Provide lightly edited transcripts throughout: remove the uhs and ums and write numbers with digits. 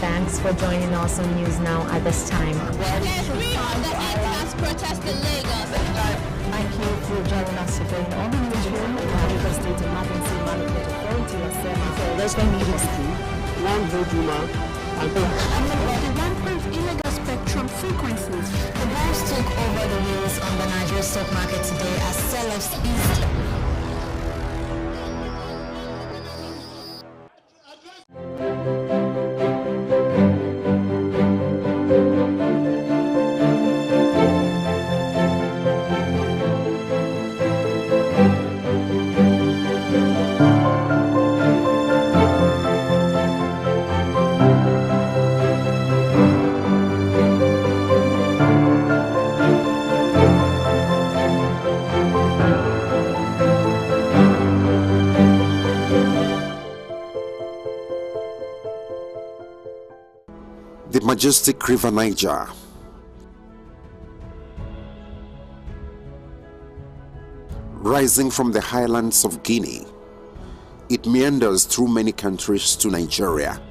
Thanks for joining us on News Now at this time. Let's protest in Lagos. Thank you for joining us today on the newsroom. The Lagos State Emergency Management Authority has said for National Media School, one vote woman and the rampant illegal spectrum frequencies. The banks took over the wheels on the Nigerian stock market today as sellers eased. The majestic river Niger, rising from the highlands of Guinea, it meanders through many countries to Nigeria,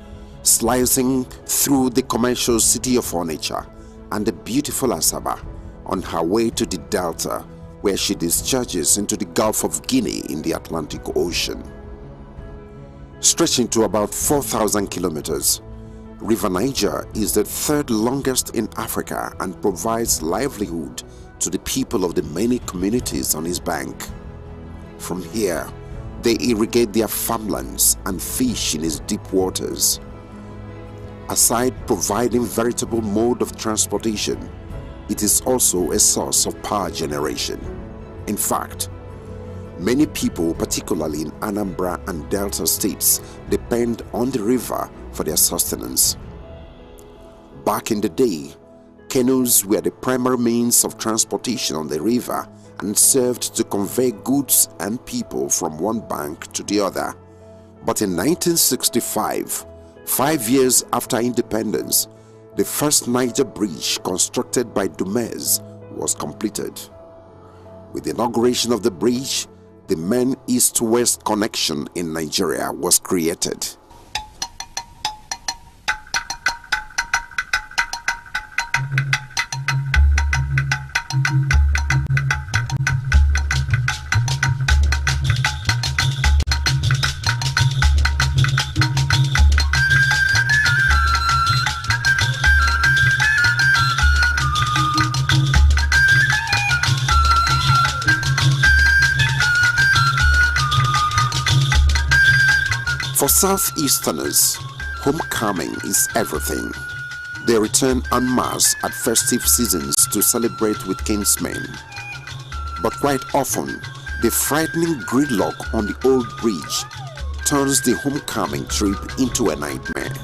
slicing through the commercial city of Onitsha and the beautiful Asaba on her way to the Delta, where she discharges into the Gulf of Guinea in the Atlantic Ocean. Stretching to about 4,000 kilometers, River Niger is the third longest in Africa and provides livelihood to the people of the many communities on its bank. From here, they irrigate their farmlands and fish in its deep waters. Aside providing veritable mode of transportation, it is also a source of power generation. In fact, many people, particularly in Anambra and Delta states, depend on the river for their sustenance. Back in the day, canoes were the primary means of transportation on the river and served to convey goods and people from one bank to the other. But in 1965, 5 years after independence, the first Niger bridge constructed by Dumez was completed. With the inauguration of the bridge, the main east-west connection in Nigeria was created. For Southeasterners, homecoming is everything. They return en masse at festive seasons to celebrate with kinsmen. But quite often, the frightening gridlock on the old bridge turns the homecoming trip into a nightmare.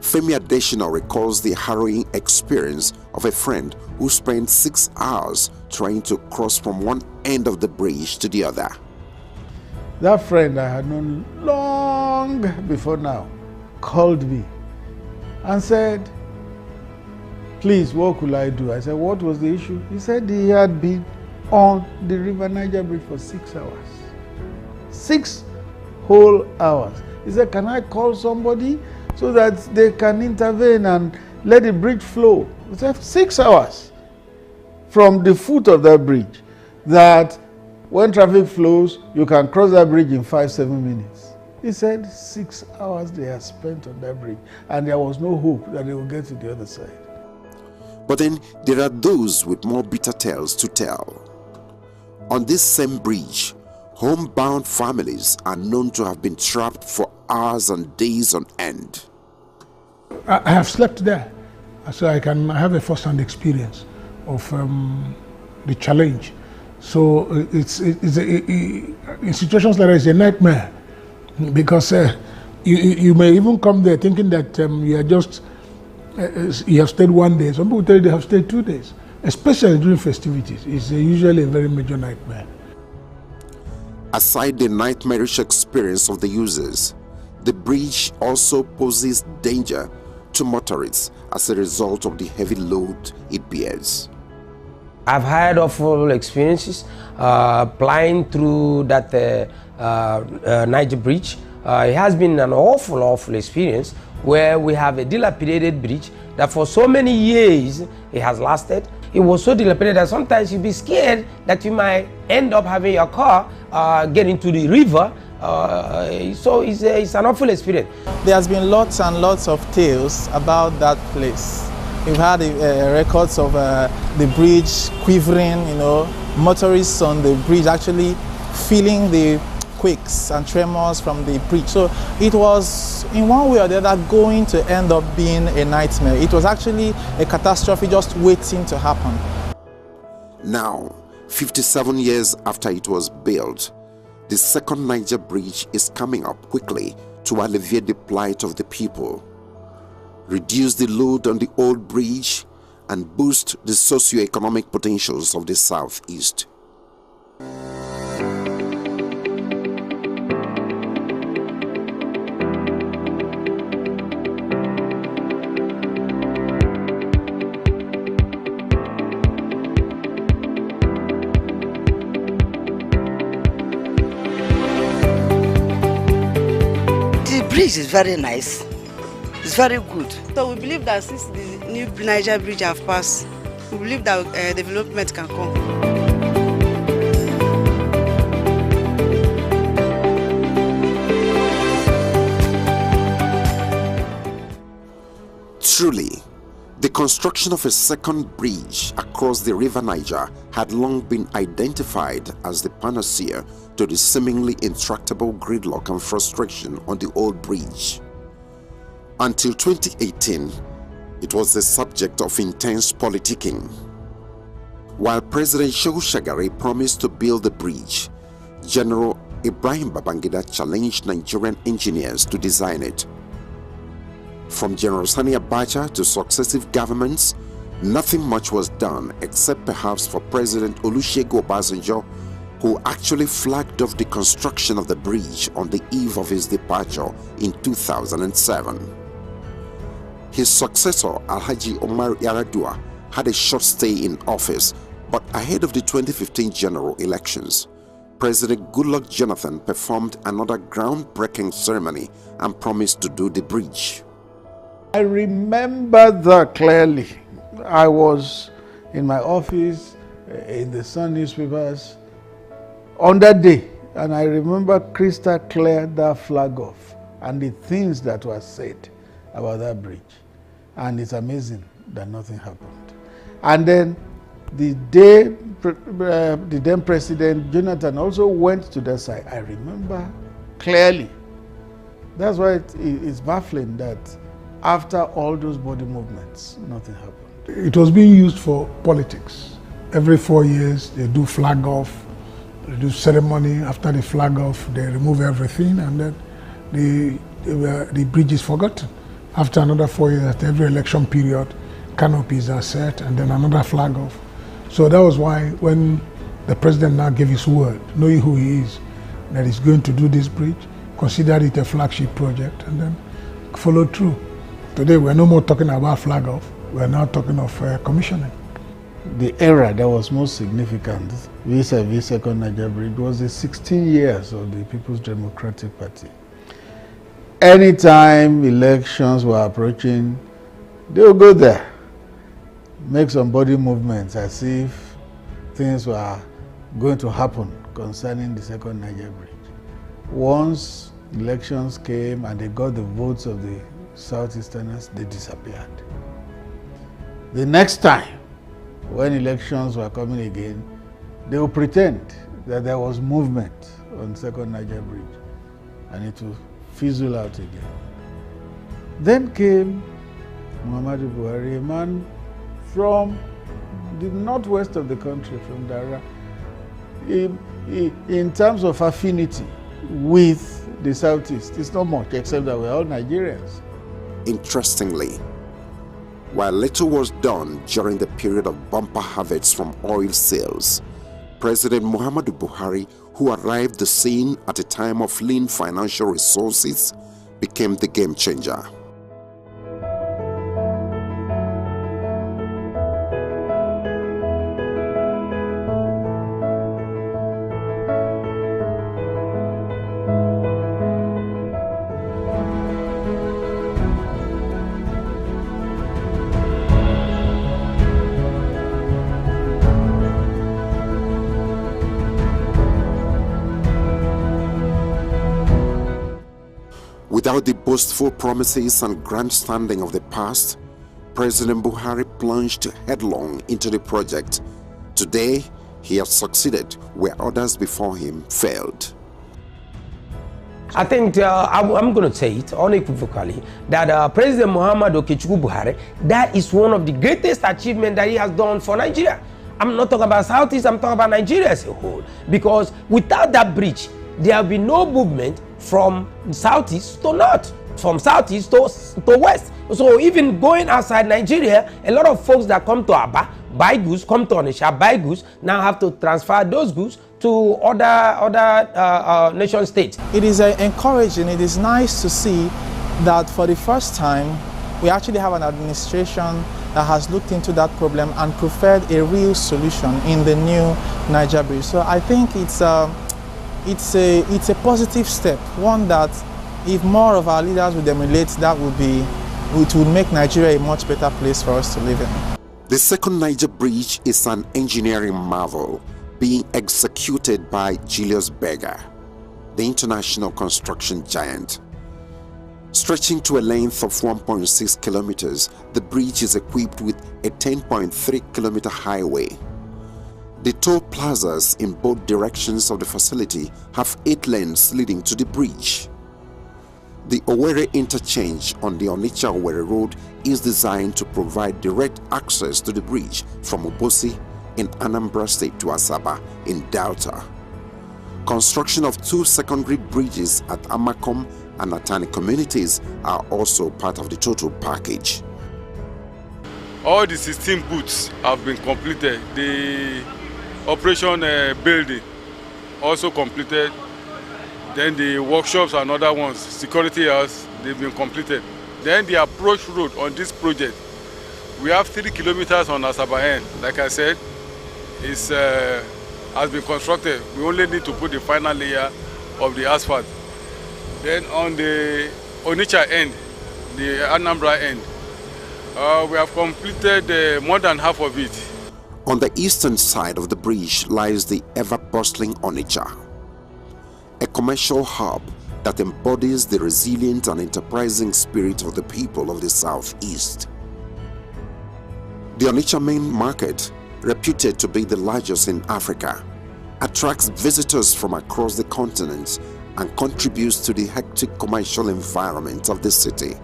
Femi Adesina recalls the harrowing experience of a friend who spent 6 hours trying to cross from one end of the bridge to the other. That friend I had known long before now called me and said, "Please, what could I do?" I said, "What was the issue?" He said he had been on the River Niger bridge for 6 hours. 6 whole hours. He said, "Can I call somebody so that they can intervene and let the bridge flow?" I said, 6 hours from the foot of that bridge, that when traffic flows, you can cross that bridge in 5-7 minutes. He said 6 hours they had spent on that bridge, and there was no hope that they would get to the other side. But then there are those with more bitter tales to tell. On this same bridge, homebound families are known to have been trapped for hours and days on end. I have slept there, so I have a first-hand experience of the challenge. So in situations like that, it's a nightmare, because you may even come there thinking that you have stayed 1 day. Some people tell you they have stayed 2 days, especially during festivities. It's usually a very major nightmare. Aside the nightmarish experience of the users, the bridge also poses danger to motorists as a result of the heavy load it bears. I've had awful experiences flying through that Niger bridge It has been an awful experience where we have a dilapidated bridge that for so many years it has lasted. It was so dilapidated that sometimes you'd be scared that you might end up having your car get into the river. So it's an awful experience. There has been lots and lots of tales about that place. We've had records of the bridge quivering, motorists on the bridge actually feeling the quakes and tremors from the bridge. So it was, in one way or the other, going to end up being a nightmare. It was actually a catastrophe just waiting to happen. Now, 57 years after it was built, the second Niger bridge is coming up quickly to alleviate the plight of the people, reduce the load on the old bridge, and boost the socio-economic potentials of the southeast. The bridge is very nice. It's very good. So we believe that since the new Niger bridge have passed, we believe that development can come. Truly, the construction of a second bridge across the river Niger had long been identified as the panacea to the seemingly intractable gridlock and frustration on the old bridge. Until 2018, it was the subject of intense politicking. While President Shehu Shagari promised to build the bridge, General Ibrahim Babangida challenged Nigerian engineers to design it. From General Sani Abacha to successive governments, nothing much was done except perhaps for President Olusegun Obasanjo, who actually flagged off the construction of the bridge on the eve of his departure in 2007. His successor, Alhaji Omar Yaradua, had a short stay in office, but ahead of the 2015 general elections, President Goodluck Jonathan performed another groundbreaking ceremony and promised to do the bridge. I remember that clearly. I was in my office, in the Sun newspapers, on that day, and I remember crystal clear that flag off and the things that were said about that bridge. And it's amazing that nothing happened. And then the day the then President Jonathan also went to that side, I remember clearly. That's why it's baffling that after all those body movements, nothing happened. It was being used for politics. Every 4 years, they do flag off, they do ceremony. After the flag off, they remove everything, and then the bridge is forgotten. After another 4 years, at every election period, canopies are set, and then another flag off. So that was why when the president now gave his word, knowing who he is, that he's going to do this bridge, considered it a flagship project, and then followed through. Today, we're no more talking about flag off, we're now talking of commissioning. The era that was most significant vis-a-vis Second Niger Bridge was the 16 years of the People's Democratic Party. Anytime elections were approaching, they would go there, make some body movements as if things were going to happen concerning the Second Niger Bridge. Once elections came and they got the votes of the Southeasterners, they disappeared. The next time, when elections were coming again, they would pretend that there was movement on Second Niger Bridge, and it would fizzle out again. Then came Muhammadu Buhari, a man from the northwest of the country, from Naira. In terms of affinity with the southeast, it's not much, except that we're all Nigerians. Interestingly, while little was done during the period of bumper harvests from oil sales, President Muhammadu Buhari, who arrived the scene at a time of lean financial resources, became the game changer. Without the boastful promises and grandstanding of the past, President Buhari plunged headlong into the project. Today, he has succeeded where others before him failed. I think I'm going to say it unequivocally that President Muhammad Okechukwu Buhari, that is one of the greatest achievements that he has done for Nigeria. I'm not talking about Southeast, I'm talking about Nigeria as a whole. Because without that bridge, there will be no movement from Southeast to North, from Southeast to West. So even going outside Nigeria, a lot of folks that come to Aba, buy goods, come to Onitsha, buy goods, now have to transfer those goods to other nation states. It is encouraging, it is nice to see that for the first time, we actually have an administration that has looked into that problem and preferred a real solution in the new Niger bridge. So I think it's a positive step, one that if more of our leaders would emulate, it would make Nigeria a much better place for us to live in. The second Niger bridge is an engineering marvel being executed by Julius Berger, the international construction giant. Stretching to a length of 1.6 kilometers, the bridge is equipped with a 10.3 kilometer highway. The toll plazas in both directions of the facility have 8 lanes leading to the bridge. The Owerri interchange on the Onitsha-Owerri road is designed to provide direct access to the bridge from Obosi in Anambra State to Asaba in Delta. Construction of 2 secondary bridges at Amakom and Atani communities are also part of the total package. All the 16 booths have been completed. The operation building also completed. Then the workshops and other ones, security house, they've been completed. Then the approach road on this project, we have 3 kilometers on Asaba end. Like I said, has been constructed. We only need to put the final layer of the asphalt. Then on the Onitsha end, the Anambra end, we have completed more than half of it. On the eastern side of the bridge lies the ever-bustling Onitsha, a commercial hub that embodies the resilient and enterprising spirit of the people of the southeast. The Onitsha main market, reputed to be the largest in Africa, attracts visitors from across the continent and contributes to the hectic commercial environment of the city.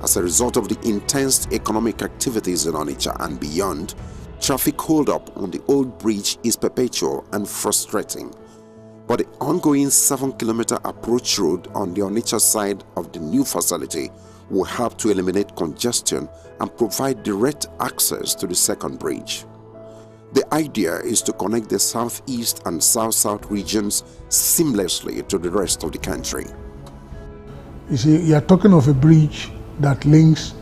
As a result of the intense economic activities in Onitsha and beyond, traffic holdup on the old bridge is perpetual and frustrating. But the ongoing 7-kilometer approach road on the Onitsha side of the new facility will help to eliminate congestion and provide direct access to the second bridge. The idea is to connect the southeast and south-south regions seamlessly to the rest of the country. You see, you are talking of a bridge that links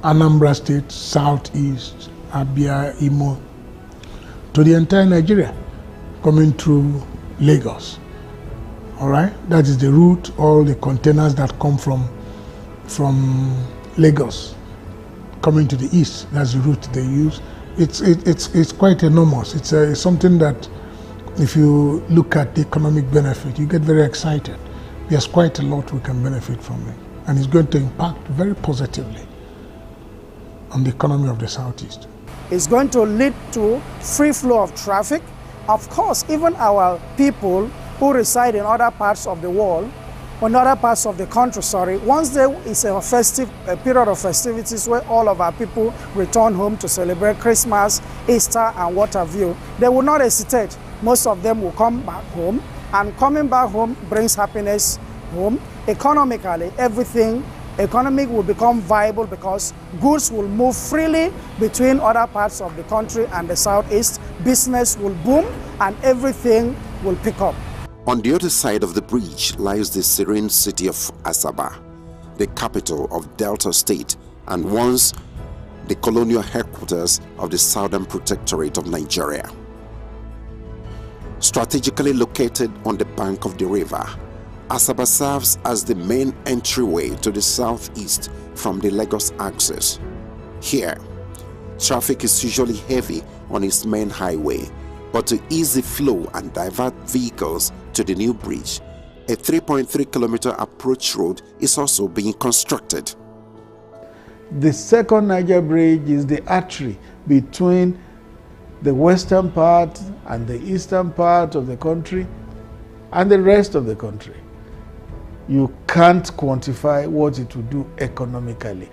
Anambra State, southeast, Abia, Imo, to the entire Nigeria, coming through Lagos. All right, that is the route. All the containers that come from Lagos coming to the east, that's the route they use. It's quite enormous. It's something that, if you look at the economic benefit, you get very excited. There's quite a lot we can benefit from it, and it's going to impact very positively on the economy of the southeast. It's going to lead to free flow of traffic. Of course, even our people who reside in other parts of the world, or in other parts of the country, once there is a period of festivities where all of our people return home to celebrate Christmas, Easter, and what have you, they will not hesitate. Most of them will come back home, and coming back home brings happiness home. Economically, economic will become viable because goods will move freely between other parts of the country and the southeast. Business will boom and everything will pick up. On the other side of the bridge lies the serene city of Asaba, the capital of Delta State and once the colonial headquarters of the Southern Protectorate of Nigeria. Strategically located on the bank of the river, Asaba serves as the main entryway to the southeast from the Lagos axis. Here, traffic is usually heavy on its main highway, but to ease the flow and divert vehicles to the new bridge, A 3.3-kilometer approach road is also being constructed. The second Niger Bridge is the artery between the western part and the eastern part of the country and the rest of the country. You can't quantify what it will do economically.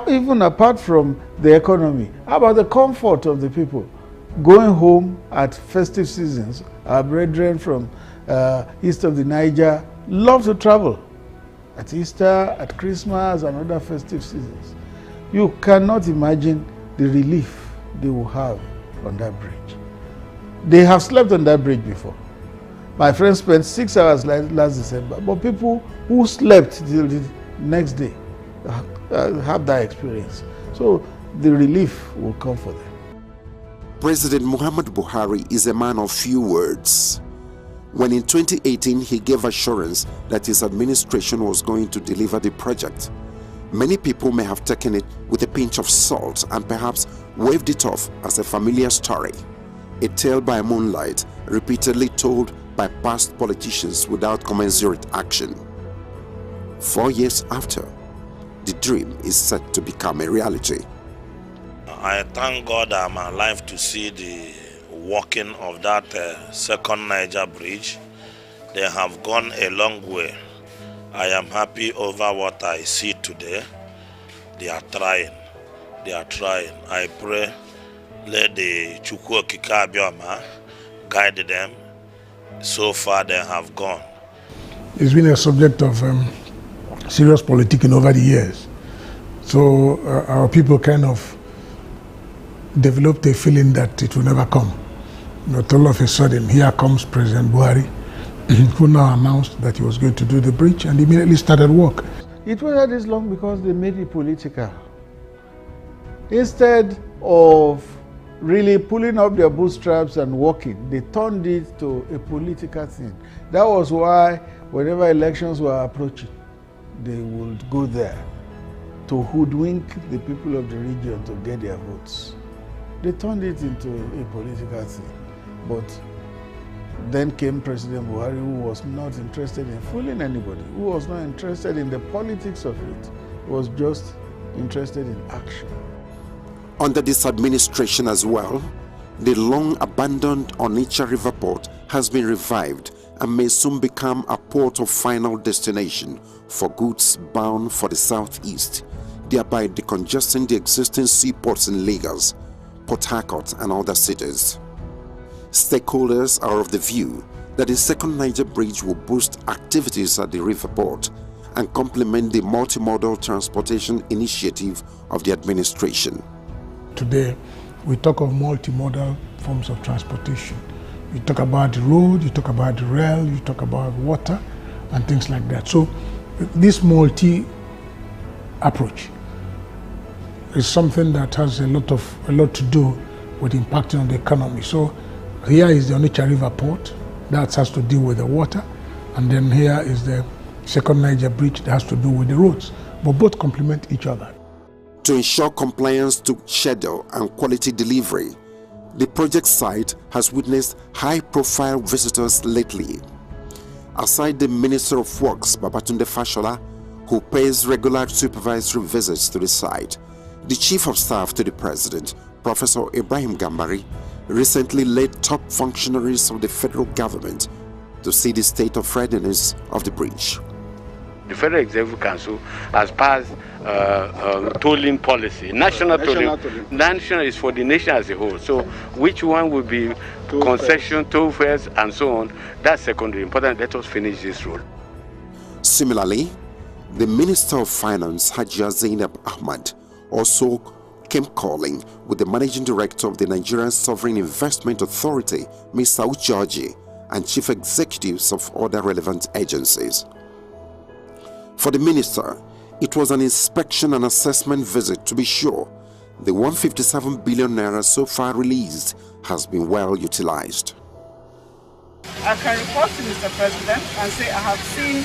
Even apart from the economy, how about the comfort of the people? Going home at festive seasons, our brethren from east of the Niger love to travel at Easter, at Christmas, and other festive seasons. You cannot imagine the relief they will have on that bridge. They have slept on that bridge before. My friend spent 6 hours last December, but people who slept till the next day have that experience. So the relief will come for them. President Muhammadu Buhari is a man of few words. When in 2018 he gave assurance that his administration was going to deliver the project, many people may have taken it with a pinch of salt and perhaps waved it off as a familiar story, a tale by moonlight repeatedly told by past politicians without commensurate action. 4 years after, the dream is set to become a reality. I thank God I'm alive to see the working of that second Niger bridge. They have gone a long way. I am happy over what I see today. They are trying. They are trying. I pray, let the Chukwu Okike Abioma guide them. So far they have gone. It's been a subject of serious politicking over the years. So our people kind of developed a feeling that it will never come. But all of a sudden, here comes President Buhari, who now announced that he was going to do the bridge and immediately started work. It waited this long because they made it political. Instead of really pulling up their bootstraps and working, they turned it to a political thing. That was why whenever elections were approaching, they would go there to hoodwink the people of the region to get their votes. They turned it into a political thing. But then came President Buhari, who was not interested in fooling anybody, who was not interested in the politics of it, was just interested in action. Under this administration as well, the long-abandoned Onitsha River Port has been revived and may soon become a port of final destination for goods bound for the southeast, thereby decongesting the existing seaports in Lagos, Port Harcourt and other cities. Stakeholders are of the view that the second Niger Bridge will boost activities at the river port and complement the multimodal transportation initiative of the administration. Today, we talk of multimodal forms of transportation. You talk about the road, you talk about the rail, you talk about water and things like that. So this multi-approach is something that has a lot to do with impacting on the economy. So here is the Onitsha River Port that has to do with the water, and then here is the second Niger Bridge that has to do with the roads. But both complement each other. To ensure compliance to schedule and quality delivery, the project site has witnessed high-profile visitors lately. Aside the Minister of Works, Babatunde Fashola, who pays regular supervisory visits to the site, the Chief of Staff to the President, Professor Ibrahim Gambari, recently led top functionaries of the federal government to see the state of readiness of the bridge. The Federal Executive Council has passed tolling policy, national tolling. National is for the nation as a whole. So which one will be concession, toll fares, and so on, that's secondary. Important, let us finish this road. Similarly, the Minister of Finance, Hajia Zainab Ahmad, also came calling with the Managing Director of the Nigerian Sovereign Investment Authority, Mr. Ucheoji, and Chief Executives of other relevant agencies. For the Minister, it was an inspection and assessment visit to be sure the 157 billion naira so far released has been well utilized. I can report to Mr. President and say I have seen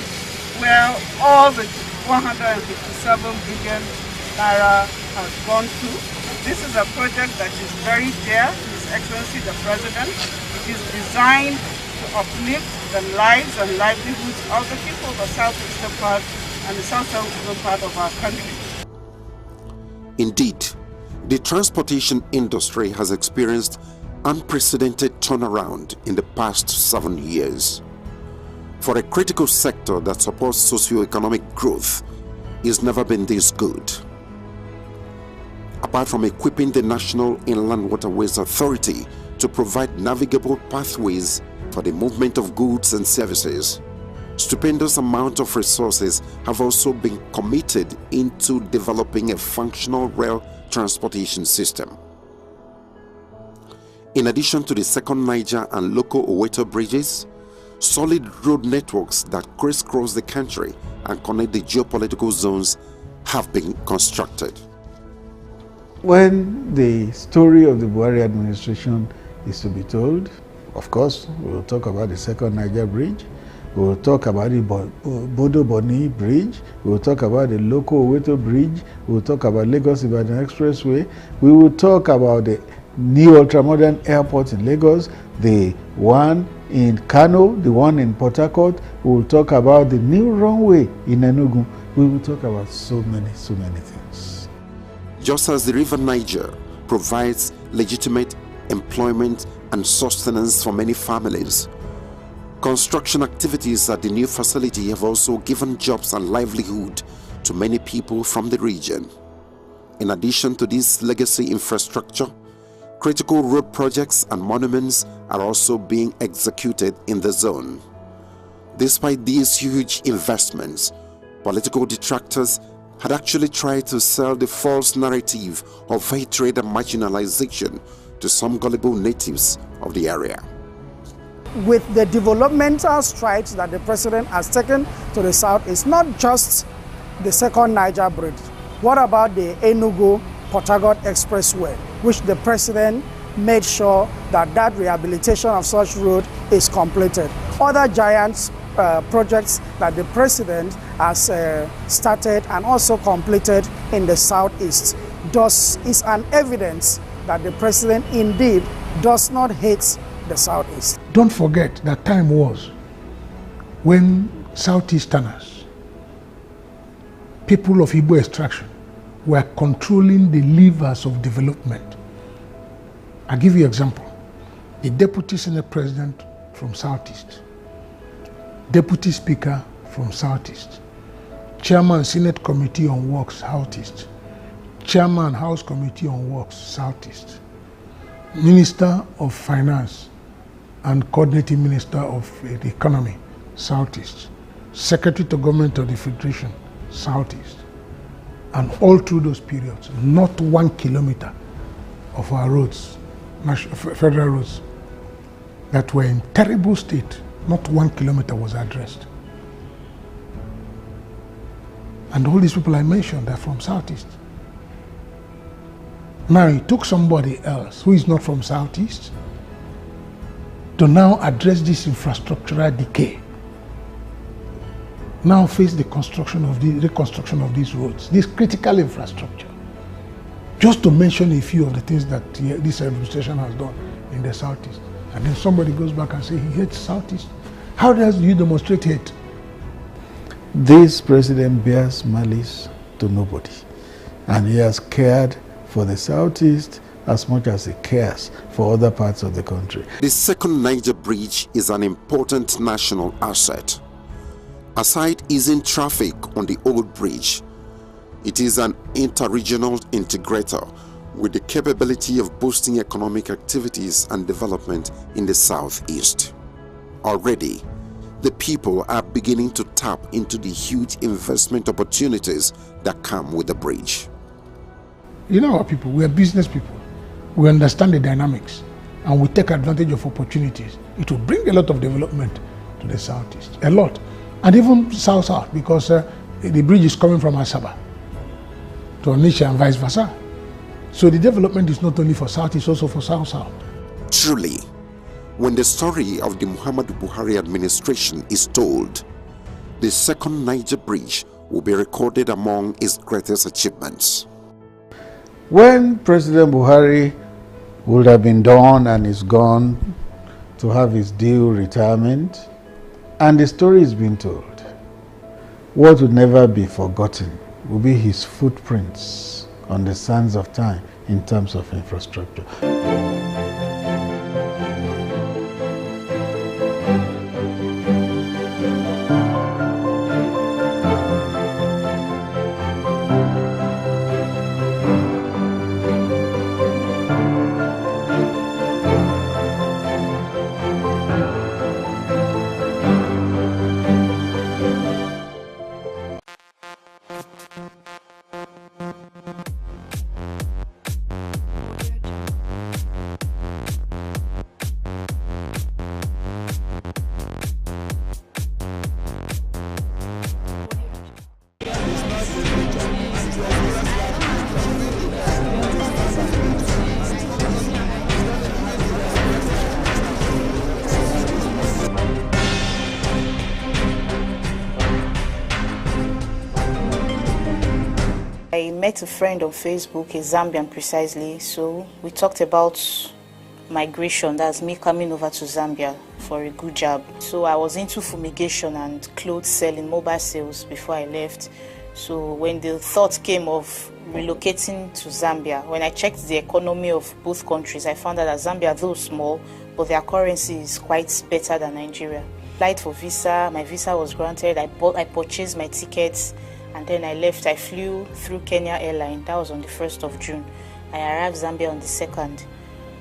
where all the 157 billion naira has gone to. This is a project that is very dear to His Excellency the President. It is designed to uplift the lives and livelihoods of the people of the southeastern part and the southern part of our country. Indeed, the transportation industry has experienced unprecedented turnaround in the past 7 years. For a critical sector that supports socio-economic growth, it's never been this good. Apart from equipping the National Inland Waterways Authority to provide navigable pathways for the movement of goods and services, stupendous amount of resources have also been committed into developing a functional rail transportation system. In addition to the second Niger and local Oweto bridges, solid road networks that crisscross the country and connect the geopolitical zones have been constructed. When the story of the Buhari administration is to be told, of course, we will talk about the second Niger bridge, we will talk about the Bodo Boni bridge, we will talk about the local Oweto bridge, we will talk about Lagos-Ibadan Expressway, we will talk about the new ultramodern airport in Lagos, the one in Kano, the one in Port Harcourt, we will talk about the new runway in Enugu, we will talk about so many things. Just as the river Niger provides legitimate employment and sustenance for many families, construction activities at the new facility have also given jobs and livelihood to many people from the region. In addition to this legacy infrastructure, critical road projects and monuments are also being executed in the zone. Despite these huge investments, political detractors had actually tried to sell the false narrative of hatred and marginalization to some gullible natives of the area. With the developmental strides that the president has taken to the south, it's not just the second Niger bridge. What about the Enugu-Port Harcourt Expressway, which the president made sure that that rehabilitation of such road is completed? Other giant projects that the president has started and also completed in the southeast is an evidence that the president indeed does not hate the southeast. Don't forget that time was when southeasterners, people of Igbo extraction, were controlling the levers of development. I'll give you an example. The deputy senate president from southeast, deputy speaker from southeast, chairman senate committee on works southeast, chairman house committee on works southeast, minister of finance and coordinating minister of the economy southeast, secretary to government of the federation southeast. And all through those periods, not 1 kilometer of our roads, federal roads, that were in terrible state, not 1 kilometer was addressed. And all these people I mentioned are from southeast. Now it took somebody else who is not from southeast to now address this infrastructural decay. Now face the reconstruction of these roads, this critical infrastructure. Just to mention a few of the things that this administration has done in the southeast. And then somebody goes back and says he hates southeast. How do you demonstrate hate? This president bears malice to nobody. And he has cared for the southeast as much as he cares for other parts of the country. The second Niger bridge is an important national asset. Aside easing traffic on the old bridge, it is an inter-regional integrator with the capability of boosting economic activities and development in the southeast. Already, the people are beginning to tap into the huge investment opportunities that come with the bridge. You know our people, we are business people. We understand the dynamics and we take advantage of opportunities. It will bring a lot of development to the southeast, a lot. And even south-south, because the bridge is coming from Asaba to Onitsha and vice versa. So the development is not only for south, it's also for south-south. Truly, when the story of the Muhammadu Buhari administration is told, the second Niger bridge will be recorded among its greatest achievements. When President Buhari would have been done and is gone to have his due retirement, and the story is being told. What would never be forgotten will be his footprints on the sands of time in terms of infrastructure. I met a friend on Facebook, a Zambian precisely, so we talked about migration, that's me coming over to Zambia for a good job. So I was into fumigation and clothes selling, mobile sales before I left. So when the thought came of relocating to Zambia, when I checked the economy of both countries, I found out that Zambia, though small, but their currency is quite better than Nigeria. Applied for visa, my visa was granted, I purchased my tickets, and then I left. I flew through Kenya Airline. That was on the 1st of June. I arrived Zambia on the 2nd.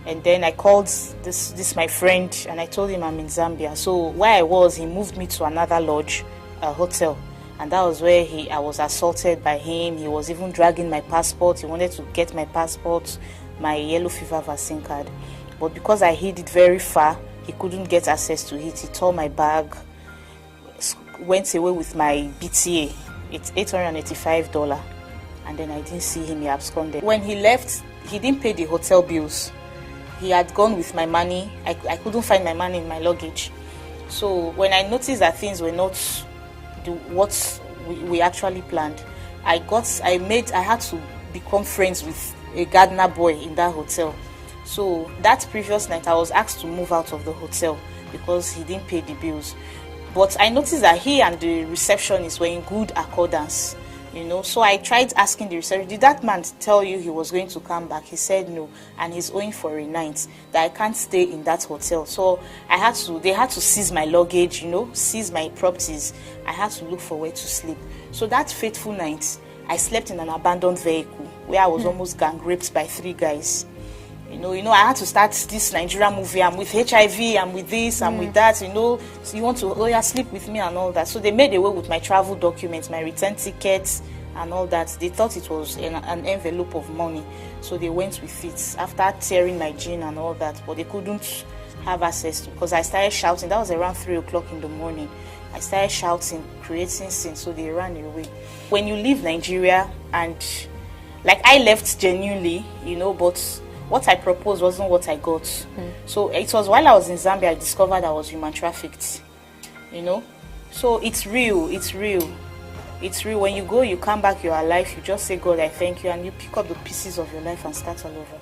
And then I called this my friend, and I told him I'm in Zambia. So where I was, he moved me to another lodge, a hotel. And that was where I was assaulted by him. He was even dragging my passport. He wanted to get my passport, my yellow fever vaccine card. But because I hid it very far, he couldn't get access to it. He tore my bag, went away with my BTA. It's $885, and then I didn't see him. He absconded. When he left, he didn't pay the hotel bills. He had gone with my money. I couldn't find my money in my luggage. So when I noticed that things were not what we actually planned, I had to become friends with a gardener boy in that hotel. So that previous night, I was asked to move out of the hotel because he didn't pay the bills. But I noticed that he and the receptionist were in good accordance, So I tried asking the receptionist, did that man tell you he was going to come back? He said no, and he's owing for a night, that I can't stay in that hotel. So they had to seize my luggage, seize my properties. I had to look for where to sleep. So that fateful night, I slept in an abandoned vehicle where I was almost gang raped by 3 guys. I had to start this Nigerian movie. I'm with HIV, I'm with this, I'm with that, So you want to sleep with me and all that. So they made away with my travel documents, my return tickets and all that. They thought it was an envelope of money. So they went with it after tearing my jean and all that. But they couldn't have access to, because I started shouting. That was around 3 o'clock in the morning. I started shouting, creating scenes, so they ran away. When you leave Nigeria, and I left genuinely, but what I proposed wasn't what I got. So it was while I was in Zambia I discovered I was human trafficked. So it's real. When you go, you come back, you're alive, you just say, God, I thank you, and you pick up the pieces of your life and start all over.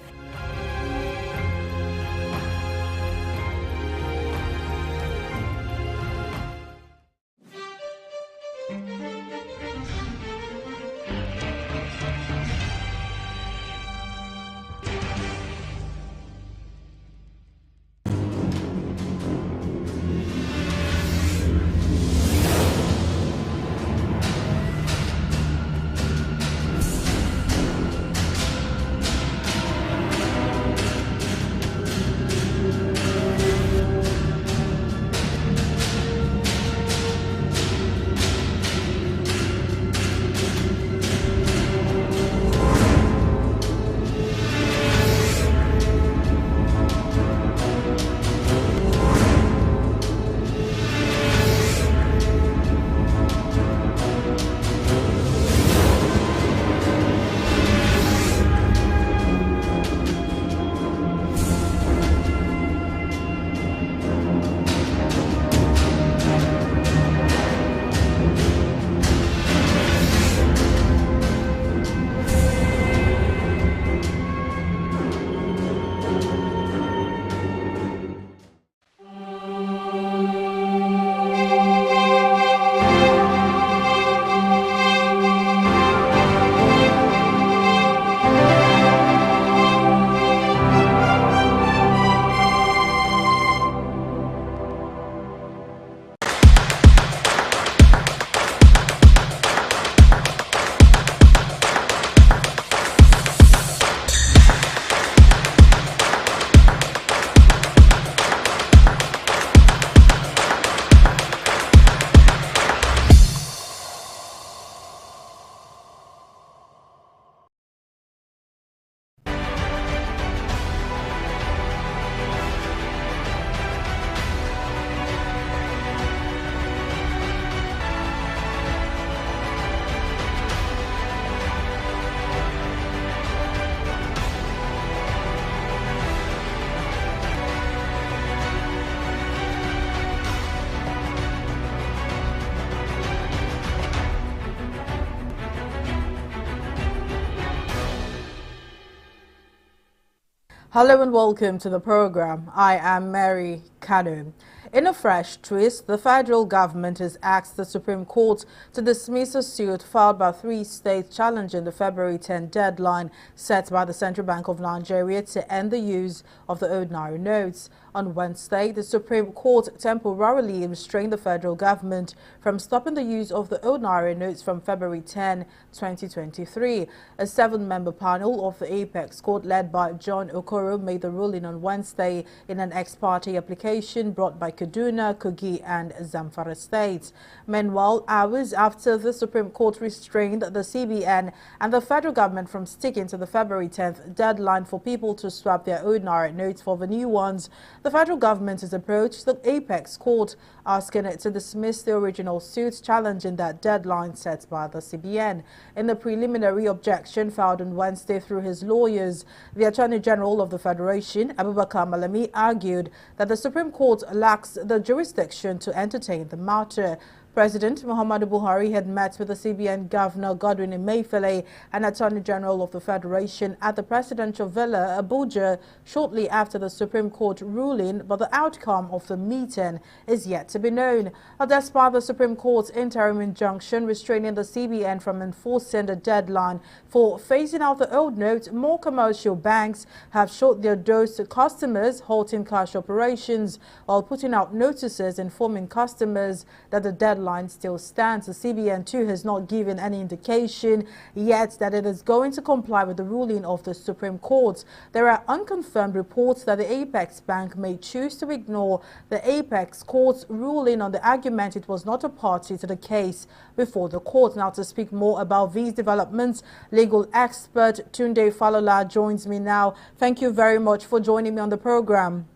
Hello and welcome to the program. I am Mary Kanu. In a fresh twist, the federal government has asked the Supreme Court to dismiss a suit filed by 3 states challenging the February 10 deadline set by the Central Bank of Nigeria to end the use of the old Naira notes. On Wednesday, the Supreme Court temporarily restrained the federal government from stopping the use of the old Naira notes from February 10, 2023. A 7-member panel of the Apex Court led by John Okoro made the ruling on Wednesday in an ex parte application brought by Kaduna, Kogi and Zamfara states. Meanwhile, hours after the Supreme Court restrained the CBN and the federal government from sticking to the February 10th deadline for people to swap their old Naira notes for the new ones, the federal government has approached the Apex Court asking it to dismiss the original suit challenging that deadline set by the CBN. In the preliminary objection filed on Wednesday through his lawyers, the Attorney General of the Federation, Abubakar Malami, argued that the Supreme Court lacks the jurisdiction to entertain the matter. President Muhammadu Buhari had met with the CBN Governor Godwin Emefiele and Attorney General of the Federation at the Presidential Villa, Abuja, shortly after the Supreme Court ruling, but the outcome of the meeting is yet to be known. Despite the Supreme Court's interim injunction restraining the CBN from enforcing the deadline for phasing out the old notes, more commercial banks have showed their dose to customers, halting cash operations while putting out notices informing customers that the deadline still stands. The CBN too has not given any indication yet that it is going to comply with the ruling of the Supreme Court. There are unconfirmed reports that the Apex Bank may choose to ignore the Apex Court's ruling on the argument it was not a party to the case before the court. Now, to speak more about these developments, legal expert Tunde Falola joins me now. Thank you very much for joining me on the program.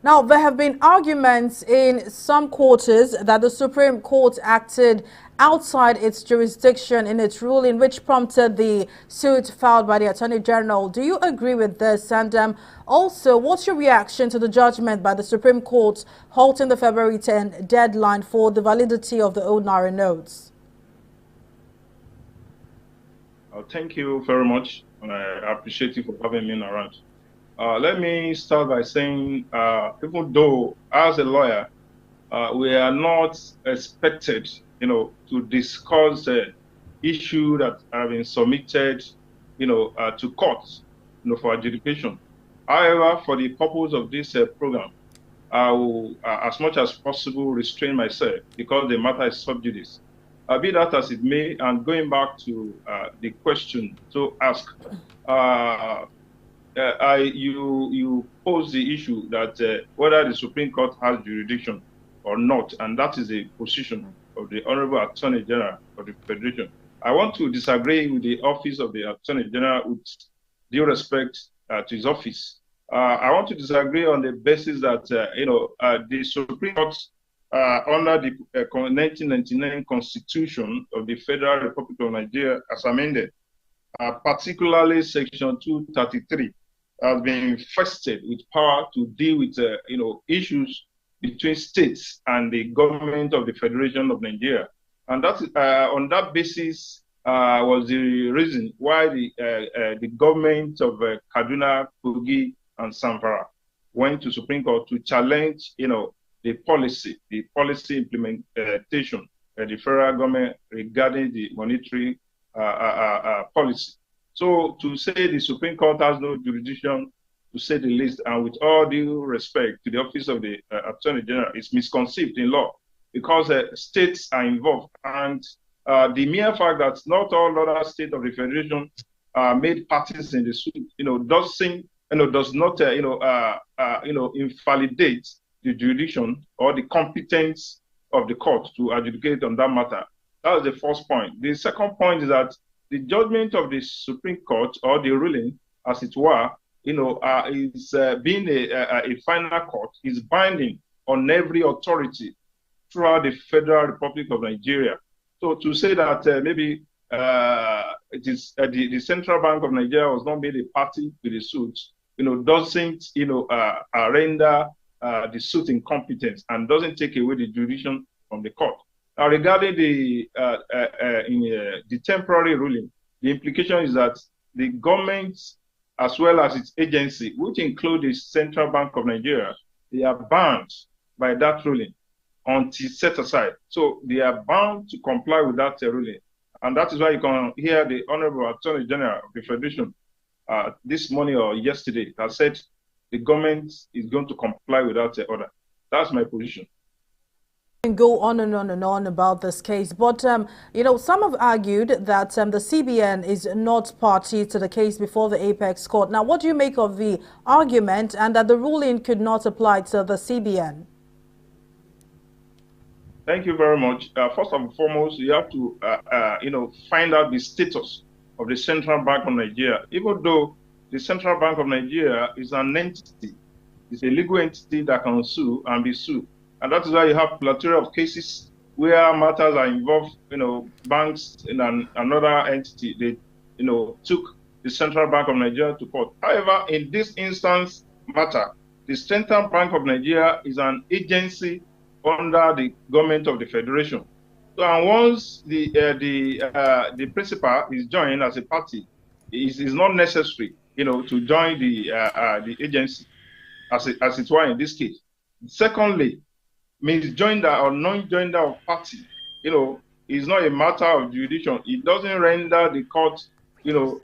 Now, there have been arguments in some quarters that the Supreme Court acted outside its jurisdiction in its ruling, which prompted the suit filed by the Attorney General. Do you agree with this? And also, what's your reaction to the judgment by the Supreme Court halting the February 10 deadline for the validity of the old Naira notes? Thank you very much. I appreciate you for having me around. Let me start by saying, even though as a lawyer, we are not expected, to discuss the issue that have been submitted, to courts, for adjudication. However, for the purpose of this program, I will, as much as possible, restrain myself because the matter is sub judice. Be that as it may, and going back to the question to ask, you pose the issue that whether the Supreme Court has jurisdiction or not, and that is the position of the Honorable Attorney General of the Federation. I want to disagree with the office of the Attorney General with due respect to his office. I want to disagree on the basis that the Supreme Court under the 1999 Constitution of the Federal Republic of Nigeria, as amended, particularly Section 233, has been vested with power to deal with issues between states and the government of the Federation of Nigeria. And that on that basis was the reason why the government of Kaduna, Kogi, and Zamfara went to Supreme Court to challenge the policy implementation of the federal government regarding the monetary policy. So to say the Supreme Court has no jurisdiction, to say the least, and with all due respect to the office of the Attorney General, is misconceived in law because states are involved. And the mere fact that not all other states of the Federation made parties in the suit, does not, invalidate the jurisdiction or the competence of the court to adjudicate on that matter. That was the first point. The second point is that the judgment of the Supreme Court, or the ruling, as it were, is being a final court, is binding on every authority throughout the Federal Republic of Nigeria. So to say that maybe it is the Central Bank of Nigeria was not made a party to the suit, doesn't render the suit incompetent and doesn't take away the jurisdiction from the court. Now, regarding the temporary ruling, the implication is that the government as well as its agency, which include the Central Bank of Nigeria, they are bound by that ruling until set aside. So they are bound to comply with that ruling. And that is why you can hear the Honorable Attorney General of the Federation this morning or yesterday has said the government is going to comply with that order. That's my position. Go on and on and on about this case, but you know, some have argued that the CBN is not party to the case before the Apex Court. Now, what do you make of the argument and that the ruling could not apply to the CBN? Thank you very much. First and foremost, you have to you know, find out the status of the Central Bank of Nigeria. Even though the Central Bank of Nigeria is an entity, it's a legal entity that can sue and be sued. And that is why you have a plethora of cases where matters are involved, you know, banks in another entity, they, you know, took the Central Bank of Nigeria to court. However, in this instance matter, the Central Bank of Nigeria is an agency under the government of the Federation. So, and once the principal is joined as a party, it is not necessary, you know, to join the agency as it were in this case. Secondly, misjoinder or non-joinder of party, you know, is not a matter of jurisdiction. It doesn't render the court, you know,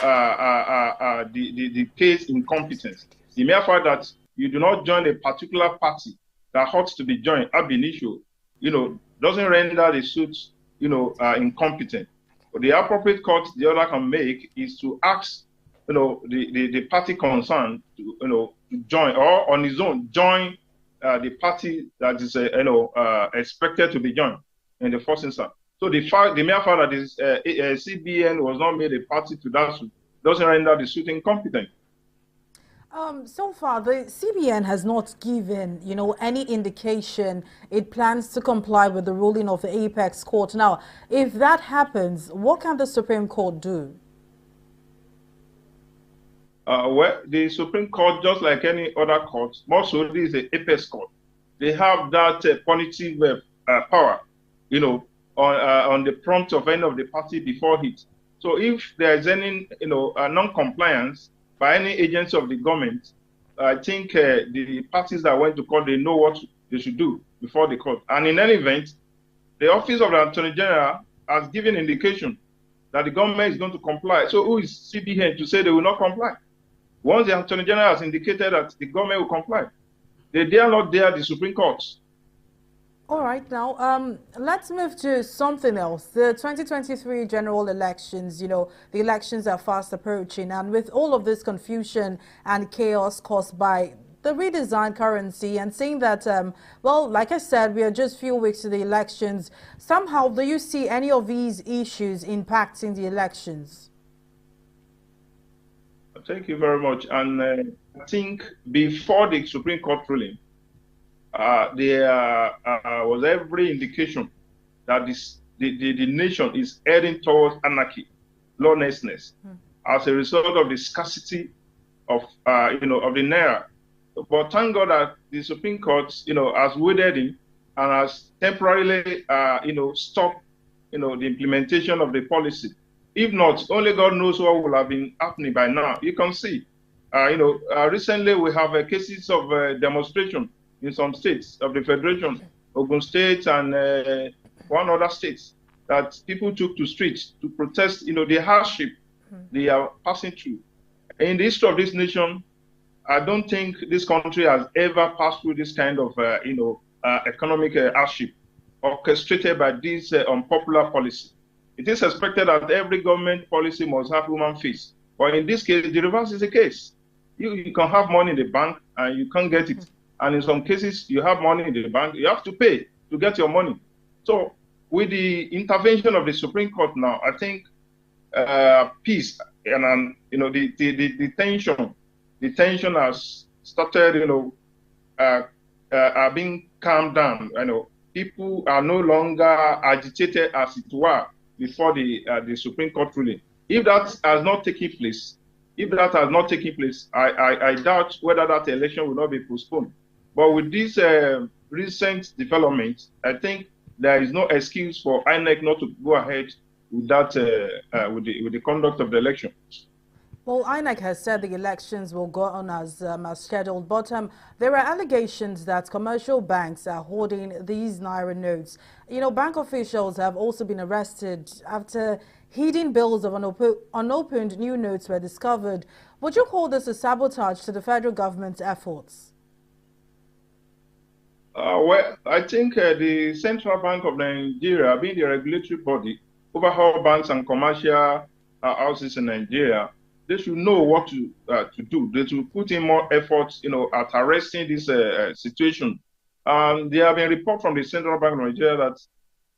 the case incompetence. The mere fact that you do not join a particular party that ought to be joined ab initio, you know, doesn't render the suit, you know, incompetent. But the appropriate court the other can make is to ask, you know, the party concerned to, you know, to join or on his own join the party that is, you know, expected to be joined in the first instance. So the mere fact that this CBN was not made a party to that suit doesn't render the suit incompetent. So far, the CBN has not given, you know, any indication it plans to comply with the ruling of the Apex Court. Now, if that happens, what can the Supreme Court do? Well, the Supreme Court, just like any other court, more so this is the Apex Court. They have that punitive power, you know, on the prompt of any of the party before it. So if there is any, you know, non-compliance by any agency of the government, I think the parties that went to court, they know what they should do before the court. And in any event, the Office of the Attorney General has given indication that the government is going to comply. So who is CBN to say they will not comply? Once the Attorney General has indicated that the government will comply, they dare not dare the Supreme Court. All right, now let's move to something else. The 2023 general elections, you know, the elections are fast approaching, and with all of this confusion and chaos caused by the redesigned currency and saying that, well, like I said, we are just a few weeks to the elections, somehow do you see any of these issues impacting the elections? Thank you very much. And I think before the Supreme Court ruling, there was every indication that the nation is heading towards anarchy, lawlessness, as a result of the scarcity of you know, of the Naira. But thank God that the Supreme Court, you know, has waded in and has temporarily you know, stopped, you know, the implementation of the policy. If not, only God knows what will have been happening by now. You can see, you know, recently we have cases of demonstration in some states of the Federation, Ogun State and one other states, that people took to streets to protest, you know, the hardship they are passing through. In the history of this nation, I don't think this country has ever passed through this kind of, you know, economic hardship orchestrated by this unpopular policy. It is expected that every government policy must have human face. But in this case, the reverse is the case. You can have money in the bank and you can't get it. And in some cases, you have money in the bank, you have to pay to get your money. So with the intervention of the Supreme Court now, I think peace and, you know, the tension has started, you know, are being calmed down. You know, people are no longer agitated as it were before the Supreme Court ruling. If that has not taken place, I doubt whether that election will not be postponed. But with this recent development, I think there is no excuse for INEC not to go ahead with that, with the conduct of the election. Well, INEC has said the elections will go on as scheduled, but there are allegations that commercial banks are holding these Naira notes. You know, bank officials have also been arrested after hidden bills of unopened new notes were discovered. Would you call this a sabotage to the federal government's efforts? Well, I think the Central Bank of Nigeria, being the regulatory body over all banks and commercial houses in Nigeria, they should know what to do. They should put in more effort, at arresting this situation. There have been reports from the Central Bank of Nigeria that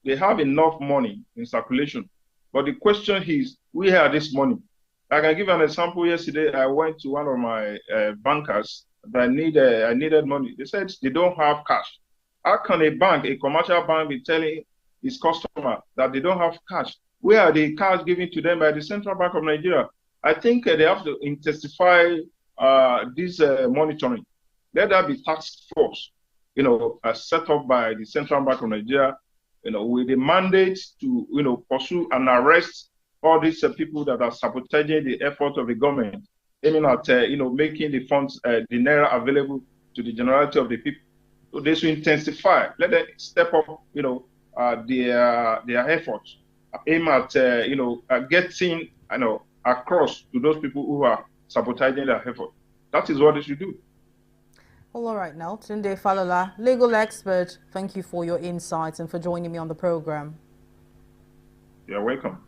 they have enough money in circulation. But the question is, where are this money? I can give an example. Yesterday, I went to one of my bankers that I needed money. They said they don't have cash. How can a bank, a commercial bank, be telling its customer that they don't have cash? Where are the cash given to them by the Central Bank of Nigeria? I think they have to intensify this monitoring. Let that be task force, set up by the Central Bank of Nigeria, with the mandate to, pursue and arrest all these people that are sabotaging the effort of the government, aiming at, making the funds, the Naira available to the generality of the people. So they should intensify. Let them step up, their efforts, aim at, getting, across to those people who are sabotaging their effort. That is what they should do. Well, all right now, Tunde Falola, legal expert, thank you for your insights and for joining me on the program. You're welcome.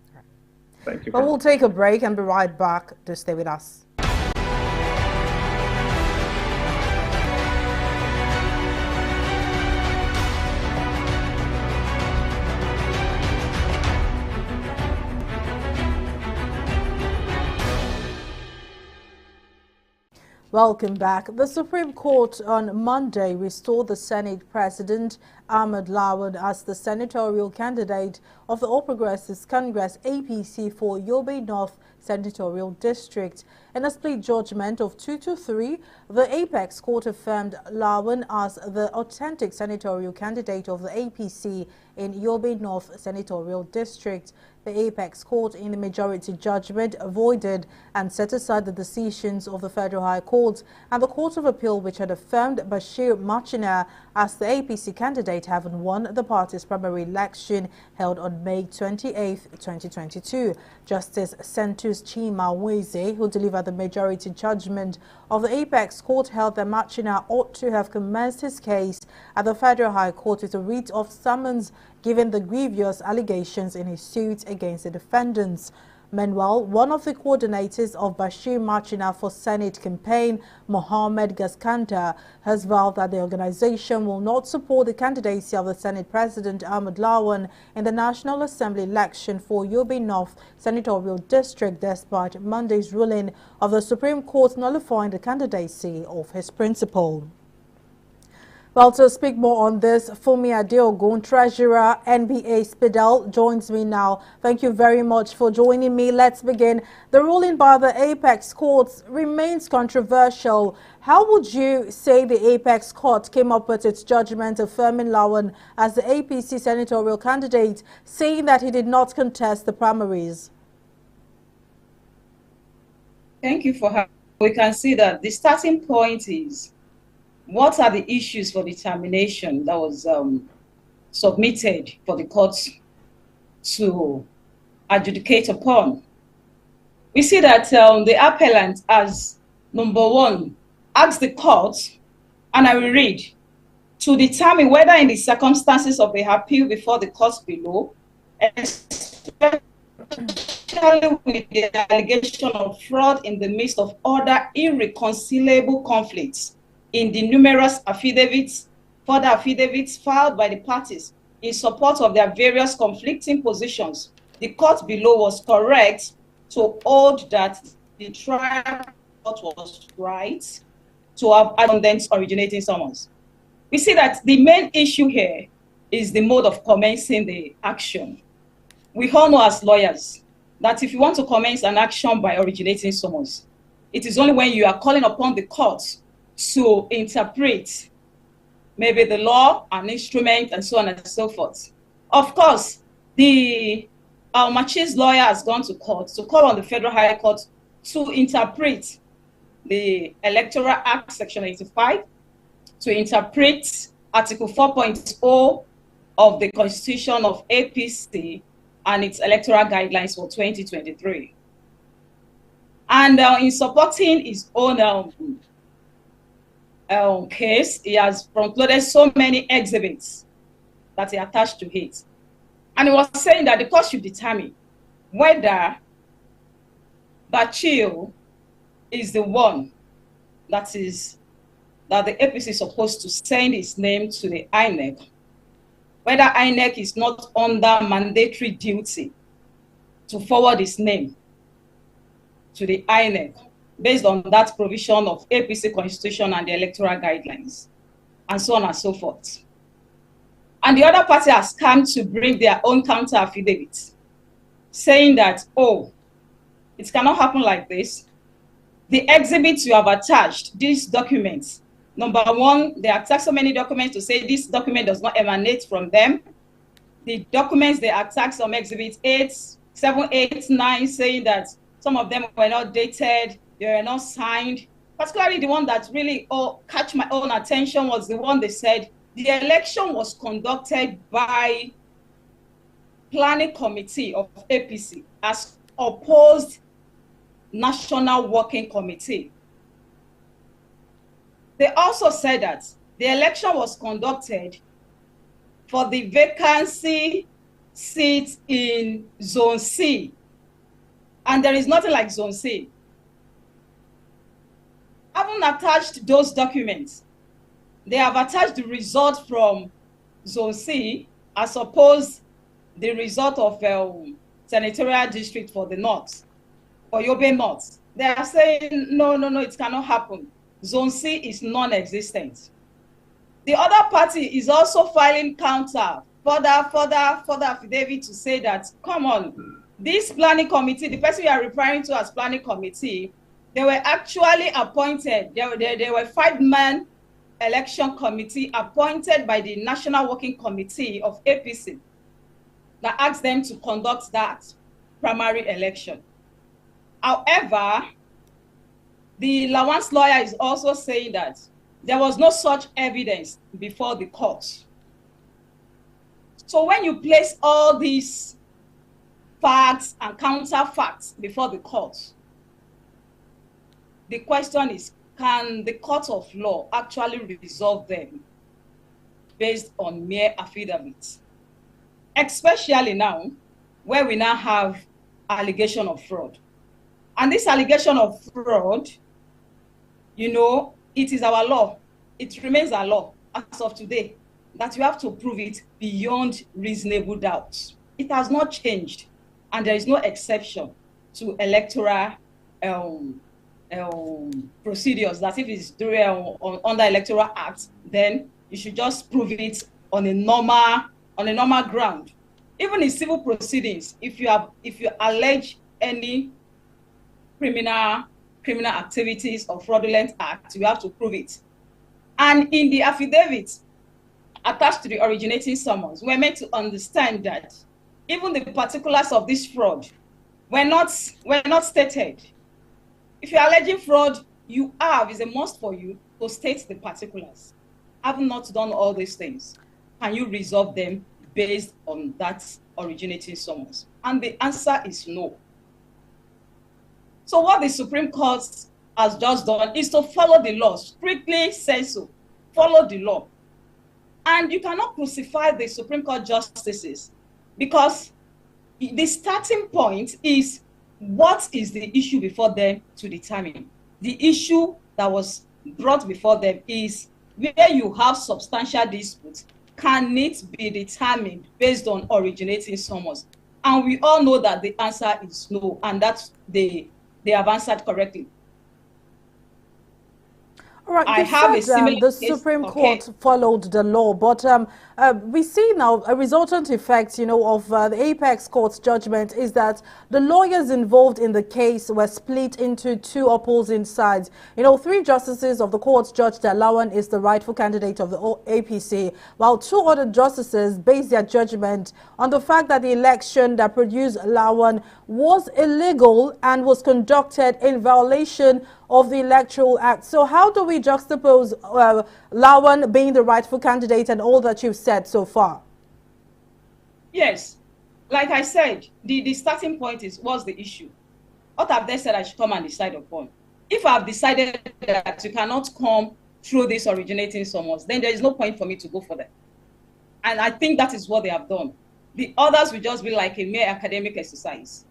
Thank you. But we'll take a break and be right back. To stay with us. Welcome back. The Supreme Court on Monday restored the Senate President Ahmed Lawan as the senatorial candidate of the All Progressives Congress APC for Yobe North Senatorial District. In a split judgment of 2-3, the Apex Court affirmed Lawan as the authentic senatorial candidate of the APC in Yobe North Senatorial District. The Apex Court, in the majority judgment, avoided and set aside the decisions of the Federal High Court and the Court of Appeal, which had affirmed Bashir Machina as the APC candidate, having won the party's primary election held on May 28, 2022. Justice Sentus Chima Weze, who delivered the majority judgment of the Apex Court, held that Machina ought to have commenced his case at the Federal High Court with a writ of summons, given the grievous allegations in his suit against the defendants. Meanwhile, one of the coordinators of Bashir Machina for Senate campaign, Mohammed Gaskanta, has vowed that the organization will not support the candidacy of the Senate President Ahmed Lawan in the National Assembly election for Yobe North Senatorial District, despite Monday's ruling of the Supreme Court nullifying the candidacy of his principal. Well, to speak more on this, Fumi Adeogun, Treasurer, NBA Spidel, joins me now. Thank you very much for joining me. Let's begin. The ruling by the Apex Court remains controversial. How would you say the Apex Court came up with its judgment affirming Lawan as the APC senatorial candidate, saying that he did not contest the primaries? Thank you for having me. We can see that the starting point is, what are the issues for determination that was submitted for the courts to adjudicate upon? We see that the appellant has, number one, asked the court, and I will read, to determine whether in the circumstances of the appeal before the courts below, especially with the allegation of fraud in the midst of other irreconcilable conflicts, in the numerous further affidavits filed by the parties in support of their various conflicting positions, the court below was correct to hold that the trial court was right to have respondents originating summons. We see that the main issue here is the mode of commencing the action. We all know as lawyers that if you want to commence an action by originating summons, it is only when you are calling upon the courts to interpret maybe the law, an instrument, and so on and so forth. Of course, the Machi's lawyer has gone to court to call on the Federal High Court to interpret the Electoral Act, Section 85, to interpret Article 4.0 of the Constitution of APC and its electoral guidelines for 2023. And in supporting his own case, he has concluded so many exhibits that he attached to it. And he was saying that the court should determine whether Bachil is the one that the APC is supposed to send his name to the INEC, whether INEC is not under mandatory duty to forward his name to the INEC based on that provision of APC Constitution and the electoral guidelines, and so on and so forth. And the other party has come to bring their own counter affidavit, saying that, oh, it cannot happen like this. The exhibits you have attached, these documents, number one, they attach so many documents to say this document does not emanate from them. The documents they attach some exhibits 8, 7, 8, 9, saying that some of them were not dated, they were not signed. Particularly the one that really catch my own attention was the one they said the election was conducted by planning committee of APC as opposed National Working Committee. They also said that the election was conducted for the vacancy seat in Zone C, and there is nothing like Zone C. Having attached those documents, they have attached the result from Zone C as opposed the result of senatorial district for the North, for Yobe North. They are saying, no, it cannot happen. Zone C is non-existent. The other party is also filing counter, further affidavit to say that, come on, this planning committee, the person you are referring to as planning committee, they were actually appointed. They were 5-man election committee appointed by the National Working Committee of APC that asked them to conduct that primary election. However, the Lawan's lawyer is also saying that there was no such evidence before the court. So when you place all these facts and counterfacts before the court, the question is, can the court of law actually resolve them based on mere affidavits? Especially now, where we now have allegation of fraud. And this allegation of fraud, you know, it is our law. It remains our law as of today, that you have to prove it beyond reasonable doubt. It has not changed, and there is no exception to electoral procedures, that if it's under Electoral Act, then you should just prove it on a normal ground. Even in civil proceedings, if you allege any criminal activities or fraudulent acts, you have to prove it. And in the affidavit attached to the originating summons, we're meant to understand that even the particulars of this fraud were not stated. If you're alleging fraud, is a must for you to state the particulars. Having not done all these things, can you resolve them based on that originating summons? And the answer is no. So what the Supreme Court has just done is to follow the law, strictly says so, follow the law. And you cannot crucify the Supreme Court justices, because the starting point is, what is the issue before them to determine? The issue that was brought before them is, where you have substantial disputes, can it be determined based on originating summons? And we all know that the answer is no, and that they have answered correctly. All right, I have a similar the case. Supreme Court followed the law, but we see now a resultant effect, of the Apex Court's judgment is that the lawyers involved in the case were split into two opposing sides. 3 justices of the court judged that Lawan is the rightful candidate of the APC, while 2 other justices based their judgment on the fact that the election that produced Lawan was illegal and was conducted in violation of the Electoral Act. So how do we juxtapose Lawan being the rightful candidate and all that you've said so far? Yes, like I said, the starting point is what's the issue? What have they said I should come and decide upon? If I've decided that you cannot come through this originating summons, then there is no point for me to go for them. And I think that is what they have done. The others will just be like a mere academic exercise.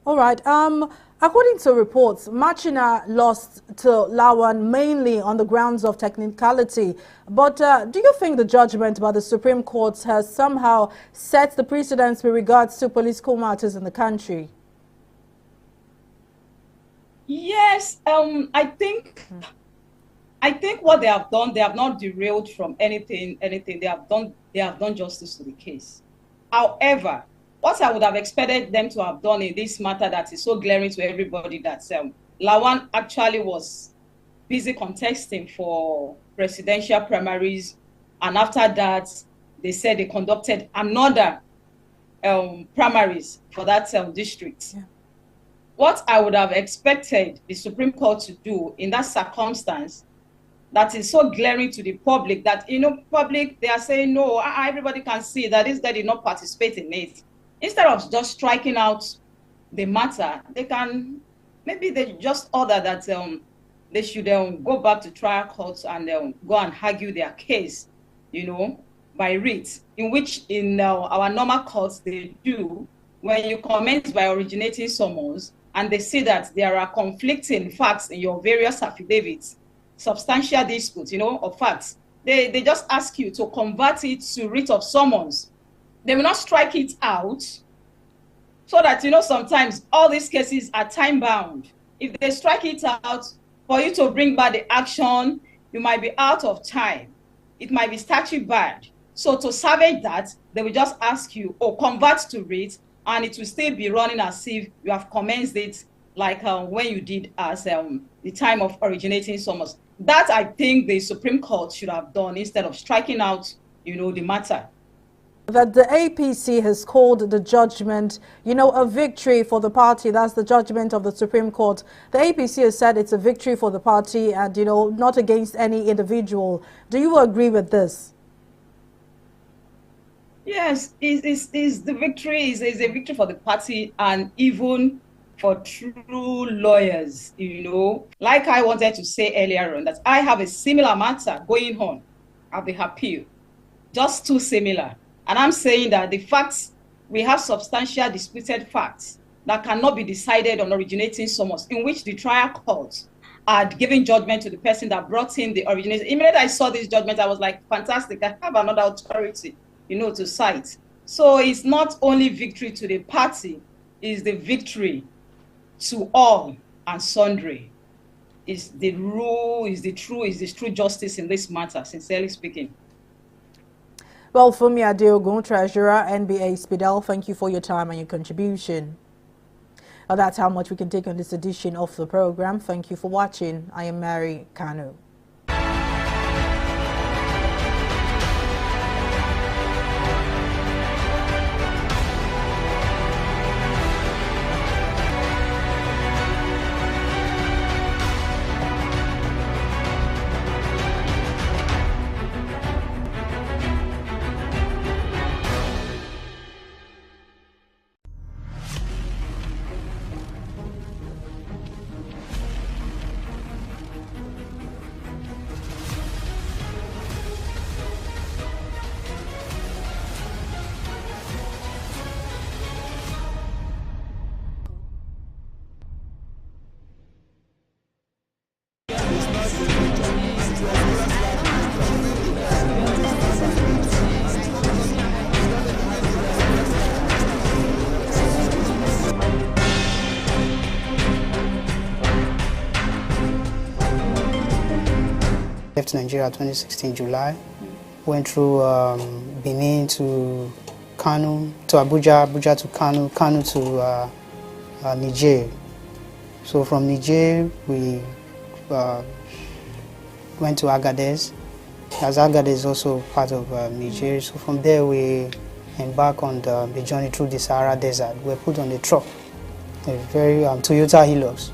All right. According to reports, Machina lost to Lawan mainly on the grounds of technicality. But do you think the judgment by the Supreme Court has somehow set the precedence with regards to political matters in the country? Yes, I think what they have done, they have not derailed from anything. They have done justice to the case. However, what I would have expected them to have done in this matter that is so glaring to everybody that Lawan actually was busy contesting for presidential primaries, and after that, they said they conducted another primaries for that district. Yeah. What I would have expected the Supreme Court to do in that circumstance that is so glaring to the public that, public, they are saying, no, everybody can see that this guy did not participate in it. Instead of just striking out the matter, maybe they just order that they should go back to trial courts and go and argue their case, by writ, in which in our normal courts they do, when you comment by originating summons and they see that there are conflicting facts in your various affidavits, substantial disputes, of facts, they just ask you to convert it to writ of summons. They will not strike it out, so that, sometimes all these cases are time-bound. If they strike it out, for you to bring back the action, you might be out of time. It might be statute barred. So to salvage that, they will just ask you, convert to writ, and it will still be running as if you have commenced it like when you did as the time of originating summons. That, I think, the Supreme Court should have done instead of striking out, the matter. That the APC has called the judgment, a victory for the party. That's the judgment of the Supreme Court. The APC has said it's a victory for the party and, not against any individual. Do you agree with this? Yes, the victory is a victory for the party and even for true lawyers, Like I wanted to say earlier on, that I have a similar matter going on at the appeal, just too similar. And I'm saying that the facts, we have substantial disputed facts that cannot be decided on originating summons, in which the trial court had given judgment to the person that brought in the originating. Immediately I saw this judgment, I was like, fantastic, I have another authority, to cite. So it's not only victory to the party, it's the victory to all and sundry. Is the rule, is the true justice in this matter, sincerely speaking. Well, Fumi Adeogun, Treasurer, NBA Spidel, thank you for your time and your contribution. Well, that's how much we can take on this edition of the program. Thank you for watching. I am Mary Kanu. Left Nigeria 2016 July. Went through Benin to Kano, to Abuja, Abuja to Kano, Kano to Niger. So from Niger, we went to Agadez, as Agadez is also part of Niger. So from there, we embarked on the journey through the Sahara Desert. We were put on the truck, a very Toyota Hilux.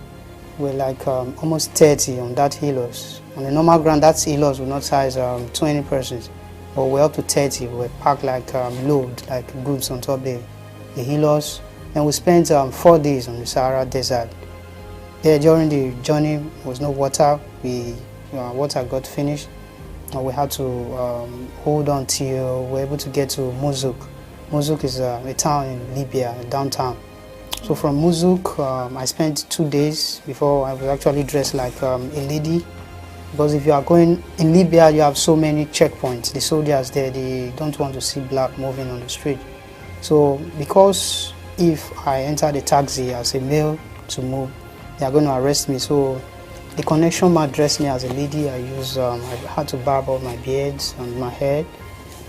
We're like almost 30 on that Hilux. On the normal ground, that Hilux would not size 20 persons, but we're up to 30. We're packed like load, like goods on top of the Hilux. And we spent 4 days on the Sahara Desert. There, during the journey, there was no water. Water got finished, and we had to hold on till we were able to get to Mosul. Mosul is a town in Libya, a downtown. So from Mosul, I spent 2 days before I was actually dressed like a lady. Because if you are going in Libya, you have so many checkpoints. The soldiers there, they don't want to see black moving on the street. So because if I enter the taxi as a male to move, they are going to arrest me. So the connection man dressed me as a lady. I had to barb up my beards and my hair,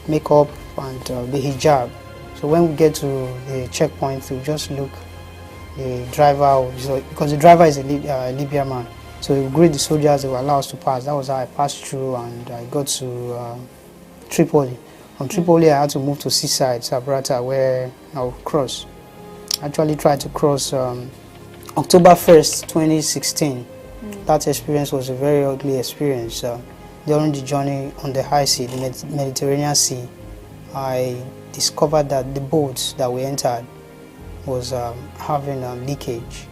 makeup, and the hijab. So when we get to the checkpoint, we just look the driver, because the driver is a Libyan man. So we greet the soldiers, they will allow us to pass. That was how I passed through, and I got to Tripoli. From Tripoli, I had to move to seaside, Sabrata, where I will cross. I actually tried to cross October 1st, 2016. That experience was a very ugly experience. During the journey on the high sea, the Mediterranean Sea, I discovered that the boat that we entered was having a leakage.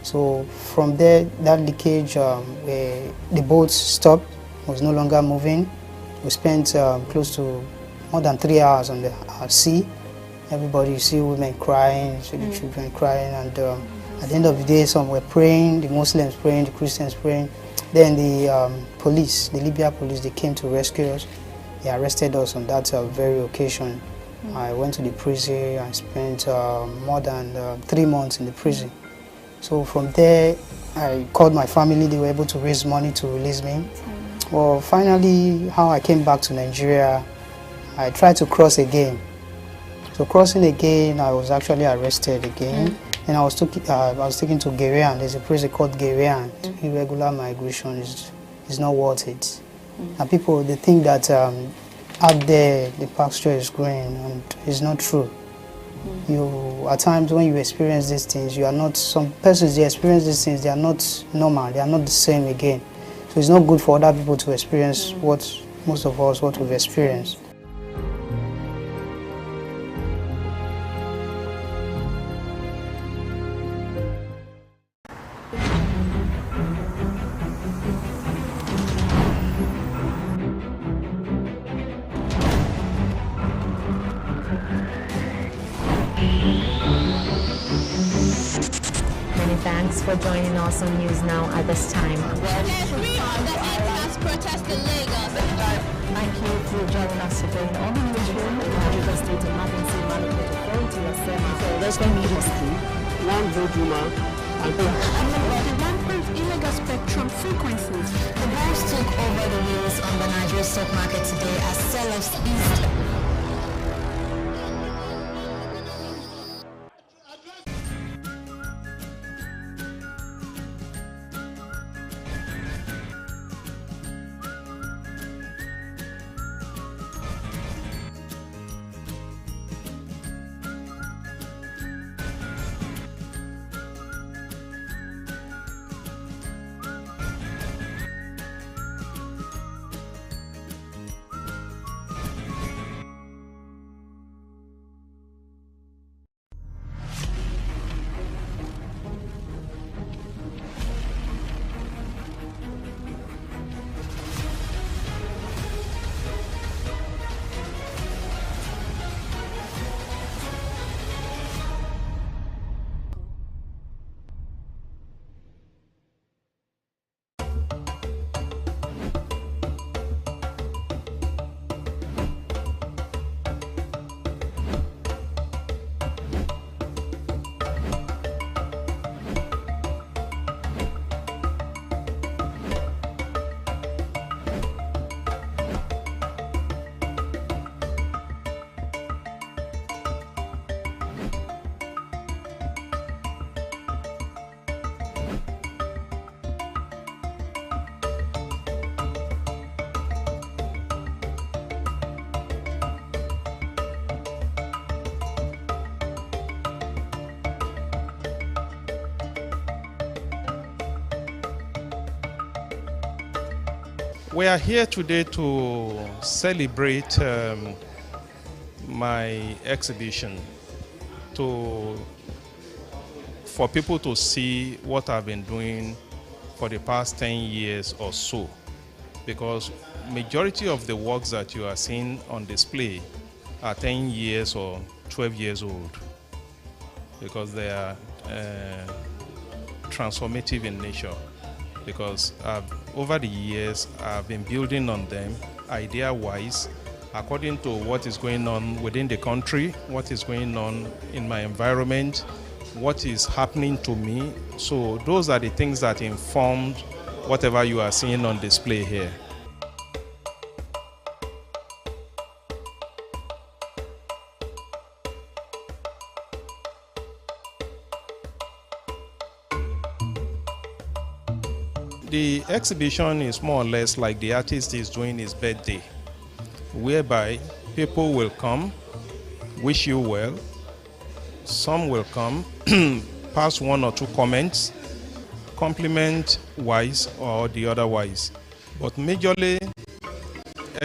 So from there, that leakage, where the boat stopped, was no longer moving. We spent close to more than 3 hours on the sea. Everybody, you see women crying, you see the children crying, and at the end of the day, some were praying, the Muslims praying, the Christians praying. Then the police, the Libya police, they came to rescue us. They arrested us on that very occasion. I went to the prison. I spent more than 3 months in the prison. So from there, I called my family. They were able to raise money to release me. Well, finally, how I came back to Nigeria, I tried to cross again. So crossing again, I was actually arrested again. And I was taken to Nigerian. There's a prison called Nigerian. Irregular migration is not worth it. And people, they think that out there the pasture is green, and it's not true. At times when you experience these things, you are not, some persons, they experience these things, they are not normal, they are not the same again. So it's not good for other people to experience what we've experienced. Thanks for joining us on News Now at this time. Protest in Lagos. Thank you for joining us again on the newsroom. The State Emergency Management Authority has said there's going to be one vote woman and the illegal spectrum frequencies. The banks took over the wheels on the Nigerian stock market today as sellers eased. We are here today to celebrate my exhibition, for people to see what I've been doing for the past 10 years or so, because majority of the works that you are seeing on display are 10 years or 12 years old, because they are transformative in nature. Because over the years, I've been building on them idea-wise, according to what is going on within the country, what is going on in my environment, what is happening to me. So those are the things that informed whatever you are seeing on display here. The exhibition is more or less like the artist is doing his birthday, whereby people will come, wish you well. Some will come, pass one or two comments, compliment-wise or the otherwise. But majorly,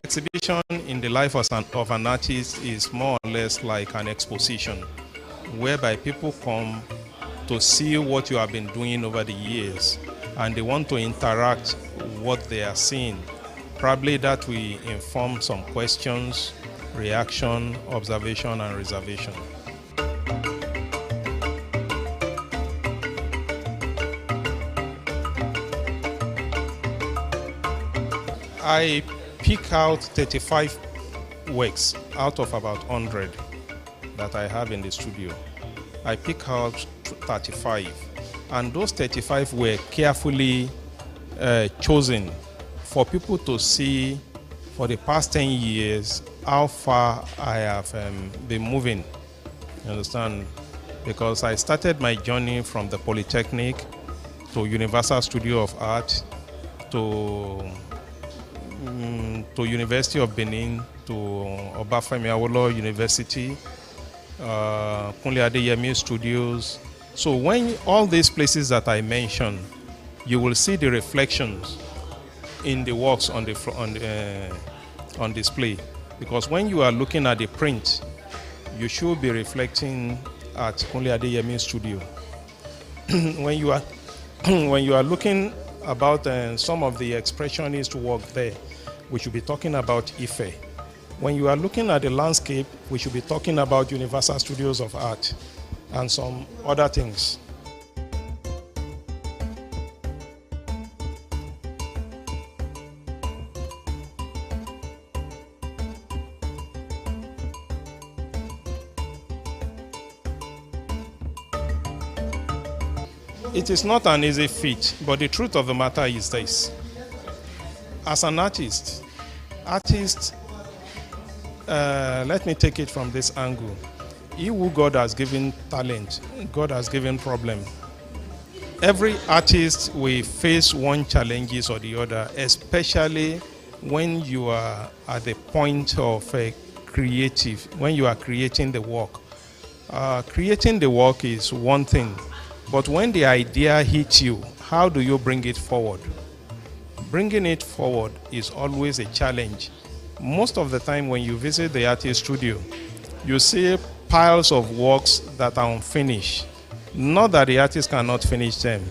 exhibition in the life of an artist is more or less like an exposition, whereby people come to see what you have been doing over the years, and they want to interact what they are seeing. Probably that will inform some questions, reaction, observation, and reservation. I pick out 35 works out of about 100 that I have in the studio. I pick out 35. And those 35 were carefully chosen for people to see for the past 10 years how far I have been moving. You understand? Because I started my journey from the Polytechnic to Universal Studio of Art to University of Benin, to Obafemi Awolowo University, Kunle Adeyemi Studios. So when all these places that I mentioned, you will see the reflections in the works on display. Because when you are looking at the print, you should be reflecting at Kunle Adeyemi Studio. when you are looking about some of the expressionist work there, we should be talking about Ife. When you are looking at the landscape, we should be talking about Universal Studios of Art and some other things. It is not an easy feat, but the truth of the matter is this. As an artist, let me take it from this angle. He who God has given talent, God has given problem. Every artist will face one challenges or the other, especially when you are at the point of a creative, when you are creating the work. Creating the work is one thing, but when the idea hits you, how do you bring it forward? Bringing it forward is always a challenge. Most of the time when you visit the artist studio, you see piles of works that are unfinished. Not that the artist cannot finish them,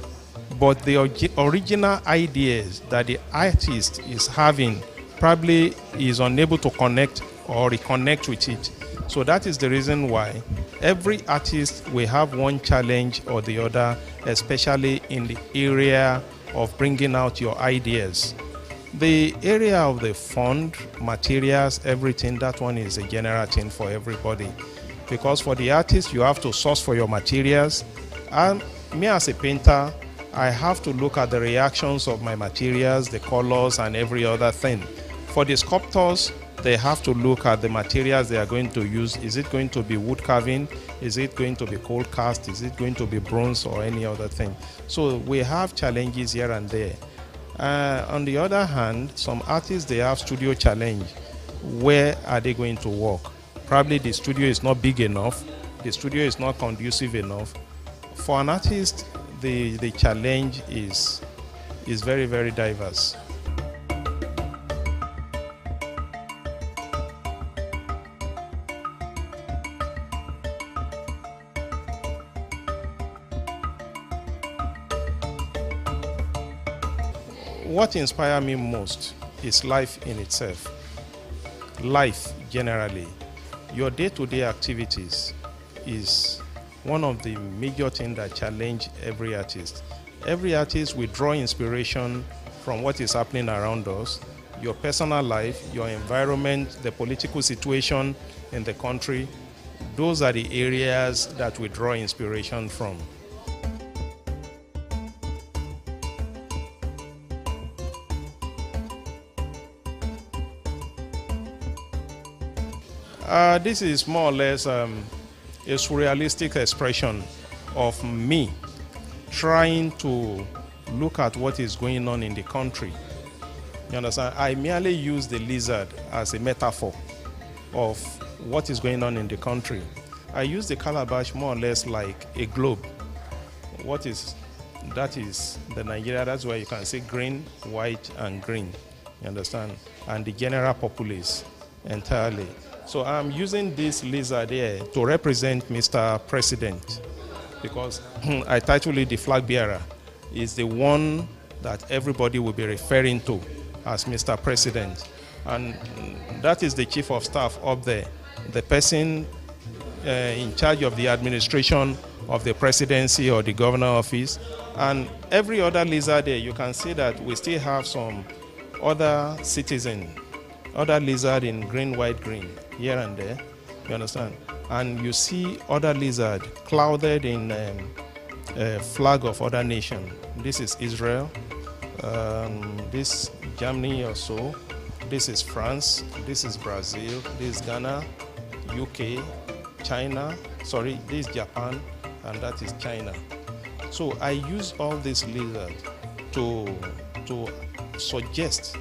but the original ideas that the artist is having probably is unable to connect or reconnect with it. So that is the reason why every artist will have one challenge or the other, especially in the area of bringing out your ideas. The area of the fund, materials, everything, that one is a general thing for everybody. Because for the artist, you have to source for your materials. And me as a painter, I have to look at the reactions of my materials, the colors, and every other thing. For the sculptors, they have to look at the materials they are going to use. Is it going to be wood carving? Is it going to be cold cast? Is it going to be bronze or any other thing? So we have challenges here and there. On the other hand, some artists, they have studio challenge. Where are they going to work? Probably the studio is not big enough. The studio is not conducive enough. For an artist, the challenge is very, very diverse. what inspires me most is life in itself. Life generally. Your day-to-day activities is one of the major things that challenge every artist. Every artist will draw inspiration from what is happening around us, your personal life, your environment, the political situation in the country. Those are the areas that we draw inspiration from. This is more or less a surrealistic expression of me trying to look at what is going on in the country. You understand? I merely use the lizard as a metaphor of what is going on in the country. I use the calabash more or less like a globe. That is the Nigeria. That's why you can see green, white, and green. You understand? And the general populace entirely. So I'm using this lizard here to represent Mr. President, because I titled it the flag bearer. Is the one that everybody will be referring to as Mr. President. And that is the chief of staff up there, the person in charge of the administration of the presidency or the governor office. And every other lizard there, you can see that we still have some other citizen, other lizard in green, white, green, here and there, you understand? And you see other lizard clouded in flag of other nation. This is Israel, this Germany or so, this is France, this is Brazil, this is Ghana, UK, China, sorry, this is Japan, and that is China. So I use all this lizard to suggest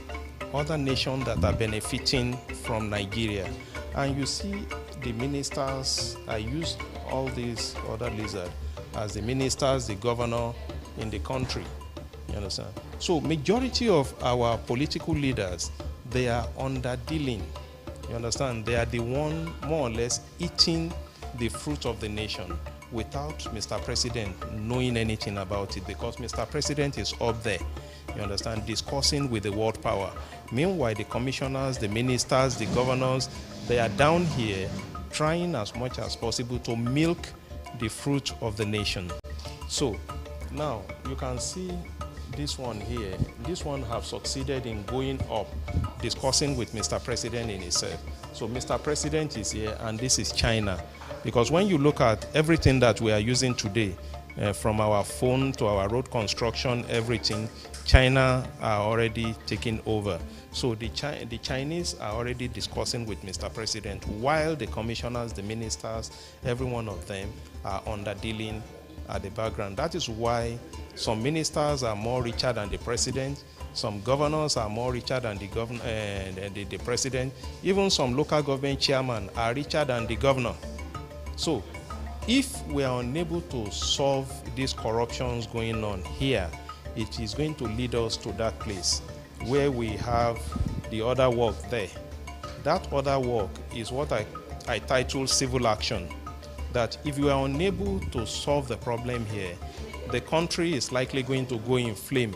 other nations that are benefiting from Nigeria. And you see the ministers, I use all these other lizards as the ministers, the governor in the country, you understand? So majority of our political leaders, they are under-dealing, you understand? They are the one more or less eating the fruit of the nation without Mr. President knowing anything about it, because Mr. President is up there, you understand, discussing with the world power. Meanwhile, the commissioners, the ministers, the governors, they are down here trying as much as possible to milk the fruit of the nation. So now you can see this one here. This one have succeeded in going up, discussing with Mr. President in itself. So Mr. President is here, and this is China. Because when you look at everything that we are using today, from our phone to our road construction, everything, China are already taking over. So the Chinese are already discussing with Mr. President, while the commissioners, the ministers, every one of them are under-dealing at the background. That is why some ministers are more richer than the president, some governors are more richer than the president, even some local government chairmen are richer than the governor. So if we are unable to solve these corruptions going on here, it is going to lead us to that place where we have the other work there. That other work is what I title civil action. That if you are unable to solve the problem here, the country is likely going to go in flame,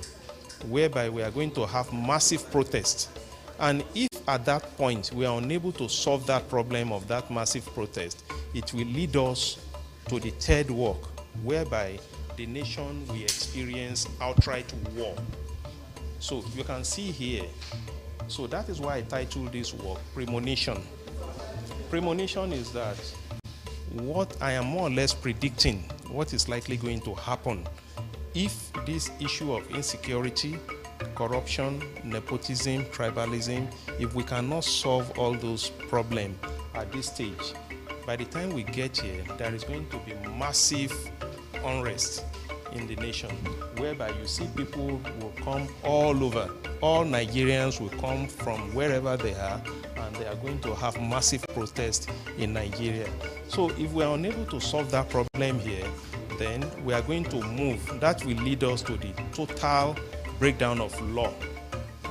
whereby we are going to have massive protests. And if at that point we are unable to solve that problem of that massive protest, it will lead us to the third work, whereby the nation will experience outright war. So you can see here, so that is why I titled this work Premonition. Premonition is that what I am more or less predicting what is likely going to happen if this issue of insecurity, corruption, nepotism, tribalism, if we cannot solve all those problems at this stage, by the time we get here, there is going to be massive unrest in the nation, whereby you see people will come all over. All Nigerians will come from wherever they are, and they are going to have massive protests in Nigeria. So if we are unable to solve that problem here, then we are going to move. That will lead us to the total breakdown of law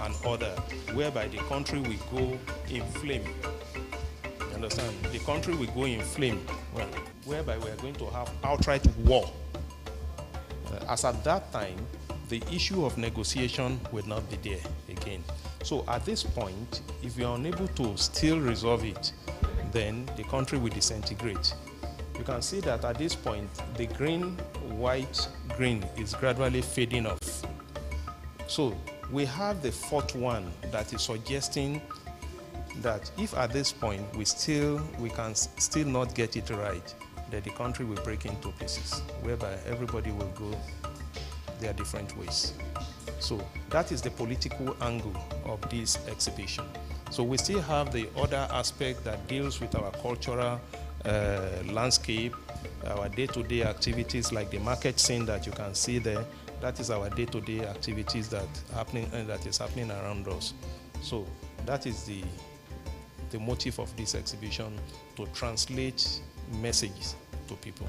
and order, whereby the country will go in flame. You understand? The country will go in flame, whereby we are going to have outright war. As at that time, the issue of negotiation will not be there again. So at this point, if you are unable to still resolve it, then the country will disintegrate. You can see that at this point, the green, white, green is gradually fading off. So we have the fourth one that is suggesting that if at this point we can still not get it right, that the country will break into pieces, whereby everybody will go their different ways. So that is the political angle of this exhibition. So we still have the other aspect that deals with our cultural landscape, our day-to-day activities like the market scene that you can see there. That is our day-to-day activities that is happening around us. So that is the motive of this exhibition, to translate messages to people.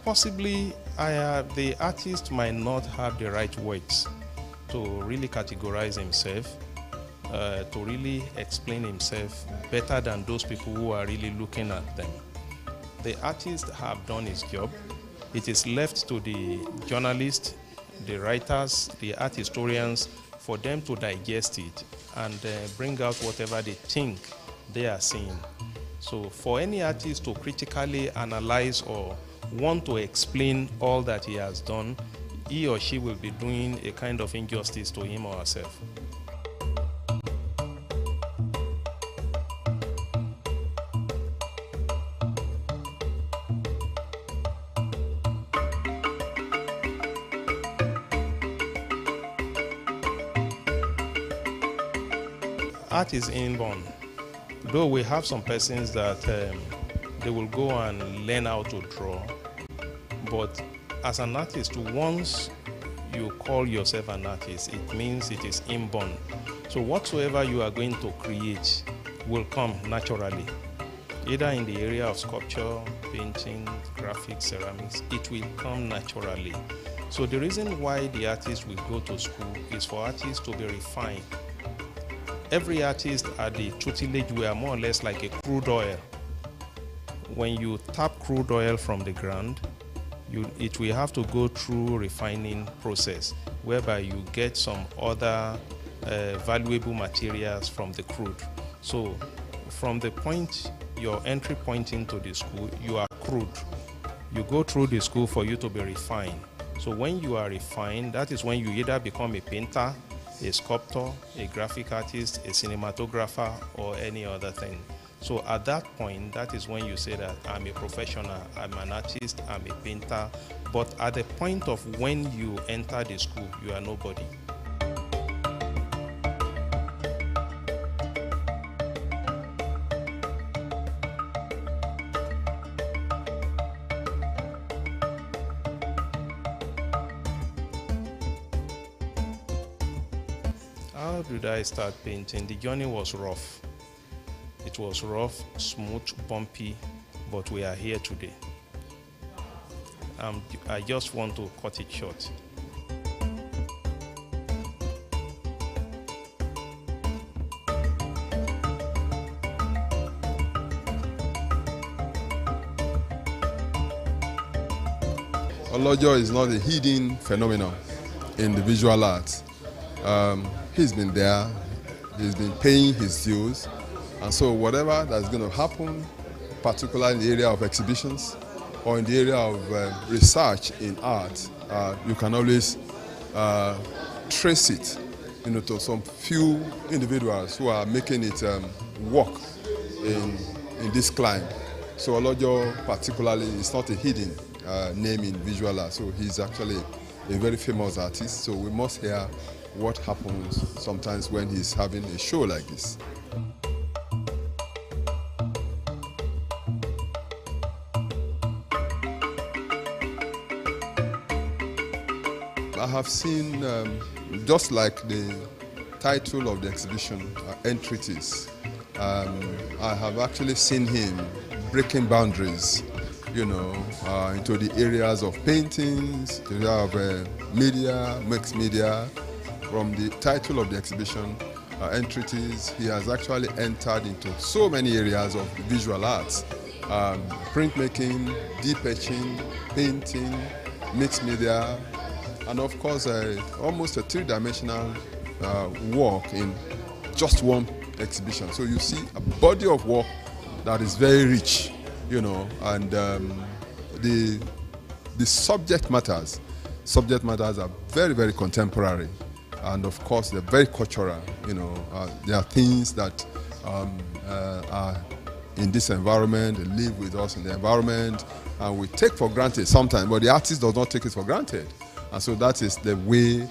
Possibly, the artist might not have the right words to really categorize himself, to really explain himself better than those people who are really looking at them. The artist have done his job. It is left to the journalists, the writers, the art historians, for them to digest it and bring out whatever they think they are seeing. So for any artist to critically analyze or want to explain all that he has done, he or she will be doing a kind of injustice to him or herself. Art is inborn. Though we have some persons that they will go and learn how to draw, but as an artist, once you call yourself an artist, it means it is inborn. So whatsoever you are going to create will come naturally, either in the area of sculpture, painting, graphics, ceramics. It will come naturally. So the reason why the artist will go to school is for artists to be refined. Every artist at the tutelage, we are more or less like a crude oil. When you tap crude oil from the ground, it will have to go through refining process, whereby you get some other valuable materials from the crude. So from the point, your entry point into the school, you are crude. You go through the school for you to be refined. So when you are refined, that is when you either become a painter, a sculptor, a graphic artist, a cinematographer, or any other thing. So at that point, that is when you say that I'm a professional, I'm an artist, I'm a painter. But at the point of when you enter the school, you are nobody. How did I start painting? The journey was rough. It was rough, smooth, bumpy, but we are here today. I just want to cut it short. Olojo is not a hidden phenomenon in the visual arts. He's been there, he's been paying his dues, and so whatever that's going to happen, particularly in the area of exhibitions or in the area of research in art, you can always trace it, to some few individuals who are making it work in this climb. So Olojo particularly is not a hidden name in visual art, so he's actually a very famous artist, so we must hear what happens sometimes when he's having a show like this. I have seen, just like the title of the exhibition, Entreaties, I have actually seen him breaking boundaries, into the areas of paintings, to have media, mixed media. From the title of the exhibition, Entreaties, he has actually entered into so many areas of visual arts. Printmaking, deep etching, painting, mixed media, and of course almost a three-dimensional work in just one exhibition. So you see a body of work that is very rich, and the subject matters are very, very contemporary, and of course they're very cultural. There are things that are in this environment, they live with us in the environment, and we take for granted sometimes, but the artist does not take it for granted. And so that is the way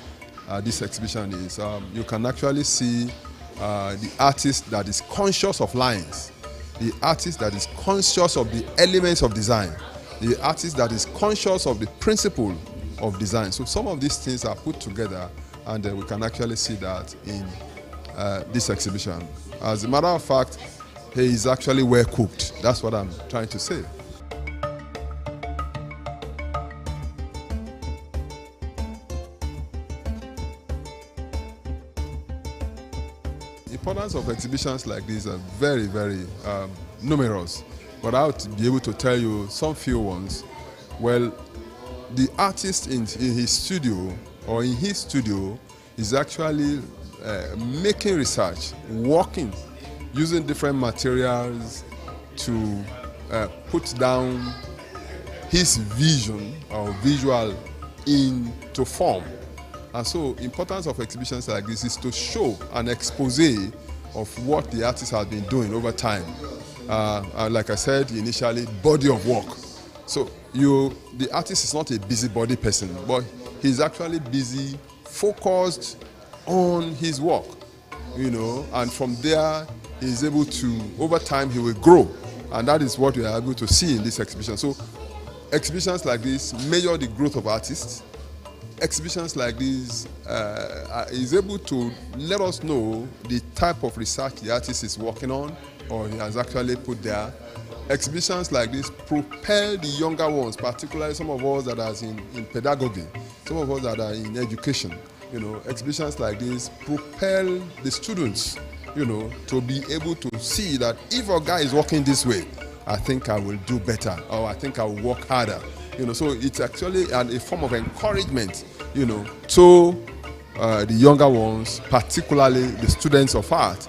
this exhibition is. You can actually see the artist that is conscious of lines, the artist that is conscious of the elements of design, the artist that is conscious of the principle of design. So some of these things are put together, and we can actually see that in this exhibition. As a matter of fact, he is actually well cooked. That's what I'm trying to say. The importance of exhibitions like these are very, very numerous, but I would be able to tell you some few ones. Well, the artist in his studio or in his studio is actually making research, working, using different materials to put down his vision or visual into form. And so importance of exhibitions like this is to show an expose of what the artist has been doing over time. Like I said initially, body of work. So the artist is not a busybody person, but he's actually busy, focused on his work, and from there he's able to, over time he will grow, and that is what we are able to see in this exhibition. So exhibitions like this measure the growth of artists. Exhibitions like this is able to let us know the type of research the artist is working on or he has actually put there. Exhibitions like this propel the younger ones, particularly some of us that are in pedagogy, some of us that are in education. Exhibitions like this propel the students, to be able to see that if a guy is working this way, I think I will do better, or I think I will work harder. So it's actually a form of encouragement, to the younger ones, particularly the students of art.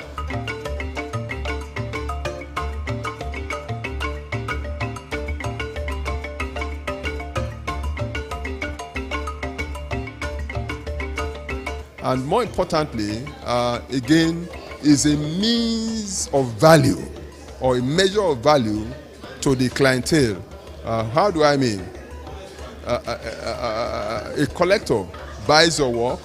And more importantly, again, is a means of value or a measure of value to the clientele. How do I mean? A collector buys your work,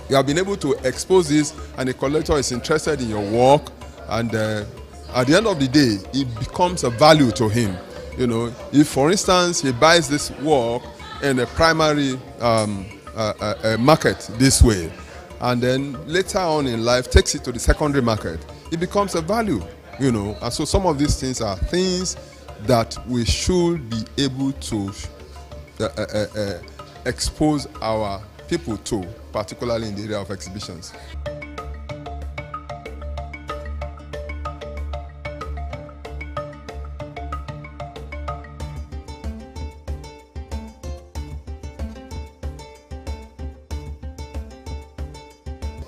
you have been able to expose this, and a collector is interested in your work, and at the end of the day, it becomes a value to him. If, for instance, he buys this work in a primary market this way, and then later on in life takes it to the secondary market, it becomes a value, And so some of these things are things that we should be able to expose our people to, particularly in the area of exhibitions.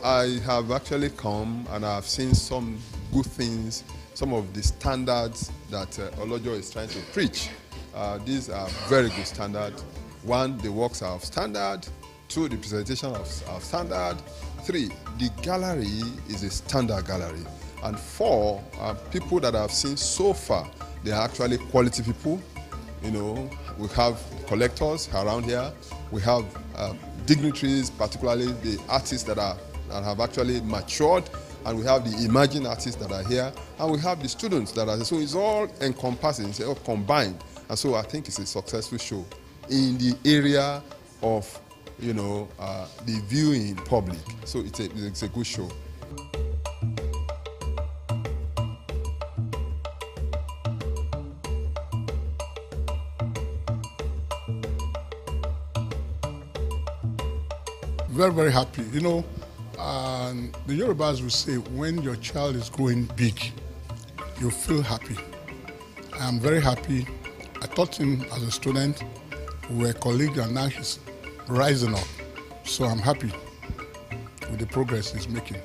I have actually come and I have seen some good things, some of the standards that Olojo is trying to preach. These are very good standards. 1, the works are of standard. 2, the presentation of standard. 3, the gallery is a standard gallery. And 4, people that I've seen so far, they are actually quality people. We have collectors around here. We have dignitaries, particularly the artists that have actually matured, and we have the emerging artists that are here, and we have the students that are. So it's all encompassing, it's all combined, and so I think it's a successful show in the area of the viewing public. So it's a good show. Very, very happy. You know, the Yorubas will say, when your child is growing big, you feel happy. I am very happy. I taught him as a student. We were colleagues, and now he's rising up. So I'm happy with the progress he's making.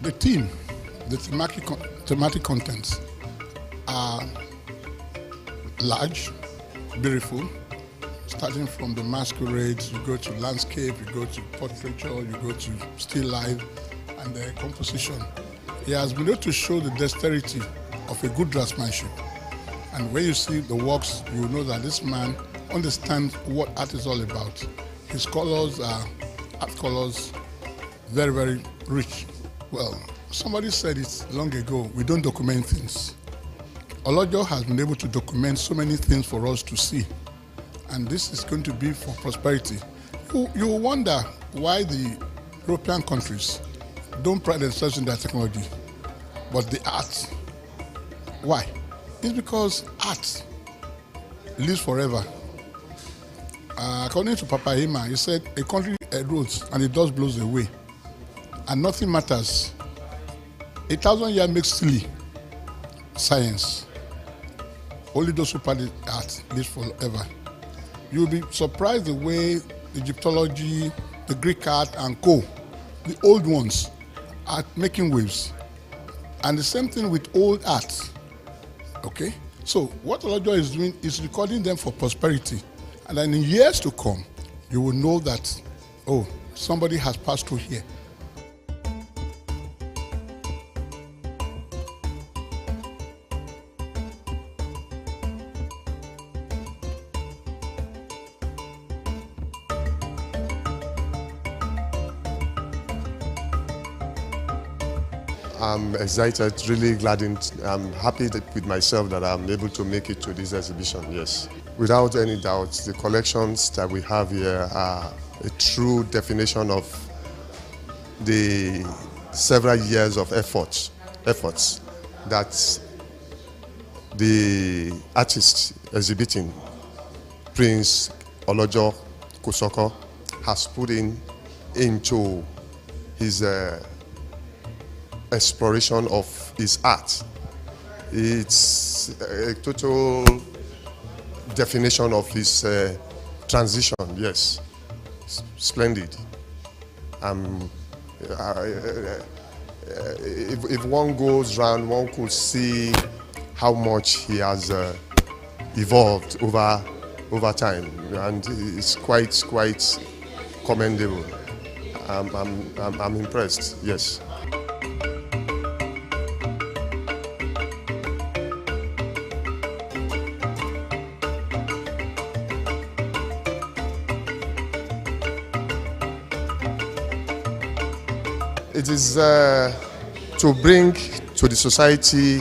The theme, the thematic contents are large, beautiful, starting from the masquerades, you go to landscape, you go to portraiture, you go to still life, and the composition. He has been able to show the dexterity of a good draftsmanship. And when you see the works, you will know that this man understands what art is all about. His colors are art colors, very, very rich. Well, somebody said it long ago, we don't document things. Olojo has been able to document so many things for us to see. And this is going to be for prosperity. You wonder why the European countries don't pride themselves in their technology, but the art. Why? It's because art lives forever. According to Papa Hima, he said a country erodes and the dust blows away, and nothing matters. 1,000 years makes silly science. Only those who practice art live forever. You'll be surprised the way Egyptology, the Greek art, and the old ones, are making waves. And the same thing with old art. Okay? So what Olojo is doing is recording them for prosperity. And then in years to come, you will know that, oh, somebody has passed through here. I'm excited, really gladdened. I'm happy with myself that I'm able to make it to this exhibition, yes. Without any doubt, the collections that we have here are a true definition of the several years of efforts that the artist exhibiting, Prince Olojo Kosoko, has put into his exploration of his art. It's a total definition of his transition, yes. Splendid. If one goes round, one could see how much he has evolved over time, and it's quite commendable. I'm impressed, yes. It is to bring to the society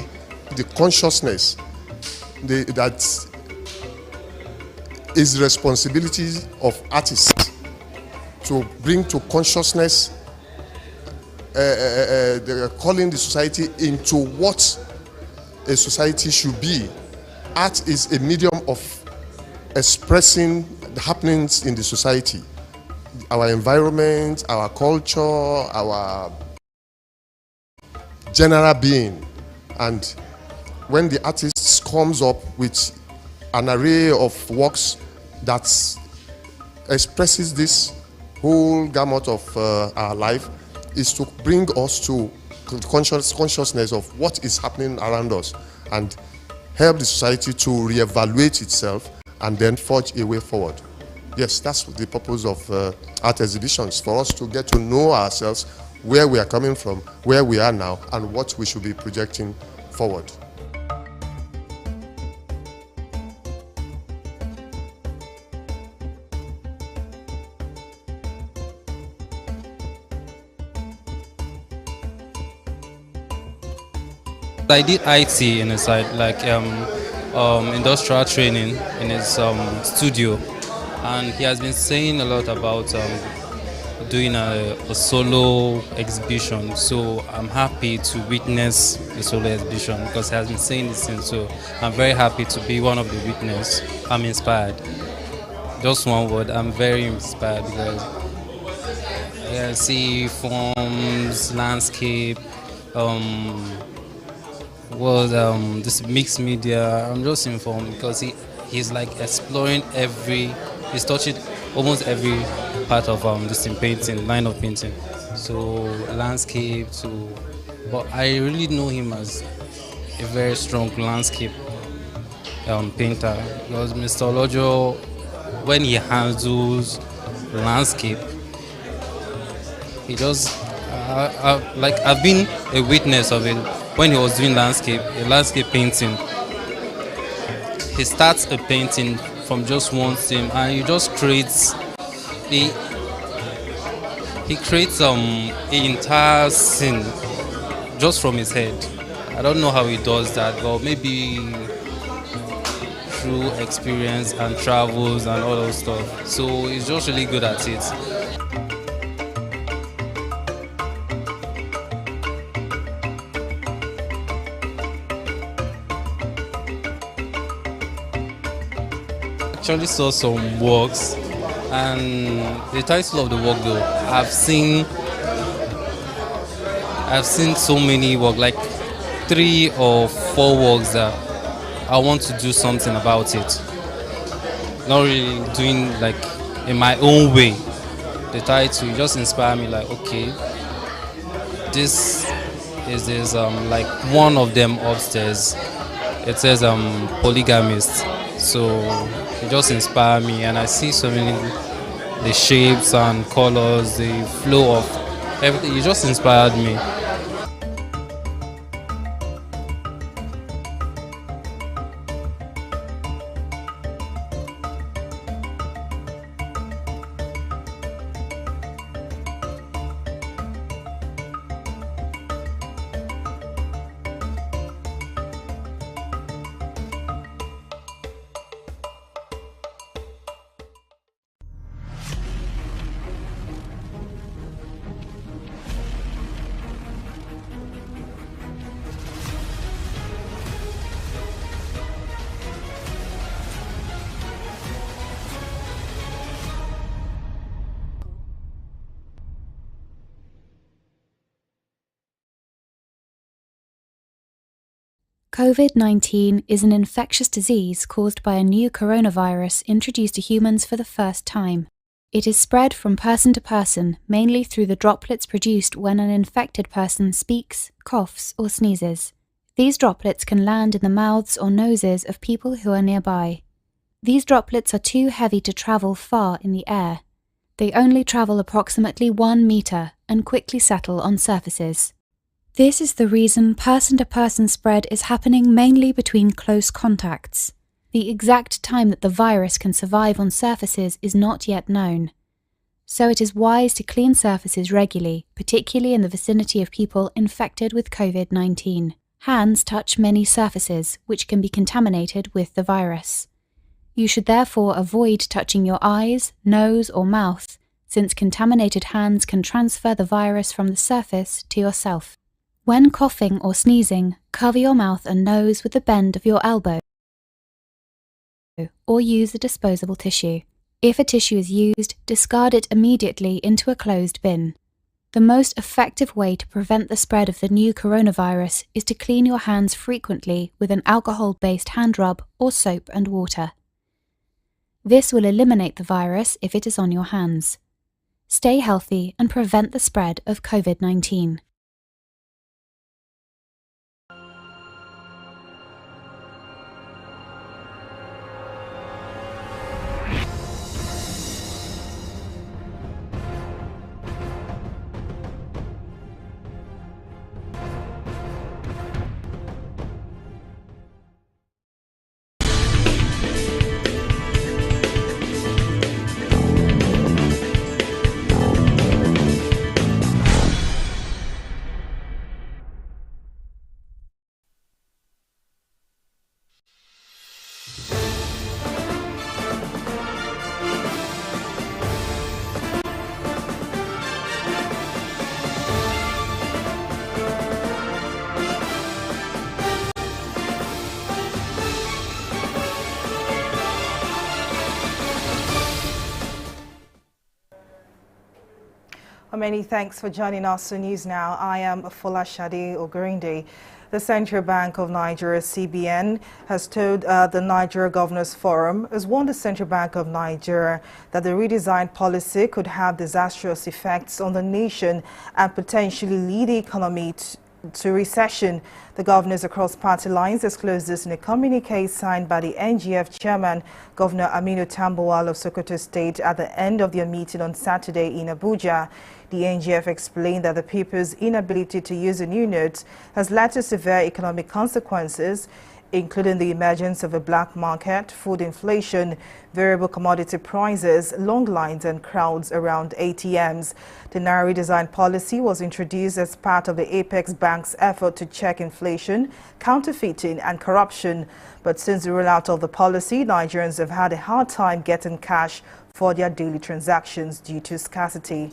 the consciousness that is responsibility of artists to bring to consciousness, calling the society into what a society should be. Art is a medium of expressing the happenings in the society. Our environment, our culture, our general being. And when the artist comes up with an array of works that expresses this whole gamut of our life, is to bring us to consciousness of what is happening around us and help the society to reevaluate itself and then forge a way forward. Yes, that's the purpose of art exhibitions, for us to get to know ourselves, where we are coming from, where we are now, and what we should be projecting forward. I did IT in his side, like industrial training in his studio. And he has been saying a lot about doing a solo exhibition. So I'm happy to witness the solo exhibition because he has been saying this thing. So I'm very happy to be one of the witnesses. I'm inspired. Just one word, I'm very inspired because I see forms, landscape, this mixed media. I'm just informed because he's like exploring he's touching almost every part of this line of painting. So landscape but I really know him as a very strong landscape painter, because Mr. Olojo, when he handles landscape, he just I've been a witness of it. When he was doing landscape painting, he starts a painting from just one theme and he just creates an entire scene just from his head. I don't know how he does that, but maybe through experience and travels and all those stuff. So he's just really good at it. Actually saw some works, and the title of the work though, I've seen so many work, like 3 or 4 works that I want to do something about it. Not really doing like in my own way. The title just inspired me, like, okay, this is like one of them upstairs. It says polygamist. So it just inspired me, and I see so many the shapes and colors, the flow of everything. It just inspired me. COVID-19 is an infectious disease caused by a new coronavirus introduced to humans for the first time. It is spread from person to person, mainly through the droplets produced when an infected person speaks, coughs, or sneezes. These droplets can land in the mouths or noses of people who are nearby. These droplets are too heavy to travel far in the air. They only travel approximately 1 meter and quickly settle on surfaces. This is the reason person-to-person spread is happening mainly between close contacts. The exact time that the virus can survive on surfaces is not yet known. So it is wise to clean surfaces regularly, particularly in the vicinity of people infected with COVID-19. Hands touch many surfaces, which can be contaminated with the virus. You should therefore avoid touching your eyes, nose, or mouth, since contaminated hands can transfer the virus from the surface to yourself. When coughing or sneezing, cover your mouth and nose with the bend of your elbow, or use a disposable tissue. If a tissue is used, discard it immediately into a closed bin. The most effective way to prevent the spread of the new coronavirus is to clean your hands frequently with an alcohol-based hand rub or soap and water. This will eliminate the virus if it is on your hands. Stay healthy and prevent the spread of COVID-19. Many thanks for joining us on News Now. I am Folashade Ogurinde. The Central Bank of Nigeria, CBN, has told the Niger Governors Forum, has warned the Central Bank of Nigeria that the redesigned policy could have disastrous effects on the nation and potentially lead the economy to recession. The governors across party lines disclosed this in a communique signed by the NGF chairman, Governor Aminu Tambuwal of Sokoto State, at the end of their meeting on Saturday in Abuja. The NGF explained that the people's inability to use the new notes has led to severe economic consequences, including the emergence of a black market, food inflation, variable commodity prices, long lines and crowds around ATMs. The Naira redesign policy was introduced as part of the Apex Bank's effort to check inflation, counterfeiting and corruption. But since the rollout of the policy, Nigerians have had a hard time getting cash for their daily transactions due to scarcity.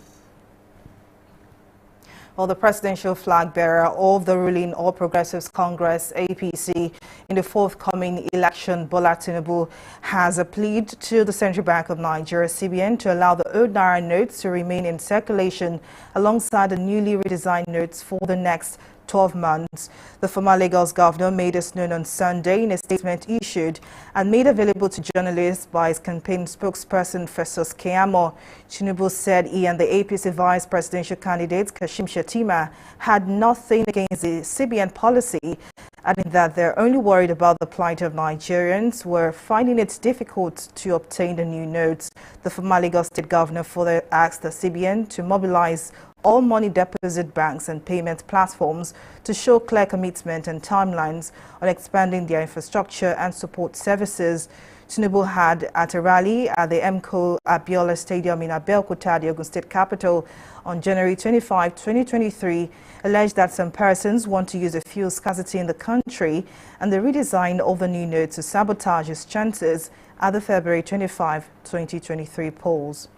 Well, the presidential flag bearer of the ruling All Progressives Congress, APC, in the forthcoming election, Bola Tinubu, has appealed to the Central Bank of Nigeria, CBN, to allow the old Naira notes to remain in circulation alongside the newly redesigned notes for the next 12 months. The former Lagos governor made this known on Sunday in a statement issued and made available to journalists by his campaign spokesperson Festus Keyamo. Tinubu said he and the APC vice presidential candidate Kashim Shettima had nothing against the CBN policy, adding that they're only worried about the plight of Nigerians who are finding it difficult to obtain the new notes. The former Lagos state governor further asked the CBN to mobilize all money deposit banks and payment platforms to show clear commitment and timelines on expanding their infrastructure and support services. Tinubu had at a rally at the MCO Abiola Stadium in Abeokuta, the Ogun State capital, on January 25, 2023, alleged that some persons want to use a fuel scarcity in the country and the redesign of the new note to sabotage his chances at the February 25, 2023 polls.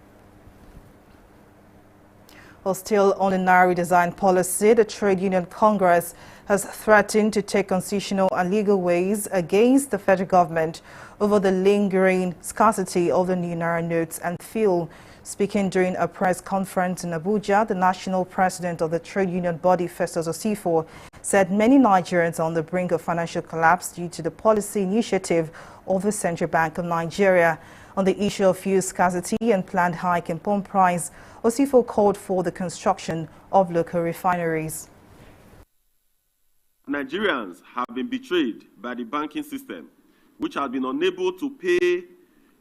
Well, still on the Naira redesign policy, the Trade Union Congress has threatened to take constitutional and legal ways against the federal government over the lingering scarcity of the new Naira notes and fuel. Speaking during a press conference in Abuja, the national president of the trade union body, Festus Osifo, said many Nigerians are on the brink of financial collapse due to the policy initiative of the Central Bank of Nigeria. On the issue of fuel scarcity and planned hike in pump price, Osifo called for the construction of local refineries. Nigerians have been betrayed by the banking system, which has been unable to pay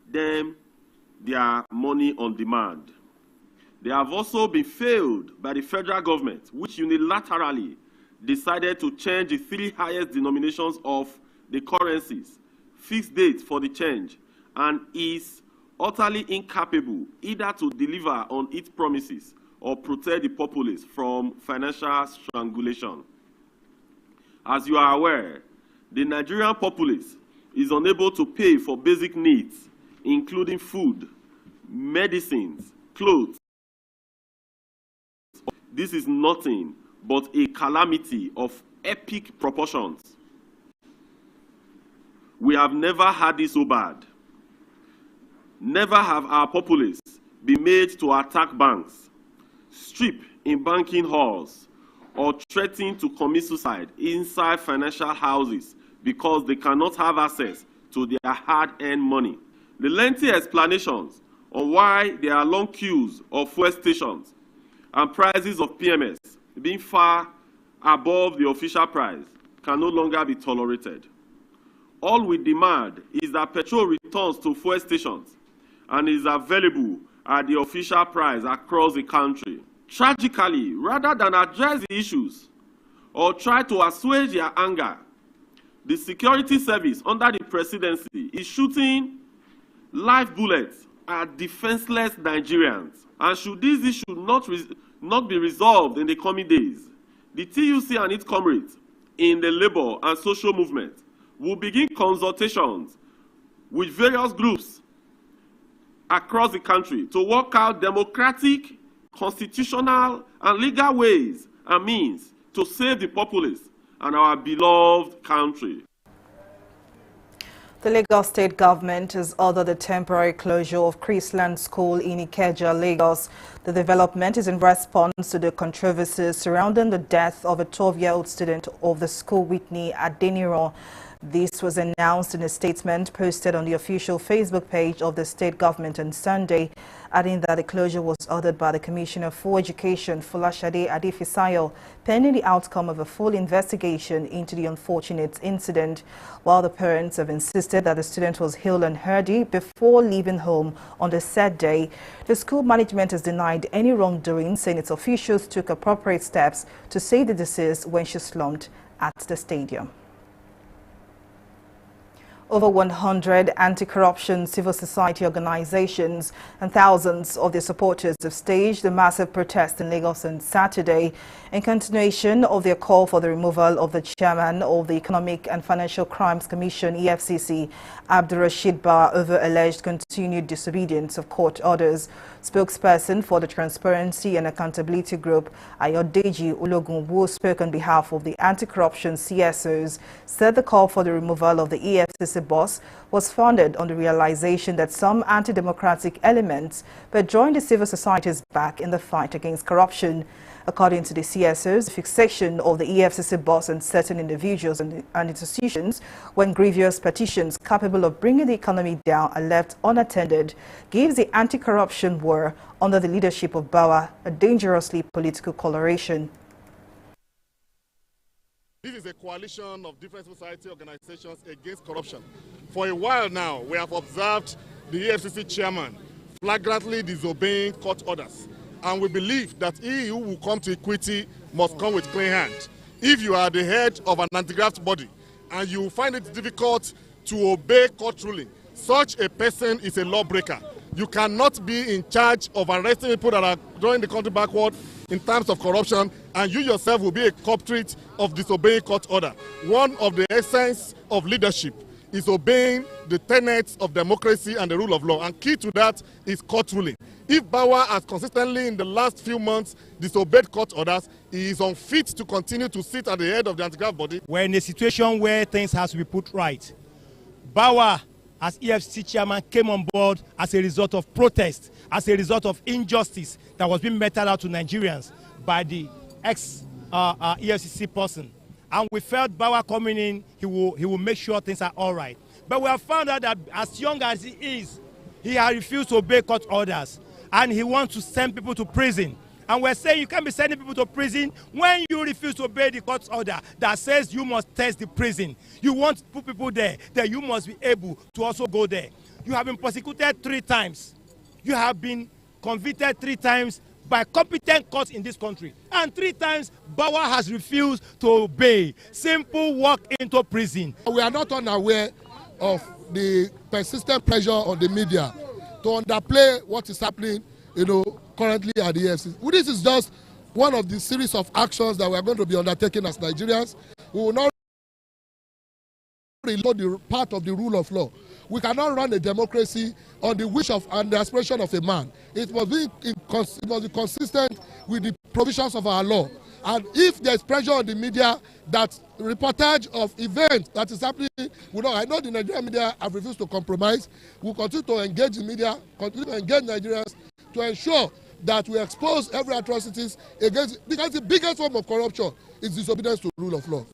them their money on demand. They have also been failed by the federal government, which unilaterally decided to change the three highest denominations of the currencies, fixed dates for the change, and is utterly incapable either to deliver on its promises or protect the populace from financial strangulation. As you are aware, the Nigerian populace is unable to pay for basic needs, including food, medicines, clothes. This is nothing but a calamity of epic proportions. We have never had this so bad. Never have our populace been made to attack banks, strip in banking halls, or threaten to commit suicide inside financial houses because they cannot have access to their hard-earned money. The lengthy explanations on why there are long queues of fuel stations and prices of PMS being far above the official price can no longer be tolerated. All we demand is that petrol returns to fuel stations and is available at the official price across the country. Tragically, rather than address the issues or try to assuage their anger, the security service under the presidency is shooting live bullets at defenseless Nigerians. And should this issue not be resolved in the coming days, the TUC and its comrades in the labor and social movement will begin consultations with various groups across the country to work out democratic, constitutional, and legal ways and means to save the populace and our beloved country. The Lagos State government has ordered the temporary closure of Chrisland School in Niger, Lagos. The development is in response to the controversies surrounding the death of a 12-year-old student of the school, Whitney Adeniran. This was announced in a statement posted on the official Facebook page of the state government on Sunday, adding that the closure was ordered by the Commissioner for Education, Folashade Adefisayo, pending the outcome of a full investigation into the unfortunate incident, while the parents have insisted that the student was healed and healthy before leaving home on the said day. The school management has denied any wrongdoing, saying its officials took appropriate steps to save the deceased when she slumped at the stadium. Over 100 anti-corruption civil society organizations and thousands of their supporters have staged a massive protest in Lagos on Saturday in continuation of their call for the removal of the chairman of the Economic and Financial Crimes Commission, EFCC, Abdulrasheed Ba, over alleged continued disobedience of court orders. Spokesperson for the Transparency and Accountability Group, Ayodeji Ologun, who spoke on behalf of the anti-corruption CSOs, said the call for the removal of the EFCC boss was founded on the realization that some anti-democratic elements were joining the civil society's back in the fight against corruption. According to the CSOs, the fixation of the EFCC boss and certain individuals and institutions when grievous petitions capable of bringing the economy down are left unattended gives the anti-corruption war under the leadership of Bawa a dangerously political coloration. This is a coalition of different society organizations against corruption. For a while now, we have observed the EFCC chairman flagrantly disobeying court orders. And we believe that he who will come to equity must come with clean hand. If you are the head of an anti-graft body and you find it difficult to obey court ruling, such a person is a lawbreaker. You cannot be in charge of arresting people that are drawing the country backward in terms of corruption, and you yourself will be a culprit of disobeying court order. One of the essence of leadership is obeying the tenets of democracy and the rule of law, and key to that is court ruling. If Bawa has consistently in the last few months disobeyed court orders, he is unfit to continue to sit at the head of the anti-graft body. We're in a situation where things have to be put right. Bawa, as EFCC chairman, came on board as a result of protest, as a result of injustice that was being meted out to Nigerians by the ex-EFCC person. And we felt Bawa coming in, he will make sure things are all right. But we have found out that as young as he is, he has refused to obey court orders. And he wants to send people to prison. And we're saying you can't be sending people to prison when you refuse to obey the court order that says you must test the prison. You want to put people there, then you must be able to also go there. You have been prosecuted 3 times. You have been convicted 3 times by competent courts in this country. And 3 times, Bawa has refused to obey. Simple walk into prison. We are not unaware of the persistent pressure on the media to underplay what is happening, currently at the EFCC. This is just one of the series of actions that we are going to be undertaking as Nigerians. We will not reload the part of the rule of law. We cannot run a democracy on the wish of and the aspiration of a man. It must be consistent with the provisions of our law. And if there's pressure on the media that reportage of events that is happening, I know the Nigerian media have refused to compromise. We'll continue to engage the media, continue to engage Nigerians to ensure that we expose every atrocities against, because the biggest form of corruption is disobedience to the rule of law.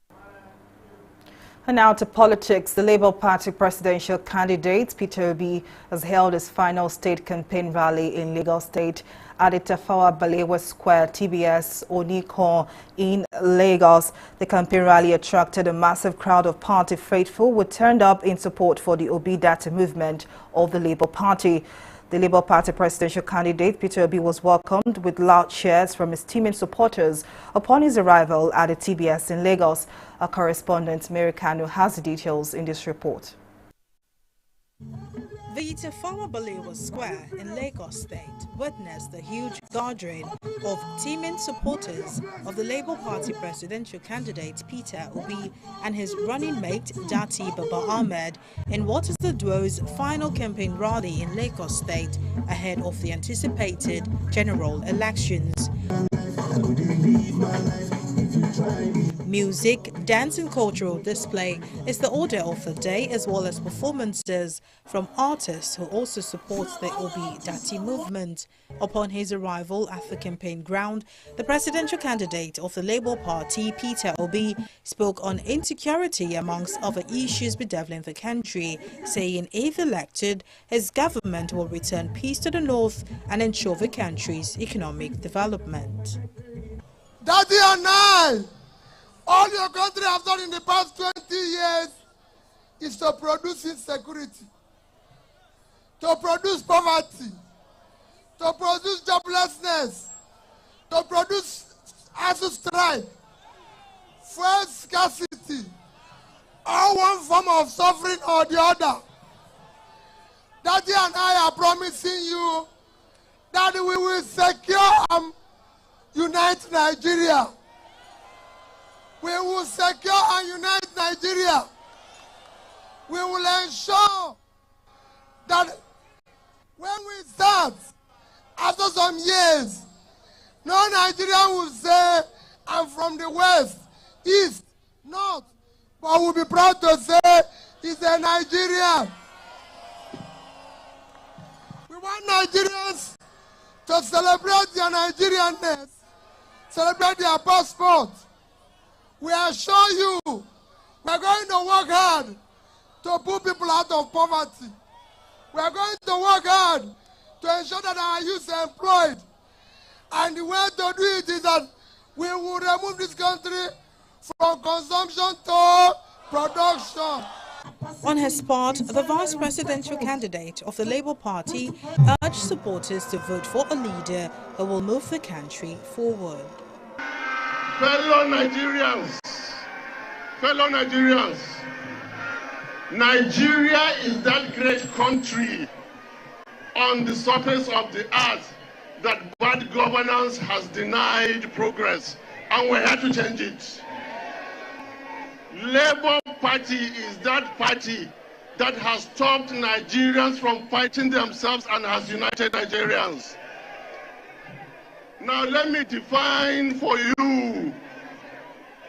And now to politics. The Labour Party presidential candidate Peter Obi has held his final state campaign rally in Lagos State at the Tafawa Balewa Square, TBS Onikon in Lagos. The campaign rally attracted a massive crowd of party faithful who turned up in support for the Obi Data movement of the Labour Party. The Labour Party presidential candidate Peter Obi was welcomed with loud cheers from his team and supporters upon his arrival at the TBS in Lagos. Our correspondent Mary Kanu has the details in this report. The Tafawa Balewa Square in Lagos State witnessed a huge gathering of teaming supporters of the Labour Party presidential candidate Peter Obi and his running mate Dati Baba Ahmed in what is the duo's final campaign rally in Lagos State ahead of the anticipated general elections. Music, dance and cultural display is the order of the day, as well as performances from artists who also support the Obi Dati movement. Upon his arrival at the campaign ground, the presidential candidate of the Labour Party, Peter Obi, spoke on insecurity amongst other issues bedeviling the country, saying if elected, his government will return peace to the north and ensure the country's economic development. Daddy and I, all your country has done in the past 20 years is to produce insecurity, to produce poverty, to produce joblessness, to produce ASU strike, fuel scarcity, or one form of suffering or the other. Daddy and I are promising you that we will secure and unite Nigeria. We will secure and unite Nigeria. We will ensure that when we start, after some years, no Nigerian will say, I'm from the west, east, north, but we'll be proud to say he's a Nigerian. We want Nigerians to celebrate their Nigerianness, celebrate their passport. We assure you, we're going to work hard to put people out of poverty. We are going to work hard to ensure that our youth are employed. And the way to do it is that we will remove this country from consumption to production. On his part, the vice presidential candidate of the Labour Party urged supporters to vote for a leader who will move the country forward. Fellow Nigerians, Nigeria is that great country on the surface of the earth that bad governance has denied progress, and we're here to change it. Labour Party is that party that has stopped Nigerians from fighting themselves and has united Nigerians. Now let me define for you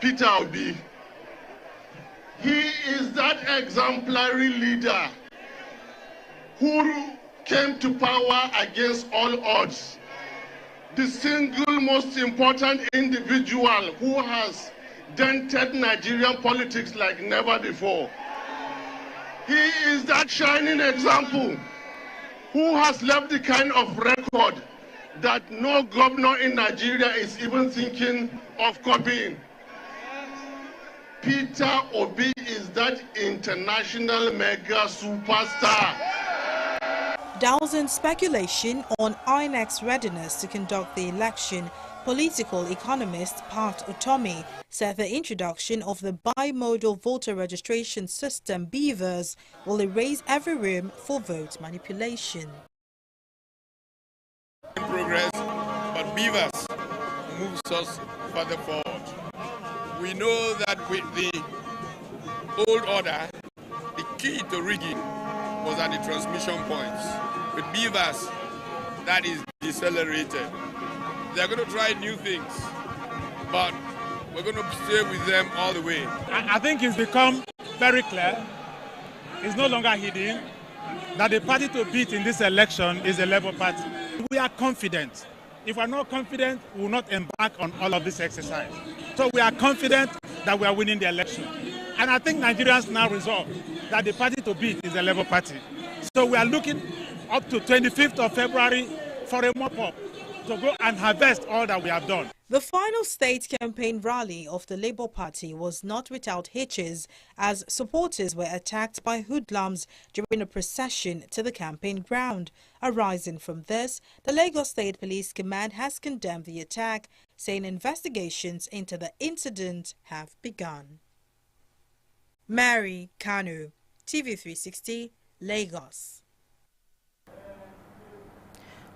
Peter Obi. He is that exemplary leader who came to power against all odds. The single most important individual who has dented Nigerian politics like never before. He is that shining example who has left the kind of record that no governor in Nigeria is even thinking of copying. Peter Obi is that international mega superstar. Dousing speculation on INEC's readiness to conduct the election, political economist Pat Utomi said the introduction of the bi-modal voter registration system BVAS will erase every room for vote manipulation. In progress, but BVAS moves us further forward. We know that with the old order, the key to rigging was at the transmission points. With BVAS, that is decelerated. They're going to try new things, but we're going to stay with them all the way. I think it's become very clear, it's no longer hidden, that the party to beat in this election is the Labour Party. We are confident. If we're not confident, we will not embark on all of this exercise. So we are confident that we are winning the election. And I think Nigerians now resolve that the party to beat is the Labour Party. So we are looking up to 25th of February for a mop-up to go and harvest all that we have done. The final state campaign rally of the Labour Party was not without hitches, as supporters were attacked by hoodlums during a procession to the campaign ground. Arising from this, the Lagos State Police Command has condemned the attack, saying investigations into the incident have begun. Mary Kanu, TV360, Lagos.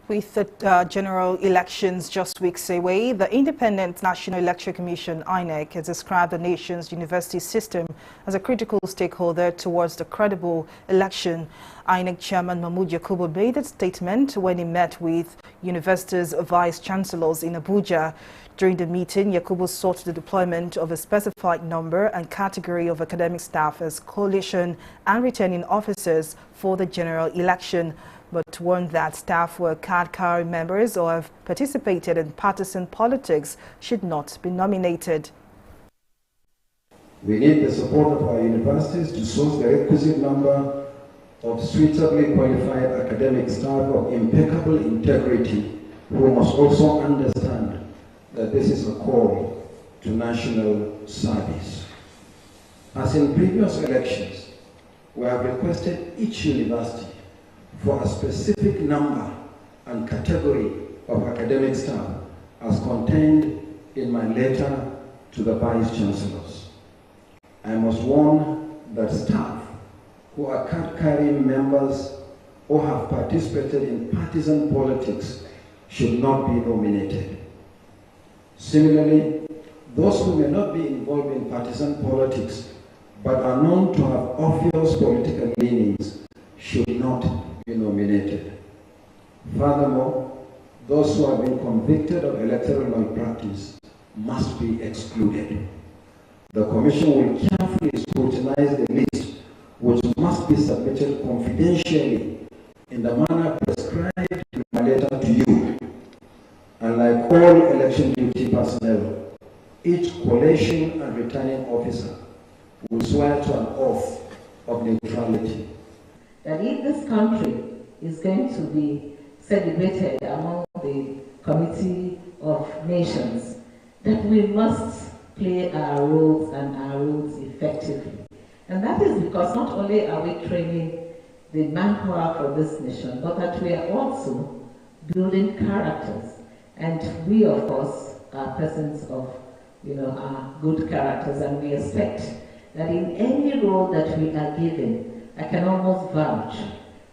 With the general elections just weeks away, the Independent National Electoral Commission, INEC, has described the nation's university system as a critical stakeholder towards the credible election. INEC Chairman Mahmood Yakubu made that statement when he met with universities' vice-chancellors in Abuja. During the meeting, Yakubu sought the deployment of a specified number and category of academic staff as coalition and returning officers for the general election, but warned that staff who are card-carrying members or have participated in partisan politics should not be nominated. We need the support of our universities to source the requisite number of suitably qualified academic staff of impeccable integrity who must also understand that this is a call to national service. As in previous elections, we have requested each university for a specific number and category of academic staff as contained in my letter to the Vice-Chancellors. I must warn that staff who are card-carrying members or have participated in partisan politics should not be nominated. Similarly, those who may not be involved in partisan politics but are known to have obvious political leanings should not be nominated. Furthermore, those who have been convicted of electoral malpractice must be excluded. The Commission will carefully scrutinize the list, which must be submitted confidentially in the manner prescribed in my letter to you. And like all election duty personnel, each collation and returning officer will swear to an oath of neutrality. That if this country is going to be celebrated among the Committee of Nations, that we must play our roles and our roles effectively. And that is because not only are we training the manpower for this nation, but that we are also building characters. And we, of course, are persons of, are good characters, and we expect that in any role that we are given, I can almost vouch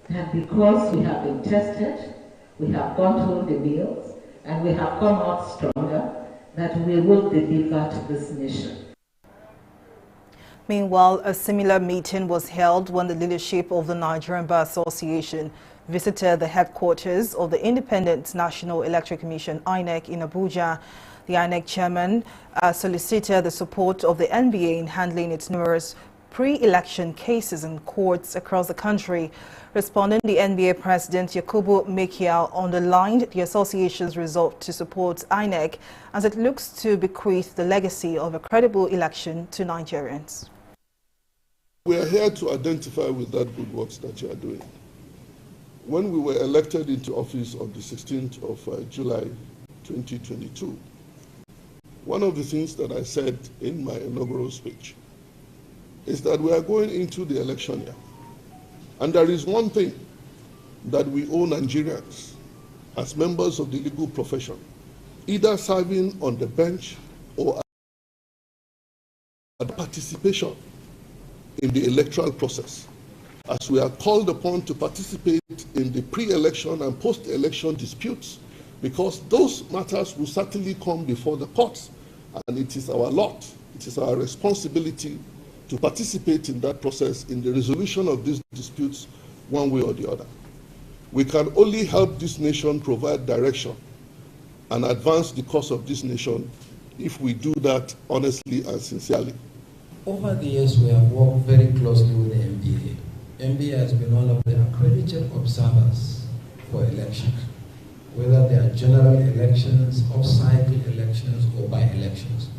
that because we have been tested, we have gone through the meals, and we have come out stronger, that we will deliver to this nation. Meanwhile, a similar meeting was held when the leadership of the Nigerian Bar Association visited the headquarters of the Independent National Electoral Commission, INEC, in Abuja. The INEC chairman solicited the support of the NBA in handling its numerous pre-election cases in courts across the country. Responding, the NBA president Yakubu Mekial underlined the association's resolve to support INEC as it looks to bequeath the legacy of a credible election to Nigerians. We are here to identify with that good works that you are doing. When we were elected into office on the 16th of July 2022, one of the things that I said in my inaugural speech is that we are going into the election year. And there is one thing that we owe Nigerians as members of the legal profession, either serving on the bench or at participation in the electoral process, as we are called upon to participate in the pre-election and post-election disputes, because those matters will certainly come before the courts, and it is our lot, it is our responsibility to participate in that process in the resolution of these disputes one way or the other. We can only help this nation provide direction and advance the cause of this nation if we do that honestly and sincerely. Over the years, we have worked very closely with the NBA. NBA has been one of the accredited observers for elections, whether they are general elections, off-cycle elections, or by-elections.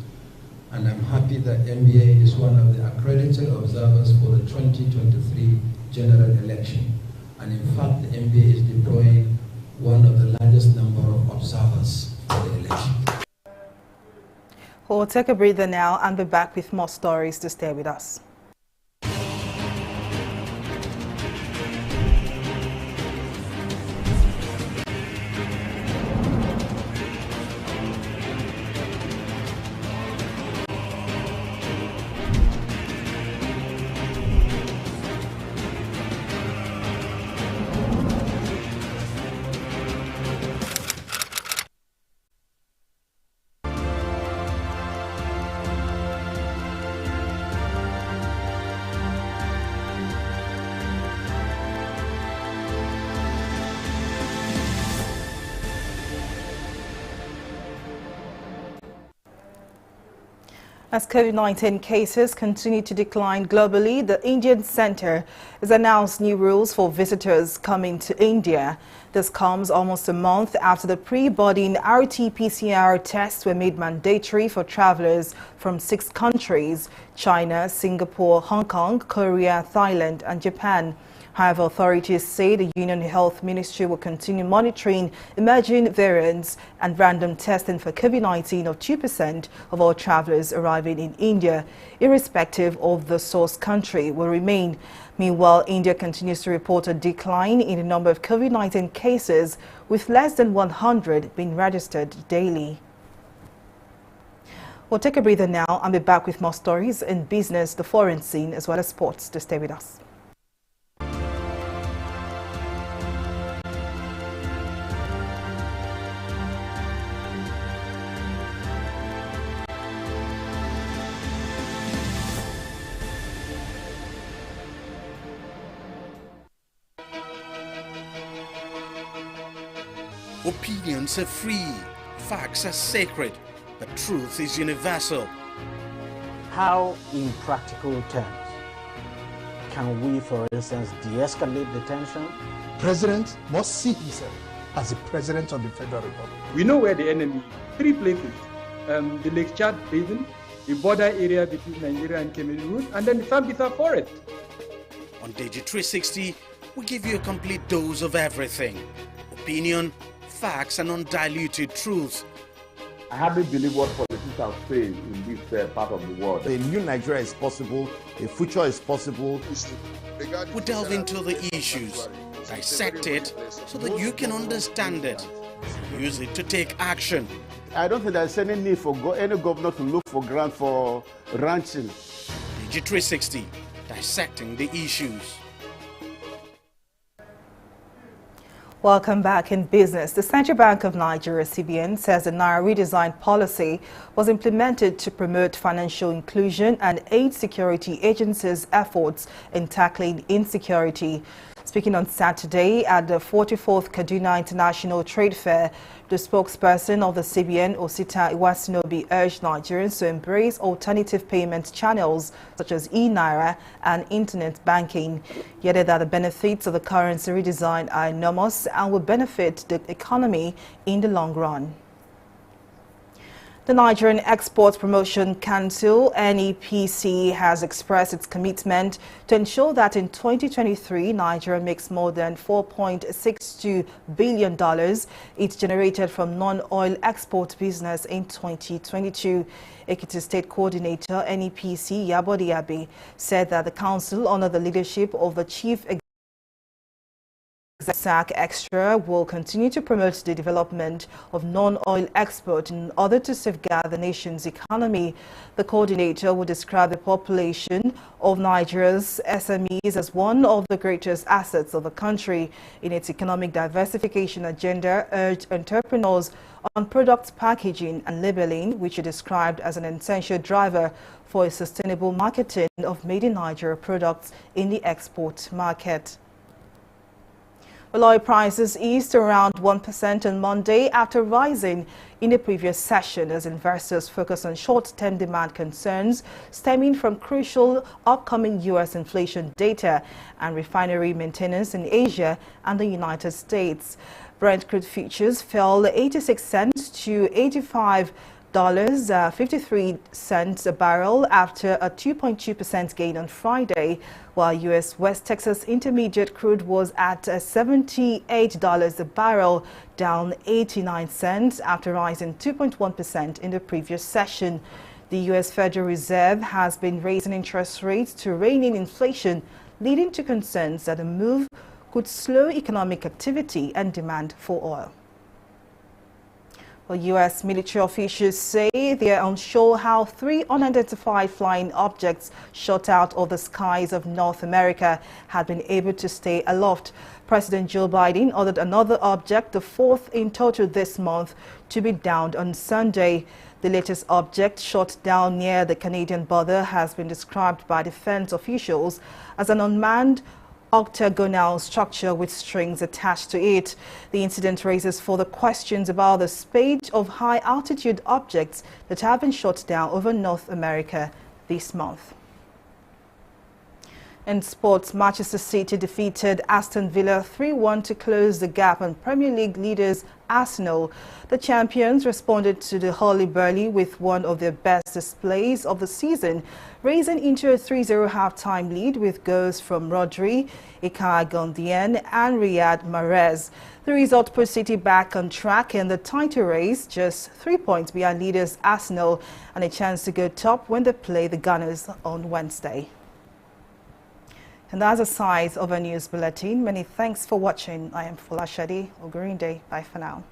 And I'm happy that NBA is one of the accredited observers for the 2023 general election. And in fact, the NBA is deploying one of the largest number of observers for the election. We'll take a breather now and be back with more stories to stay with us. As COVID-19 cases continue to decline globally, the Indian Centre has announced new rules for visitors coming to India. This comes almost a month after the pre-boarding RT-PCR tests were made mandatory for travelers from 6 countries: China, Singapore, Hong Kong, Korea, Thailand and Japan. However, authorities say the Union Health Ministry will continue monitoring emerging variants and random testing for COVID-19 of 2% of all travelers arriving in India, irrespective of the source country, will remain. Meanwhile, India continues to report a decline in the number of COVID-19 cases, with less than 100 being registered daily. We'll take a breather now and be back with more stories in business, the foreign scene, as well as sports. To stay with us. Opinions are free, facts are sacred, but truth is universal. How, in practical terms, can we, for instance, de-escalate the tension? President must see himself as the President of the Federal Republic. We know where the enemy is. 3 places. The Lake Chad Basin, the border area between Nigeria and Cameroon, and then the Sambisa Forest. On TV360, we give you a complete dose of everything. Opinion, facts and undiluted truth. I hardly believe what politicians are saying in this part of the world. A new Nigeria is possible, a future is possible. We delve into the issues, dissect it so that you can understand it, use it to take action. I don't think there's any need for any governor to look for grant for ranching. TV360, dissecting the issues. Welcome back in business. The Central Bank of Nigeria, CBN, says the Naira redesign policy was implemented to promote financial inclusion and aid security agencies' efforts in tackling insecurity. Speaking on Saturday at the 44th Kaduna International Trade Fair, the spokesperson of the CBN, Osita Iwasinobi, urged Nigerians to embrace alternative payment channels such as e-Naira and internet banking. He added that the benefits of the currency redesign are enormous and will benefit the economy in the long run. The Nigerian Export Promotion Council, NEPC, has expressed its commitment to ensure that in 2023, Nigeria makes more than $4.62 billion it generated from non-oil export business in 2022. Ekiti State Coordinator, NEPC, Yabodi Abe, said that the council, under the leadership of the Chief SAC Extra, will continue to promote the development of non-oil export in order to safeguard the nation's economy. The coordinator will describe the population of Nigeria's SMEs as one of the greatest assets of the country. In its economic diversification agenda, urged entrepreneurs on product packaging and labeling, which it described as an essential driver for a sustainable marketing of made in Nigeria products in the export market. Oil prices eased around 1% on Monday after rising in the previous session as investors focus on short-term demand concerns stemming from crucial upcoming U.S. inflation data and refinery maintenance in Asia and the United States. Brent crude futures fell 86 cents to $85.53 a barrel after a 2.2% gain on Friday, while U.S. West Texas Intermediate crude was at $78 a barrel, down 89 cents after rising 2.1% in the previous session. The U.S. Federal Reserve has been raising interest rates to rein in inflation, leading to concerns that the move could slow economic activity and demand for oil. Well, U.S. military officials say they are unsure how 3 unidentified flying objects shot out of the skies of North America had been able to stay aloft. President Joe Biden ordered another object, the 4th in total this month, to be downed on Sunday. The latest object shot down near the Canadian border has been described by defense officials as an unmanned octagonal structure with strings attached to it. The incident raises further questions about the spate of high-altitude objects that have been shot down over North America this month. In sports, Manchester City defeated Aston Villa 3-1 to close the gap on Premier League leaders Arsenal. The champions responded to the hurly-burly with one of their best displays of the season, raising into a 3-0 half-time lead with goals from Rodri, Ilkay Gundogan and Riyad Mahrez. The result put City back on track in the title race, just 3 points behind leaders Arsenal, and a chance to go top when they play the Gunners on Wednesday. And that's the size of our news bulletin. Many thanks for watching. I am Folashade Ogurinde. Bye for now.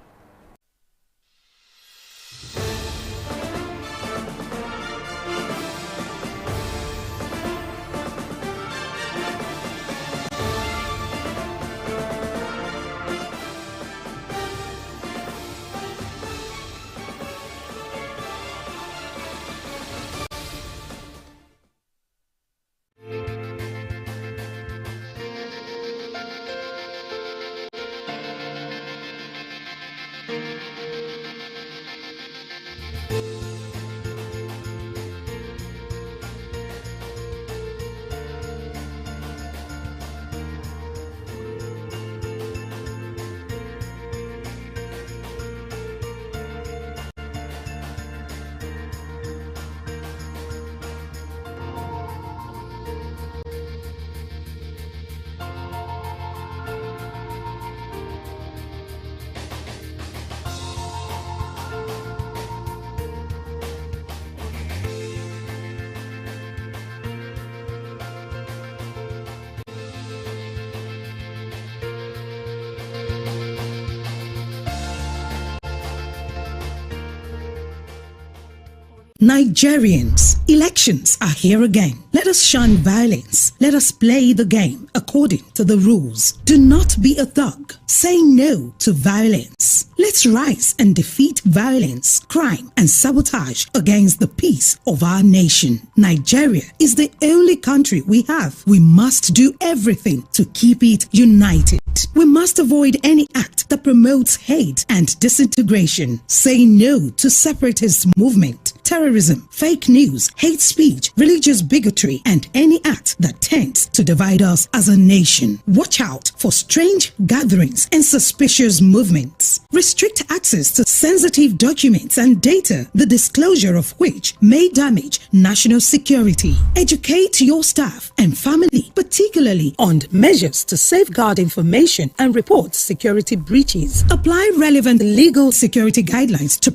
Nigerians, elections are here again. Let us shun violence. Let us play the game according to the rules. Do not be a thug. Say no to violence. Let's rise and defeat violence, crime, and sabotage against the peace of our nation. Nigeria is the only country we have. We must do everything to keep it united. We must avoid any act that promotes hate and disintegration. Say no to separatist movement, terrorism, fake news, hate speech, religious bigotry, and any act that tends to divide us as a nation. Watch out for strange gatherings and suspicious movements. Restrict access to sensitive documents and data, the disclosure of which may damage national security. Educate your staff and family, particularly on measures to safeguard information and report security breaches. Apply relevant legal security guidelines to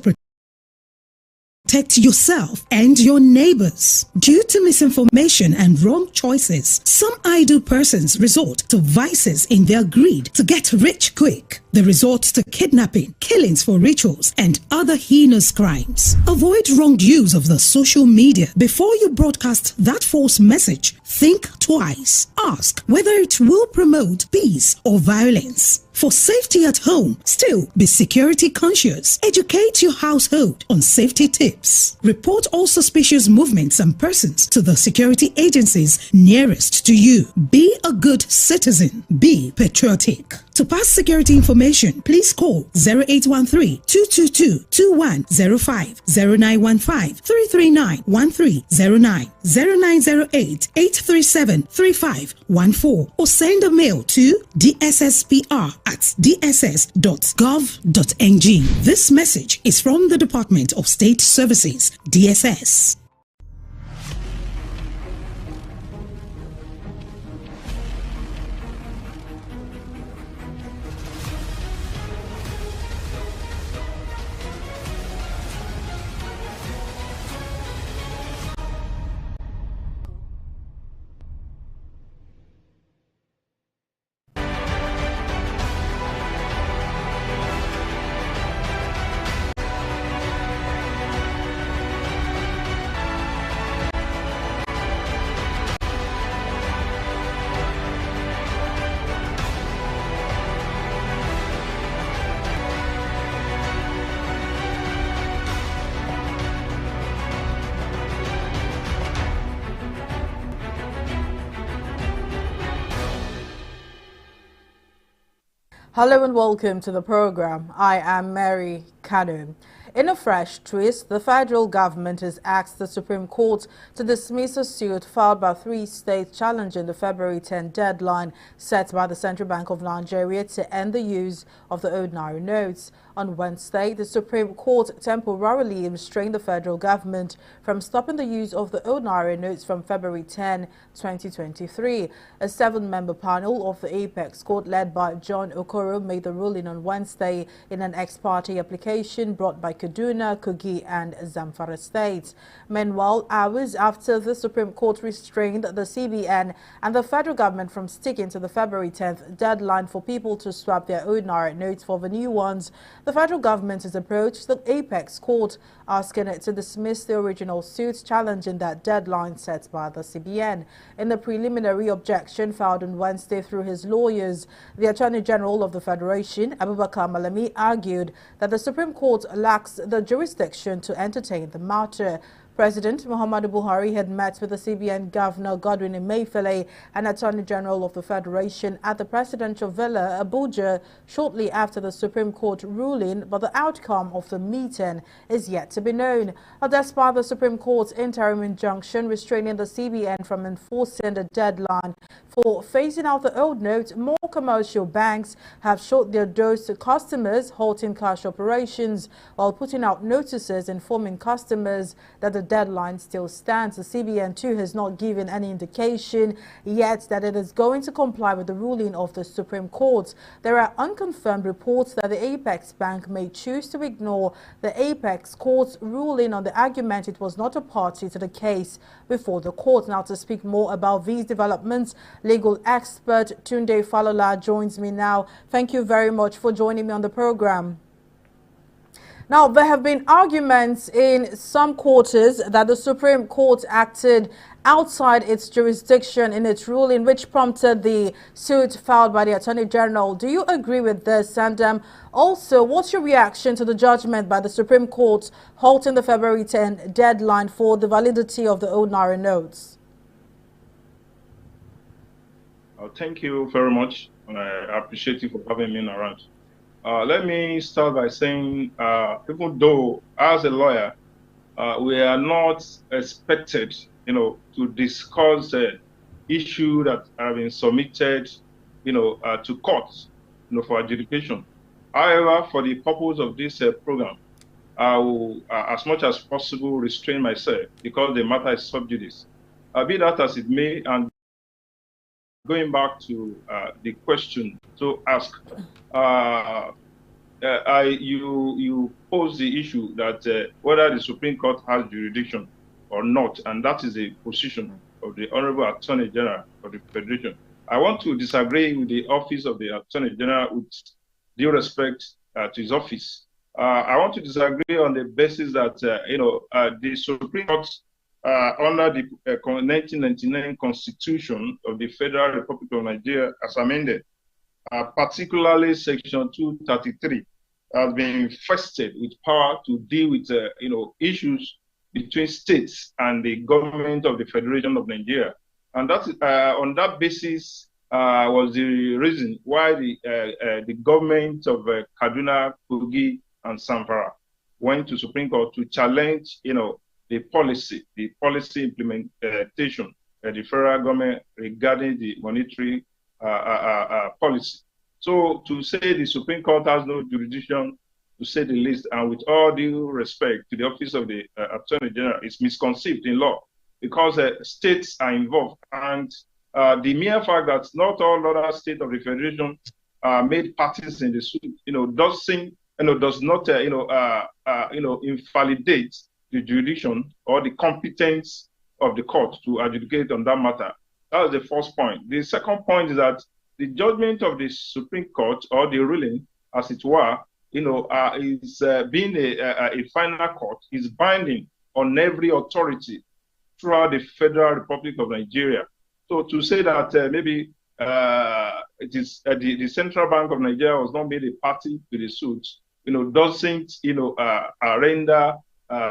protect yourself and your neighbors. Due to misinformation and wrong choices, some idle persons resort to vices in their greed to get rich quick. They resort to kidnapping, killings for rituals, and other heinous crimes. Avoid wrong use of the social media. Before you broadcast that false message, think twice. Ask whether it will promote peace or violence. For safety at home, still be security conscious. Educate your household on safety tips. Report all suspicious movements and persons to the security agencies nearest to you. Be a good citizen. Be patriotic. To pass security information, please call 0813-222-2105, 0915-339-1309, 0908-837-3514, or send a mail to dsspr@dss.gov.ng. This message is from the Department of State Services, DSS. Hello and welcome to the program. I am Mary Kanu. In a fresh twist, the federal government has asked the Supreme Court to dismiss a suit filed by 3 states challenging the February 10 deadline set by the Central Bank of Nigeria to end the use of the old Naira notes. On Wednesday, the Supreme Court temporarily restrained the federal government from stopping the use of the old Naira notes from February 10, 2023. A 7-member panel of the Apex Court led by John Okoro made the ruling on Wednesday in an ex parte application brought by Kaduna, Kogi and Zamfara states. Meanwhile, hours after the Supreme Court restrained the CBN and the federal government from sticking to the February 10th deadline for people to swap their old Naira notes for the new ones, the federal government has approached the Apex Court asking it to dismiss the original suit challenging that deadline set by the CBN. In the preliminary objection filed on Wednesday through his lawyers, the Attorney General of the Federation, Abubakar Malami, argued that the Supreme Court lacks the jurisdiction to entertain the matter. President Muhammadu Buhari had met with the CBN Governor Godwin Emefiele and Attorney General of the Federation at the Presidential Villa, Abuja, shortly after the Supreme Court ruling, but the outcome of the meeting is yet to be known. Despite the Supreme Court's interim injunction restraining the CBN from enforcing the deadline for phasing out the old notes, more commercial banks have showed their doors to customers, halting cash operations while putting out notices informing customers that the deadline still stands. The CBN too has not given any indication yet that it is going to comply with the ruling of the Supreme Court. There are unconfirmed reports that the Apex Bank may choose to ignore the Apex Court's ruling on the argument it was not a party to the case before the court. Now, to speak more about these developments, legal expert Tunde Falola joins me now. Thank you very much for joining me on the program. Now, there have been arguments in some quarters that the Supreme Court acted outside its jurisdiction in its ruling, which prompted the suit filed by the Attorney General. Do you agree with this? And also, what's your reaction to the judgment by the Supreme Court halting the February 10 deadline for the validity of the old Naira notes? Thank you very much, and I appreciate you for having me around. Let me start by saying, even though as a lawyer, we are not expected, to discuss the issue that have been submitted, to courts, for adjudication. However, for the purpose of this program, I will, as much as possible, restrain myself because the matter is sub judice. Be that as it may, and going back to the question to ask, you pose the issue that whether the Supreme Court has jurisdiction or not, and that is the position of the Honorable Attorney General of the Federation. I want to disagree with the office of the Attorney General with due respect to his office. I want to disagree on the basis that the Supreme Court under the 1999 Constitution of the Federal Republic of Nigeria, as amended, particularly Section 233, has been vested with power to deal with issues between states and the government of the Federation of Nigeria, and that on that basis was the reason why the government of Kaduna, Kogi, and Zamfara went to Supreme Court to challenge, the policy implementation of the federal government regarding the monetary policy. So to say the Supreme Court has no jurisdiction, to say the least, and with all due respect to the office of the Attorney General, is misconceived in law because states are involved, and the mere fact that not all other states of the Federation made parties in the suit, does not invalidate the jurisdiction or the competence of the court to adjudicate on that matter. That was the first point. The second point is that the judgment of the Supreme Court, or the ruling, as it were, is being a final court, is binding on every authority throughout the Federal Republic of Nigeria. So to say that maybe it is the Central Bank of Nigeria was not made a party to the suit, doesn't render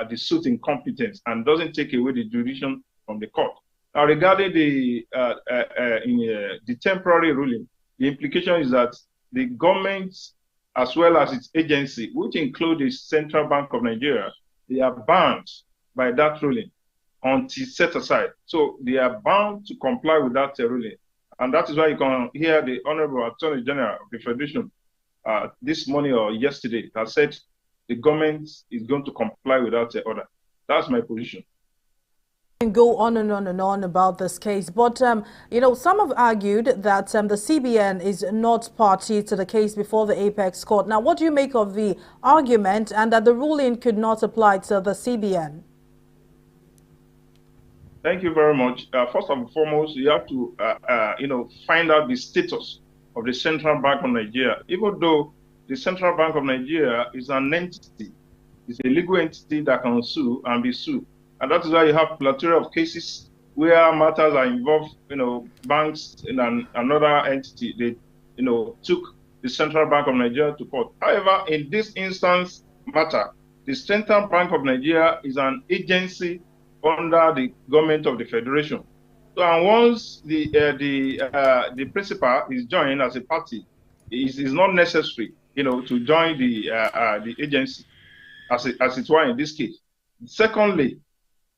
the suit incompetent and doesn't take away the jurisdiction from the court. Now, regarding the temporary ruling, the implication is that the government, as well as its agency, which include the Central Bank of Nigeria, they are bound by that ruling until set aside. So they are bound to comply with that ruling. And that is why you can hear the Honorable Attorney General of the Federation this morning or yesterday has said the government is going to comply with that order. That's my position. Can go on and on and on about this case, but you know, some have argued that the CBN is not party to the case before the Apex Court. Now, what do you make of the argument and that the ruling could not apply to the CBN? Thank you very much. First and foremost, you have to you know, find out the status of the Central Bank of Nigeria. Even though the Central Bank of Nigeria is an entity, it's a legal entity that can sue and be sued. And that is why you have a plethora of cases where matters are involved, you know, banks in another entity, they, you know, took the Central Bank of Nigeria to court. However, in this instance matter, the Central Bank of Nigeria is an agency under the government of the Federation. So, and once the principal is joined as a party, it is not necessary, you know, to join the agency as it were in this case. Secondly,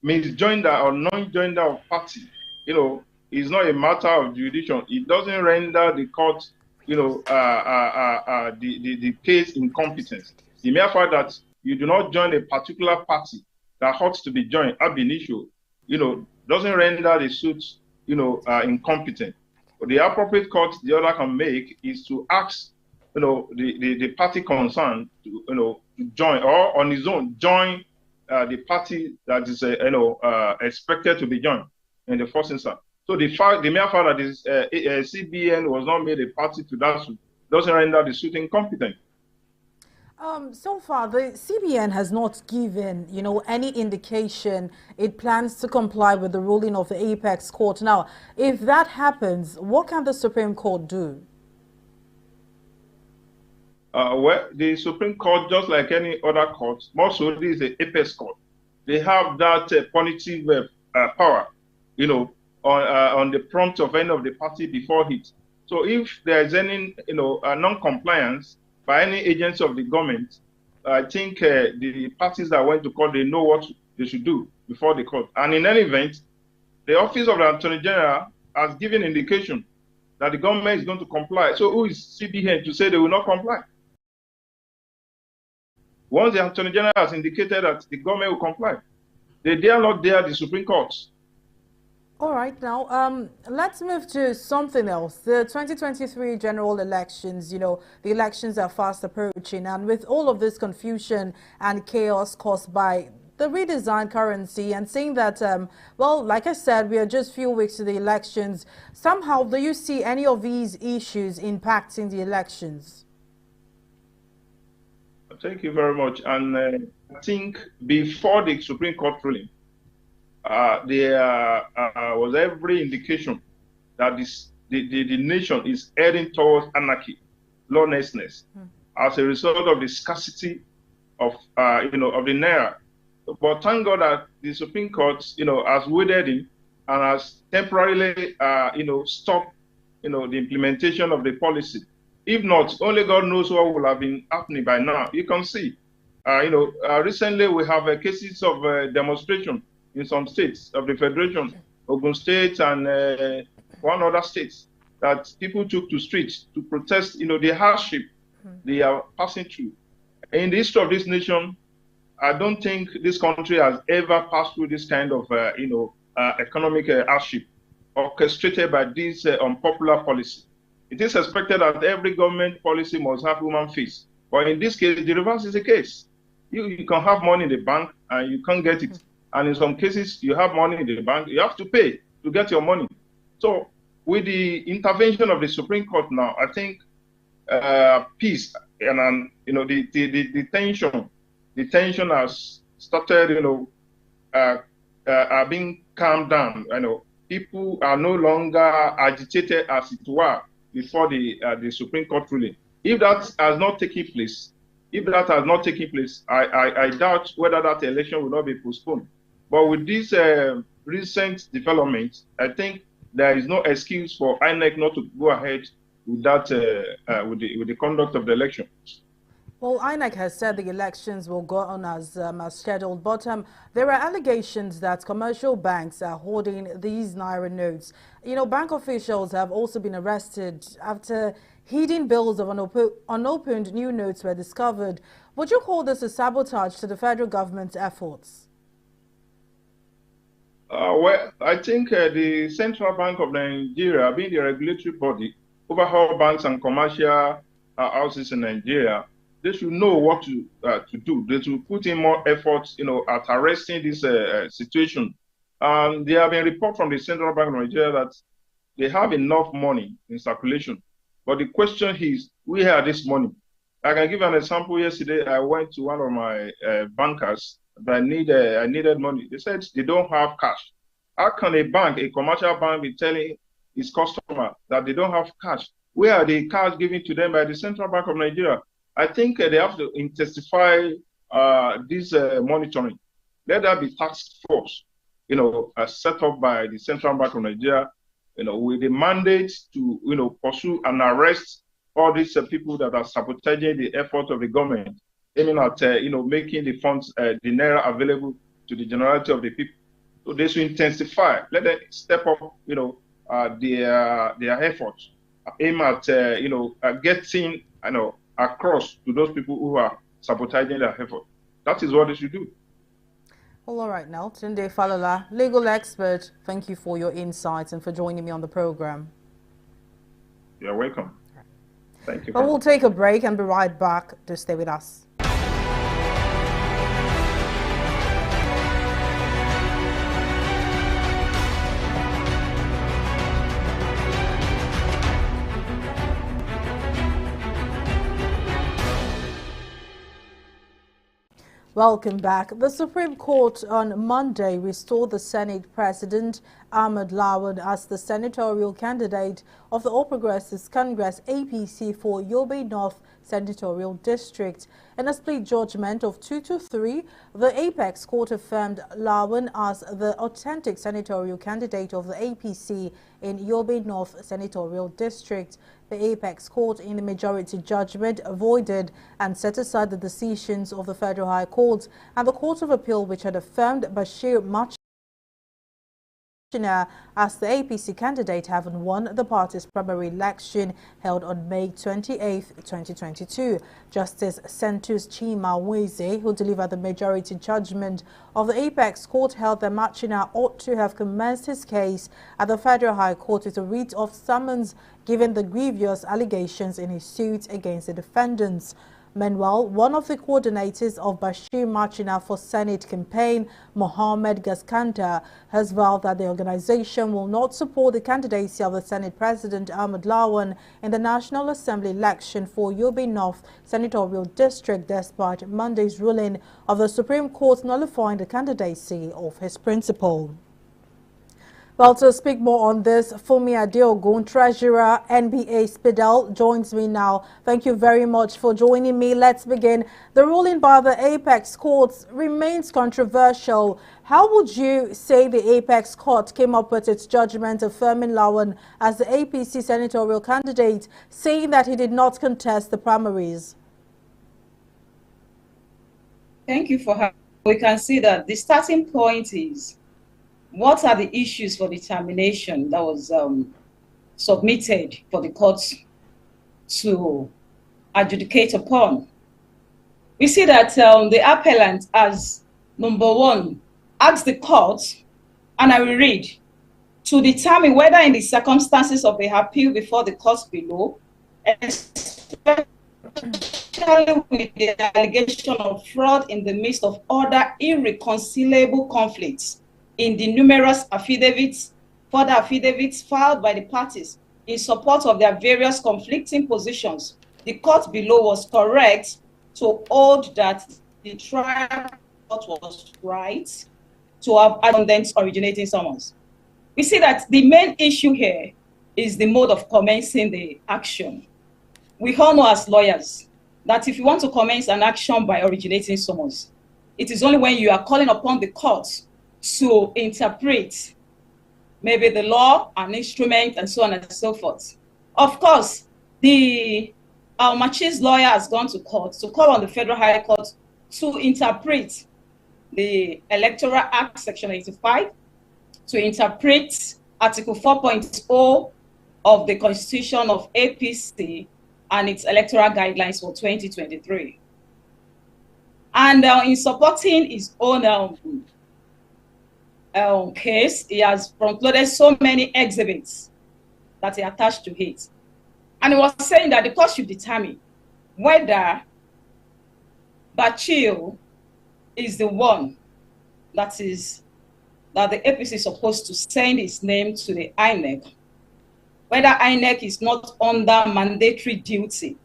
misjoinder or non-joinder of party, you know, is not a matter of jurisdiction. It doesn't render the court, you know, the case incompetence. The mere fact that you do not join a particular party that ought to be joined ab initio, you know, doesn't render the suit, you know, incompetent. But the appropriate court the other can make is to ask, you know, the party concerned to, you know, to join or on his own join the party that is, you know, expected to be joined in the first instance. So the mere fact that this CBN was not made a party to that suit doesn't render the suit incompetent. So far, the CBN has not given, you know, any indication it plans to comply with the ruling of the Apex Court. Now, if that happens, what can the Supreme Court do? Well, the Supreme Court, just like any other court, more so this is the Apex Court. They have that punitive power, you know, on the prompt of any of the party before it. So if there is any, you know, non-compliance by any agency of the government, I think the parties that went to court, they know what they should do before the court. And in any event, the Office of the Attorney General has given indication that the government is going to comply. So who is CBN to say they will not comply? Once the Attorney General has indicated that the government will comply, they dare not dare the Supreme Court. All right, now let's move to something else. The 2023 general elections, you know, the elections are fast approaching, and with all of this confusion and chaos caused by the redesigned currency and saying that, well, like I said, we are just a few weeks to the elections, somehow do you see any of these issues impacting the elections? Thank you very much. And I think before the Supreme Court ruling, there was every indication that the nation is heading towards anarchy, lawlessness, as a result of the scarcity of you know, of the Naira. But thank God that the Supreme Court, you know, has waded in and has temporarily you know, stopped, you know, the implementation of the policy. If not, only God knows what will have been happening by now. You can see, you know, recently we have cases of demonstration in some states of the Federation, Osun State and one other state, that people took to streets to protest, you know, the hardship they are passing through. In the history of this nation, I don't think this country has ever passed through this kind of, you know, economic hardship orchestrated by this unpopular policy. It is expected that every government policy must have human face. But in this case, the reverse is the case. You can have money in the bank and you can't get it. And in some cases, you have money in the bank, you have to pay to get your money. So with the intervention of the Supreme Court now, I think peace and, you know, the tension has started, you know, are being calmed down. You know, people are no longer agitated as it were before the Supreme Court ruling. If that has not taken place, I doubt whether that election will not be postponed. But with this recent development, I think there is no excuse for INEC not to go ahead with that with the conduct of the election. Well, INEC has said the elections will go on as scheduled, but there are allegations that commercial banks are holding these Naira notes. You know, bank officials have also been arrested after hidden bills of unopened new notes were discovered. Would you call this a sabotage to the federal government's efforts? Well, I think the Central Bank of Nigeria, being the regulatory body over all banks and commercial houses in Nigeria, they should know what to do. They should put in more effort, you know, at arresting this situation. There have been reports from the Central Bank of Nigeria that they have enough money in circulation. But the question is, where are this money? I can give an example. Yesterday, I went to one of my bankers that I needed money. They said they don't have cash. How can a bank, a commercial bank, be telling its customer that they don't have cash? Where are the cash given to them by the Central Bank of Nigeria? I think they have to intensify this monitoring. Let there be task force, you know, set up by the Central Bank of Nigeria, you know, with the mandate to, you know, pursue and arrest all these people that are sabotaging the effort of the government, aiming at, you know, making the funds, the Naira available to the generality of the people. So they should intensify. Let them step up, you know, their efforts, aim at, you know, getting, you know, across to those people who are sabotaging their effort. That is what they should do. Well, all right now, Tunde Falola, legal expert, thank you for your insights and for joining me on the program. You're welcome. Thank you. But we'll take a break and be right back. To stay with us. Welcome back. The Supreme Court on Monday restored the Senate President Ahmed Lawan as the senatorial candidate of the All Progressives Congress APC for Yobe North Senatorial District. In a split judgment of 2-3, the Apex Court affirmed Lawan as the authentic senatorial candidate of the APC in Yobe North Senatorial District. The Apex Court, in the majority judgment, avoided and set aside the decisions of the Federal High Court and the Court of Appeal, which had affirmed Bashir Machina as the APC candidate, having won the party's primary election held on May 28, 2022. Justice Sentus Chima Weze, who delivered the majority judgment of the Apex Court, held that Machina ought to have commenced his case at the Federal High Court with a writ of summons, given the grievous allegations in his suit against the defendants. Meanwhile, one of the coordinators of Bashir Machina for Senate campaign, Mohammed Gaskanta, has vowed that the organization will not support the candidacy of the Senate President Ahmed Lawan in the National Assembly election for Yobe North Senatorial District, despite Monday's ruling of the Supreme Court nullifying the candidacy of his principal. Well, to speak more on this, Fumi Adeogun, Treasurer, NBA Spidel, joins me now. Thank you very much for joining me. Let's begin. The ruling by the Apex Court remains controversial. How would you say the Apex Court came up with its judgment affirming Lawan as the APC senatorial candidate, saying that he did not contest the primaries? Thank you for having me. We can see that the starting point is, what are the issues for determination that was submitted for the courts to adjudicate upon? We see that the appellant has, number one, asked the court, and I will read, to determine whether in the circumstances of the appeal before the courts below, especially with the allegation of fraud in the midst of other irreconcilable conflicts, in the numerous affidavits, further affidavits filed by the parties in support of their various conflicting positions, the court below was correct to hold that the trial court was right to have respondents originating summons. We see that the main issue here is the mode of commencing the action. We all know as lawyers that if you want to commence an action by originating summons, it is only when you are calling upon the court to interpret maybe the law, an instrument, and so on and so forth. Of course, the Machi's lawyer has gone to court to call on the Federal High Court to interpret the Electoral Act, Section 85, to interpret Article 4.0 of the Constitution of APC and its electoral guidelines for 2023. And in supporting his own case, he has concluded so many exhibits that he attached to it. And he was saying that the court should determine whether Bachil is the one that the APC is supposed to send his name to the INEC, whether INEC is not under mandatory duty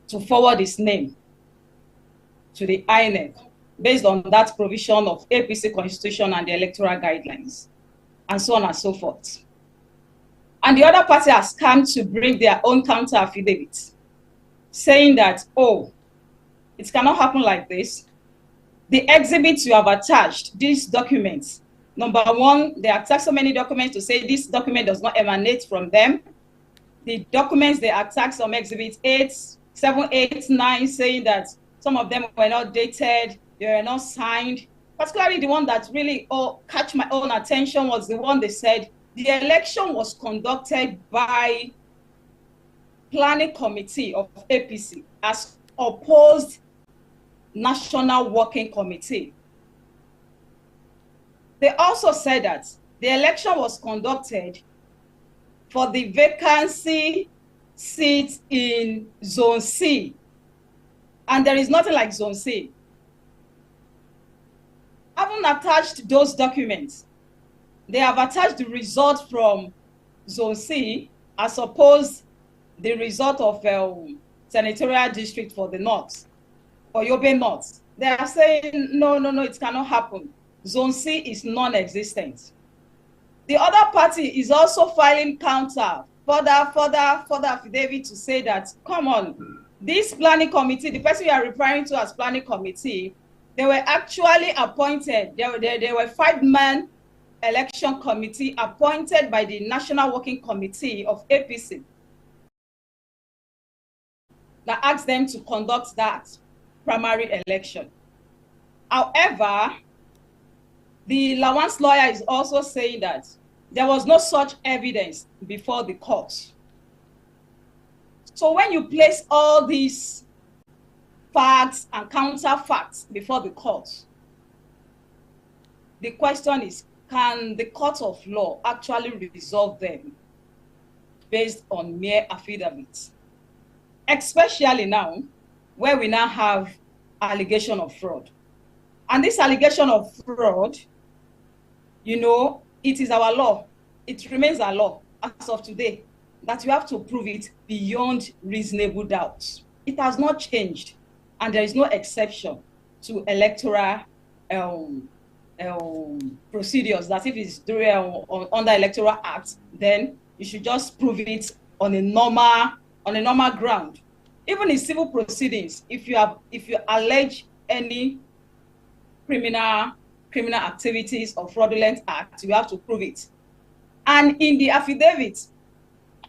to forward his name to the INEC based on that provision of APC Constitution and the electoral guidelines, and so on and so forth. And the other party has come to bring their own counter affidavit, saying that, oh, it cannot happen like this. The exhibits you have attached, these documents, number one, they attach so many documents to say this document does not emanate from them. The documents they attach some exhibits 8, 7, 8, 9, saying that some of them were not dated, they were not signed. Particularly the one that really catch my own attention was the one they said the election was conducted by planning committee of APC as opposed National Working Committee. They also said that the election was conducted for the vacancy seat in Zone C, and there is nothing like Zone C. Having attached those documents, they have attached the result from Zone C as opposed the result of senatorial district for the North, for Yobe North. They are saying, no, it cannot happen. Zone C is non-existent. The other party is also filing counter, further affidavit to say that, come on, this planning committee, the person you are referring to as planning committee, they were actually appointed. They were 5-man election committee appointed by the National Working Committee of APC that asked them to conduct that primary election. However, the Lawan's lawyer is also saying that there was no such evidence before the court. So when you place all these facts and counterfacts before the court, the question is, can the court of law actually resolve them based on mere affidavits? Especially now, where we now have allegation of fraud. And this allegation of fraud, you know, it is our law. It remains our law as of today that you have to prove it beyond reasonable doubt. It has not changed, and there is no exception to electoral procedures that if it's under Electoral Act, then you should just prove it on a normal ground. Even in civil proceedings, if you allege any criminal activities or fraudulent acts, you have to prove it. And in the affidavit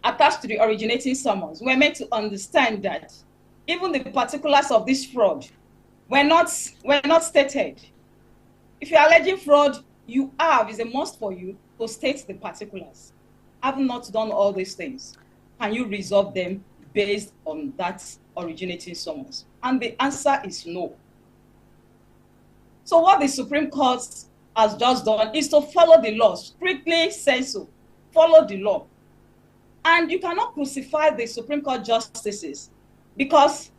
attached to the originating summons, we're meant to understand that even the particulars of this fraud were not stated. If you're alleging fraud, is a must for you to state the particulars. Having not done all these things, can you resolve them based on that originating summons? And the answer is no. So what the Supreme Court has just done is to follow the law, strictly sensu, follow the law. And you cannot crucify the Supreme Court justices because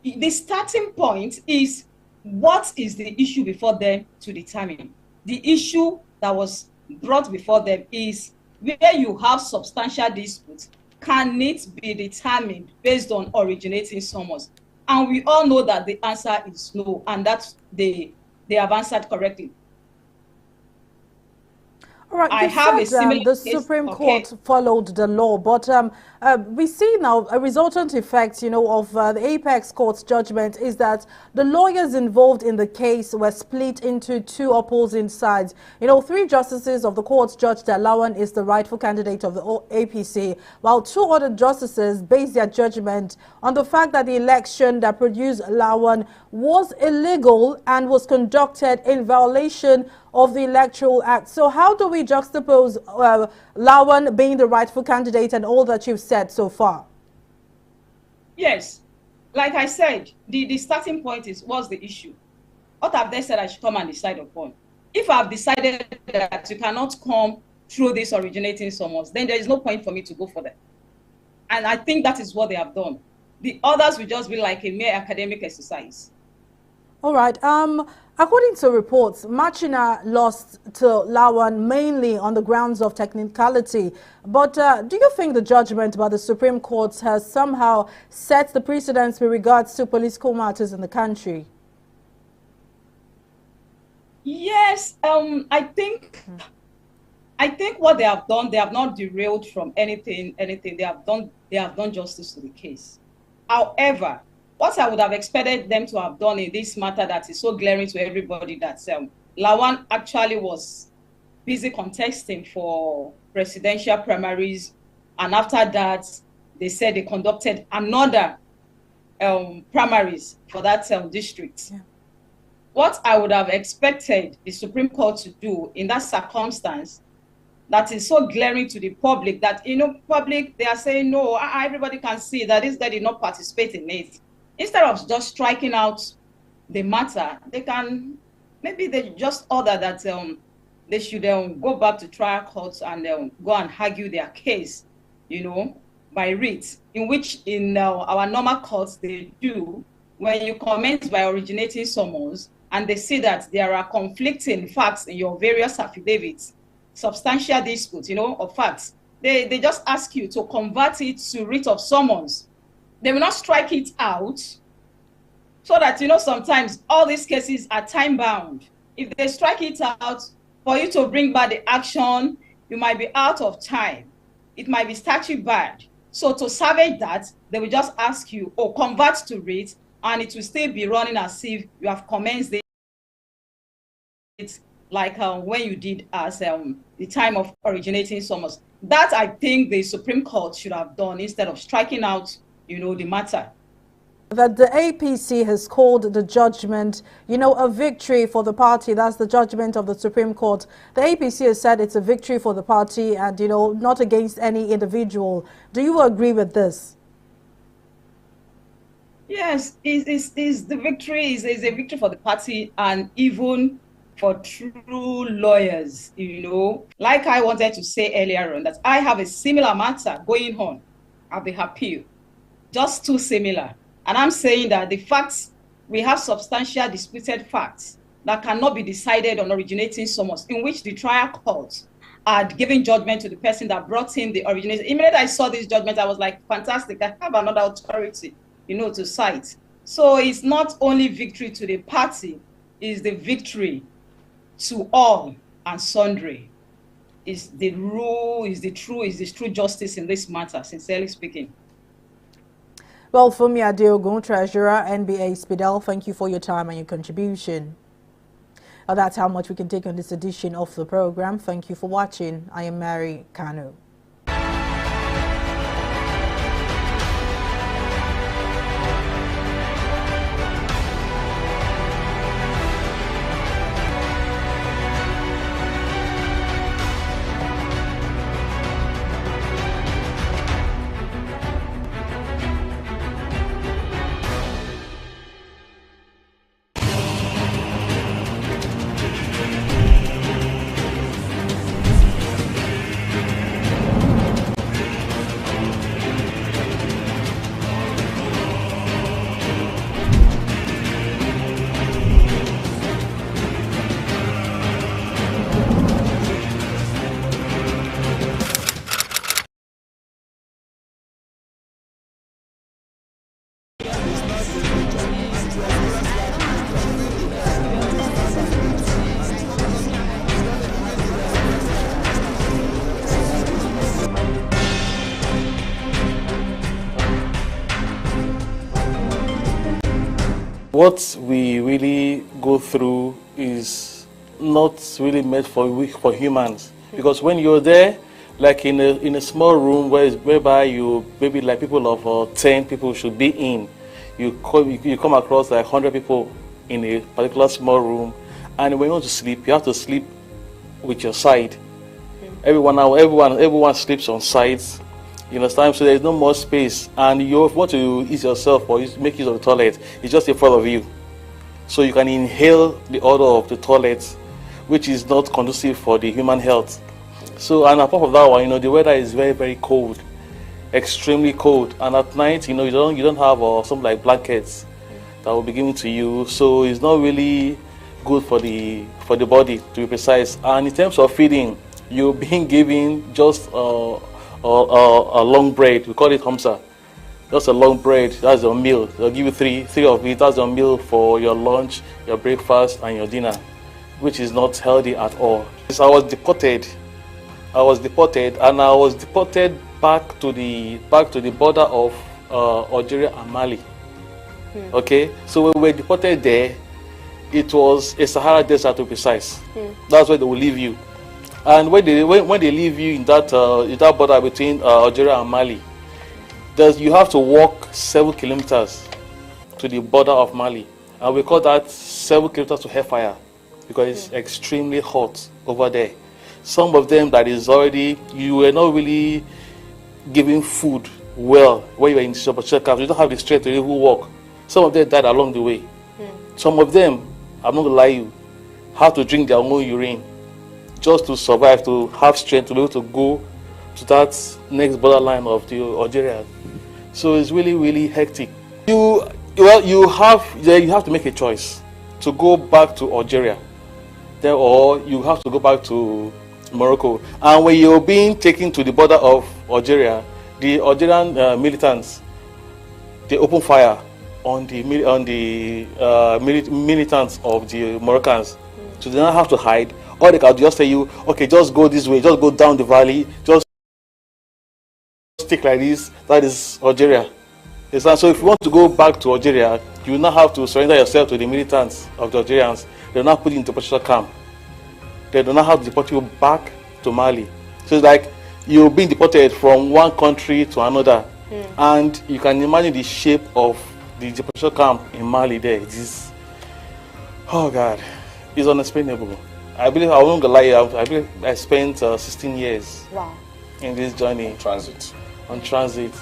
the starting point is what is the issue before them to determine. The issue that was brought before them is where you have substantial disputes, can it be determined based on originating summons? And we all know that the answer is no, and that they have answered correctly. All right, I have a similar the case. Supreme Court followed the law, but we see now a resultant effect, of the Apex Court's judgment is that the lawyers involved in the case were split into two opposing sides. 3 justices of the court judged that Lawan is the rightful candidate of the APC, while 2 other justices based their judgment on the fact that the election that produced Lawan was illegal and was conducted in violation of the Electoral Act. So how do we juxtapose Lawan being the rightful candidate and all that you've said so far? Yes, like I said, the starting point is, what's the issue? What have they said I should come and decide upon? If I've decided that you cannot come through this originating summons, then there is no point for me to go for them. And I think that is what they have done. The others will just be like a mere academic exercise. All right. According to reports, Machina lost to Lawan mainly on the grounds of technicality. But do you think the judgment by the Supreme Court has somehow set the precedents with regards to political matters in the country? Yes, I think what they have done, they have not derailed from anything. They have done justice to the case. However, what I would have expected them to have done in this matter that is so glaring to everybody, that Lawan actually was busy contesting for presidential primaries, and after that, they said they conducted another primaries for that district. Yeah. What I would have expected the Supreme Court to do in that circumstance, that is so glaring to the public, that, public, they are saying, no, everybody can see that this guy did not participate in it. Instead of just striking out the matter, maybe they just order that they should go back to trial courts and go and argue their case, by writ, in which in our normal courts they do, when you comment by originating summons and they see that there are conflicting facts in your various affidavits, substantial disputes, of facts, they just ask you to convert it to writ of summons. They will not strike it out, so that, sometimes all these cases are time bound. If they strike it out, for you to bring back the action, you might be out of time. It might be statute barred. So to salvage that, they will just ask you, convert to writ, and it will still be running as if you have commenced it like when you did as the time of originating summons. That I think the Supreme Court should have done instead of striking out the matter. That the APC has called the judgment, a victory for the party. That's the judgment of the Supreme Court. The APC has said it's a victory for the party and, not against any individual. Do you agree with this? Yes, the victory is a victory for the party and even for true lawyers, Like I wanted to say earlier on, that I have a similar matter going on at the appeal. Just too similar. And I'm saying that the facts, we have substantial disputed facts that cannot be decided on originating summons, in which the trial court had given judgment to the person that brought in the originator. Immediately I saw this judgment, I was like, fantastic, I have another authority, to cite. So it's not only victory to the party, it's the victory to all and sundry. Is the rule, is the true justice in this matter, sincerely speaking. Well, Fumi Adeogun, Treasurer, NBA Spidel, thank you for your time and your contribution. That's how much we can take on this edition of the program. Thank you for watching. I am Mary Kanu. What we really go through is not really meant for humans, because when you're there, like in a small room whereby you maybe like people of 10 people should be in, you come across like 100 people in a particular small room, and when you want to sleep, you have to sleep with your side. Everyone sleeps on sides. You understand? So there is no more space, and you want to ease yourself or make use of the toilet. It's just in front of you, so you can inhale the odor of the toilet, which is not conducive for the human health. So, and apart from that one, the weather is very, very cold, extremely cold, and at night, you don't have something like blankets that will be given to you. So it's not really good for the body, to be precise. And in terms of feeding, you're being given just a long bread. We call it hamsa. Just a long bread. That's your meal. They'll give you three of it. That's your meal for your lunch, your breakfast, and your dinner, which is not healthy at all. I was deported, and I was deported back to the border of Algeria and Mali. Okay, so when we were deported there, it was a Sahara desert, to be precise. That's where they will leave you. And when they leave you in that border between Algeria and Mali, you have to walk 7 kilometers to the border of Mali, and we call that 7 kilometers to hellfire, because it's extremely hot over there. Some of them that is already, you were not really giving food well when you were in the camp. You don't have the strength to even walk. Some of them died along the way. Some of them, I'm not gonna lie you, have to drink their own urine just to survive, to have strength to be able to go to that next borderline of the Algeria. So it's really, really hectic. You have to make a choice to go back to Algeria, or you have to go back to Morocco. And when you're being taken to the border of Algeria, the Algerian militants, they open fire on the militants of the Moroccans. So they don't have to hide. Or they can just tell you, okay, just go this way, just go down the valley, just stick like this. That is Algeria. So if you want to go back to Algeria, you will not have to surrender yourself to the militants of the Algerians. They will not put you in deportation camp. They do not have to deport you back to Mali. So it's like you're being deported from one country to another. And you can imagine the shape of the deportation camp in Mali there. It is, oh God, it's unexplainable. I believe, I won't lie, I believe I spent 16 years in this journey. On transit,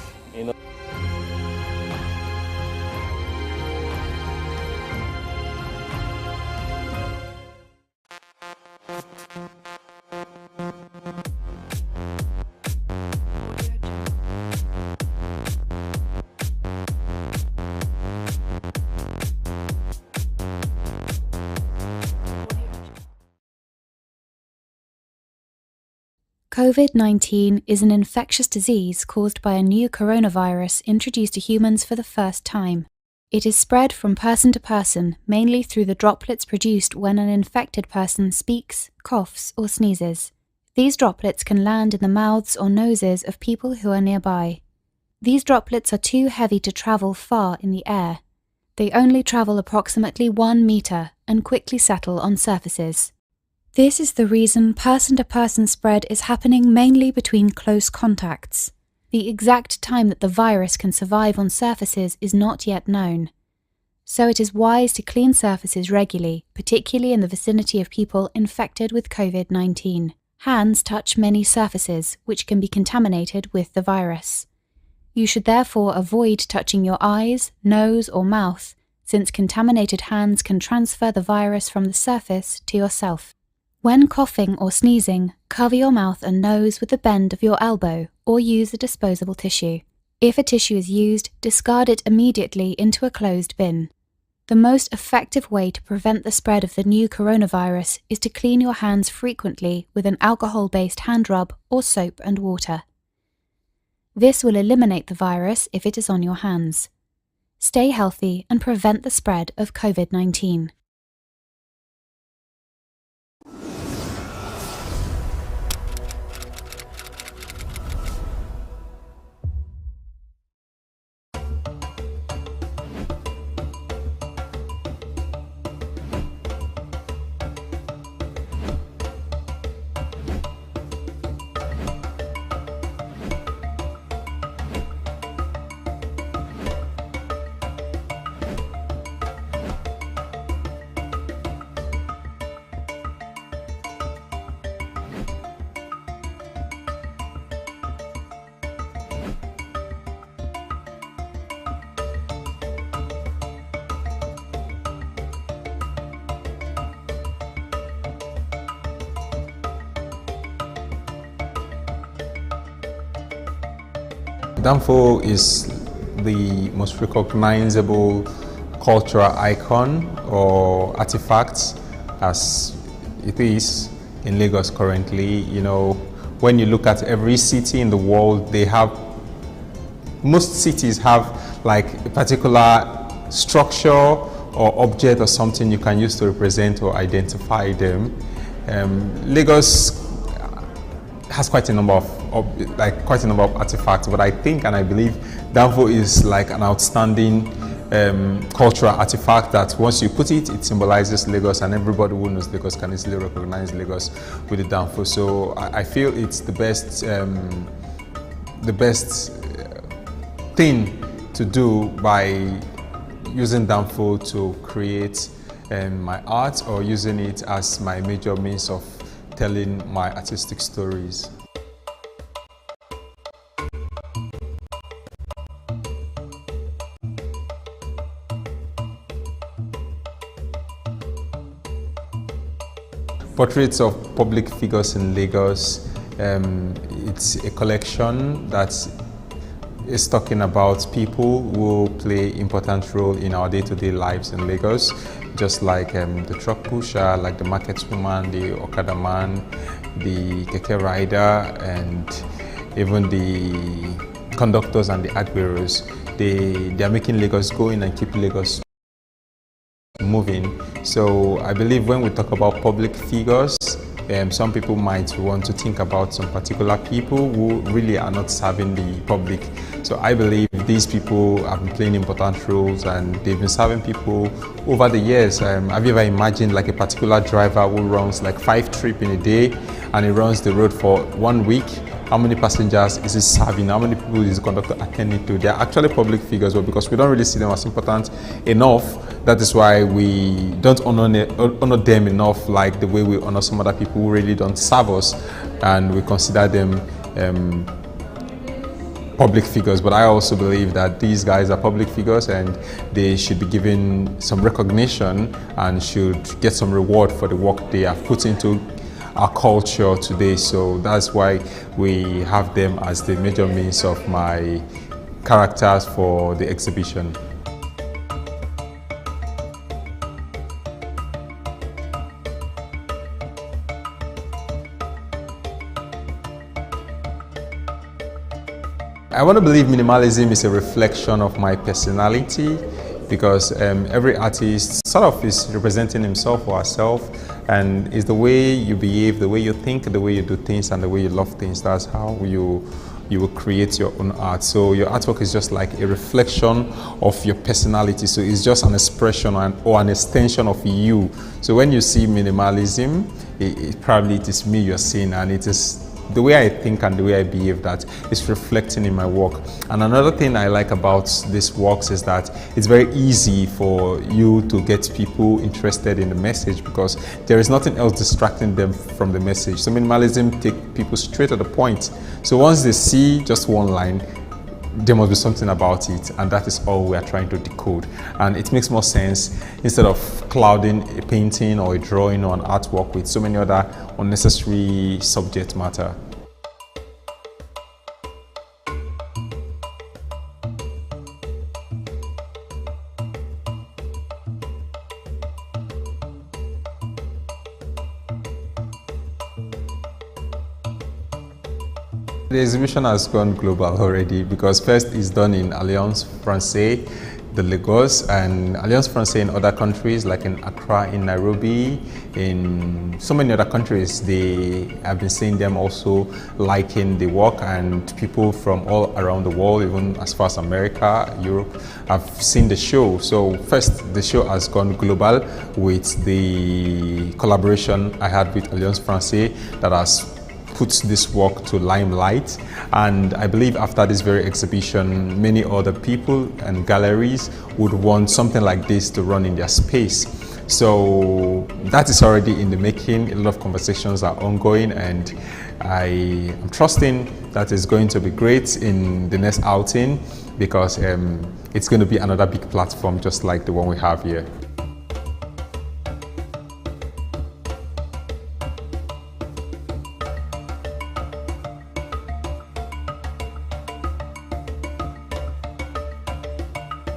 COVID-19 is an infectious disease caused by a new coronavirus introduced to humans for the first time. It is spread from person to person, mainly through the droplets produced when an infected person speaks, coughs, or sneezes. These droplets can land in the mouths or noses of people who are nearby. These droplets are too heavy to travel far in the air. They only travel approximately 1 meter and quickly settle on surfaces. This is the reason person-to-person spread is happening mainly between close contacts. The exact time that the virus can survive on surfaces is not yet known. So it is wise to clean surfaces regularly, particularly in the vicinity of people infected with COVID-19. Hands touch many surfaces, which can be contaminated with the virus. You should therefore avoid touching your eyes, nose, or mouth, since contaminated hands can transfer the virus from the surface to yourself. When coughing or sneezing, cover your mouth and nose with the bend of your elbow or use a disposable tissue. If a tissue is used, discard it immediately into a closed bin. The most effective way to prevent the spread of the new coronavirus is to clean your hands frequently with an alcohol-based hand rub or soap and water. This will eliminate the virus if it is on your hands. Stay healthy and prevent the spread of COVID-19. Danfo is the most recognizable cultural icon or artifact as it is in Lagos currently. You know, when you look at every city in the world, most cities have like a particular structure or object or something you can use to represent or identify them. Lagos has quite a number of artifacts, but I think and I believe Danfo is like an outstanding cultural artifact that once you put it, it symbolizes Lagos, and everybody who knows Lagos can easily recognize Lagos with the Danfo. So I feel it's the best thing to do by using Danfo to create my art, or using it as my major means of telling my artistic stories. Portraits of public figures in Lagos. It's a collection that is talking about people who play important role in our day-to-day lives in Lagos, just like the truck pusher, like the market woman, the Okada man, the keke rider, and even the conductors and the ad bearers. They are making Lagos go in and keep Lagos moving. So I believe when we talk about public figures, some people might want to think about some particular people who really are not serving the public. So I believe these people have been playing important roles, and they've been serving people over the years. Have you ever imagined like a particular driver who runs like 5 trips in a day, and he runs the road for 1 week? How many passengers is he serving? How many people is the conductor attending to? They are actually public figures, but because we don't really see them as important enough, that is why we don't honor them enough like the way we honor some other people who really don't serve us, and we consider them public figures. But I also believe that these guys are public figures, and they should be given some recognition and should get some reward for the work they have put into our culture today. So that's why we have them as the major means of my characters for the exhibition. I want to believe minimalism is a reflection of my personality, because every artist sort of is representing himself or herself, and it's the way you behave, the way you think, the way you do things, and the way you love things. That's how you will create your own art. So your artwork is just like a reflection of your personality. So it's just an expression or an extension of you. So when you see minimalism, it is me you're seeing, and it is the way I think and the way I behave that is reflecting in my work. And another thing I like about these works is that it's very easy for you to get people interested in the message, because there is nothing else distracting them from the message. So minimalism takes people straight to the point. So once they see just one line, there must be something about it, and that is all we are trying to decode. And it makes more sense instead of clouding a painting or a drawing or an artwork with so many other unnecessary subject matter. The exhibition has gone global already, because first it's done in Alliance Francaise, the Lagos, and Alliance Francaise in other countries like in Accra, in Nairobi, in so many other countries. They have been seeing them also liking the work, and people from all around the world, even as far as America, Europe, have seen the show. So first, the show has gone global with the collaboration I had with Alliance Francaise that has puts this work to limelight, and I believe after this very exhibition, many other people and galleries would want something like this to run in their space. So that is already in the making. A lot of conversations are ongoing, and I am trusting that it's going to be great in the next outing, because it's going to be another big platform just like the one we have here.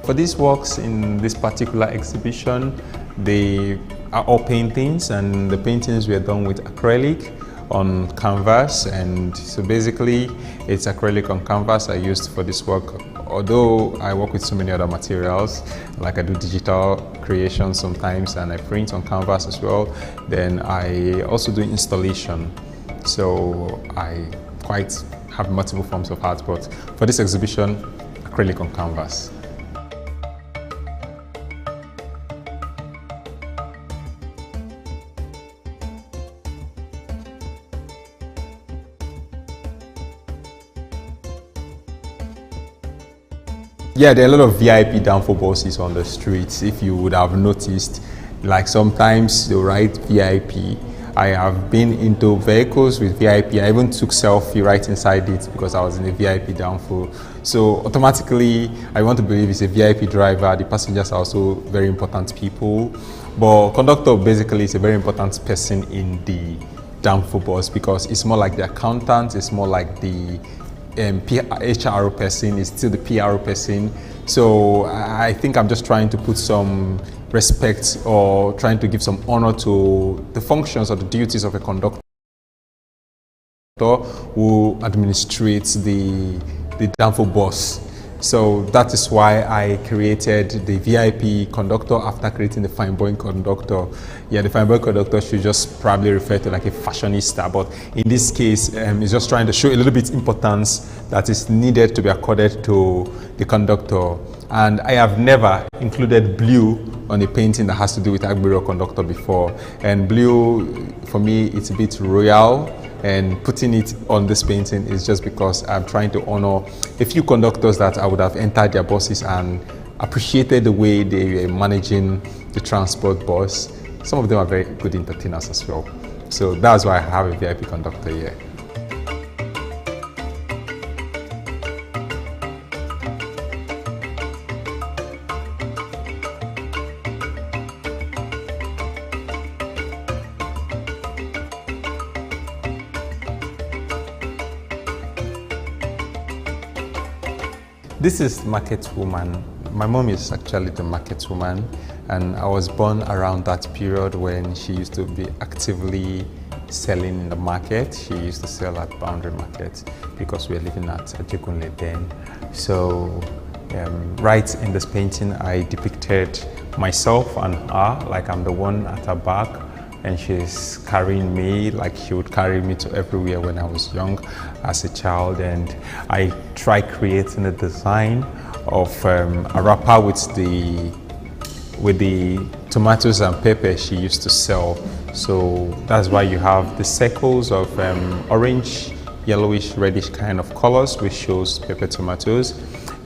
For these works in this particular exhibition, they are all paintings, and the paintings were done with acrylic on canvas. And so basically it's acrylic on canvas I used for this work. Although I work with so many other materials, like I do digital creation sometimes and I print on canvas as well, then I also do installation. So I quite have multiple forms of art, but for this exhibition, acrylic on canvas. Yeah, there are a lot of VIP downfall buses on the streets. If you would have noticed, like sometimes they write VIP. I have been into vehicles with VIP. I even took selfie right inside it because I was in a VIP downfall. So automatically, I want to believe it's a VIP driver. The passengers are also very important people. But conductor basically is a very important person in the downfall bus because it's more like the accountant, it's more like the HR person, is still the PR person. So I think I'm just trying to put some respect or trying to give some honor to the functions or the duties of a conductor who administrates the downfall bus. So that is why I created the VIP conductor after creating the fine boy conductor. Yeah, the fine boy conductor should just probably refer to like a fashionista, but in this case, it's just trying to show a little bit importance that is needed to be accorded to the conductor. And I have never included blue on a painting that has to do with Agbero conductor before. And blue, for me, it's a bit royal. And putting it on this painting is just because I'm trying to honor a few conductors that I would have entered their buses and appreciated the way they were managing the transport bus. Some of them are very good entertainers as well. So that's why I have a VIP conductor here. This is market woman. My mom is actually the market woman, and I was born around that period when she used to be actively selling in the market. She used to sell at Boundary Market because we were living at Ajegunle then. So right in this painting, I depicted myself and her, like I'm the one at her back, and she's carrying me like she would carry me to everywhere when I was young as a child. And I tried creating a design of a wrapper with the tomatoes and pepper she used to sell. So that's why you have the circles of orange, yellowish, reddish kind of colors, which shows pepper tomatoes.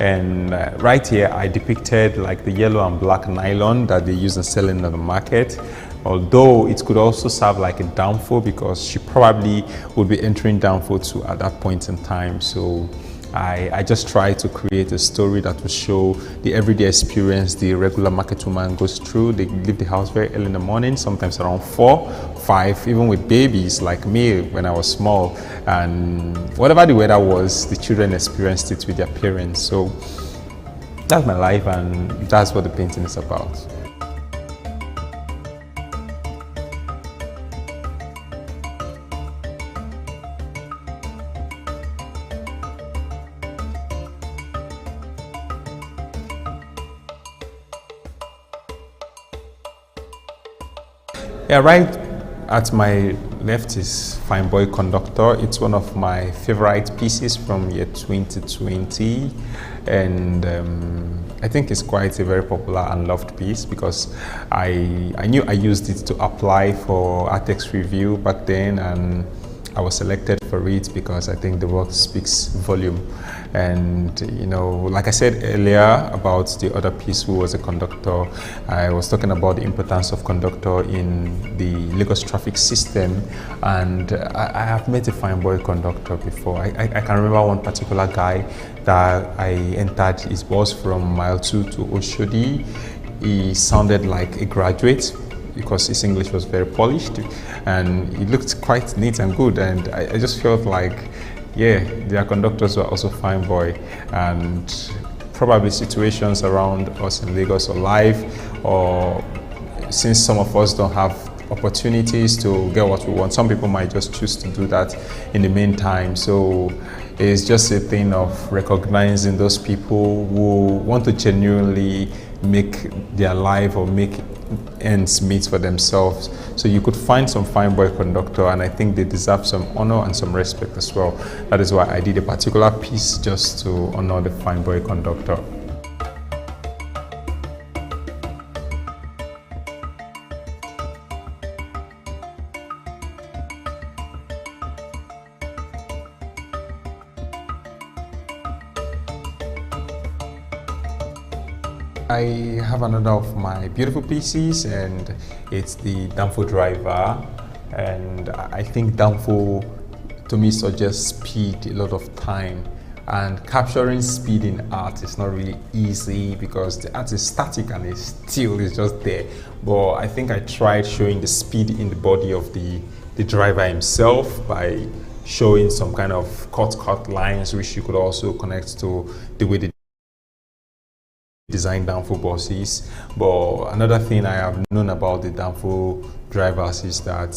And right here I depicted like the yellow and black nylon that they use in selling in the market. Although it could also serve like a downfall because she probably would be entering downfall too at that point in time. So I just try to create a story that will show the everyday experience the regular market woman goes through. They leave the house very early in the morning, sometimes around 4, 5, even with babies like me when I was small. And whatever the weather was, the children experienced it with their parents. So that's my life, and that's what the painting is about. Yeah, right at my left is Fine Boy Conductor. It's one of my favorite pieces from year 2020, and I think it's quite a very popular and loved piece because I knew I used it to apply for Artex review back then, and I was selected for it because I think the work speaks volume. And you know, like I said earlier about the other piece who was a conductor, I was talking about the importance of conductor in the Lagos traffic system, and I have met a fine boy conductor before. I can remember one particular guy that I entered his bus from mile 2 to Oshodi. He sounded like a graduate because his English was very polished and he looked quite neat and good, and I just felt like, yeah, their conductors were also fine boy. And probably situations around us in Lagos or life, or since some of us don't have opportunities to get what we want, some people might just choose to do that in the meantime. So it's just a thing of recognizing those people who want to genuinely make their life or make ends meet for themselves. So you could find some fine boy conductor, and I think they deserve some honor and some respect as well. That is why I did a particular piece just to honor the fine boy conductor. I have another of my beautiful pieces, and it's the Danfo driver. And I think Danfo, to me, suggests speed a lot of time. And capturing speed in art is not really easy because the art is static and it's still is just there. But I think I tried showing the speed in the body of the driver himself by showing some kind of cut lines, which you could also connect to the way the design Danfo buses. But another thing I have known about the Danfo drivers is that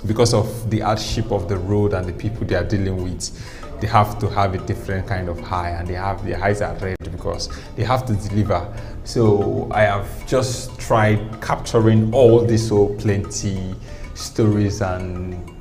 because of the hardship of the road and the people they are dealing with, they have to have a different kind of high, and their eyes are red because they have to deliver. So I have just tried capturing all these plenty stories and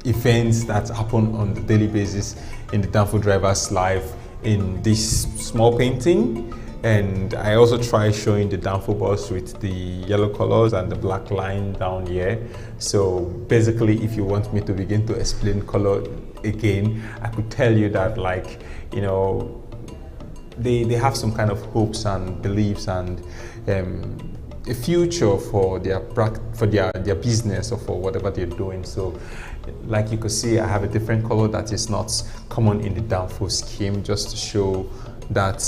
events that happen on the daily basis in the Danfo driver's life in this small painting. And I also try showing the Danfo bus with the yellow colors and the black line down here. So basically, if you want me to begin to explain color again, I could tell you that, like, you know, they have some kind of hopes and beliefs and a future for their business or for whatever they're doing. So like you could see, I have a different color that is not common in the Danfo scheme, just to show that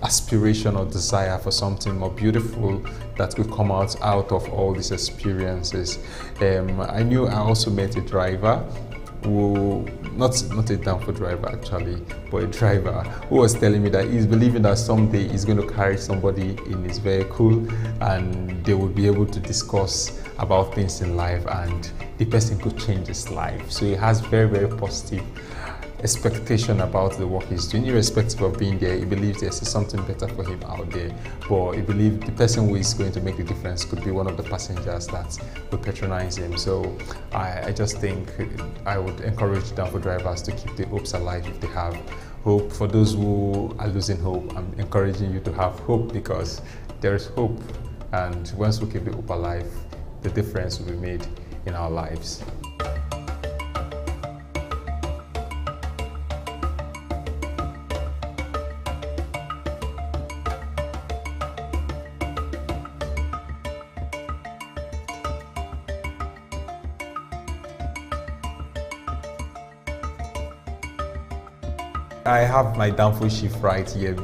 aspiration or desire for something more beautiful that could come out of all these experiences. I knew I also met a driver who, not a Danfo driver actually, but a driver who was telling me that he's believing that someday he's going to carry somebody in his vehicle and they will be able to discuss about things in life and the person could change his life. So he has very, very positive expectation about the work he's doing. Irrespective of being there, he believes there's something better for him out there. But he believes the person who is going to make the difference could be one of the passengers that will patronize him. So I just think I would encourage Danfo drivers to keep the hopes alive if they have hope. For those who are losing hope, I'm encouraging you to have hope, because there is hope. And once we keep the hope alive, the difference will be made in our lives. I have my Danfo chief right here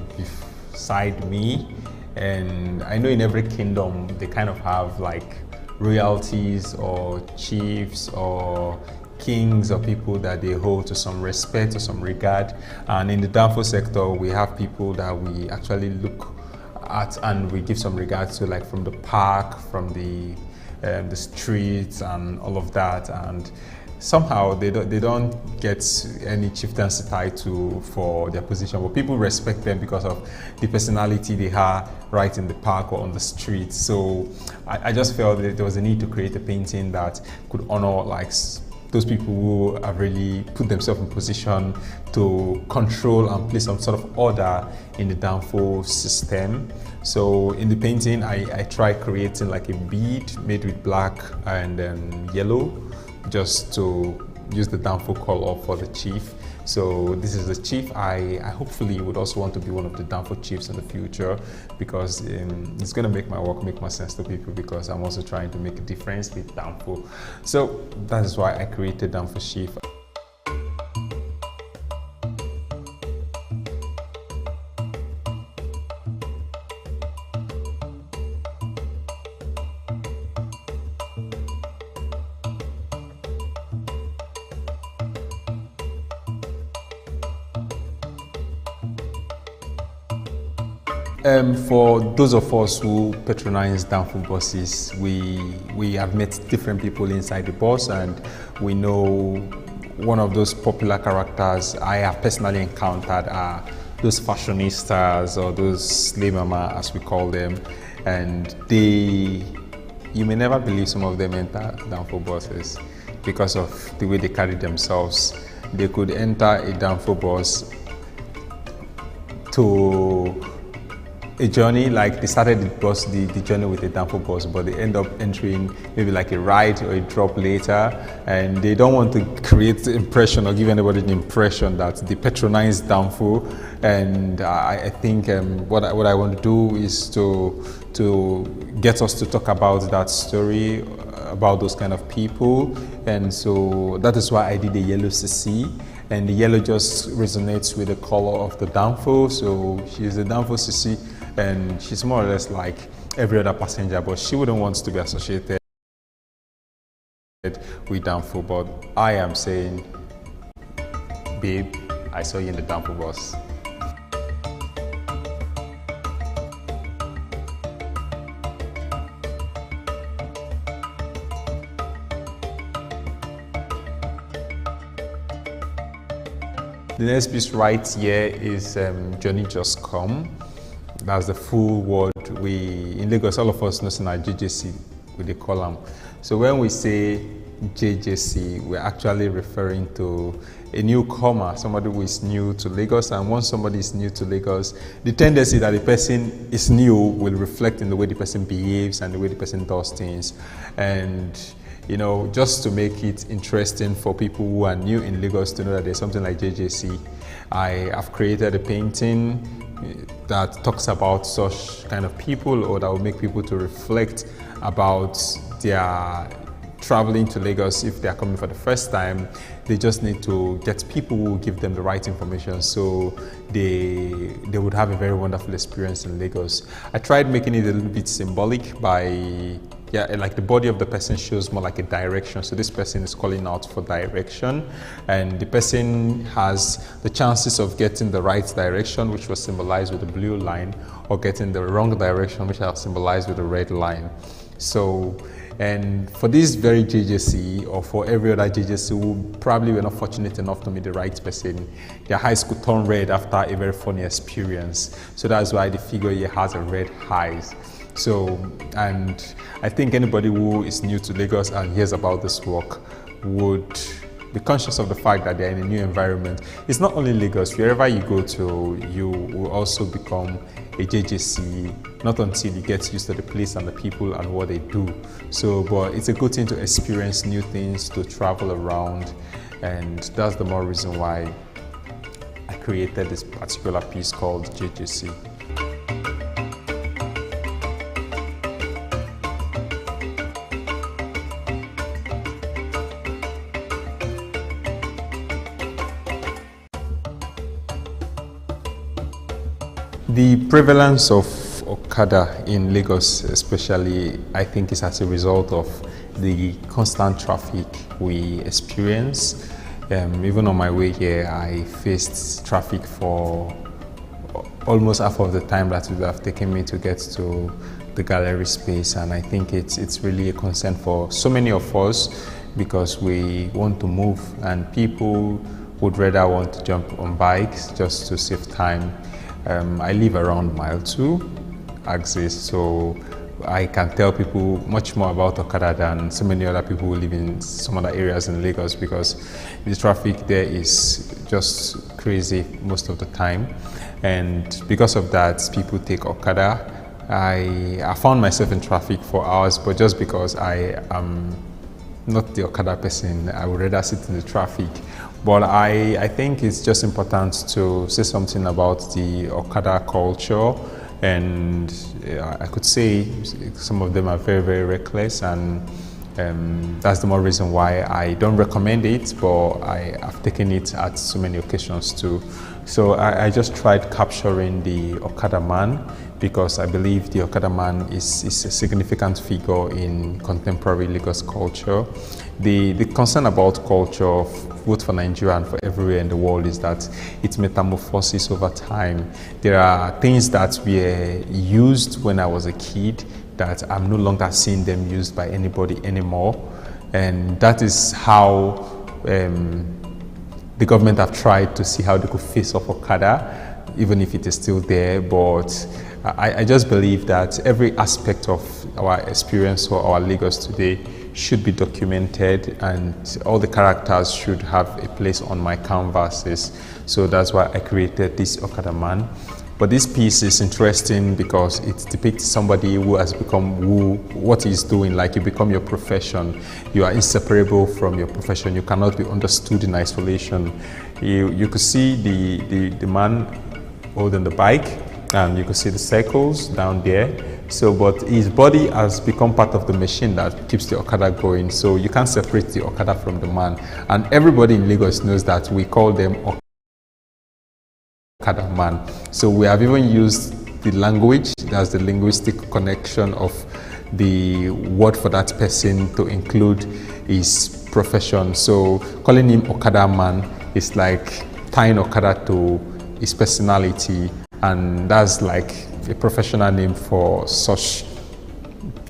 beside me, and I know in every kingdom they kind of have like royalties or chiefs or kings or people that they hold to some respect or some regard. And in the Danfo sector, we have people that we actually look at and we give some regard to, like from the park, from the streets and all of that. And somehow they don't get any chieftaincy title for their position, but people respect them because of the personality they have right in the park or on the street. So I just felt that there was a need to create a painting that could honor like those people who have really put themselves in position to control and place some sort of order in the Danfo system. So in the painting, I tried creating like a bead made with black and yellow, just to use the Danfo color for the chief. So this is the chief. I hopefully would also want to be one of the Danfo chiefs in the future, because it's going to make my work make more sense to people, because I'm also trying to make a difference with Danfo. So that is why I created Danfo chief. For those of us who patronize Danfo buses, we have met different people inside the bus, and we know one of those popular characters I have personally encountered are those fashionistas or those slave mama, as we call them, and you may never believe some of them enter Danfo buses because of the way they carry themselves. They could enter a Danfo bus to a journey, like they started the journey with a Danfo bus, but they end up entering maybe like a ride or a drop later, and they don't want to create the impression or give anybody the impression that they patronize Danfo. And I think what I want to do is to get us to talk about that story, about those kind of people. And so that is why I did a yellow CC, and the yellow just resonates with the color of the Danfo. So she's a Danfo CC, and she's more or less like every other passenger, but she wouldn't want to be associated with Danfo. But I am saying, babe, I saw you in the Danfo bus. The next piece right here is Johnny Just Come. That's the full word. In Lagos, all of us know JJC, they call them. So when we say JJC, we're actually referring to a newcomer, somebody who is new to Lagos. And once somebody is new to Lagos, the tendency that the person is new will reflect in the way the person behaves and the way the person does things. And you know, just to make it interesting for people who are new in Lagos to know that there's something like JJC, I have created a painting that talks about such kind of people, or that will make people to reflect about their traveling to Lagos. If they are coming for the first time, they just need to get people who give them the right information, so they would have a very wonderful experience in Lagos. I tried making it a little bit symbolic by, like the body of the person shows more like a direction. So this person is calling out for direction, and the person has the chances of getting the right direction, which was symbolized with the blue line, or getting the wrong direction, which are symbolized with the red line. So, and for this very JJC, or for every other JJC who probably were not fortunate enough to meet the right person, their eyes could turn red after a very funny experience. So that's why the figure here has a red eyes. So, and I think anybody who is new to Lagos and hears about this work would be conscious of the fact that they're in a new environment. It's not only Lagos, wherever you go to, you will also become a JJC, not until you get used to the place and the people and what they do. So, but it's a good thing to experience new things, to travel around, and that's the more reason why I created this particular piece called JJC. The prevalence of Okada in Lagos especially, I think, is as a result of the constant traffic we experience. Even on my way here, I faced traffic for almost half of the time that would have taken me to get to the gallery space, and I think it's really a concern for so many of us, because we want to move and people would rather want to jump on bikes just to save time. I live around mile 2 axis, so I can tell people much more about Okada than so many other people who live in some other areas in Lagos, because the traffic there is just crazy most of the time. And because of that, people take Okada. I found myself in traffic for hours, but just because I am not the Okada person, I would rather sit in the traffic. But I think it's just important to say something about the Okada culture, and I could say some of them are very, very reckless, and that's the more reason why I don't recommend it, but I have taken it at so many occasions too. So I just tried capturing the Okada man, because I believe the Okada man is a significant figure in contemporary Lagos culture. The concern about culture, both for Nigeria and for everywhere in the world, is that it metamorphoses over time. There are things that were used when I was a kid that I'm no longer seeing them used by anybody anymore. And that is how the government have tried to see how they could face off Okada, even if it is still there. But I just believe that every aspect of our experience or our Lagos today should be documented, and all the characters should have a place on my canvases. So that's why I created this Okada man. But this piece is interesting because it depicts somebody who has become what he's doing. Like, you become your profession. You are inseparable from your profession. You cannot be understood in isolation. You could see the man holding the bike, and you could see the circles down there. So, but his body has become part of the machine that keeps the Okada going. So you can't separate the Okada from the man. And everybody in Lagos knows that we call them Okada man. So we have even used the language, that's the linguistic connection of the word for that person to include his profession. So calling him Okada man is like tying Okada to his personality, and that's like a professional name for such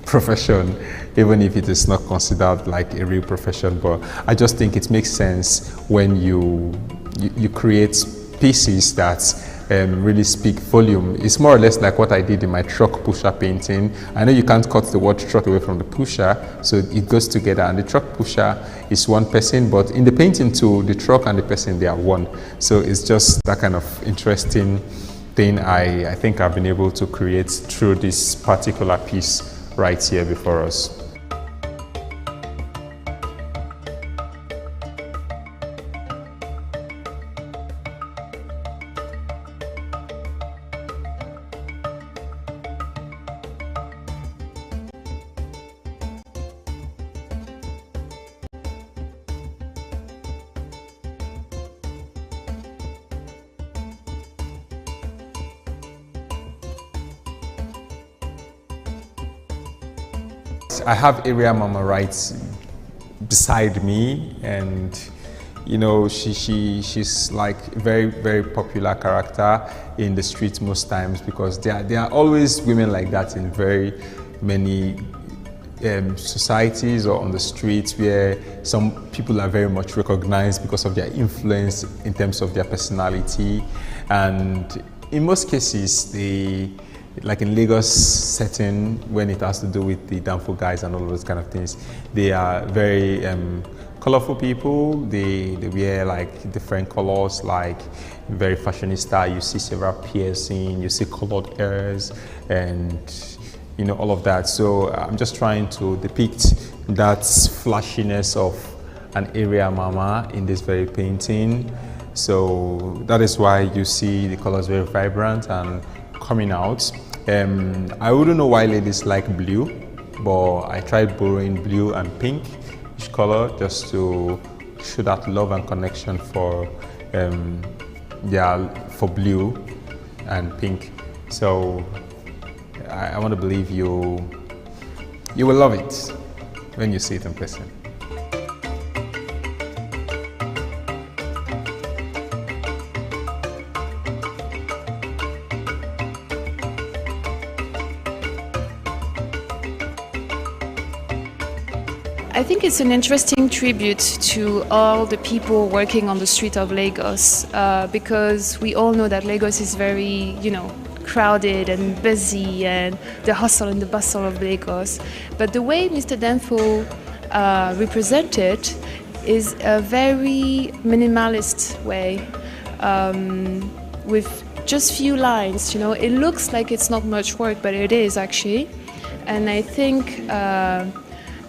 profession, even if it is not considered like a real profession. But I just think it makes sense when you create pieces that really speak volume. It's more or less like what I did in my truck pusher painting. I know you can't cut the word truck away from the pusher, so it goes together, and the truck pusher is one person, but in the painting too, the truck and the person, they are one. So it's just that kind of interesting thing I think I've been able to create through this particular piece right here before us. I have Area Mama right beside me, and you know, she's like a very popular character in the streets most times, because there are always women like that in very many societies or on the streets, where some people are very much recognized because of their influence in terms of their personality, and in most cases like in Lagos setting, when it has to do with the Danfo guys and all those kind of things, they are very colorful people. They wear like different colors, like very fashionista. You see several piercing, you see colored hairs, and you know, all of that. So I'm just trying to depict that flashiness of an area mama in this very painting. So that is why you see the colors very vibrant and coming out. I wouldn't know why ladies like blue, but I tried borrowing blue and pink, each color, just to show that love and connection for for blue and pink. So I want to believe you will love it when you see it in person. I think it's an interesting tribute to all the people working on the street of Lagos, because we all know that Lagos is very, crowded and busy, and the hustle and the bustle of Lagos. But the way Mr. Danfo represented is a very minimalist way, with just few lines. It looks like it's not much work, but it is actually. And I think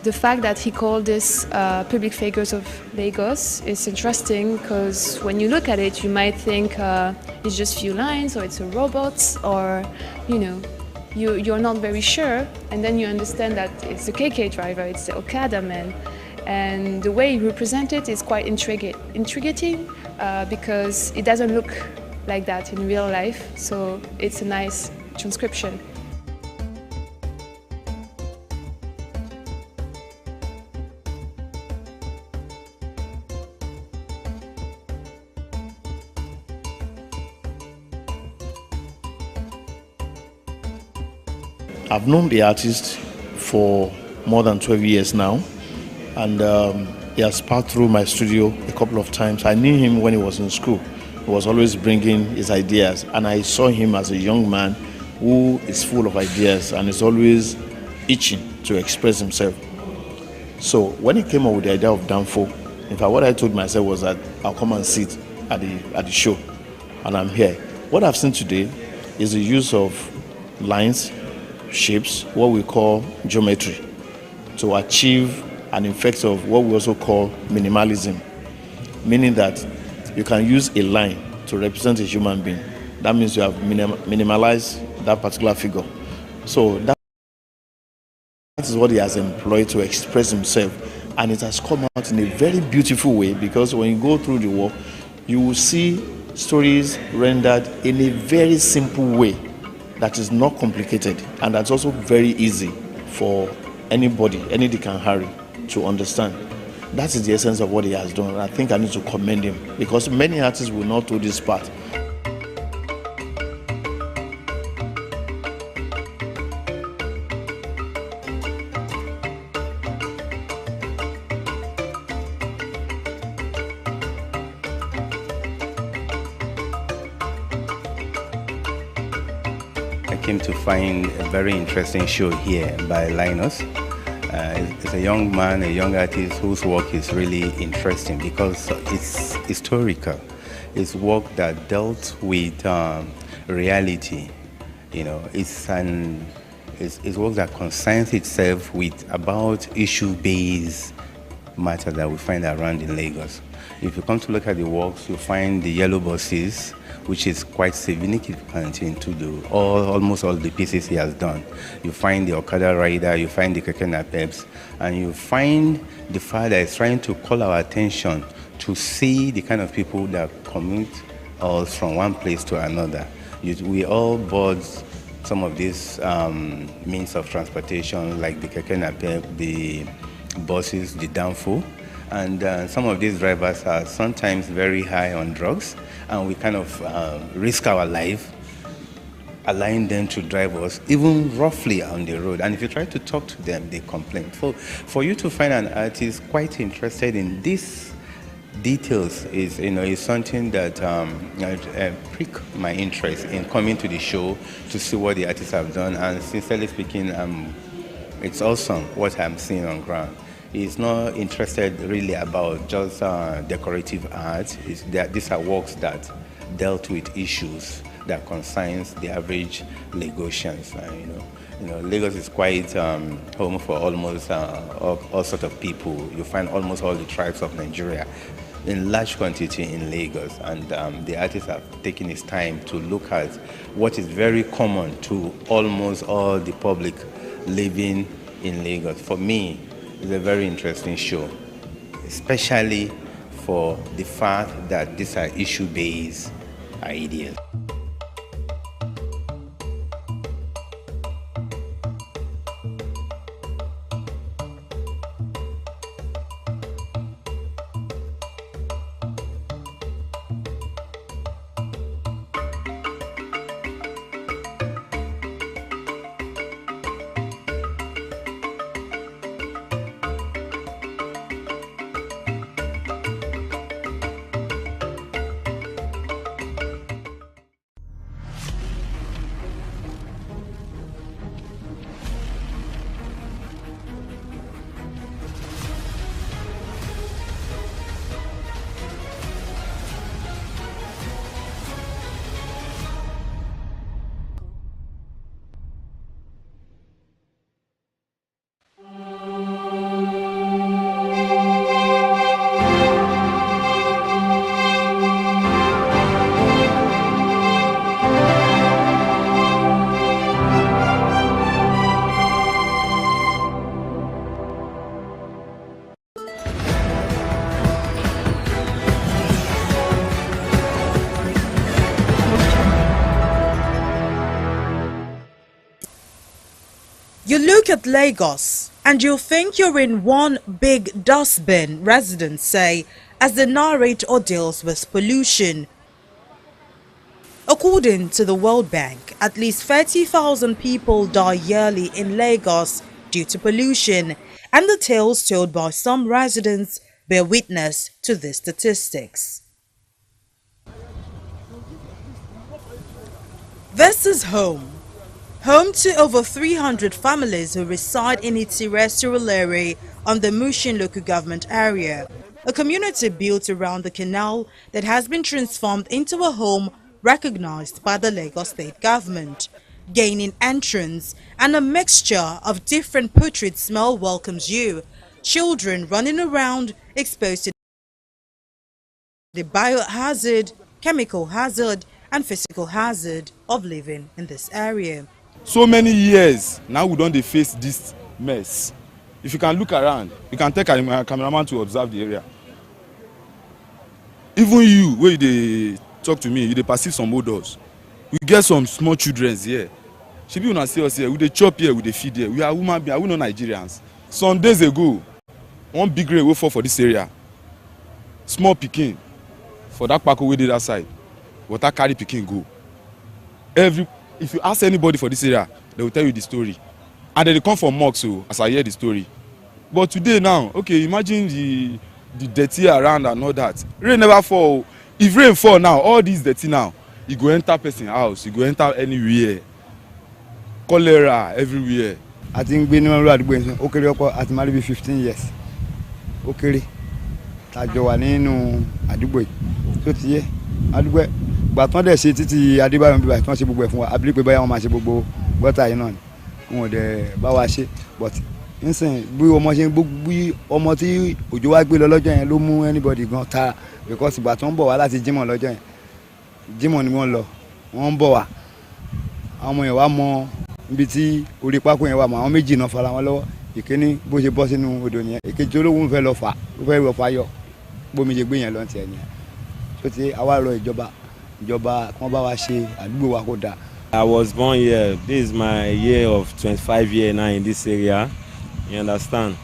the fact that he called this public figures of Lagos is interesting, because when you look at it, you might think it's just few lines, or it's a robot, or you're not very sure, and then you understand that it's the KK driver, it's the Okada man, and the way he represents it is quite intriguing, because it doesn't look like that in real life. So it's a nice transcription. I've known the artist for more than 12 years now, and he has passed through my studio a couple of times. I knew him when he was in school. He was always bringing his ideas, and I saw him as a young man who is full of ideas and is always itching to express himself. So when he came up with the idea of Danfo, in fact, what I told myself was that I'll come and sit at the show, and I'm here. What I've seen today is the use of lines, shapes, what we call geometry, to achieve an effect of what we also call minimalism, meaning that you can use a line to represent a human being. That means you have minimalized that particular figure. So that is what he has employed to express himself, and it has come out in a very beautiful way, because when you go through the work, you will see stories rendered in a very simple way that is not complicated, and that's also very easy for anybody, any Dikanhari, to understand. That is the essence of what he has done, and I think I need to commend him, because many artists will not do this part. I came to find a very interesting show here by Linus. It's a young man, a young artist whose work is really interesting because it's historical. It's work that dealt with reality. You know, it's work that concerns itself with about issue-based matter that we find around in Lagos. If you come to look at the works, you find the yellow buses, which is quite significant into almost all the pieces he has done. You find the Okada rider, you find the Keke Napeps, and you find the father is trying to call our attention to see the kind of people that commute us from one place to another. We all board some of these means of transportation, like the Keke Napep, the buses, the Danfo. And some of these drivers are sometimes very high on drugs, and we kind of risk our life allowing them to drive us, even roughly on the road. And if you try to talk to them, they complain. For you to find an artist quite interested in these details is something that piqued my interest in coming to the show to see what the artists have done. And sincerely speaking, it's awesome what I'm seeing on ground. He's not interested really about just decorative art. These are works that dealt with issues that concerns the average Lagosians. Lagos is quite home for almost all sorts of people. You find almost all the tribes of Nigeria in large quantity in Lagos, and the artist have taken his time to look at what is very common to almost all the public living in Lagos. For me, it's a very interesting show, especially for the fact that these are issue-based ideas. You look at Lagos and you'll think you're in one big dustbin, residents say, as they narrate ordeals with pollution. According to the World Bank, at least 30,000 people die yearly in Lagos due to pollution, and the tales told by some residents bear witness to these statistics. This is home to over 300 families who reside in Surulere on the Mushin local government area, a community built around the canal that has been transformed into a home recognized by the Lagos state government. Gaining entrance and a mixture of different putrid smell welcomes you. Children running around exposed to the biohazard, chemical hazard and physical hazard of living in this area. So many years now we don't face this mess. If you can look around, you can take a cameraman to observe the area. Even you, where they talk to me, you perceive some odors. We get some small children here. She be una see us here, we dey chop here, we dey feed here. We are women beings, are we not Nigerians? Some days ago, one big rain will fall for this area. Small pikin for that park wey dey that side. Water carry pikin go. If you ask anybody for this area, they will tell you the story. And they come from mosque, so as I hear the story. But today now, okay, imagine the dirty around and all that. Rain never fall. If rain fall now, all this dirty now, you go enter person's house, you go enter anywhere. Cholera everywhere. I think we know that going okay at maybe 15 years. Okay. Tajo nínú àdúgbò tó ti yé àdúgbò gbà tán dé ṣe títí Adébáyọ̀ bí báyìí tán ṣe gbogbo ẹ̀ fún wa abili pé báyà wọ́n máa ṣe gbogbo gọ́tà yìí náà ni wọ́n dẹ̀ bá wa ṣe but nsìn bí ọmọ ṣe bí ọmọ tí òjò wá gbé lọ lọ́jọ́ yẹn ló mú anybody gan tara because ìgbà tó ń bọ̀ wá láti Jímọ̀ lọ́jọ́ yẹn Jímọ̀ ni wọ́n lọ wọ́n ń bọ̀ wá àwọn ọmọ yẹn wá mọ ibi tí orí pákó yẹn wà mọ́ àwọn méjì náà fara wọn lọ́wọ́ ìkíní bó ṣe bọ́ sínú odò nìyẹn ìkejì olówó ń fẹ́ lọ fà ó fẹ́ lọ fà yọ bómi ṣe gbé yẹn lọ tiẹ̀ nìyẹn tó ti àwa rọ ìjọba kan bá wa ṣe àdúgbò wa kó dáa. I was born here. This is my year of 25 years now in this area. You understand?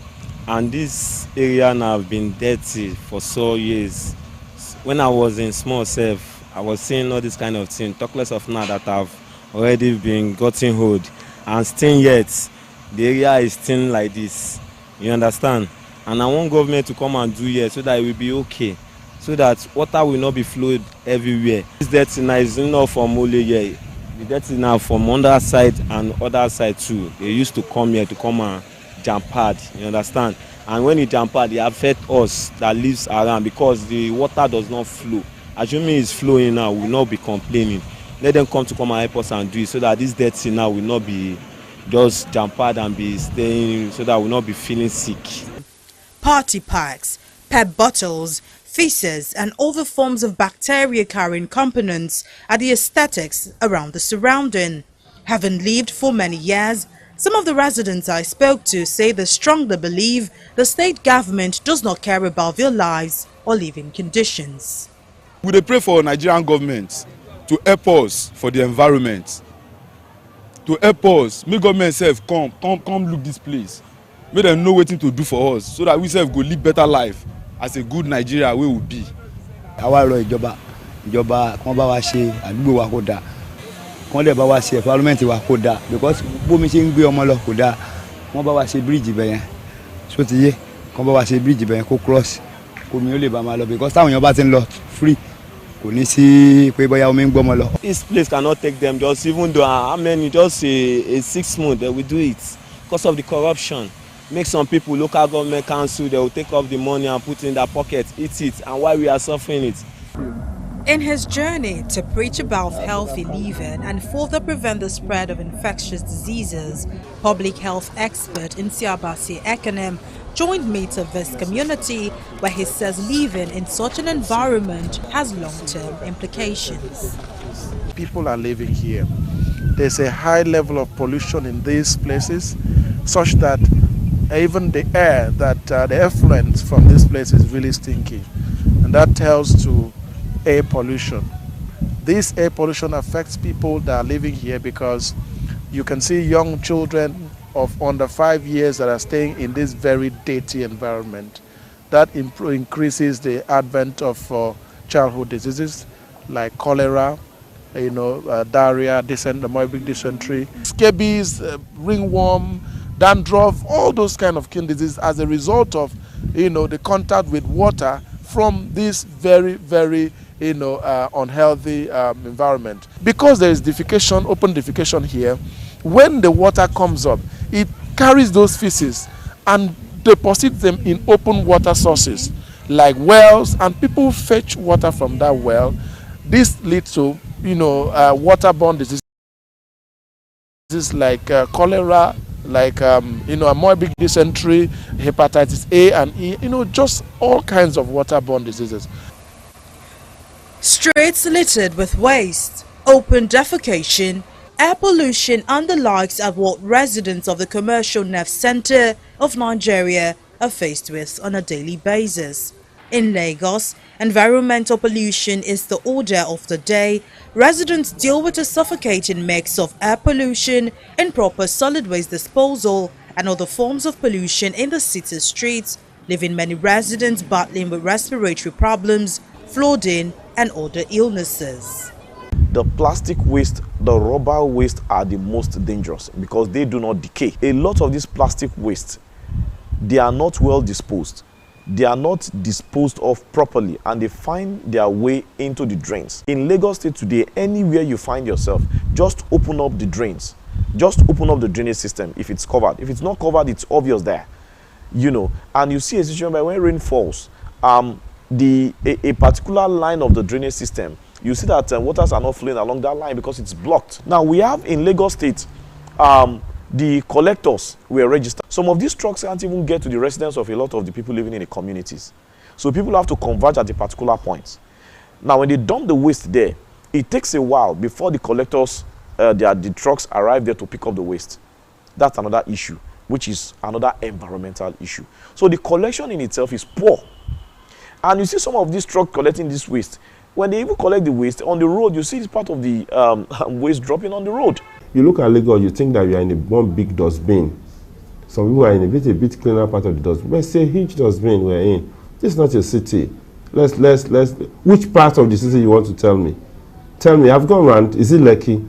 And this area now have been dirty for so years. When I was in small self, I was seeing all this kind of thing. Talk less of now that I've already been gotten hold. And still yet, the area is still like this. You understand? And I want government to come and do here so that it will be okay. So that water will not be flowed everywhere. This dirty now is not from only here. The dirty now from under side and other side too. They used to come here to come and jump hard. You understand? And when it jump hard, they affect us that lives around because the water does not flow. Assuming it's flowing now, we will not be complaining. Let them come and help us and do it so that this dirty now will not be just jump hard and be staying so that we will not be feeling sick. Party packs, pet bottles, feces and other forms of bacteria-carrying components are the aesthetics around the surrounding. Having lived for many years, some of the residents I spoke to say they strongly believe the state government does not care about their lives or living conditions. We dey pray for Nigerian government to help us for the environment. To help us, make government self come look this place. Make them know wetin to do for us so that we self go live better life as a good Nigeria wey we be. Àwa rọ ìjọba kan bá wa ṣe àdúgbò wa kó dáa. Kan lè bá wa ṣe environment wa kó dáa because bómi ṣe ń gbé ọmọ lọ kó dáa. Wọ́n bá wa ṣe bridge bẹ́ẹ̀ yẹn. So ti yé kan bá wa ṣe bridge bẹ́ẹ̀ yẹn kó cross. Omi ó lè bá máa lọ because táwọn èèyàn bá ti ń lọ free. Kò ní sí pé bóyá omi ń gbọ́mọ lọ. This place cannot take them just even though how many just a 6 months they will do it because of the corruption. Make some people, local government council, they will take off the money and put it in their pocket, eat it, and why we are suffering it. In his journey to preach about healthy living and further prevent the spread of infectious diseases, public health expert in Siabasi Ekonem joined me to this community where he says living in such an environment has long-term implications. People are living here. There's a high level of pollution in these places such that even the air, the effluent from this place is really stinky, and that tells to air pollution. This air pollution affects people that are living here because you can see young children of under 5 years that are staying in this very dirty environment, that increases the advent of childhood diseases like cholera, diarrhea, amoebic dysentery, scabies, ringworm, dandruff, all those kind of skin diseases as a result of, the contact with water from this very, very, unhealthy environment. Because there is defecation, open defecation here, when the water comes up, it carries those feces and deposits them in open water sources like wells, and people fetch water from that well. This leads to, waterborne diseases like cholera, like, amoebic dysentery, hepatitis A and E, just all kinds of waterborne diseases. Streets littered with waste, open defecation, air pollution and the likes are what residents of the commercial nerve center of Nigeria are faced with on a daily basis. In Lagos, environmental pollution is the order of the day. Residents deal with a suffocating mix of air pollution, improper solid waste disposal and other forms of pollution in the city streets, leaving many residents battling with respiratory problems, flooding and other illnesses. The plastic waste, the rubber waste are the most dangerous because they do not decay. A lot of these plastic waste, they are not well disposed. They are not disposed of properly and they find their way into the drains. In Lagos State today, anywhere you find yourself, just open up the drains. Just open up the drainage system if it's covered. If it's not covered, it's obvious there. And you see a situation where when rain falls, a particular line of the drainage system, you see that waters are not flowing along that line because it's blocked. Now we have in Lagos State, the collectors were registered. Some of these trucks can't even get to the residence of a lot of the people living in the communities. So people have to converge at a particular point. Now when they dump the waste there, it takes a while before the collectors, the trucks arrive there to pick up the waste. That's another issue, which is another environmental issue. So the collection in itself is poor. And you see some of these trucks collecting this waste. When they even collect the waste on the road, you see it's part of the waste dropping on the road. You look at Lagos, you think that you are in one big dustbin. Some people are in a bit cleaner part of the dustbin. Let's say huge dustbin we're in. This is not a city. Let's. Which part of the city you want to tell me? Tell me. I've gone around. Is it Lekki?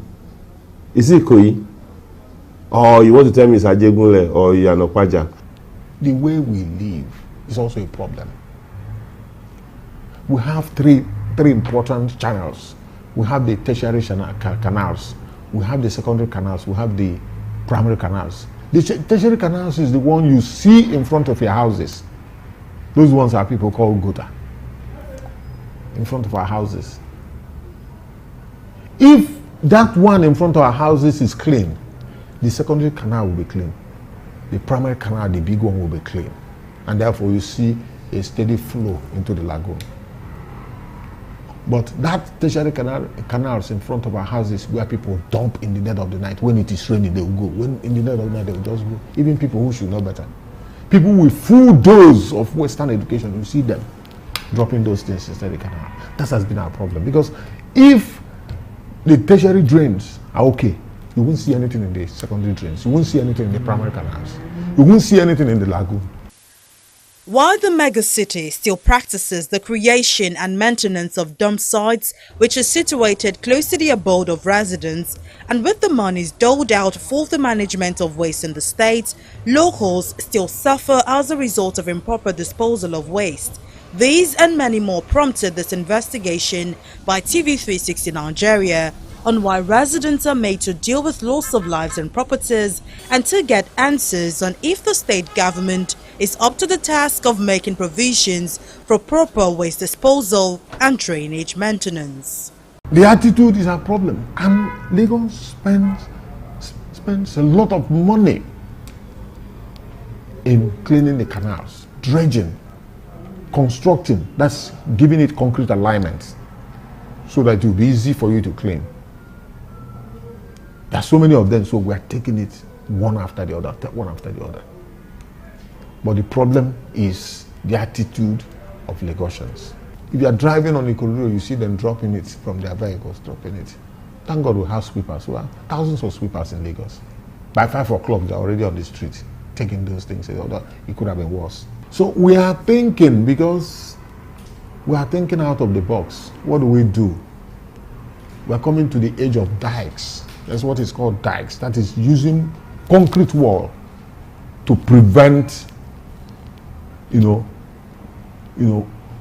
Is it Ikoyi? Or you want to tell me it's Ajegunle or Yanokwaja? The way we live is also a problem. We have three important channels. We have the tertiary canals. We have the secondary canals, we have the primary canals. The tertiary canals is the one you see in front of your houses. Those ones are people called gutter. In front of our houses. If that one in front of our houses is clean, the secondary canal will be clean. The primary canal, the big one, will be clean. And therefore you see a steady flow into the lagoon. But that tertiary canals in front of our houses where people dump in the dead of the night. When it is raining, they will go. When in the dead of the night, they will just go. Even people who should know better. People with full dose of Western education, you see them dropping those things instead of the canal. That has been our problem. Because if the tertiary drains are okay, you won't see anything in the secondary drains. You won't see anything in the primary canals. You won't see anything in the lagoon. While the megacity still practices the creation and maintenance of dump sites, which is situated close to the abode of residents, and with the monies doled out for the management of waste in the state, locals still suffer as a result of improper disposal of waste. These and many more prompted this investigation by TV360 Nigeria on why residents are made to deal with loss of lives and properties, and to get answers on if the state government is up to the task of making provisions for proper waste disposal and drainage maintenance. The attitude is a problem, and Lagos spends a lot of money in cleaning the canals, dredging, constructing, that's giving it concrete alignments so that it will be easy for you to clean. There are so many of them, so we are taking it one after the other, one after the other. But the problem is the attitude of Lagosians. If you are driving on the corridor, you see them dropping it from their vehicles, dropping it. Thank God we have sweepers. We have thousands of sweepers in Lagos. By 5 o'clock, they're already on the street taking those things. It could have been worse. So we are thinking, because we are thinking out of the box. What do? We are coming to the age of dikes. That's what is called dikes. That is using concrete wall to prevent,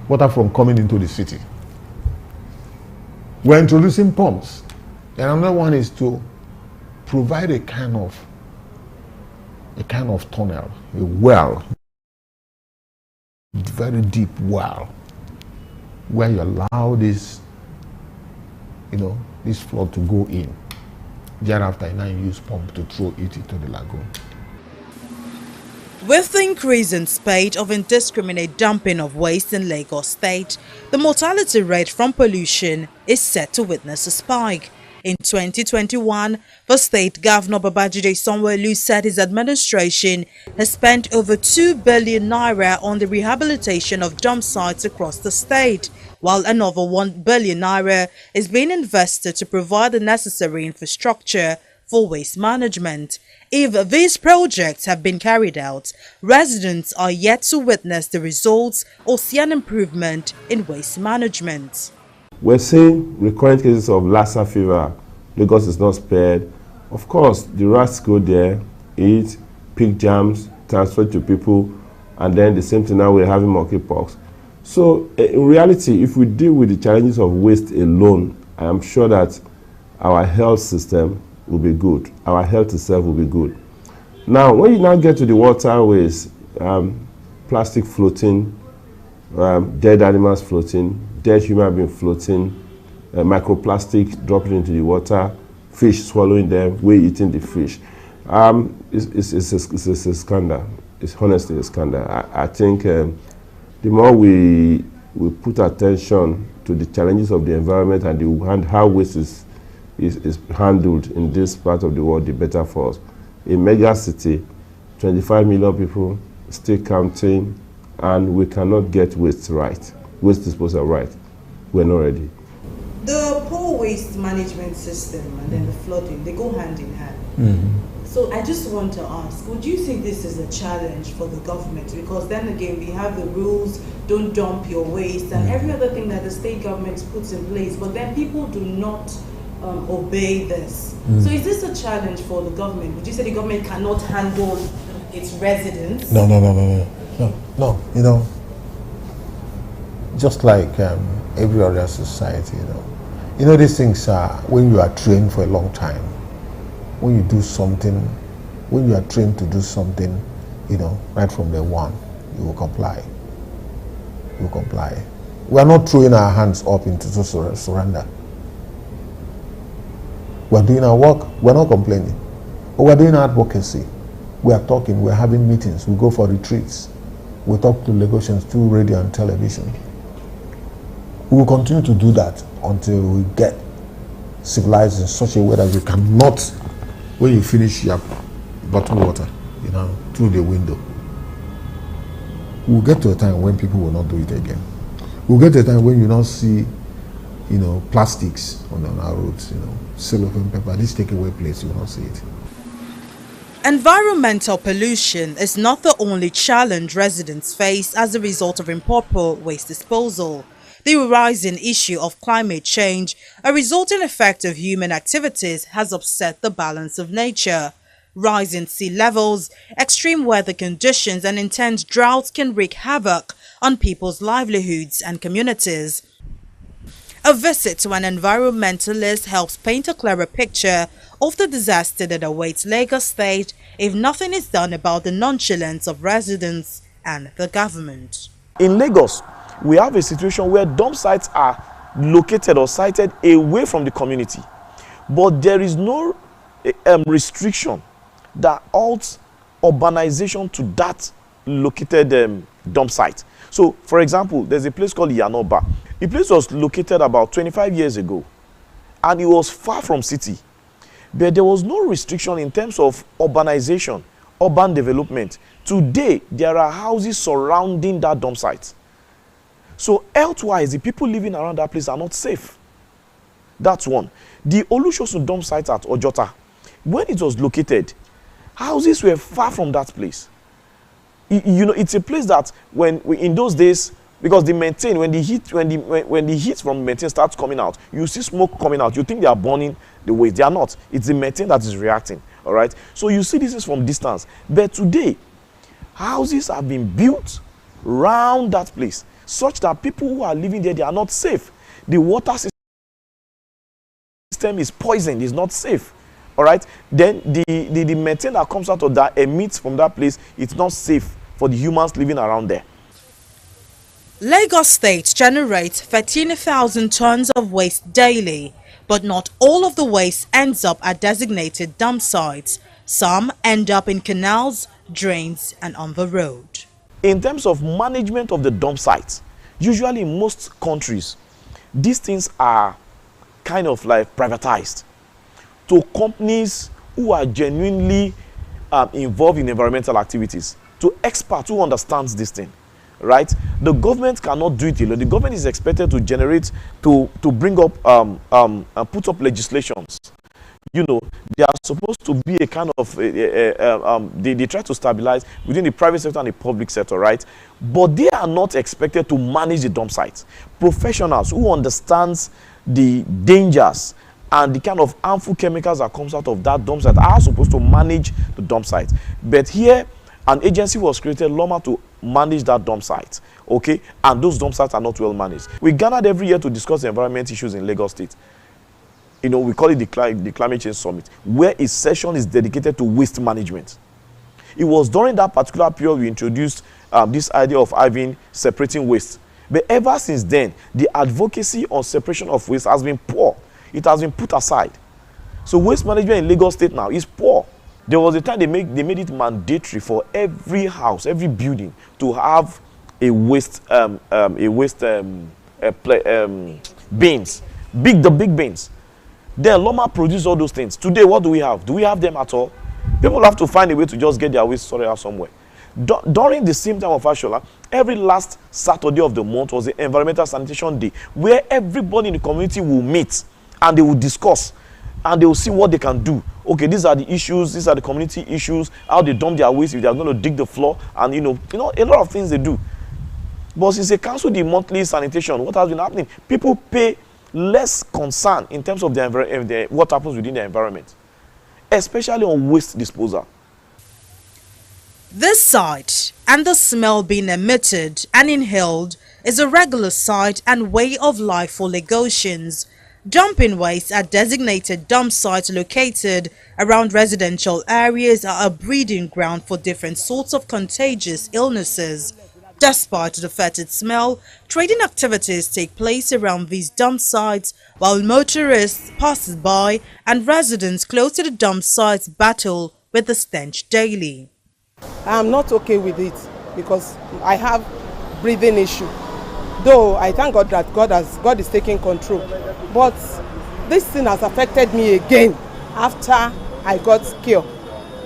water from coming into the city. We're introducing pumps. And another one is to provide a kind of tunnel, a well, very deep well, where you allow this flood to go in. Thereafter, now you use pump to throw it into the lagoon. With the increase in spate of indiscriminate dumping of waste in Lagos State, the mortality rate from pollution is set to witness a spike. In 2021, the state governor Babajide Sanwo-Olu said his administration has spent over 2 billion naira on the rehabilitation of dump sites across the state, while another 1 billion naira is being invested to provide the necessary infrastructure for waste management. If these projects have been carried out, residents are yet to witness the results or see an improvement in waste management. We're seeing recurrent cases of Lassa fever. Lagos is not spared. Of course, the rats go there, eat, pick jams, transfer to people, and then the same thing now we're having monkeypox. So in reality, if we deal with the challenges of waste alone, I am sure that our health system will be good. Our health itself will be good. Now, when you now get to the waterways, plastic floating, dead animals floating, dead human being floating, microplastic dropping into the water, fish swallowing them, we eating the fish. It's a scandal. It's honestly a scandal. I think the more we put attention to the challenges of the environment and how waste is handled in this part of the world, the better for us. A mega city, 25 million people, still counting, and we cannot get waste right, waste disposal right. We're not ready. The poor waste management system and then the flooding, they go hand in hand. So I just want to ask, would you think this is a challenge for the government? Because then again, we have the rules, don't dump your waste, and every other thing that the state government puts in place, but then people do not obey this. So is this a challenge for the government? Would you say the government cannot handle its residents? No. Just like every other society, these things are when you are trained for a long time. When you do something, when you are trained to do something, right from day one, you will comply. We are not throwing our hands up into surrender. We are doing our work. We are not complaining. But we are doing advocacy. We are talking. We are having meetings. We go for retreats. We talk to Lagosians through radio and television. We will continue to do that until we get civilized in such a way that we cannot, when you finish your bottled water, through the window. We'll get to a time when people will not do it again. We'll get to a time when you not see, plastics on our roads, cellophane paper, this takeaway place, you will not see it. Environmental pollution is not the only challenge residents face as a result of improper waste disposal. The rising issue of climate change, a resulting effect of human activities, has upset the balance of nature. Rising sea levels, extreme weather conditions, and intense droughts can wreak havoc on people's livelihoods and communities. A visit to an environmentalist helps paint a clearer picture of the disaster that awaits Lagos State if nothing is done about the nonchalance of residents and the government. In Lagos, we have a situation where dump sites are located or sited away from the community, but there is no restriction that halts urbanization to that located dump site. So, for example, there's a place called Yanoba. The place was located about 25 years ago, and it was far from city. But there was no restriction in terms of urbanization, urban development. Today, there are houses surrounding that dump site. So, health-wise, the people living around that place are not safe. That's one. The Olusosun dump site at Ojota, when it was located, Houses were far from that place. You know, it's a place that in those days, because the methane, when the heat from methane starts coming out, you see smoke coming out. You think they are burning the waste. They are not. It's the methane that is reacting. All right. So you see this is from distance. But today, houses have been built around that place, such that people who are living there, they are not safe. The water system is poisoned. It's not safe. All right. Then the methane that comes out of that, emits from that place, it's not safe for the humans living around there. Lagos State generates 13,000 tons of waste daily, but not all of the waste ends up at designated dump sites. Some end up in canals, drains, and on the road. In terms of management of the dump sites, usually in most countries, these things are kind of like privatized to companies who are genuinely involved in environmental activities, to experts who understands this thing. Right? The government cannot do it alone. The government is expected to generate, to bring up, put up legislations. You know, they are supposed to be a kind of, they try to stabilize within the private sector and the public sector, right? But they are not expected to manage the dump sites. Professionals who understands the dangers and the kind of harmful chemicals that comes out of that dump site are supposed to manage the dump site. But here, an agency was created, LOMA, to manage that dump site, okay? And those dump sites are not well managed. We gathered every year to discuss the environment issues in Lagos State. You know, we call it the Climate Change Summit, where a session is dedicated to waste management. It was during that particular period we introduced this idea of having separating waste. But ever since then, the advocacy on separation of waste has been poor. It has been put aside. So waste management in Lagos State now is poor. There was a time they made it mandatory for every house, every building, to have a waste bins, the big bins. Then Loma produced all those things. Today, what do we have? Do we have them at all? People have to find a way to just get their waste sorted out somewhere. During the same time of Ashola, every last Saturday of the month was the Environmental Sanitation Day, where everybody in the community will meet and they will discuss and they will see what they can do. Okay, these are the issues, these are the community issues, how they dump their waste, if they are going to dig the floor, and you know, a lot of things they do. But since they cancelled the monthly sanitation, what has been happening? People pay less concern in terms of what happens within the environment, especially on waste disposal. This sight and the smell being emitted and inhaled is a regular sight and way of life for Lagosians. Dumping waste at designated dump sites located around residential areas are a breeding ground for different sorts of contagious illnesses. Despite the fetid smell, trading activities take place around these dump sites, while motorists, passers-by, and residents close to the dump sites battle with the stench daily. I'm not okay with it because I have breathing issue. Though I thank God that God is taking control. But this thing has affected me again after I got cured.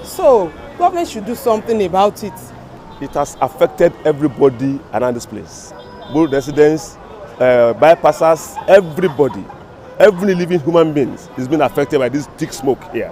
So government should do something about it. It has affected everybody around this place. Both residents, bypassers, everybody. Every living human being is being affected by this thick smoke here.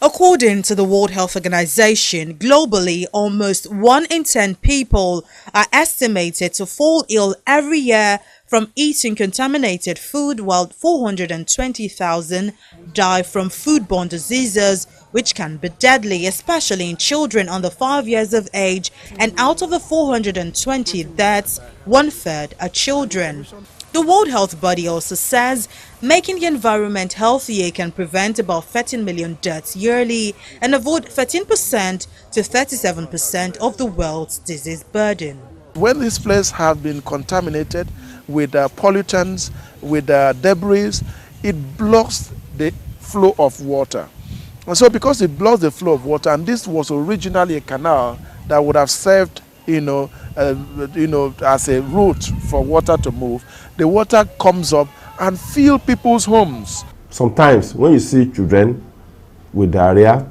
According to the World Health Organization, globally, almost 1 in 10 people are estimated to fall ill every year from eating contaminated food, while 420,000 die from foodborne diseases, which can be deadly, especially in children under 5 years of age, and out of the 420 deaths, 1/3 are children. The World Health Body also says making the environment healthier can prevent about 13 million deaths yearly and avoid 13% to 37% of the world's disease burden. When these places have been contaminated with pollutants, with debris, it blocks the flow of water. And so because it blocks the flow of water, and this was originally a canal that would have served as a route for water to move, the water comes up and fills people's homes. Sometimes when you see children with diarrhea,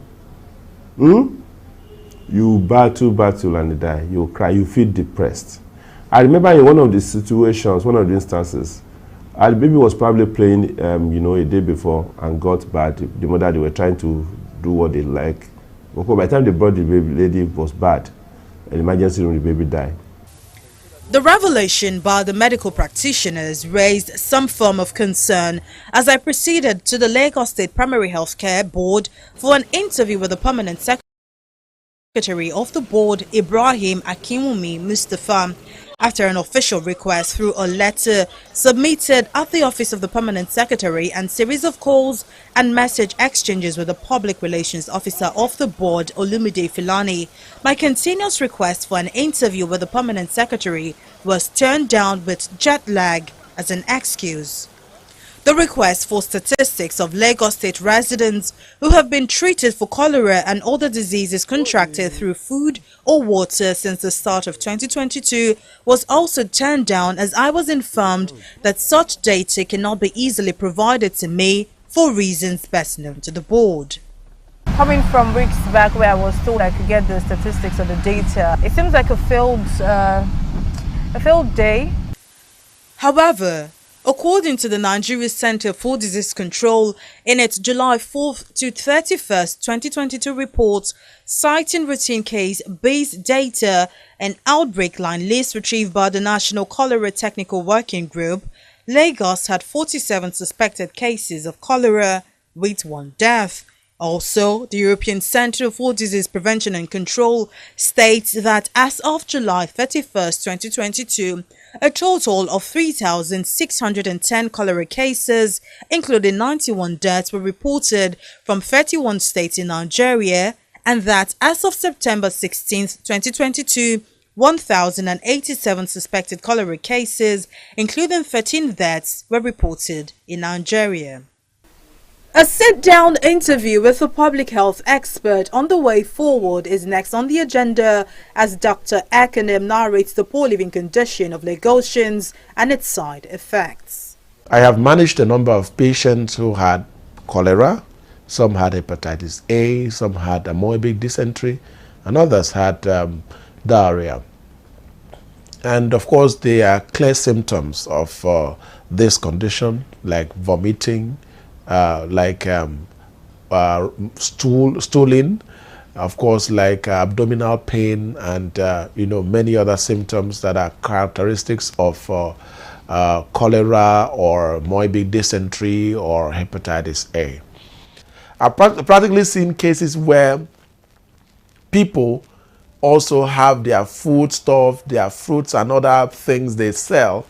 you battle and they die. You cry, you feel depressed. I remember in one of the situations, one of the instances, the baby was probably playing, a day before and got bad. The mother, they were trying to do what they like. But by the time they brought the baby, lady was bad. An emergency room, the baby died. The revelation by the medical practitioners raised some form of concern as I proceeded to the Lagos State Primary Healthcare Board for an interview with the permanent secretary of the board, Ibrahim Akinwumi Mustafa. After an official request through a letter submitted at the office of the permanent secretary and series of calls and message exchanges with the public relations officer of the board, Olumide Filani, my continuous request for an interview with the permanent secretary was turned down with jet lag as an excuse. The request for statistics of Lagos State residents who have been treated for cholera and other diseases contracted through food or water since the start of 2022 was also turned down, as I was informed that such data cannot be easily provided to me for reasons best known to the board. Coming from weeks back where I was told I could get the statistics or the data, it seems like a failed day. However, according to the Nigeria Center for Disease Control, in its July 4th to 31st, 2022 report, citing routine case-based data and outbreak line lists retrieved by the National Cholera Technical Working Group, Lagos had 47 suspected cases of cholera with 1 death. Also, the European Centre for Disease Prevention and Control states that as of July 31st, 2022, a total of 3,610 cholera cases, including 91 deaths, were reported from 31 states in Nigeria, and that as of September 16th, 2022, 1,087 suspected cholera cases, including 13 deaths, were reported in Nigeria. A sit-down interview with a public health expert on the way forward is next on the agenda as Dr. Akanem narrates the poor living condition of Lagosians and its side effects. I have managed a number of patients who had cholera. Some had hepatitis A, some had amoebic dysentery, and others had diarrhea. And of course, there are clear symptoms of this condition, like vomiting, stooling, of course, like abdominal pain, and many other symptoms that are characteristics of cholera or amoebic dysentery or hepatitis A. I've practically seen cases where people also have their food stuff, their fruits and other things they sell,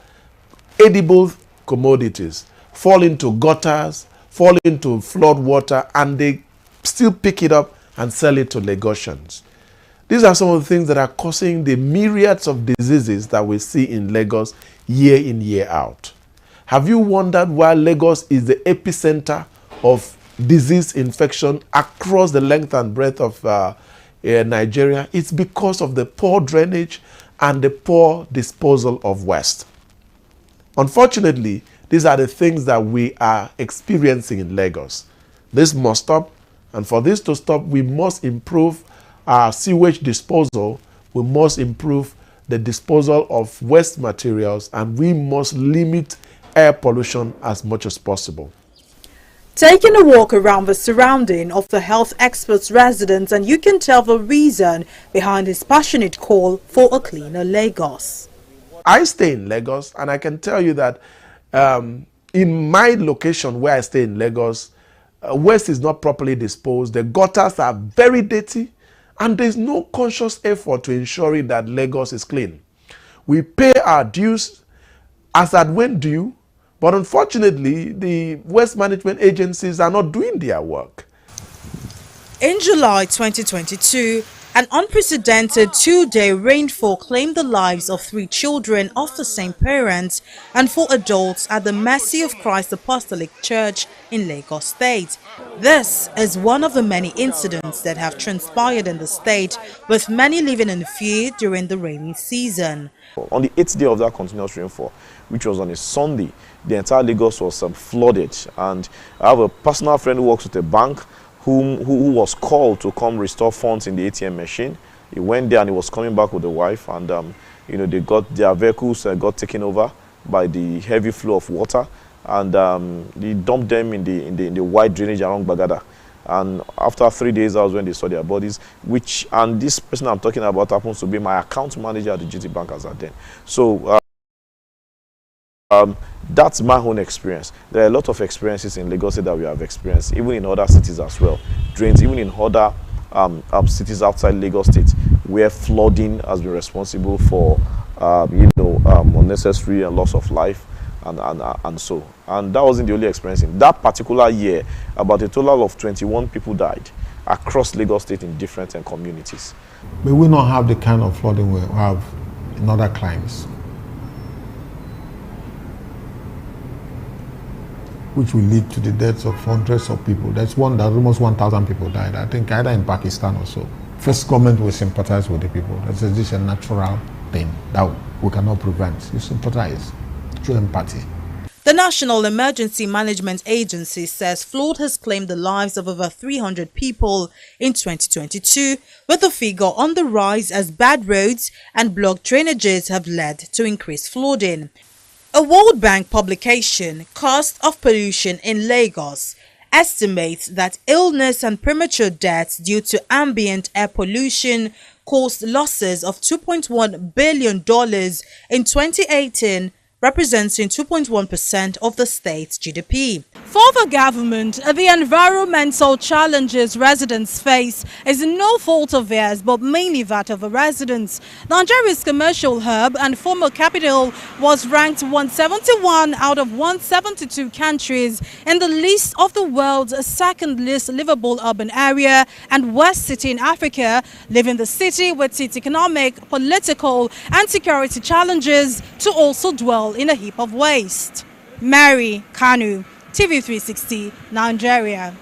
edible commodities, fall into gutters, fall into flood water, and they still pick it up and sell it to Lagosians. These are some of the things that are causing the myriads of diseases that we see in Lagos year in, year out. Have you wondered why Lagos is the epicenter of disease infection across the length and breadth of Nigeria? It's because of the poor drainage and the poor disposal of waste. Unfortunately, these are the things that we are experiencing in Lagos. This must stop, and for this to stop, we must improve our sewage disposal, we must improve the disposal of waste materials, and we must limit air pollution as much as possible. Taking a walk around the surrounding of the health expert's residence, and you can tell the reason behind his passionate call for a cleaner Lagos. I stay in Lagos, and I can tell you that in my location where I stay in Lagos, waste is not properly disposed. The gutters are very dirty, and there's no conscious effort to ensuring that Lagos is clean. We pay our dues as at when due, but unfortunately, the waste management agencies are not doing their work. In July 2022, an unprecedented 2-day rainfall claimed the lives of 3 children of the same parents and 4 adults at the Mercy of Christ Apostolic Church in Lagos State. This is one of the many incidents that have transpired in the state, with many living in fear during the rainy season. On the 8th day of that continuous rainfall, which was on a Sunday, the entire Lagos was flooded. And I have a personal friend who works with a bank who was called to come restore funds in the ATM machine. He went there and he was coming back with the wife, and they got their vehicles got taken over by the heavy flow of water, and he dumped them in the wide drainage around Bagada. And after 3 days, that was when they saw their bodies, and this person I'm talking about happens to be my account manager at the GT Bank as at then. So that's my own experience. There are a lot of experiences in Lagos that we have experienced, even in other cities as well. Drains, even in other cities outside Lagos State, where flooding has been responsible for, unnecessary and loss of life, and so. And that wasn't the only experience. In that particular year, about a total of 21 people died across Lagos State in different communities. May we not have the kind of flooding we have in other climes, which will lead to the deaths of hundreds of people. That's one that almost 1,000 people died, I think, either in Pakistan or so. First, government will sympathize with the people. This is a natural thing that we cannot prevent. You sympathize, show empathy. The National Emergency Management Agency says flood has claimed the lives of over 300 people in 2022, with the figure on the rise as bad roads and blocked drainages have led to increased flooding. A World Bank publication, Cost of Pollution in Lagos, estimates that illness and premature deaths due to ambient air pollution caused losses of $2.1 billion in 2018, representing 2.1% of the state's GDP. For the government, the environmental challenges residents face is no fault of theirs, but mainly that of the residents. Nigeria's commercial hub and former capital was ranked 171 out of 172 countries in the list of the world's second least livable urban area and worst city in Africa, leaving the city with its economic, political and security challenges to also dwell in a heap of waste. Mary Kanu, TV360, Nigeria.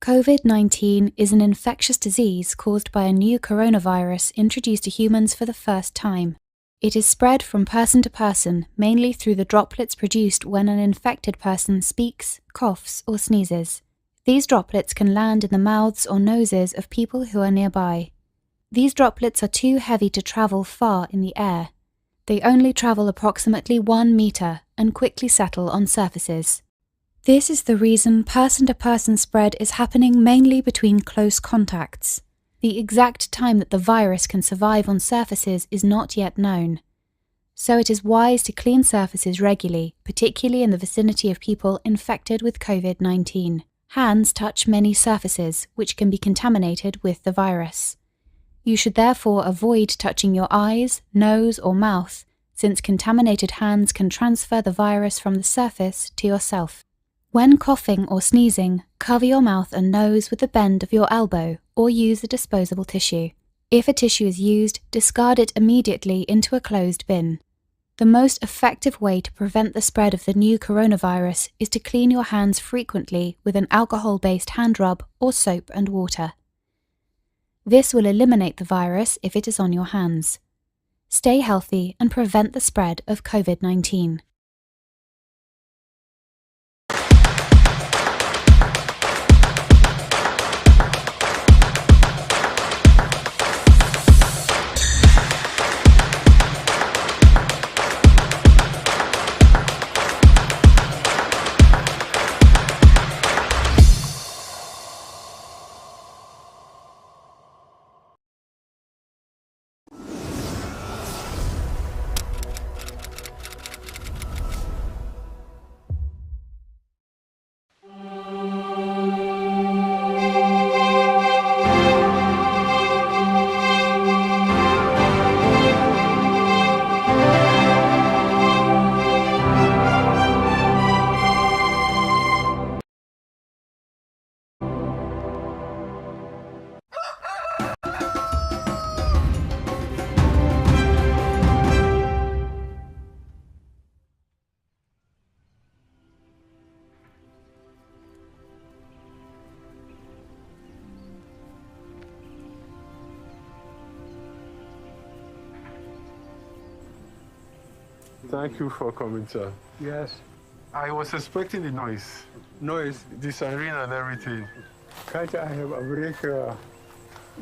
COVID-19 is an infectious disease caused by a new coronavirus introduced to humans for the first time. It is spread from person to person, mainly through the droplets produced when an infected person speaks, coughs, or sneezes. These droplets can land in the mouths or noses of people who are nearby. These droplets are too heavy to travel far in the air. They only travel approximately 1 meter and quickly settle on surfaces. This is the reason person-to-person spread is happening mainly between close contacts. The exact time that the virus can survive on surfaces is not yet known. So it is wise to clean surfaces regularly, particularly in the vicinity of people infected with COVID-19. Hands touch many surfaces, which can be contaminated with the virus. You should therefore avoid touching your eyes, nose, or mouth, since contaminated hands can transfer the virus from the surface to yourself. When coughing or sneezing, cover your mouth and nose with the bend of your elbow or use a disposable tissue. If a tissue is used, discard it immediately into a closed bin. The most effective way to prevent the spread of the new coronavirus is to clean your hands frequently with an alcohol-based hand rub or soap and water. This will eliminate the virus if it is on your hands. Stay healthy and prevent the spread of COVID-19. Thank you for coming, sir. Yes. I was expecting the noise. Noise. The siren and everything. Can't I have a break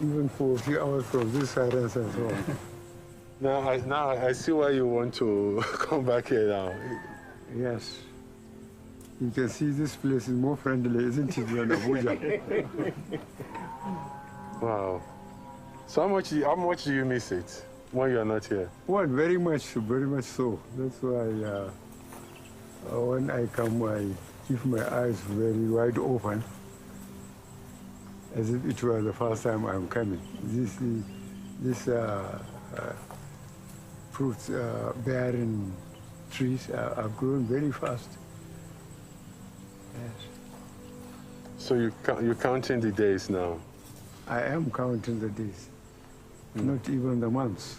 even for a few hours from this silence and so on? Now I see why you want to come back here now. Yes. You can see this place is more friendly, isn't it, than Abuja? Wow. So how much do you miss it when you are not here? Well, very much so. That's why when I come, I keep my eyes very wide open, as if it was the first time I'm coming. This fruits bearing trees are growing very fast. Yes. So you're counting the days now? I am counting the days, not even the months.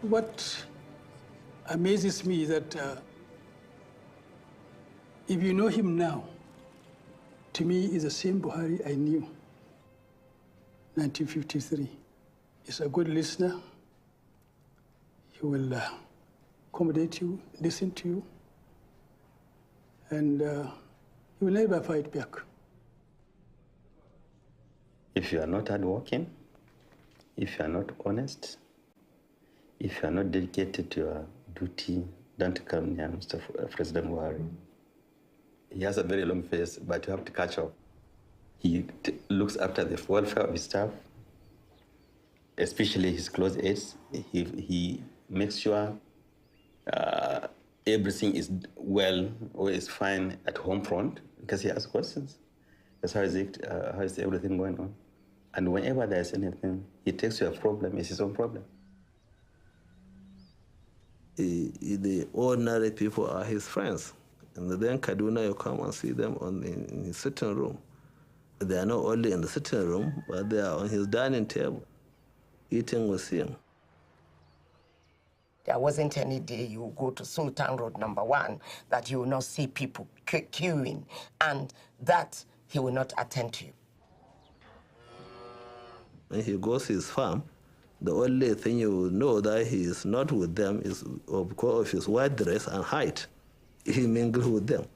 What amazes me is that if you know him now, to me, is the same Buhari I knew, 1953. He's a good listener. He will accommodate you, listen to you, and he will never fight back. If you are not hardworking, if you are not honest, if you are not dedicated to your duty, don't come near Mr. President Buhari. He has a very long face, but you have to catch up. He looks after the welfare of his staff, especially his close aides. He makes sure everything is well or is fine at home front, because he asks questions. That's how is everything going on? And whenever there is anything, he takes your problem as his own problem. The ordinary people are his friends. And then Kaduna, you come and see them in his sitting room. They are not only in the sitting room, but they are on his dining table, eating with him. There wasn't any day you go to Sultan Road #1 that you will not see people queuing, and that he will not attend to you. When he goes to his farm, the only thing you will know that he is not with them is because of his white dress and height. He mingles with them.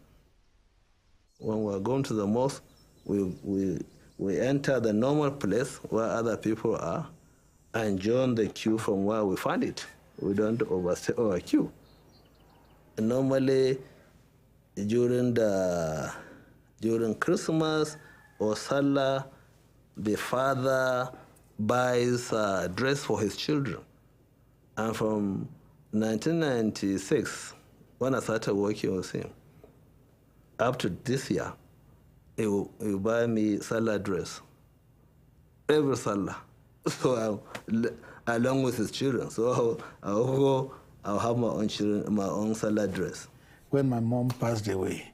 When we are going to the mosque, we enter the normal place where other people are and join the queue from where we find it. We don't overstay our queue. And normally, during Christmas or Salah, the father buys a dress for his children. And from 1996, when I started working with him, up to this year, he will buy me Salah dress. Every Salah. So along with his children. So I'll have my own children, my own Salah dress. When my mom passed away,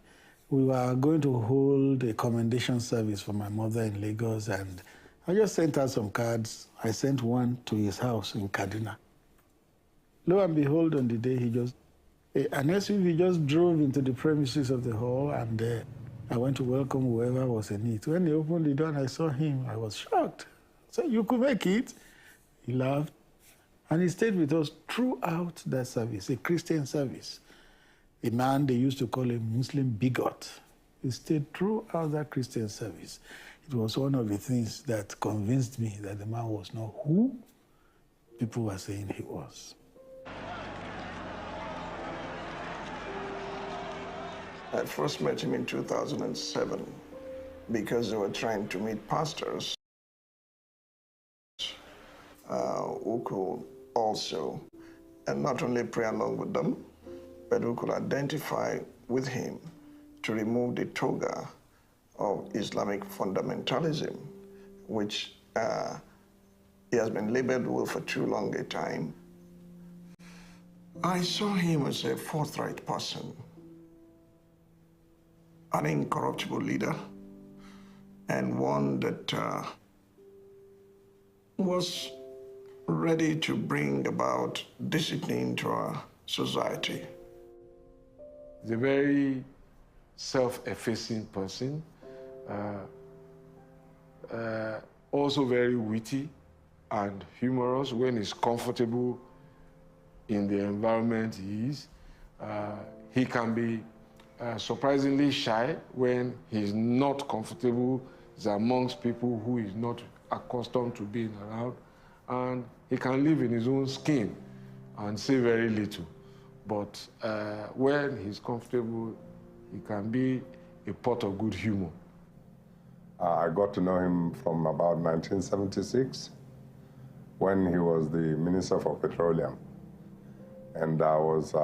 we were going to hold a commendation service for my mother in Lagos, and I just sent her some cards. I sent one to his house in Kaduna. Lo and behold, on the day an SUV just drove into the premises of the hall, and I went to welcome whoever was in it. When they opened the door and I saw him, I was shocked. So you could make it? He laughed. And he stayed with us throughout that service, a Christian service. A man they used to call a Muslim bigot. He stayed throughout that Christian service. It was one of the things that convinced me that the man was not who people were saying he was. I first met him in 2007 because they were trying to meet pastors who could also, and not only pray along with them, but who could identify with him to remove the toga of Islamic fundamentalism, which he has been labeled with for too long a time. I saw him as a forthright person, an incorruptible leader, and one that was ready to bring about discipline to our society. He's a very self-effacing person, also very witty and humorous when he's comfortable in the environment he is. He can be surprisingly shy when he's not comfortable, he's amongst people who he's not accustomed to being around, and he can live in his own skin and say very little. But when he's comfortable, he can be a pot of good humor. I got to know him from about 1976 when he was the Minister for Petroleum. And I was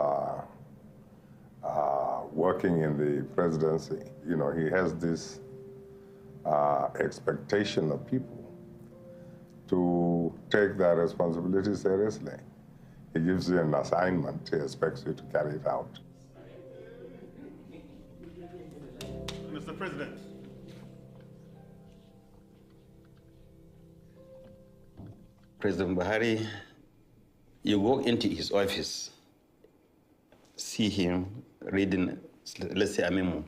working in the presidency. You know, he has this expectation of people to take their responsibility seriously. He gives you an assignment, he expects you to carry it out. Mr. President. President Buhari, you walk into his office, see him reading, let's say, a memo.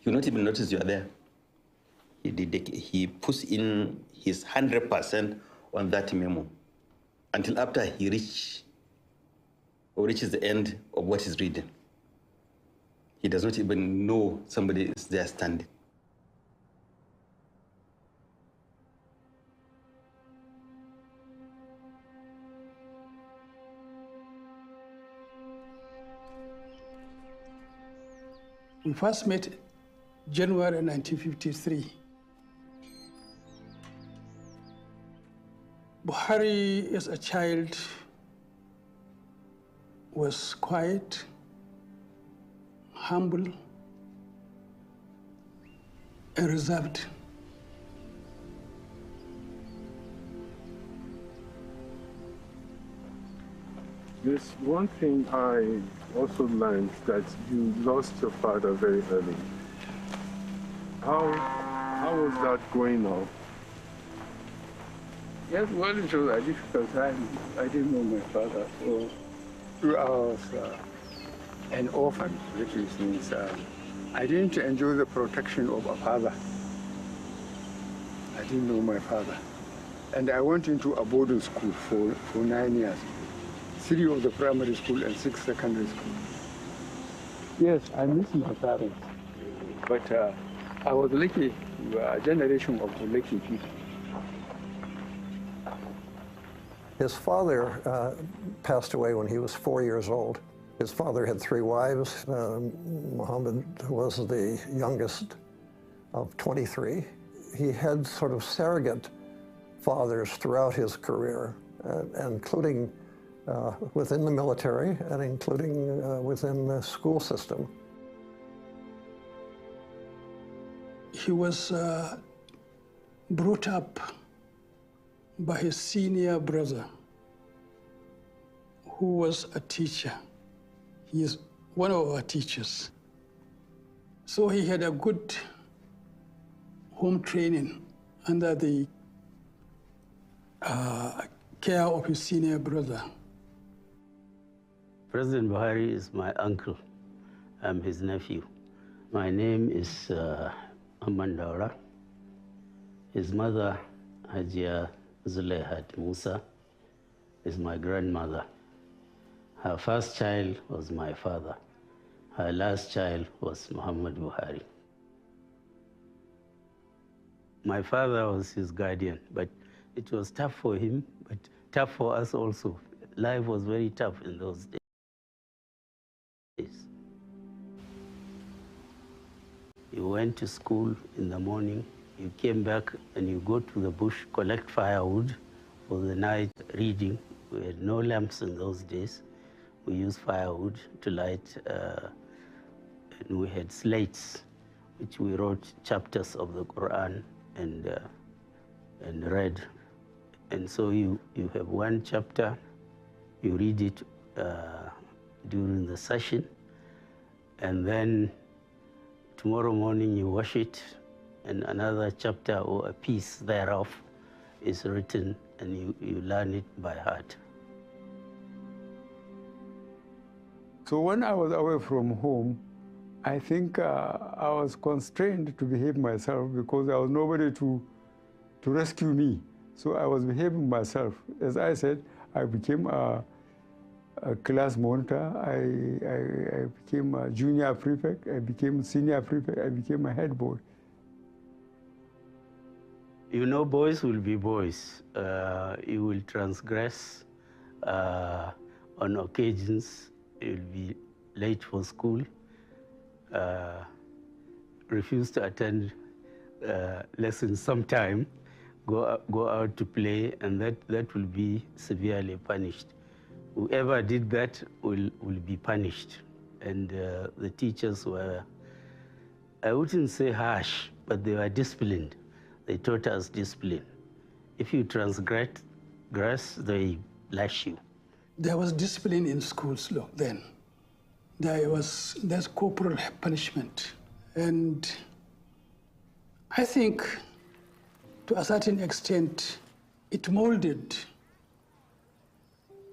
You not even notice you are there. He puts in his 100% on that memo until after he reaches the end of what he's reading. He does not even know somebody is there standing. We first met January 1953. Buhari, as a child, was quiet, humble, and reserved. There's one thing I also learned, that you lost your father very early. How was that growing up? Yes, well, it was a difficult time. I didn't know my father, so I was an orphan, which means I didn't enjoy the protection of a father. I didn't know my father. And I went into a boarding school for 9 years. 3 of the primary school and 6 secondary school. Yes, I miss my parents, but I was lucky. We were a generation of lucky people. His father passed away when he was 4 years old. His father had 3 wives. Muhammad was the youngest of 23. He had sort of surrogate fathers throughout his career, including within the military and including within the school system. He was brought up by his senior brother, who was a teacher. He is one of our teachers. So he had a good home training under the care of his senior brother. President Buhari is my uncle. I'm his nephew. My name is Amandaura. His mother, Hajia Zulehat Musa, is my grandmother. Her first child was my father. Her last child was Muhammad Buhari. My father was his guardian, but it was tough for him, but tough for us also. Life was very tough in those days. You went to school in the morning, you came back and you go to the bush, collect firewood for the night reading. We had no lamps in those days. We used firewood to light, and we had slates, which we wrote chapters of the Quran and read. And so you have one chapter, you read it during the session, and then tomorrow morning you wash it, and another chapter or a piece thereof is written and you learn it by heart. So when I was away from home, I think I was constrained to behave myself because there was nobody to rescue me. So I was behaving myself. As I said, I became a class monitor, I became a junior prefect, I became senior prefect, I became a head boy. You know, boys will be boys. You will transgress on occasions. You'll be late for school, refuse to attend lessons sometime, go out to play, and that will be severely punished. Whoever did that will be punished. And the teachers were, I wouldn't say harsh, but they were disciplined. They taught us discipline. If you transgress, they lash you. There was discipline in schools then. There's corporal punishment. And I think to a certain extent, it molded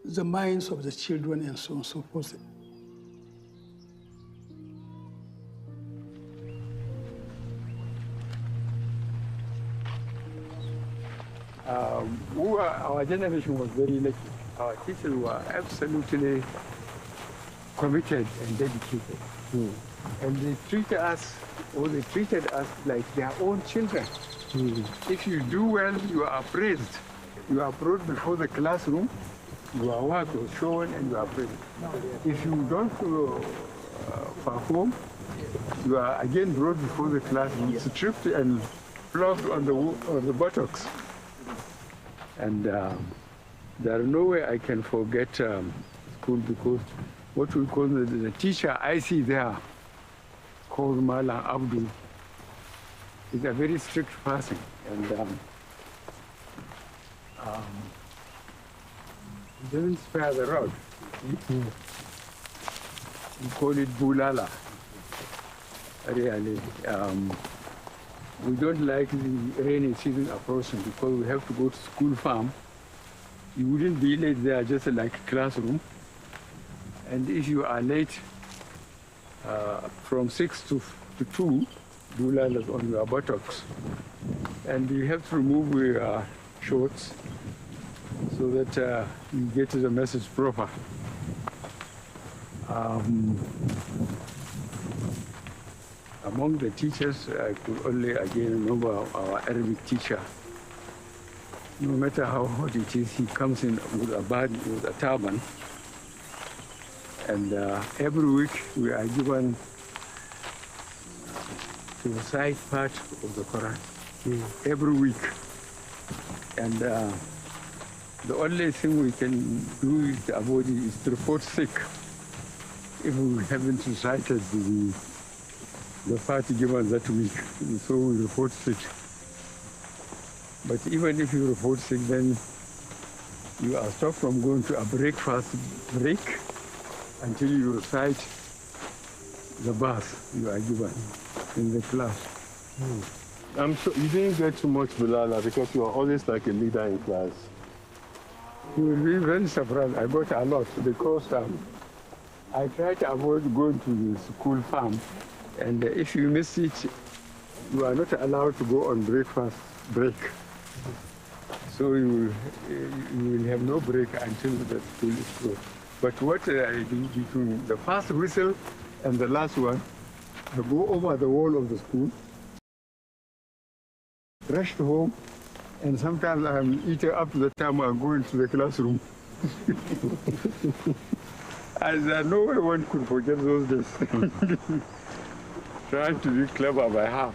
the minds of the children and so on and so forth. Our generation was very lucky. Our teachers were absolutely committed and dedicated. And they treated us like their own children. If you do well, you are praised. You are brought before the classroom, your work was shown and you are praised. If you don't perform, you are again brought before the classroom, stripped and flogged on the buttocks. And there is no way I can forget school, because what we call the teacher I see there, called Malam Abdul, is a very strict person. And he doesn't spare the rod. We call it Bulala, really. We don't like the rainy season approaching because we have to go to school farm. You wouldn't be late there, just like a classroom. And if you are late from 6 to 2, Bulalas on your buttocks. And you have to remove your shorts so that you get the message proper. Among the teachers, I could only again remember our Arabic teacher. No matter how hot it is, he comes in with a turban. And every week we are given to recite part of the Quran. Every week. And the only thing we can do with our body is to report sick if we haven't recited the part given that week. So we report sick. But even if you report sick, then you are stopped from going to a breakfast break until you recite the verse you are given in the class. You didn't get too much Bilala because you are always like a leader in class. You will be very surprised. I got a lot because I try to avoid going to the school farm. And if you miss it, you are not allowed to go on breakfast break. So you will have no break until the school is closed. But what I do between the first whistle and the last one, I go over the wall of the school, rush home, and sometimes I'm eating up to the time I go into the classroom. And no way one could forget those days. Trying to be clever by half.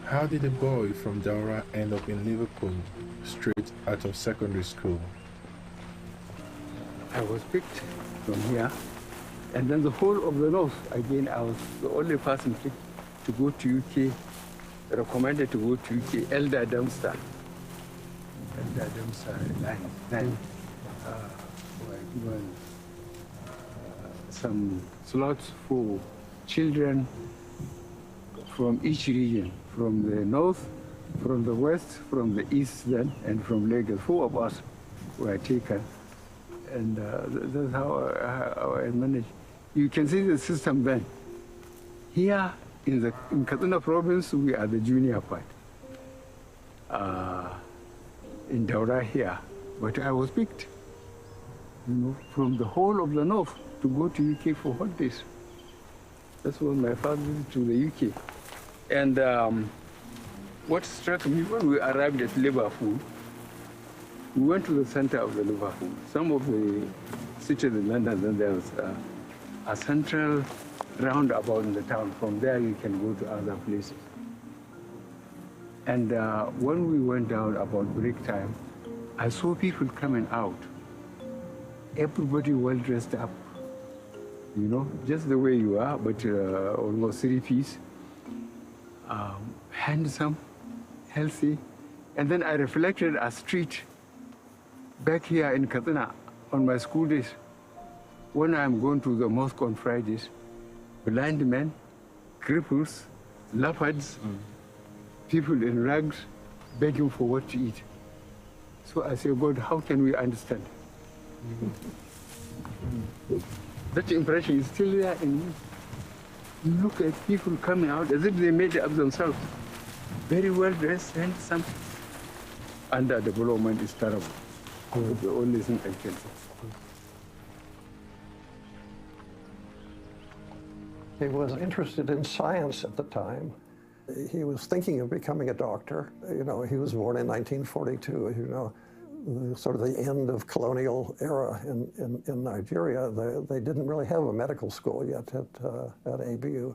How did a boy from Daura end up in Liverpool straight out of secondary school? I was picked from here, and then the whole of the north, again, I was the only person picked to go to UK, recommended to go to UK, Elder Dempster. Elder Dempster line. Were given some slots for children from each region, from the north, from the west, from the east then, and from Lagos. 4 of us were taken. And that's how I managed. You can see the system then. Here in Katsina province, we are the junior part. In Daura here, but I was picked, from the whole of the north to go to UK for holidays. That's when my father visited to the UK. And what struck me when we arrived at Liverpool, we went to the center of the Liverpool. Some of the cities in London, then there was a central roundabout in the town. From there, you can go to other places. And when we went down about break time, I saw people coming out. Everybody well dressed up, just the way you are, but almost 3-piece, handsome, healthy. And then I reflected a street back here in Katsina on my school days. When I'm going to the mosque on Fridays, blind men, cripples, leopards, people in rags begging for what to eat. So I say, God, how can we understand? That impression is still there in me. You look at people coming out as if they made it up themselves. Very well dressed, handsome. Underdevelopment is terrible. The only thing I can say. He was interested in science at the time. He was thinking of becoming a doctor. He was born in 1942, sort of the end of colonial era in Nigeria. They didn't really have a medical school yet at ABU.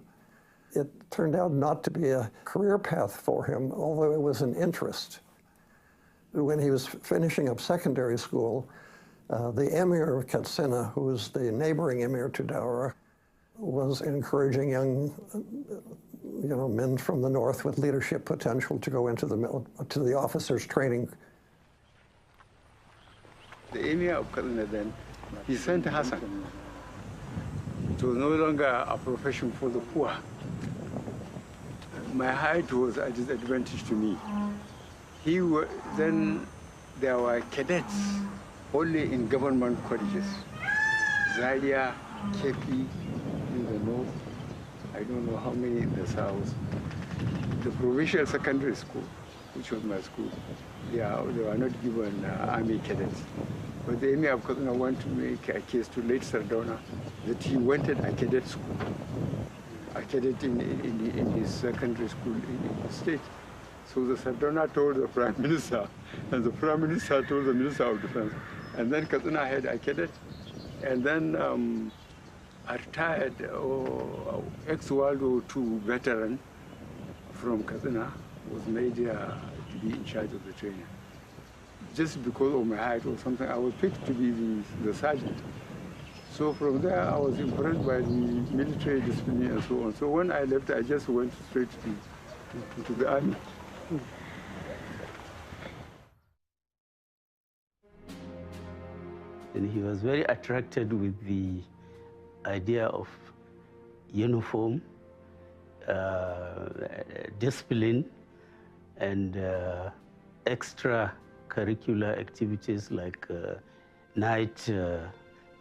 It turned out not to be a career path for him, although it was an interest. When he was finishing up secondary school, the Emir of Katsina, who was the neighboring Emir to Daura, was encouraging young men from the north with leadership potential to go into the officers' training. The Emir of Katsina then, he sent Hassan. It was no longer a profession for the poor. My height was a disadvantage to me. Then there were cadets only in government colleges. Zaria, Kepi in the north, I don't know how many in the south. The provincial secondary school, which was my school, they were not given army cadets. But the Emir of Katsina wanted to make a case to late Sardona that he wanted a cadet school, a cadet in his secondary school in the state. So the Sardona told the Prime Minister, and the Prime Minister told the Minister of Defense. And then Katsina had a cadet. And then a retired ex-World War II veteran from Katsina was made to be in charge of the training. Just because of my height or something, I was picked to be the sergeant. So from there, I was impressed by the military discipline and so on. So when I left, I just went straight to the army. And he was very attracted with the idea of uniform, discipline, and extracurricular activities like night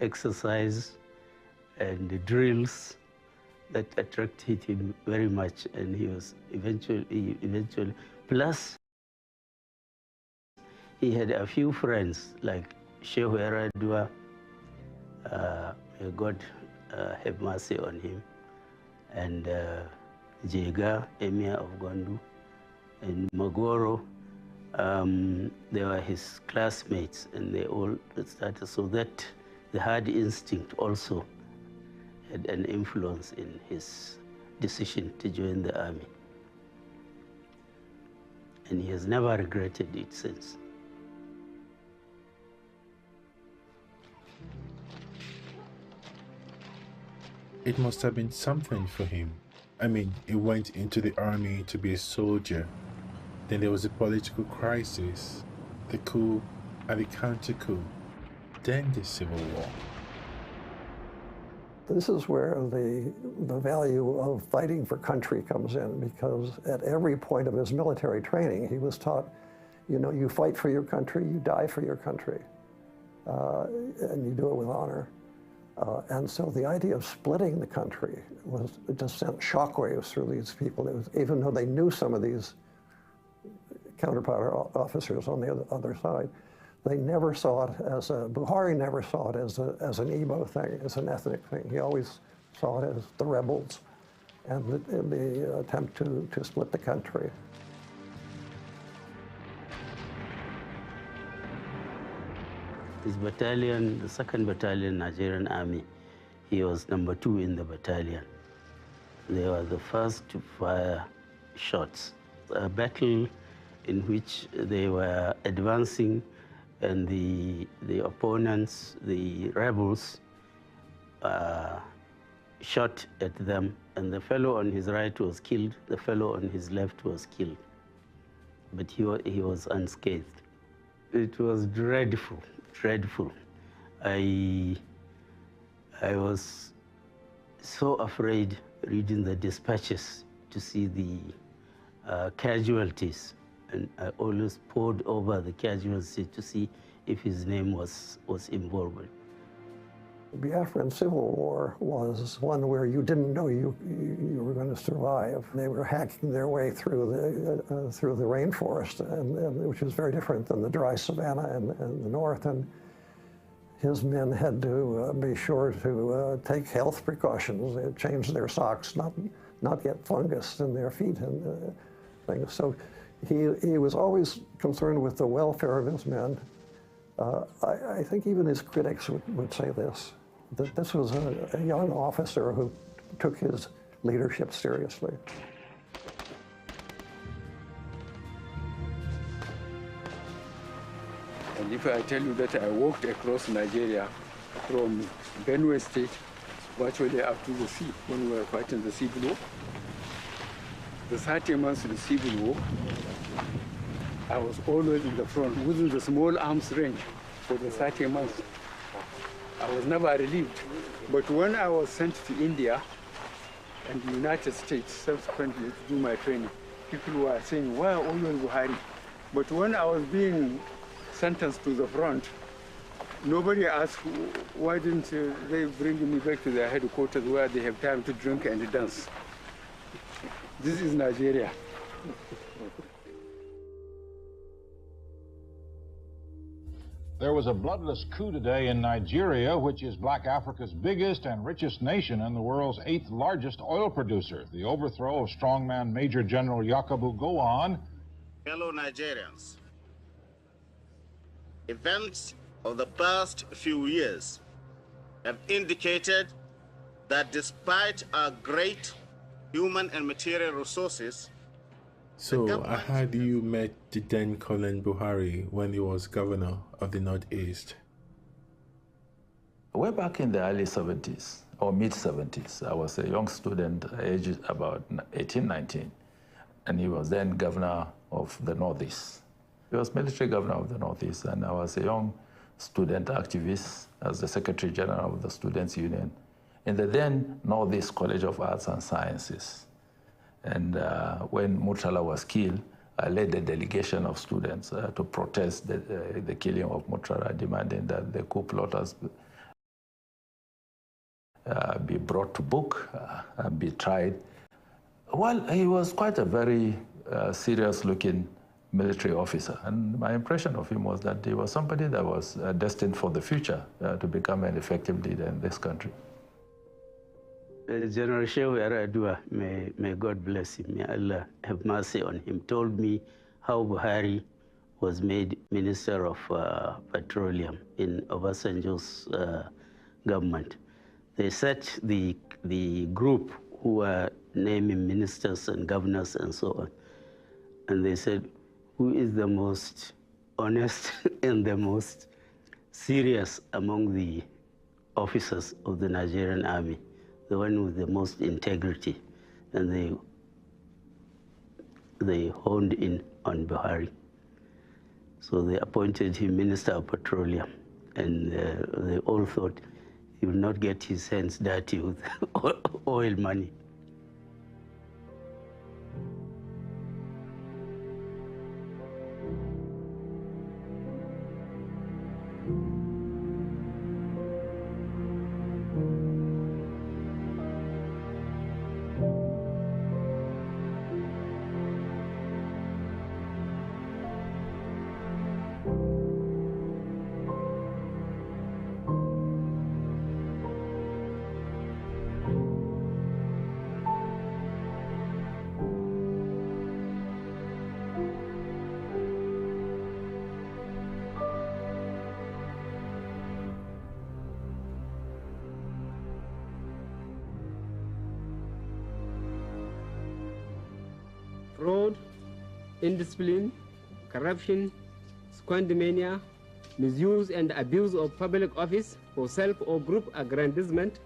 exercise and drills that attracted him very much, and he was eventually, plus he had a few friends like Sheikh Eradua, may God have mercy on him, and Jega, Emir of Gwandu, and Magoro. They were his classmates, and they all started, so that the hard instinct also had an influence in his decision to join the army. And he has never regretted it since. It must have been something for him. I mean, he went into the army to be a soldier. Then there was a political crisis, the coup and the counter-coup, then the civil war. This is where the value of fighting for country comes in, because at every point of his military training, he was taught, you know, you fight for your country, you die for your country, and you do it with honor. And so the idea of splitting the country it just sent shockwaves through these people. Even though they knew some of these counterpart officers on the other side, they never saw it as Buhari never saw it as an Igbo thing, as an ethnic thing. He always saw it as the rebels and the attempt to split the country. His battalion, the 2nd Battalion Nigerian Army, he was number 2 in the battalion. They were the first to fire shots. A battle in which they were advancing, and the opponents, the rebels, shot at them, and the fellow on his right was killed, the fellow on his left was killed. But he was unscathed. It was dreadful, dreadful. I was so afraid reading the dispatches to see the casualties. And I always pored over the casualties to see if his name was involved. The Biafran Civil War was one where you didn't know you were going to survive. They were hacking their way through the rainforest, which was very different than the dry savanna in the north. And his men had to be sure to take health precautions, change their socks, not get fungus in their feet and things. So he was always concerned with the welfare of his men. I think even his critics would say this, that this was a young officer who took his leadership seriously. And if I tell you that I walked across Nigeria from Benue State virtually up to the sea when we were fighting the Civil War, the 30 months of the Civil War, I was always in the front within the small arms range for the 30 months. I was never relieved. But when I was sent to India and the United States subsequently to do my training, people were saying, why are you in Buhari? But when I was being sentenced to the front, nobody asked, why didn't they bring me back to their headquarters where they have time to drink and dance? This is Nigeria. There was a bloodless coup today in Nigeria, which is Black Africa's biggest and richest nation and the world's 8th largest oil producer. The overthrow of strongman Major General Yakubu Gowon. Fellow Nigerians, events of the past few years have indicated that despite our great human and material resources. So I heard you met the then Colin Buhari when he was governor of the Northeast. Way back in the early 70s or mid 70s, I was a young student, aged about 18, 19, and he was then governor of the Northeast. He was military governor of the Northeast, and I was a young student activist as the Secretary General of the Students' Union in the then Northeast College of Arts and Sciences. And when Murtala was killed, I led a delegation of students to protest the killing of Murtala, demanding that the coup plotters be brought to book and be tried. Well, he was quite a very serious-looking military officer, and my impression of him was that he was somebody that was destined for the future to become an effective leader in this country. General Shehu Yaradua, may God bless him, may Allah have mercy on him, told me how Buhari was made Minister of Petroleum in Obasanjo's government. They set the group who were naming ministers and governors and so on, and they said, who is the most honest and the most serious among the officers of the Nigerian army? The one with the most integrity, and they honed in on Buhari. So they appointed him Minister of Petroleum, and they all thought he he will not get his hands dirty with oil money. Fraud, indiscipline, corruption, squandermania, misuse and abuse of public office for self or group aggrandizement,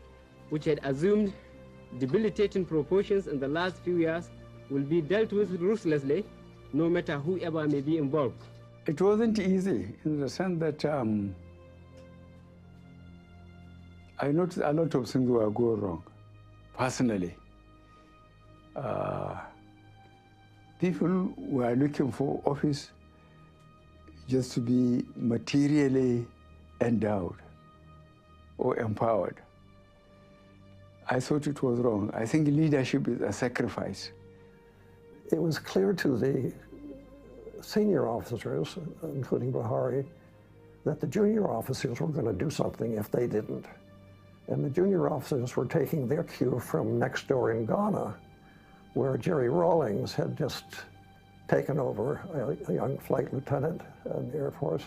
which had assumed debilitating proportions in the last few years, will be dealt with ruthlessly, no matter whoever may be involved. It wasn't easy in the sense that I noticed a lot of things were going wrong, personally. People were looking for office just to be materially endowed or empowered. I thought it was wrong. I think leadership is a sacrifice. It was clear to the senior officers, including Buhari, that the junior officers were going to do something if they didn't. And the junior officers were taking their cue from next door in Ghana, where Jerry Rawlings had just taken over, a young flight lieutenant in the Air Force,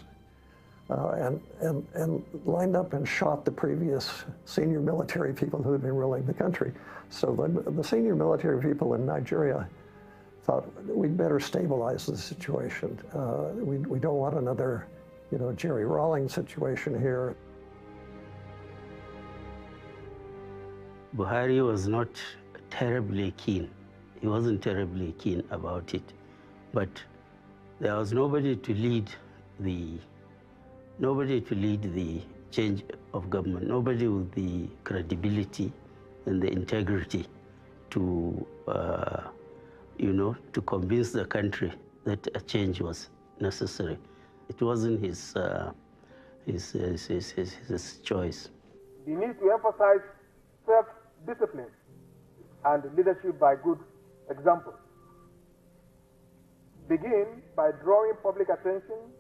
and lined up and shot the previous senior military people who had been ruling the country. So the senior military people in Nigeria thought, we'd better stabilize the situation. We don't want another, Jerry Rawlings situation here. Buhari was not terribly keen. He wasn't terribly keen about it, but there was nobody to lead the change of government, nobody with the credibility and the integrity to, to convince the country that a change was necessary. It wasn't his choice. We need to emphasize self-discipline and leadership by good example. Begin by drawing public attention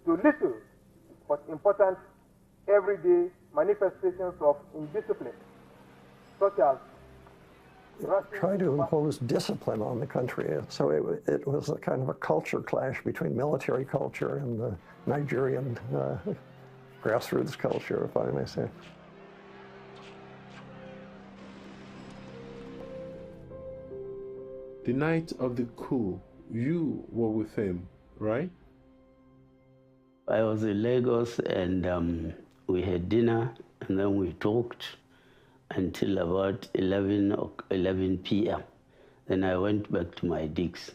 to little but important everyday manifestations of indiscipline, such as try to impose discipline on the country. So it was a kind of a culture clash between military culture and the Nigerian grassroots culture, if I may say. The night of the coup, you were with him, right? I was in Lagos and we had dinner and then we talked until about 11 p.m. Then I went back to my digs.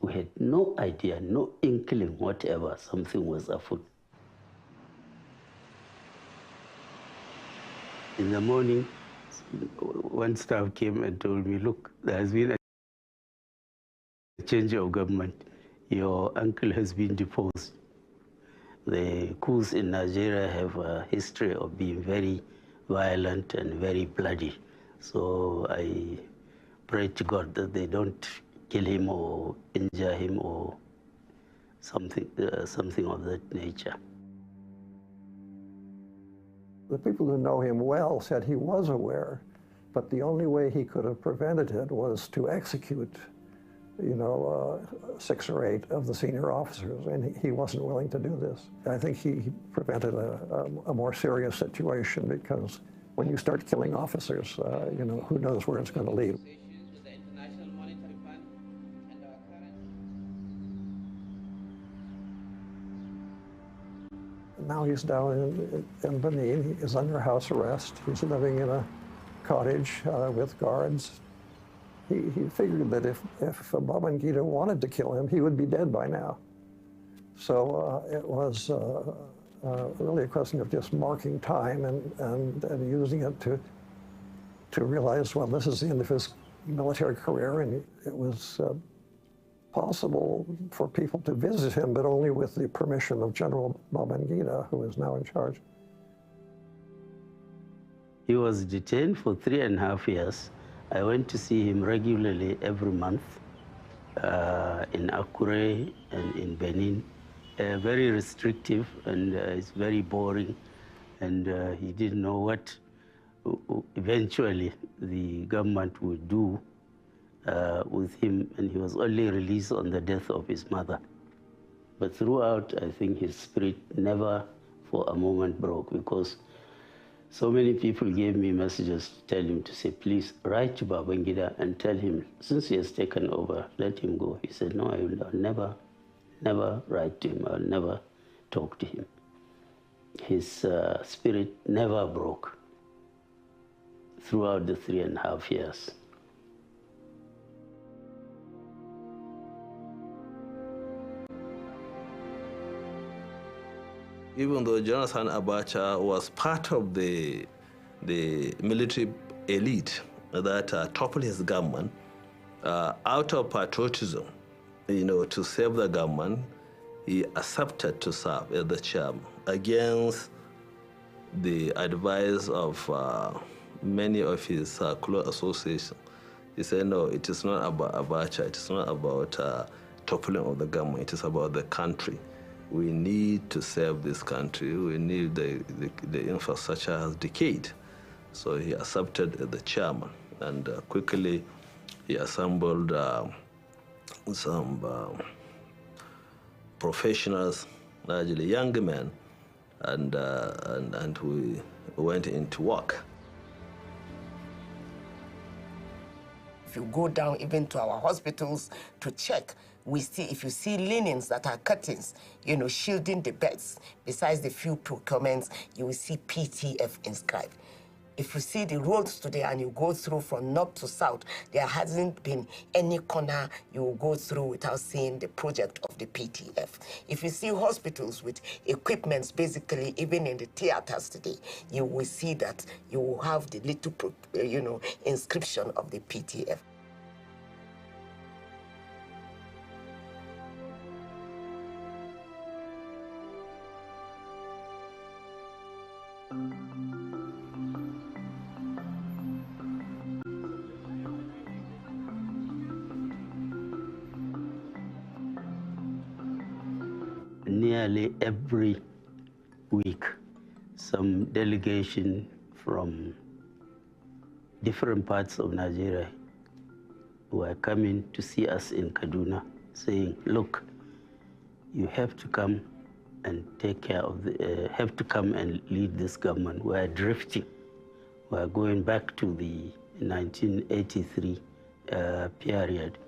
We had no idea, no inkling whatever, something was afoot. In the morning, one staff came and told me, look, there has been a change of government. Your uncle has been deposed. The coups in Nigeria have a history of being very violent and very bloody. So I pray to God that they don't kill him or injure him or something of that nature. The people who know him well said he was aware, but the only way he could have prevented it was to execute 6 or 8 of the senior officers, and he wasn't willing to do this. I think he prevented a more serious situation, because when you start killing officers, who knows where it's going to lead. Now he's down in Benin. He's under house arrest. He's living in a cottage with guards. He figured that if Babangida wanted to kill him, he would be dead by now. So it was really a question of just marking time and using it to realize, well, this is the end of his military career, and it was possible for people to visit him, but only with the permission of General Babangida, who is now in charge. He was detained for 3.5 years. I went to see him regularly every month in Akure and in Benin. Very restrictive, and it's very boring, and he didn't know what eventually the government would do with him, and he was only released on the death of his mother. But throughout, I think his spirit never for a moment broke, because so many people gave me messages to tell him to say, please write to Babangida and tell him, since he has taken over, let him go. He said, no, I'll never write to him. I'll never talk to him. His spirit never broke throughout the 3.5 years. Even though Jonathan Abacha was part of the military elite that toppled his government, out of patriotism, to save the government, he accepted to serve as the chairman against the advice of many of his close associates. He said, no, it is not about Abacha, it is not about toppling of the government, it is about the country. We need to save this country. We need the infrastructure has decayed. So he accepted the chairman, and quickly he assembled some professionals, largely young men, and we went into work. If you go down even to our hospitals to check, we see, if you see linens that are curtains, shielding the beds, besides the few procurements, you will see PTF inscribed. If you see the roads today and you go through from north to south, there hasn't been any corner you will go through without seeing the project of the PTF. If you see hospitals with equipments, basically even in the theaters today, you will see that you will have the little, inscription of the PTF. Nearly every week, some delegation from different parts of Nigeria were coming to see us in Kaduna, saying, look, you have to come and take care of have to come and lead this government. We're drifting. We're going back to the 1983 period.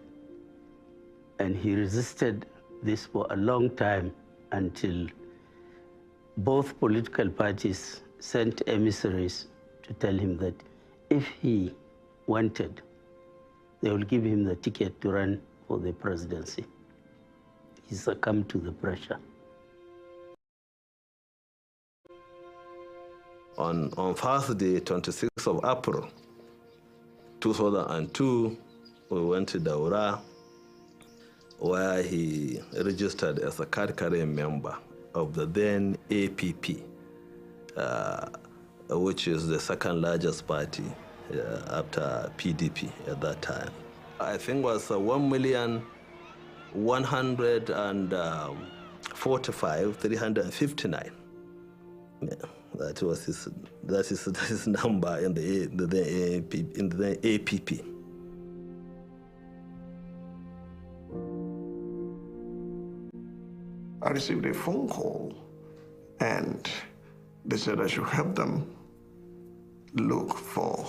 And he resisted this for a long time, until both political parties sent emissaries to tell him that if he wanted, they will give him the ticket to run for the presidency. He succumbed to the pressure. On Thursday, 26th of April, 2002, we went to Daura, where he registered as a card-carrying member of the then APP, which is the second largest party after PDP at that time. I think it was 1,145,359. Yeah, that was his number in the APP. I received a phone call, and they said I should help them look for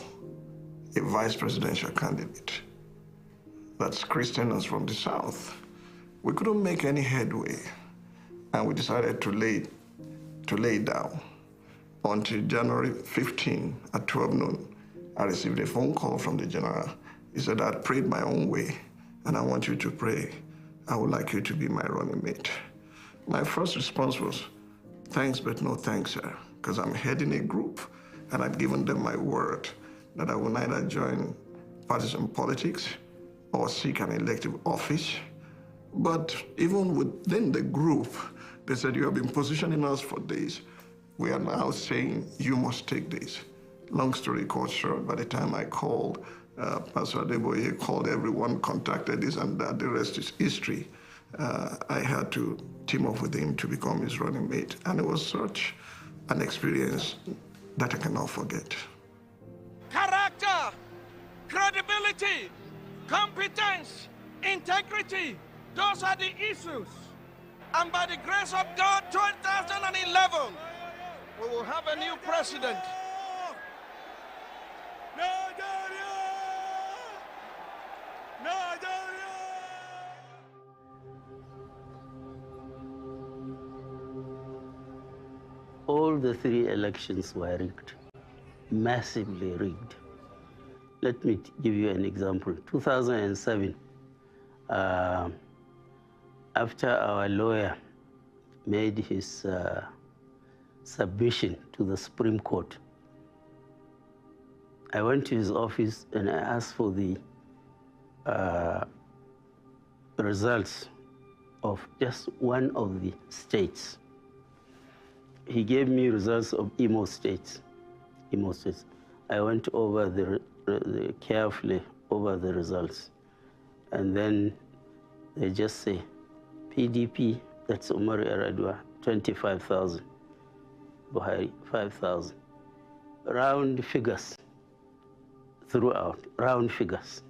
a vice presidential candidate. That's Christians from the South. We couldn't make any headway, and we decided to lay down. Until January 15 at 12 noon, I received a phone call from the general. He said, I prayed my own way, and I want you to pray. I would like you to be my running mate. My first response was, thanks, but no thanks, sir, because I'm heading a group, and I've given them my word that I will neither join partisan politics or seek an elective office. But even within the group, they said, you have been positioning us for this. We are now saying you must take this. Long story cut short, by the time I called, Pastor Adeboye called everyone, contacted this and that, the rest is history. I had to team up with him to become his running mate. And it was such an experience that I cannot forget. Character, credibility, competence, integrity, those are the issues. And by the grace of God, 2011, we will have a new president. All the three elections were rigged, massively rigged. Let me give you an example. 2007, after our lawyer made his submission to the Supreme Court, I went to his office and I asked for the results of just one of the states. He gave me results of Imo State. I went over carefully over the results. And then they just say, PDP, that's Umar Yar'Adua, 25,000. Buhari, 5,000. Round figures throughout, round figures.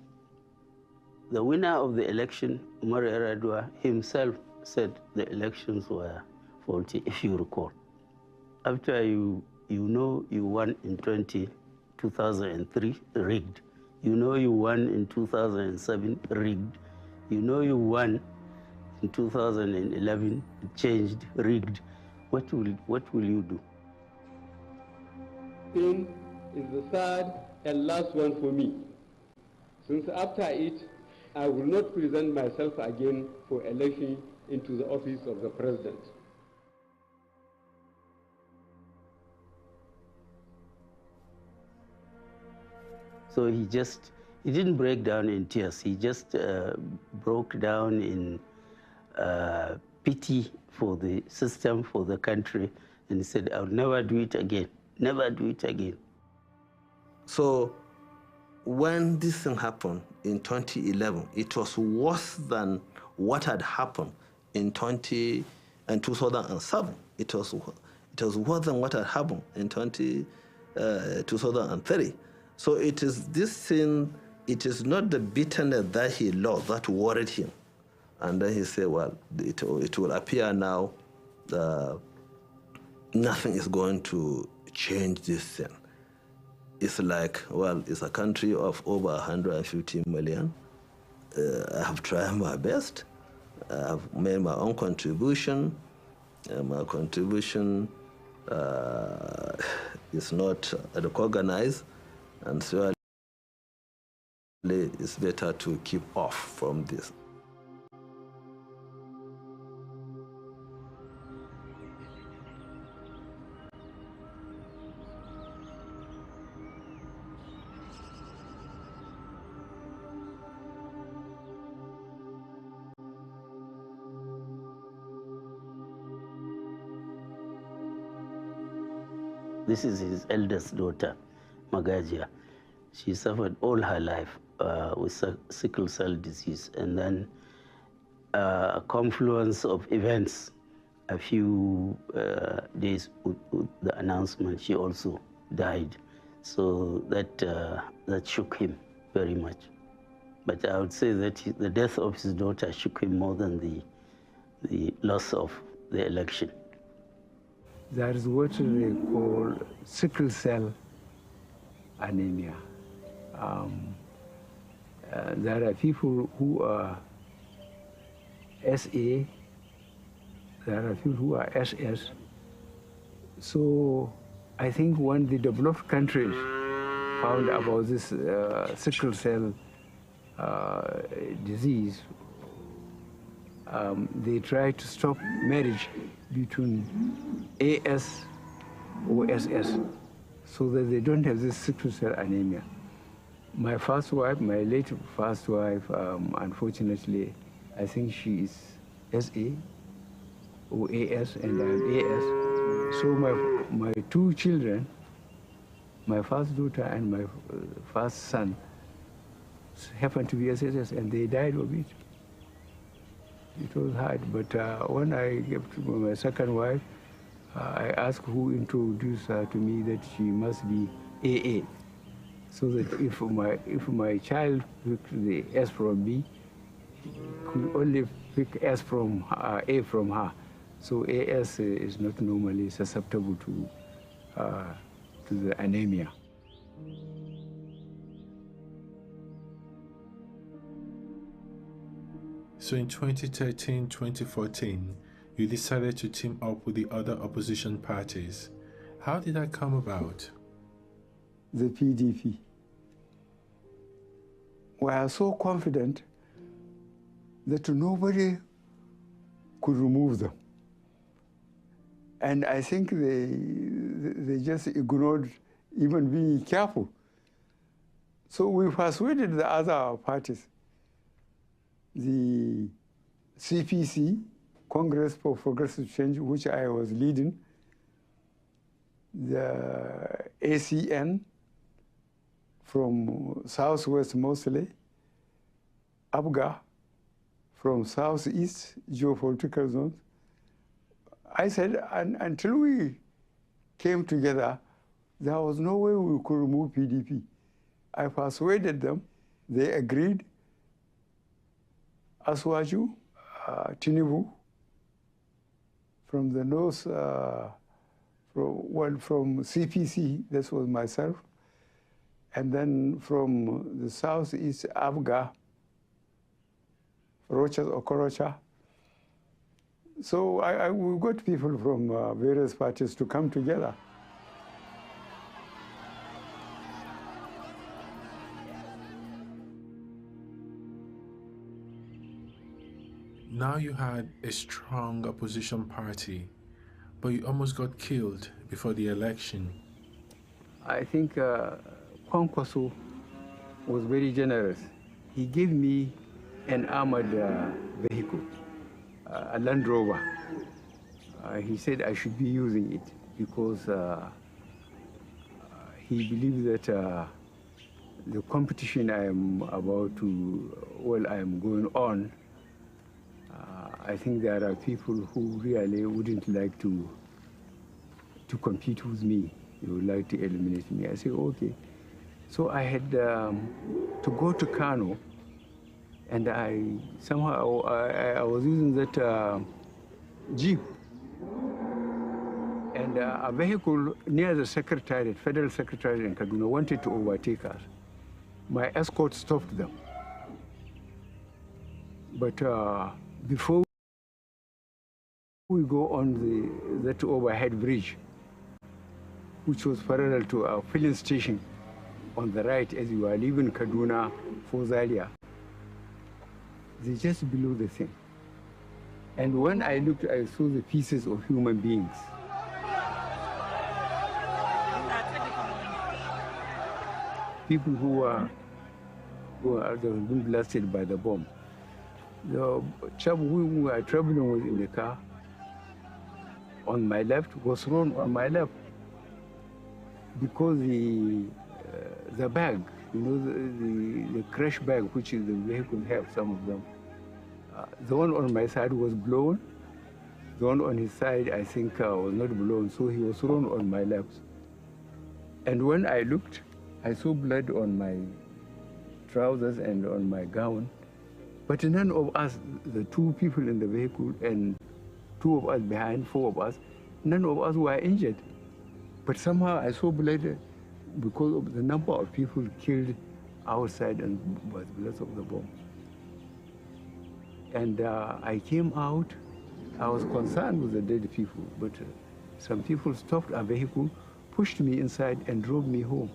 The winner of the election, Umar Yar'Adua, himself said the elections were faulty, if you recall. After you know you won in 2003, rigged. You know you won in 2007, rigged. You know you won in 2011, changed, rigged. What will you do? This is the third and last one for me. Since after it, I will not present myself again for election into the office of the president. So he didn't break down in tears. He just broke down in pity for the system, for the country, and he said, I'll never do it again, never do it again. So when this thing happened in 2011, it was worse than what had happened in 2007. It was worse than what had happened in 2003. So it is this thing, it is not the bitterness that he lost that worried him. And then he said, well, it will appear now that nothing is going to change this thing. It's like, well, it's a country of over 150 million. I have tried my best. I have made my own contribution. My contribution is not recognized. And so it's better to keep off from this. This is his eldest daughter, Magajia. She suffered all her life with sickle cell disease, and then a confluence of events. A few days with the announcement, she also died. So that shook him very much. But I would say that the death of his daughter shook him more than the loss of the election. There is what they call sickle cell anemia. There are people who are SA, there are people who are SS. So I think when the developed countries found about this sickle cell disease, they tried to stop marriage between AS or SS so that they don't have this sickle cell anemia. My first wife, my late first wife, unfortunately, I think she is SA or AS and I'm AS. So my two children, my first daughter and my first son, happened to be SSS and they died of it. It was hard, but when I gave to my second wife, I asked who introduced her to me that she must be AA, so that if my child picked the S from B, he could only pick S from A from her. So AS is not normally susceptible to the anemia. So in 2013-2014, you decided to team up with the other opposition parties. How did that come about? The PDP. We are so confident that nobody could remove them. And I think they just ignored even being careful. So we persuaded the other parties. The CPC, Congress for Progressive Change, which I was leading, the ACN from Southwest mostly, ABGA from Southeast geopolitical zones. I said, until we came together, there was no way we could remove PDP. I persuaded them, they agreed. Aswaju, Tinubu, from the north, from CPC, this was myself, and then from the southeast, Abga, Rochas Okorocha. So we got people from various parties to come together. Now you had a strong opposition party, but you almost got killed before the election. I think Kwankwaso was very generous. He gave me an armored vehicle, a Land Rover. He said I should be using it because he believes that the competition I am going on, I think there are people who really wouldn't like to compete with me. They would like to eliminate me. I said, okay. So I had to go to Kano, and I was using that Jeep. And a vehicle near the secretariat, federal secretariat in Kaduna, wanted to overtake us. My escort stopped them. But before we go on that overhead bridge, which was parallel to our filling station on the right as you are leaving Kaduna for Zaria, they just below the thing. And when I looked, I saw the pieces of human beings. People who are being blasted by the bomb. The chap we were traveling with in the car on my left was thrown on my left because the bag, you know, the crash bag which the vehicle have, some of them, the one on my side was blown. The one on his side, I think, was not blown, so he was thrown on my left. And when I looked, I saw blood on my trousers and on my gown. But none of us, the two people in the vehicle and two of us behind, four of us, none of us were injured. But somehow I saw blood because of the number of people killed outside and because of the bomb. And I came out, I was concerned with the dead people, but some people stopped a vehicle, pushed me inside and drove me home.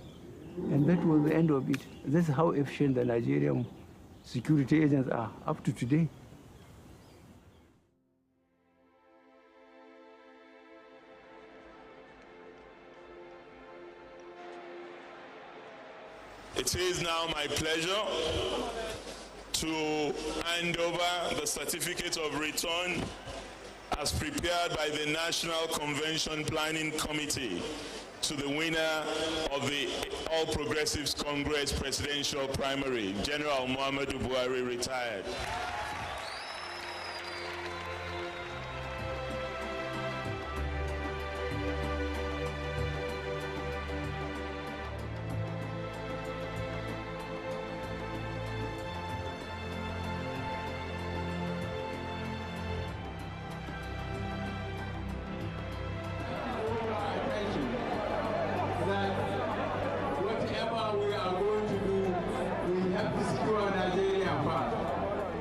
And that was the end of it. That's how efficient the Nigerian security agents are up to today. It is now my pleasure to hand over the certificate of return as prepared by the National Convention Planning Committee to the winner of the All Progressives Congress presidential primary, General Muhammadu Buhari, retired.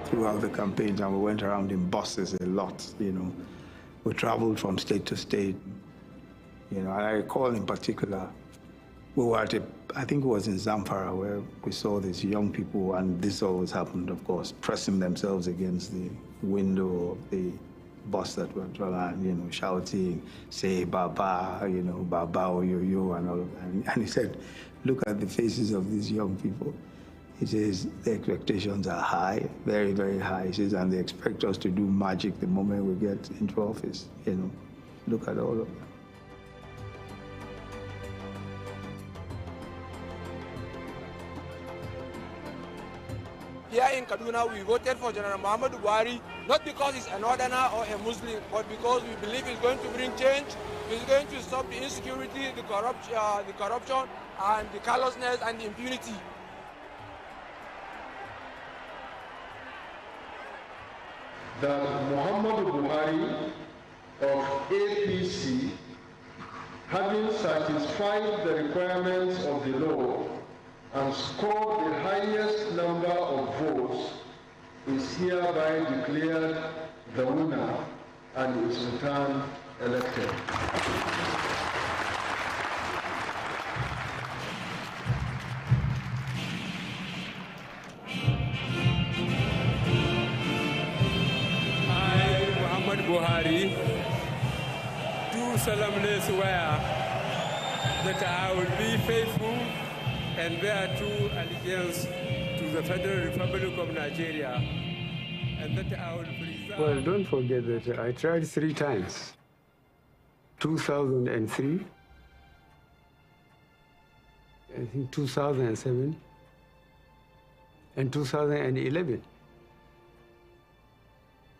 Throughout the campaigns, and we went around in buses a lot, you know. We traveled from state to state, you know, and I recall in particular, we were at I think it was in Zamfara, where we saw these young people, and this always happened, of course, pressing themselves against the window of the bus that were traveling, you know, shouting, say, Baba, you know, Baba, Oyoyo, and all of that. And he said, look at the faces of these young people. He says, the expectations are high, very, very high. He says, and they expect us to do magic the moment we get into office, you know. Look at all of them. Here in Kaduna, we voted for General Muhammadu Buhari, not because he's a northerner or a Muslim, but because we believe he's going to bring change. He's going to stop the insecurity, the corruption, and the callousness and the impunity. That Muhammadu Buhari of APC, having satisfied the requirements of the law and scored the highest number of votes, is hereby declared the winner and is returned elected. Buhari, do solemnly swear that I will be faithful and bear true allegiance to the Federal Republic of Nigeria, and that I will preserve... Well, don't forget that I tried 3 times. 2003, I think 2007, and 2011.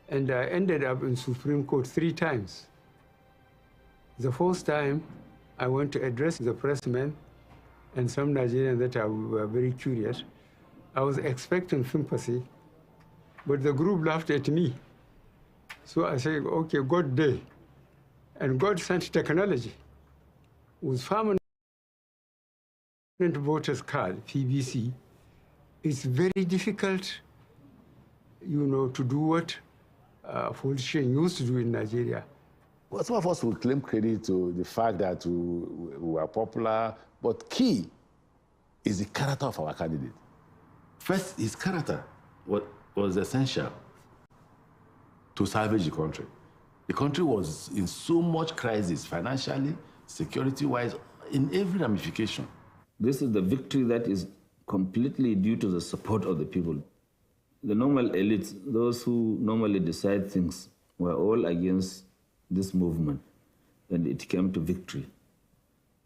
And I ended up in Supreme Court 3 times. The first time, I went to address the pressmen and some Nigerians that were very curious. I was expecting sympathy, but the group laughed at me. So I said, okay, God day. And God sent technology. With permanent voters card, PVC, it's very difficult, you know, to do what politicians used to do in Nigeria. Well, some of us will claim credit to the fact that we are popular, but key is the character of our candidate. First, his character was essential to salvage the country. The country was in so much crisis, financially, security-wise, in every ramification. This is the victory that is completely due to the support of the people. The normal elites, those who normally decide things, were all against this movement, and it came to victory.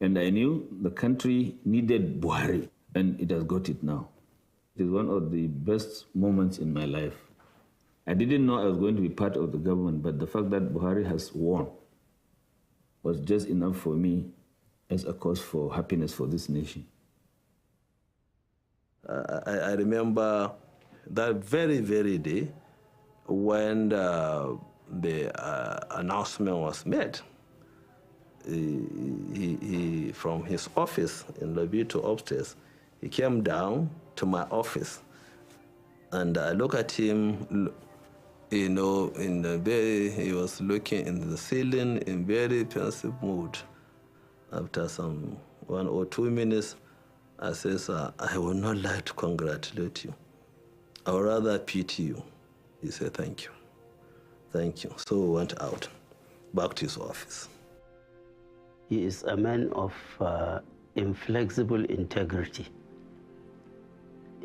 And I knew the country needed Buhari, and it has got it now. It is one of the best moments in my life. I didn't know I was going to be part of the government, but the fact that Buhari has won was just enough for me as a cause for happiness for this nation. I remember that very, very day when the announcement was made. He from his office in lobby to upstairs, he came down to my office, and I look at him, you know, he was looking in the ceiling in very pensive mood. After some 1 or 2 minutes, I says, I would not like to congratulate you. I would rather pity you. He said, thank you. Thank you. So we went out, back to his office. He is a man of inflexible integrity.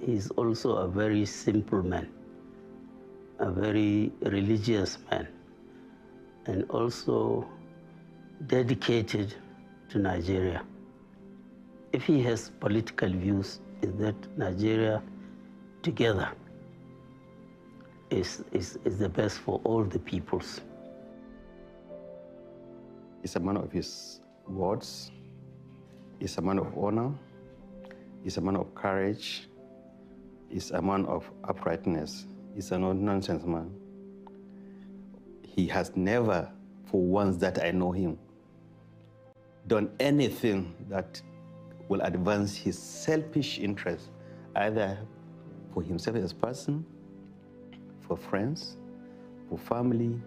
he's also a very simple man, a very religious man, and also dedicated to Nigeria. If he has political views, is that Nigeria together is the best for all the peoples. He's a man of his words. He's a man of honor. He's a man of courage. He's a man of uprightness. He's a no-nonsense man. He has never, for once that I know him, done anything that will advance his selfish interests, either for himself as a person, for friends, for family.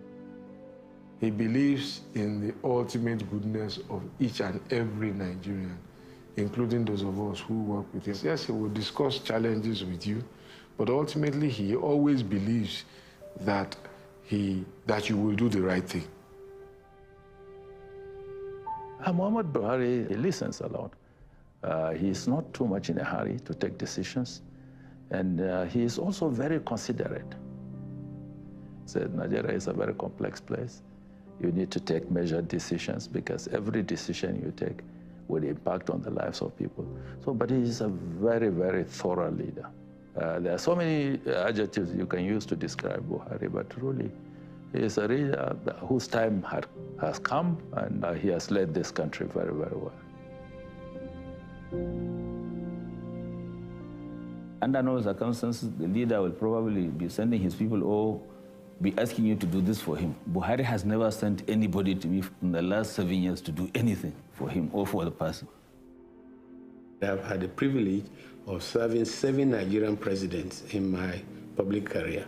He believes in the ultimate goodness of each and every Nigerian, including those of us who work with him. Yes, he will discuss challenges with you, but ultimately he always believes that you will do the right thing. Muhammad Buhari, he listens a lot. He is not too much in a hurry to take decisions, and he is also very considerate. He said Nigeria is a very complex place. You need to take measured decisions because every decision you take will impact on the lives of people. So, but he is a very, very thorough leader. There are so many adjectives you can use to describe Buhari, but truly, he is a leader whose time has come, and he has led this country very, very well. Under no circumstances, the leader will probably be sending his people or be asking you to do this for him. Buhari has never sent anybody to me in the last 7 years to do anything for him or for the person. I have had the privilege of serving 7 Nigerian presidents in my public career.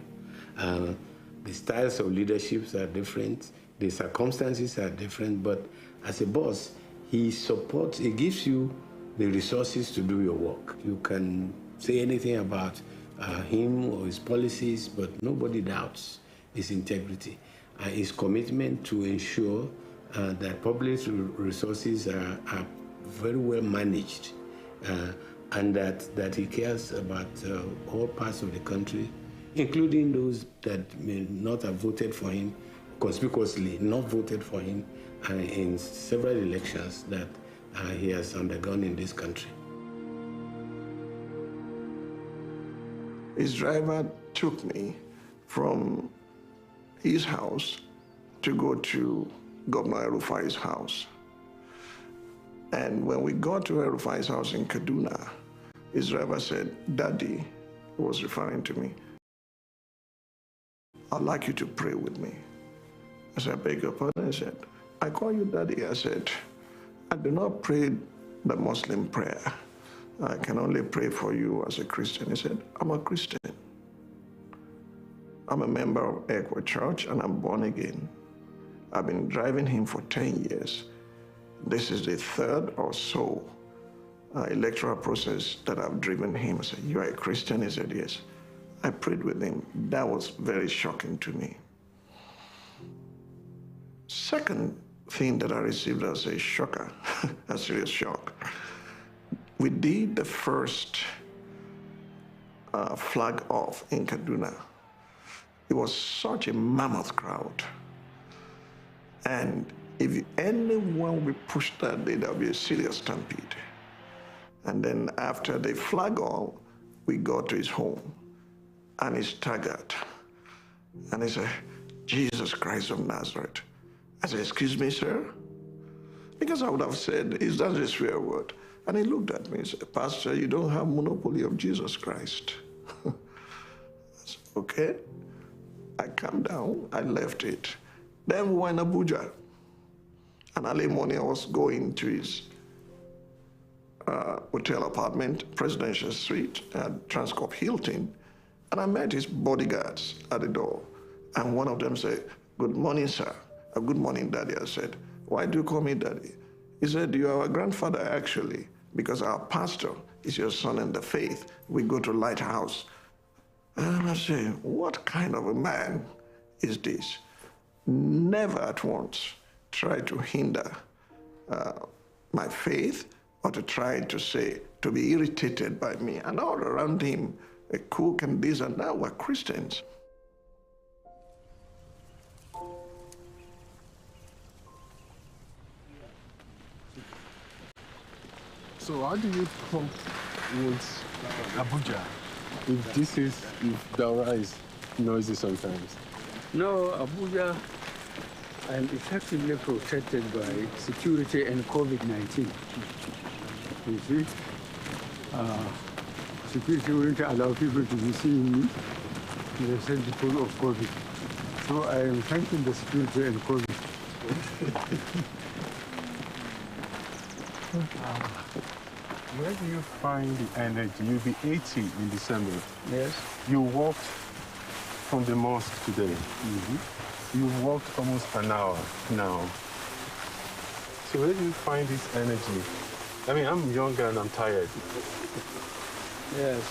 The styles of leadership are different, the circumstances are different, but as a boss, he gives you the resources to do your work. You can say anything about him or his policies, but nobody doubts his integrity and his commitment to ensure that public resources are very well managed and that he cares about all parts of the country, including those that may not have voted for him, conspicuously not voted for him in several elections that he has undergone in this country. His driver took me from his house to go to Governor El-Rufai's house. And when we got to El-Rufai's house in Kaduna, his driver said, "Daddy," he was referring to me, "I'd like you to pray with me." I said, "I beg your pardon?" He said, "I call you Daddy." I said, "I do not pray the Muslim prayer. I can only pray for you as a Christian." He said, "I'm a Christian. I'm a member of Equa Church and I'm born again. I've been driving him for 10 years. This is the 3rd or so electoral process that I've driven him." I said, "You are a Christian?" He said, "Yes." I prayed with him. That was very shocking to me. Second thing that I received as a shocker, a serious shock, we did the first flag off in Kaduna. It was such a mammoth crowd. And if anyone we pushed that day, there would be a serious stampede. And then after the flag off, we got to his home and he staggered. And he said, "Jesus Christ of Nazareth." I said, "Excuse me, sir?" Because I would have said, "Is that a swear word?" And he looked at me and said, "Pastor, you don't have monopoly of Jesus Christ." I said, "Okay." I calmed down, I left it. Then we were in Abuja. And early morning I was going to his hotel apartment, Presidential Suite at Transcorp Hilton. And I met his bodyguards at the door. And one of them said, "Good morning, sir." "Good morning, Daddy." I said, "Why do you call me Daddy?" He said, "You are our grandfather, actually, because our pastor is your son in the faith. We go to Lighthouse." And I said, what kind of a man is this? Never at once tried to hinder my faith or to try to say, to be irritated by me. And all around him, a cook and this and that were Christians. So how do you cope with Abuja if Daura is noisy sometimes? No, Abuja, I'm effectively protected by security and COVID-19. You see? Security wouldn't allow people to be seeing me. They said because of COVID. So I am thanking the security and COVID. Where do you find the energy? You'll be 80 in December. Yes. You walked from the mosque today. You walked almost an hour now. So where do you find this energy? I mean, I'm younger and I'm tired. Yes.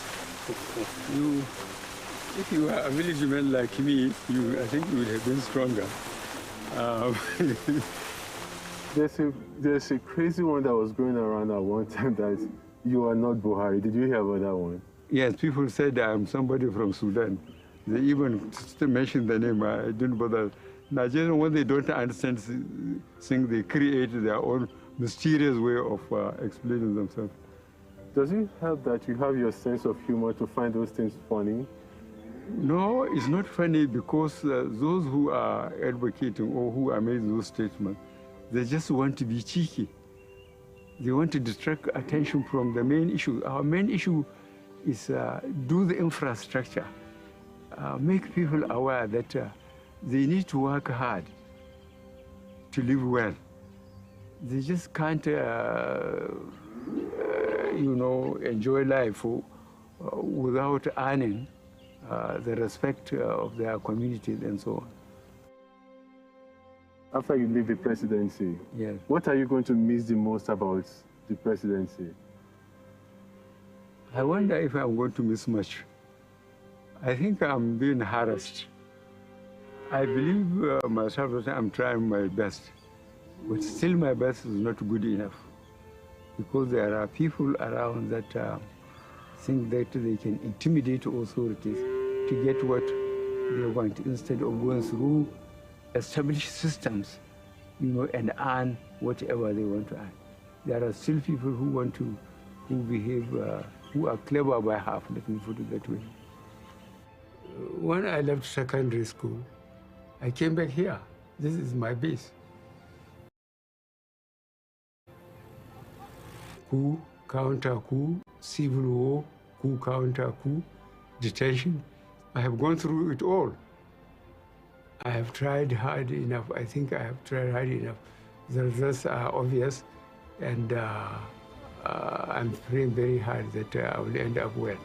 If you are a village man like me, I think you would have been stronger. There's a crazy one that was going around at one time that you are not Buhari. Did you hear about that one? Yes, people said I'm somebody from Sudan. They even mentioned the name. I didn't bother. Nigerians, when they don't understand things, they create their own mysterious way of explaining themselves. Does it help that you have your sense of humor to find those things funny? No, it's not funny because those who are advocating or who are making those statements, they just want to be cheeky. They want to distract attention from the main issue. Our main issue is do the infrastructure, make people aware that they need to work hard to live well. They just can't, enjoy life without earning the respect of their communities and so on. After you leave the presidency, yes, what are you going to miss the most about the presidency? I wonder if I'm going to miss much. I think I'm being harassed. I believe myself that I'm trying my best, but still my best is not good enough because there are people around that think that they can intimidate authorities to get what they want instead of going through established systems, and earn whatever they want to earn. There are still people who behave, who are clever by half, let me put it that way. When I left secondary school, I came back here. This is my base. Coup, counter-coup, civil war, coup, counter-coup, detention. I have gone through it all. I have tried hard enough. I think I have tried hard enough. The results are obvious, and I'm praying very hard that I will end up well.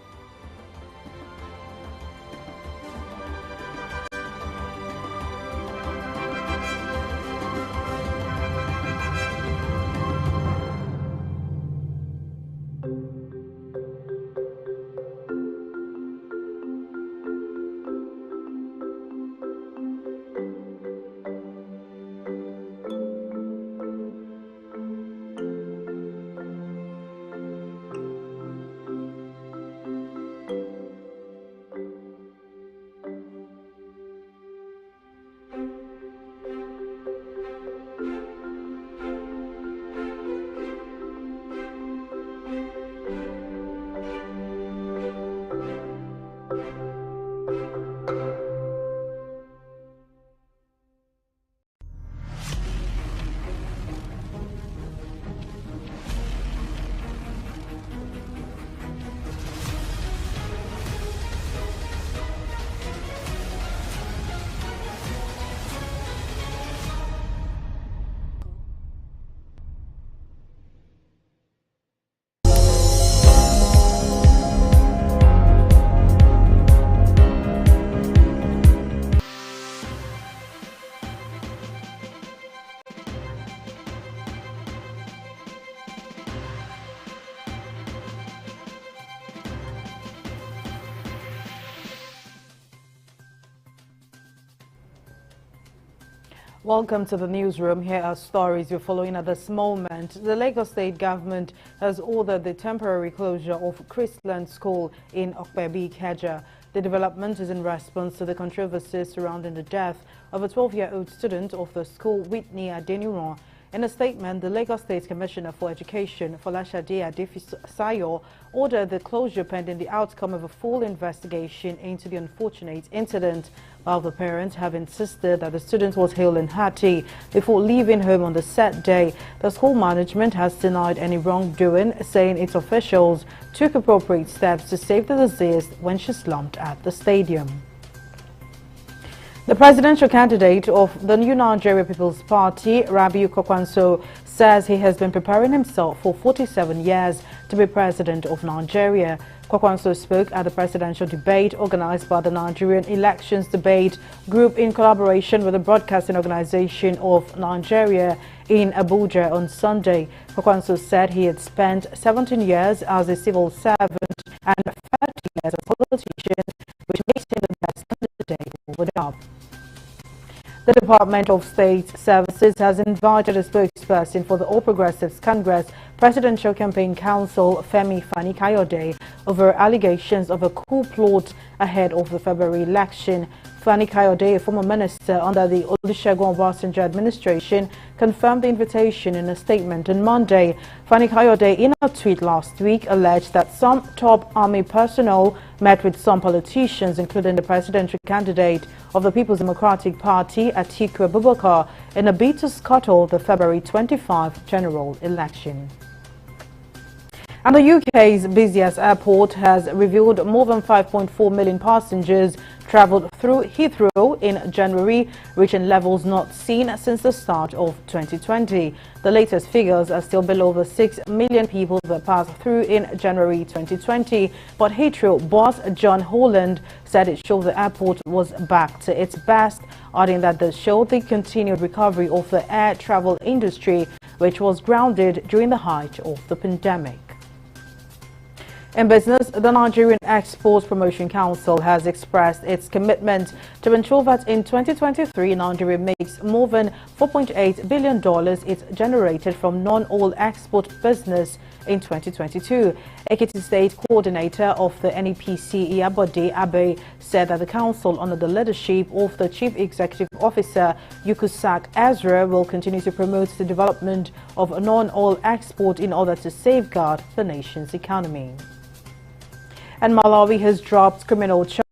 Welcome to the newsroom. Here are stories you're following at this moment. The Lagos State government has ordered the temporary closure of Christland School in Okpebi, Niger. The development is in response to the controversies surrounding the death of a 12-year-old student of the school, Whitney Adeniran. In a statement, the Lagos State Commissioner for Education, Folashade Adefisayo, ordered the closure pending the outcome of a full investigation into the unfortunate incident, while the parents have insisted that the student was hale and hearty before leaving home on the set day. The school management has denied any wrongdoing, saying its officials took appropriate steps to save the deceased when she slumped at the stadium. The presidential candidate of the New Nigeria People's Party, Rabiu Kwakwanso, says he has been preparing himself for 47 years to be president of Nigeria. Kwakwanso spoke at the presidential debate organized by the Nigerian Elections Debate Group in collaboration with the Broadcasting Organization of Nigeria in Abuja on Sunday. Kwakwanso said he had spent 17 years as a civil servant and 30 years as a politician, which makes him the best candidate for the job. The Department of State Services has invited a spokesperson for the All Progressives Congress Presidential Campaign Council, Femi Fani-Kayode, over allegations of a coup plot ahead of the February election. Fani-Kayode, a former minister under the Olusegun Obasanjo administration, confirmed the invitation in a statement on Monday. Fani-Kayode, in a tweet last week, alleged that some top army personnel met with some politicians, including the presidential candidate of the People's Democratic Party, Atiku Abubakar, in a bid to scuttle the February 25 general election. And the UK's busiest airport has revealed more than 5.4 million passengers travelled through Heathrow in January, reaching levels not seen since the start of 2020. The latest figures are still below the 6 million people that passed through in January 2020, but Heathrow boss John Holland said it showed the airport was back to its best, adding that this showed the continued recovery of the air travel industry, which was grounded during the height of the pandemic. In business, the Nigerian Exports Promotion Council has expressed its commitment to ensure that in 2023, Nigeria makes more than $4.8 billion it's generated from non-oil export business in 2022. Ekiti State Coordinator of the NEPC, Iyabode Abe, said that the council, under the leadership of the Chief Executive Officer, Yukusak Ezra, will continue to promote the development of non-oil export in order to safeguard the nation's economy. And Malawi has dropped criminal charges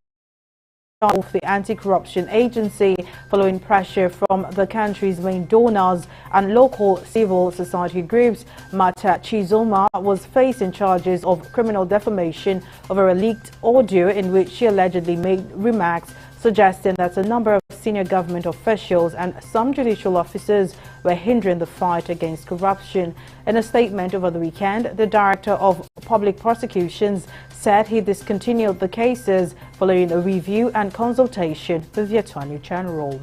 of the anti-corruption agency following pressure from the country's main donors and local civil society groups. Mata Chizoma was facing charges of criminal defamation over a leaked audio in which she allegedly made remarks suggesting that a number of senior government officials and some judicial officers were hindering the fight against corruption. In a statement over the weekend, the Director of Public Prosecutions said he discontinued the cases following a review and consultation with the Attorney General.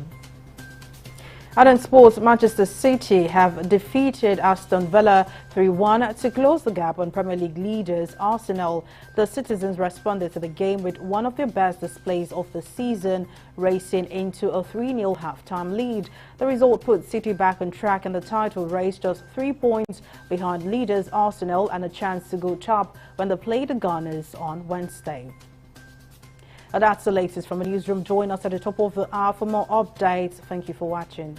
And in sports, Manchester City have defeated Aston Villa 3-1 to close the gap on Premier League leaders Arsenal. The citizens responded to the game with one of their best displays of the season, racing into a 3-0 half-time lead. The result put City back on track in the title race, just 3 points behind leaders Arsenal and a chance to go top when they play the Gunners on Wednesday. And that's the latest from the newsroom. Join us at the top of the hour for more updates. Thank you for watching.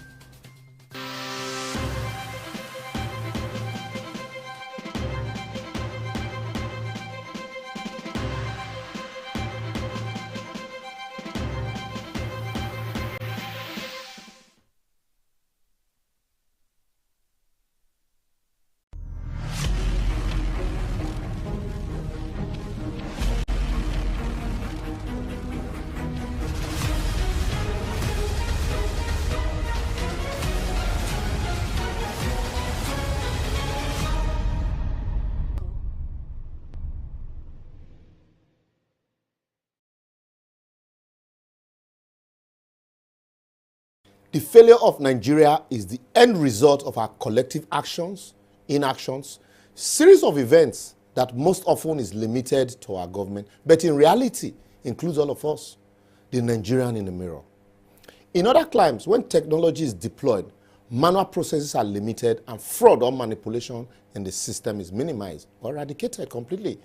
The failure of Nigeria is the end result of our collective actions, inactions, series of events that most often is limited to our government, but in reality includes all of us, the Nigerian in the mirror. In other climes, when technology is deployed, manual processes are limited and fraud or manipulation in the system is minimized or eradicated completely.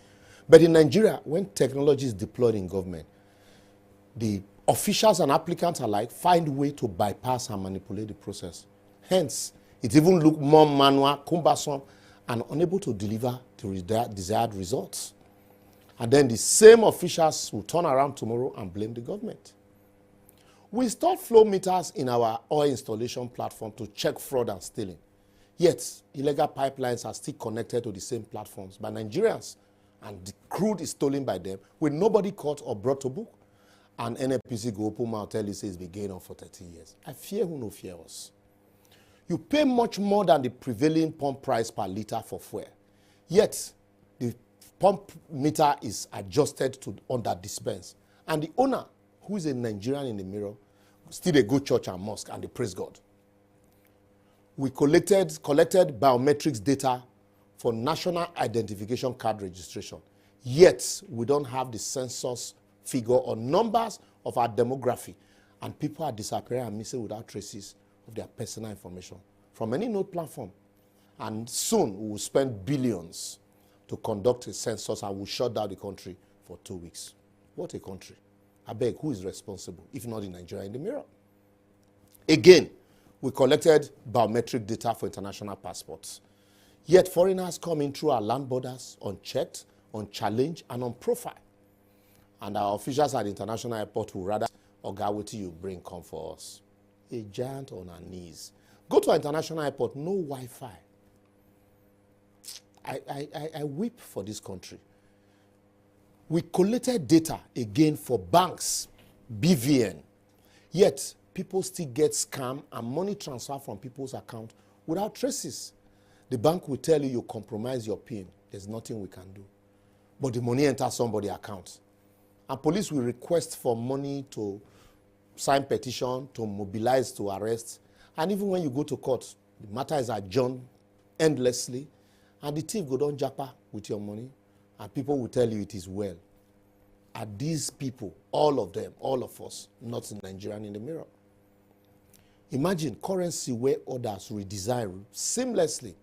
But in Nigeria, when technology is deployed in government, the officials and applicants alike find a way to bypass and manipulate the process. Hence, it even looks more manual, cumbersome, and unable to deliver the desired results. And then the same officials will turn around tomorrow and blame the government. We installed flow meters in our oil installation platform to check fraud and stealing. Yet, illegal pipelines are still connected to the same platforms by Nigerians, and the crude is stolen by them with nobody caught or brought to book. And NNPC go open mouth tell you say it's been going on for 30 years. I fear who no fear us. You pay much more than the prevailing pump price per liter for fuel. Yet, the pump meter is adjusted to under dispense. And the owner, who is a Nigerian in the mirror, still they go church and mosque and they praise God. We collected biometrics data for national identification card registration. Yet, we don't have the census figure or numbers of our demography. And people are disappearing and missing without traces of their personal information from any node platform. And soon, we will spend billions to conduct a census and will shut down the country for 2 weeks. What a country. I beg, who is responsible, if not the Nigeria in the mirror? Again, we collected biometric data for international passports. Yet foreigners come in through our land borders unchecked, unchallenged, and unprofiled. And our officials at the international airport will rather, "Oga, what you bring come for us?" A giant on our knees. Go to our international airport, no Wi-Fi. I weep for this country. We collected data again for banks, BVN. Yet, people still get scammed and money transfer from people's account without traces. The bank will tell you compromise your PIN. There's nothing we can do. But the money enters somebody's account. And police will request for money to sign petition, to mobilize, to arrest. And even when you go to court, the matter is adjourned endlessly. And the thief go down japa with your money. And people will tell you it is well. Are these people, all of them, all of us, not in Nigerian in the mirror? Imagine currency where others redesign seamlessly,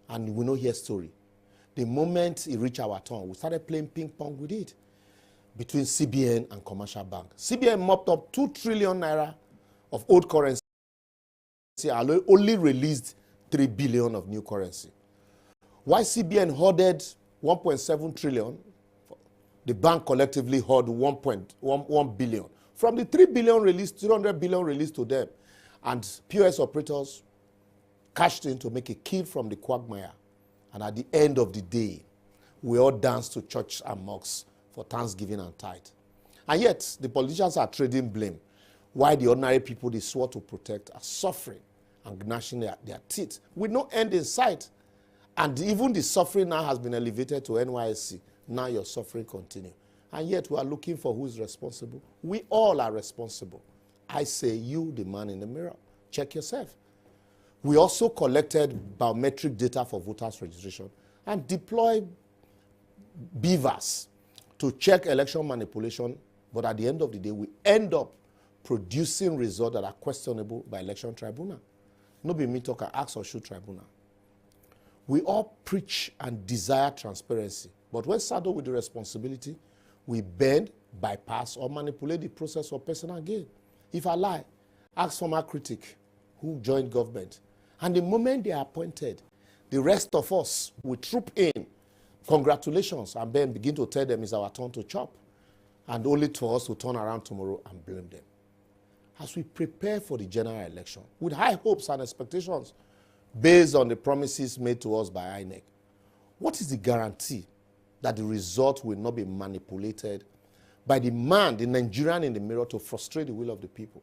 and we know hear story. The moment it reached our turn, we started playing ping pong with it between CBN and commercial bank. CBN mopped up 2 trillion naira of old currency and only released 3 billion of new currency. While CBN hoarded 1.7 trillion, the bank collectively hoarded 1.1 billion. From the 3 billion released, 200 billion released to them. And POS operators cashed in to make a kill from the quagmire. And at the end of the day, we all danced to church and mosques for Thanksgiving and tithe. And yet, the politicians are trading blame, while the ordinary people they swore to protect are suffering and gnashing their teeth with no end in sight. And even the suffering now has been elevated to NYSC. Now your suffering continues. And yet we are looking for who is responsible. We all are responsible. I say you, the man in the mirror. Check yourself. We also collected biometric data for voters registration and deployed beavers to check election manipulation. But at the end of the day, we end up producing results that are questionable by election tribunal. No be me talk, ask or shoot tribunal. We all preach and desire transparency. But when saddled with the responsibility, we bend, bypass, or manipulate the process for personal gain. If I lie, ask former critic who joined government. And the moment they are appointed, the rest of us will troop in. Congratulations, and then begin to tell them it's our turn to chop. And only for us to turn around tomorrow and blame them. As we prepare for the general election, with high hopes and expectations, based on the promises made to us by INEC, what is the guarantee that the result will not be manipulated by the man, the Nigerian in the mirror, to frustrate the will of the people?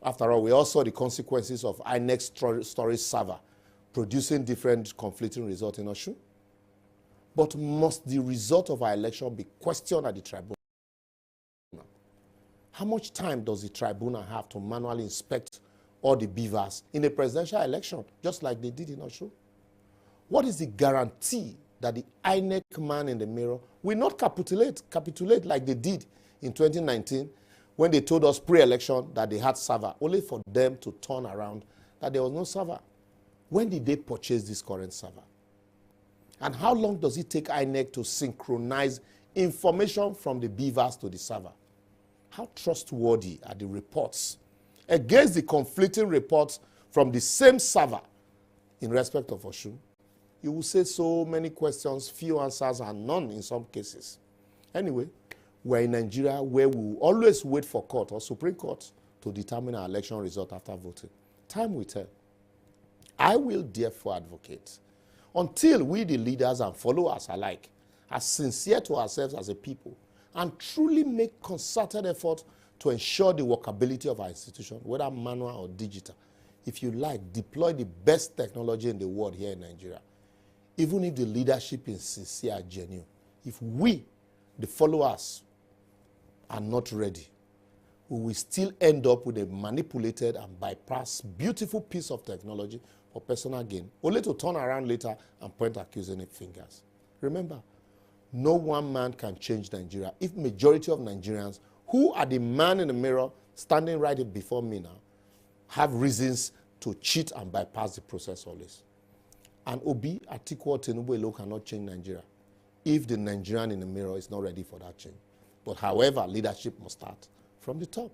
After all, we all saw the consequences of INEC's storage server producing different conflicting results in Osun. But must the result of our election be questioned at the tribunal? How much time does the tribunal have to manually inspect all the beavers in a presidential election, just like they did in Osun? What is the guarantee that the INEC man in the mirror will not capitulate like they did in 2019 when they told us pre-election that they had server, only for them to turn around that there was no server. When did they purchase this current server? And how long does it take INEC to synchronize information from the beavers to the server? How trustworthy are the reports against the conflicting reports from the same server in respect of Osun? You will say so many questions, few answers, and none in some cases. Anyway, we're in Nigeria where we will always wait for court or Supreme Court to determine our election result after voting. Time will tell. I will therefore advocate, until we the leaders and followers alike are sincere to ourselves as a people and truly make concerted effort to ensure the workability of our institution, whether manual or digital. If you like, deploy the best technology in the world here in Nigeria. Even if the leadership is sincere and genuine, if we, the followers, are not ready, we will still end up with a manipulated and bypassed beautiful piece of technology for personal gain, only to turn around later and point accusing fingers. Remember, no one man can change Nigeria if majority of Nigerians, who are the man in the mirror standing right before me now, have reasons to cheat and bypass the process always. And Obi, Atiku, Tinubu alone cannot change Nigeria if the Nigerian in the mirror is not ready for that change. But however, leadership must start from the top.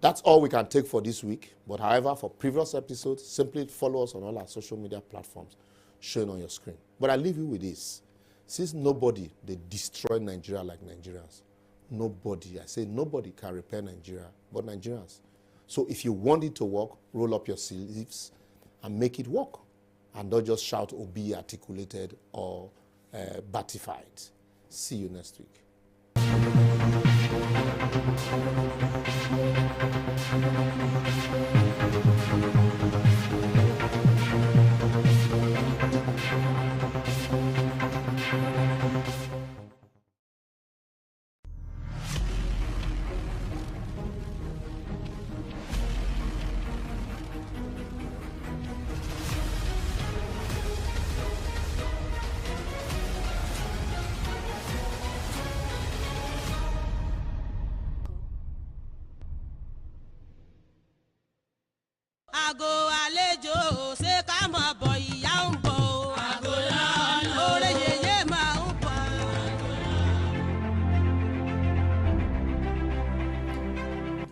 That's all we can take for this week. But however, for previous episodes, simply follow us on all our social media platforms shown on your screen. But I leave you with this. Since nobody, they destroy Nigeria like Nigerians. Nobody, I say nobody can repair Nigeria but Nigerians. So if you want it to work, roll up your sleeves and make it work. And don't just shout or be articulated or batified. See you next week.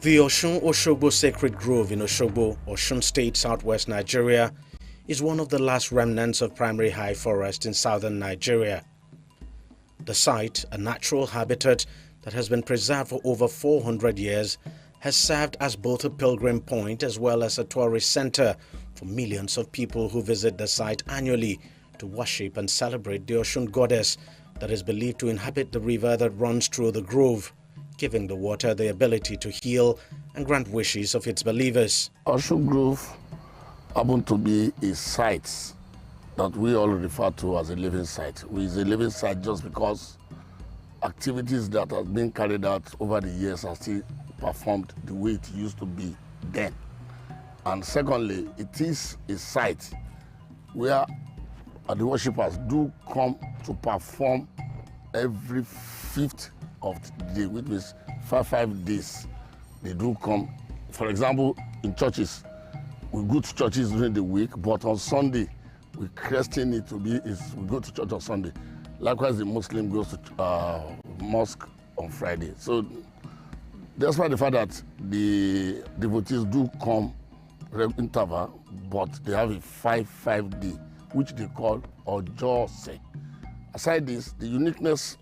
The Osun-Osogbo Sacred Grove in Osogbo, Osun State, southwest Nigeria, is one of the last remnants of primary high forest in southern Nigeria. The site, a natural habitat that has been preserved for over 400 years, has served as both a pilgrim point as well as a tourist center for millions of people who visit the site annually to worship and celebrate the Osun goddess that is believed to inhabit the river that runs through the grove, giving the water the ability to heal and grant wishes of its believers. Osun Grove happened to be a site that we all refer to as a living site. It's a living site just because activities that have been carried out over the years are still performed the way it used to be then. And secondly, it is a site where the worshippers do come to perform every 5th of the day, which means 5 days. They do come. For example, in churches, we go to churches during the week, but on Sunday, we christen it to be, we go to church on Sunday. Likewise, the Muslim goes to mosque on Friday. So, despite the fact that the devotees do come interval, but they have a 5 day, which they call Ojose. Aside this, the uniqueness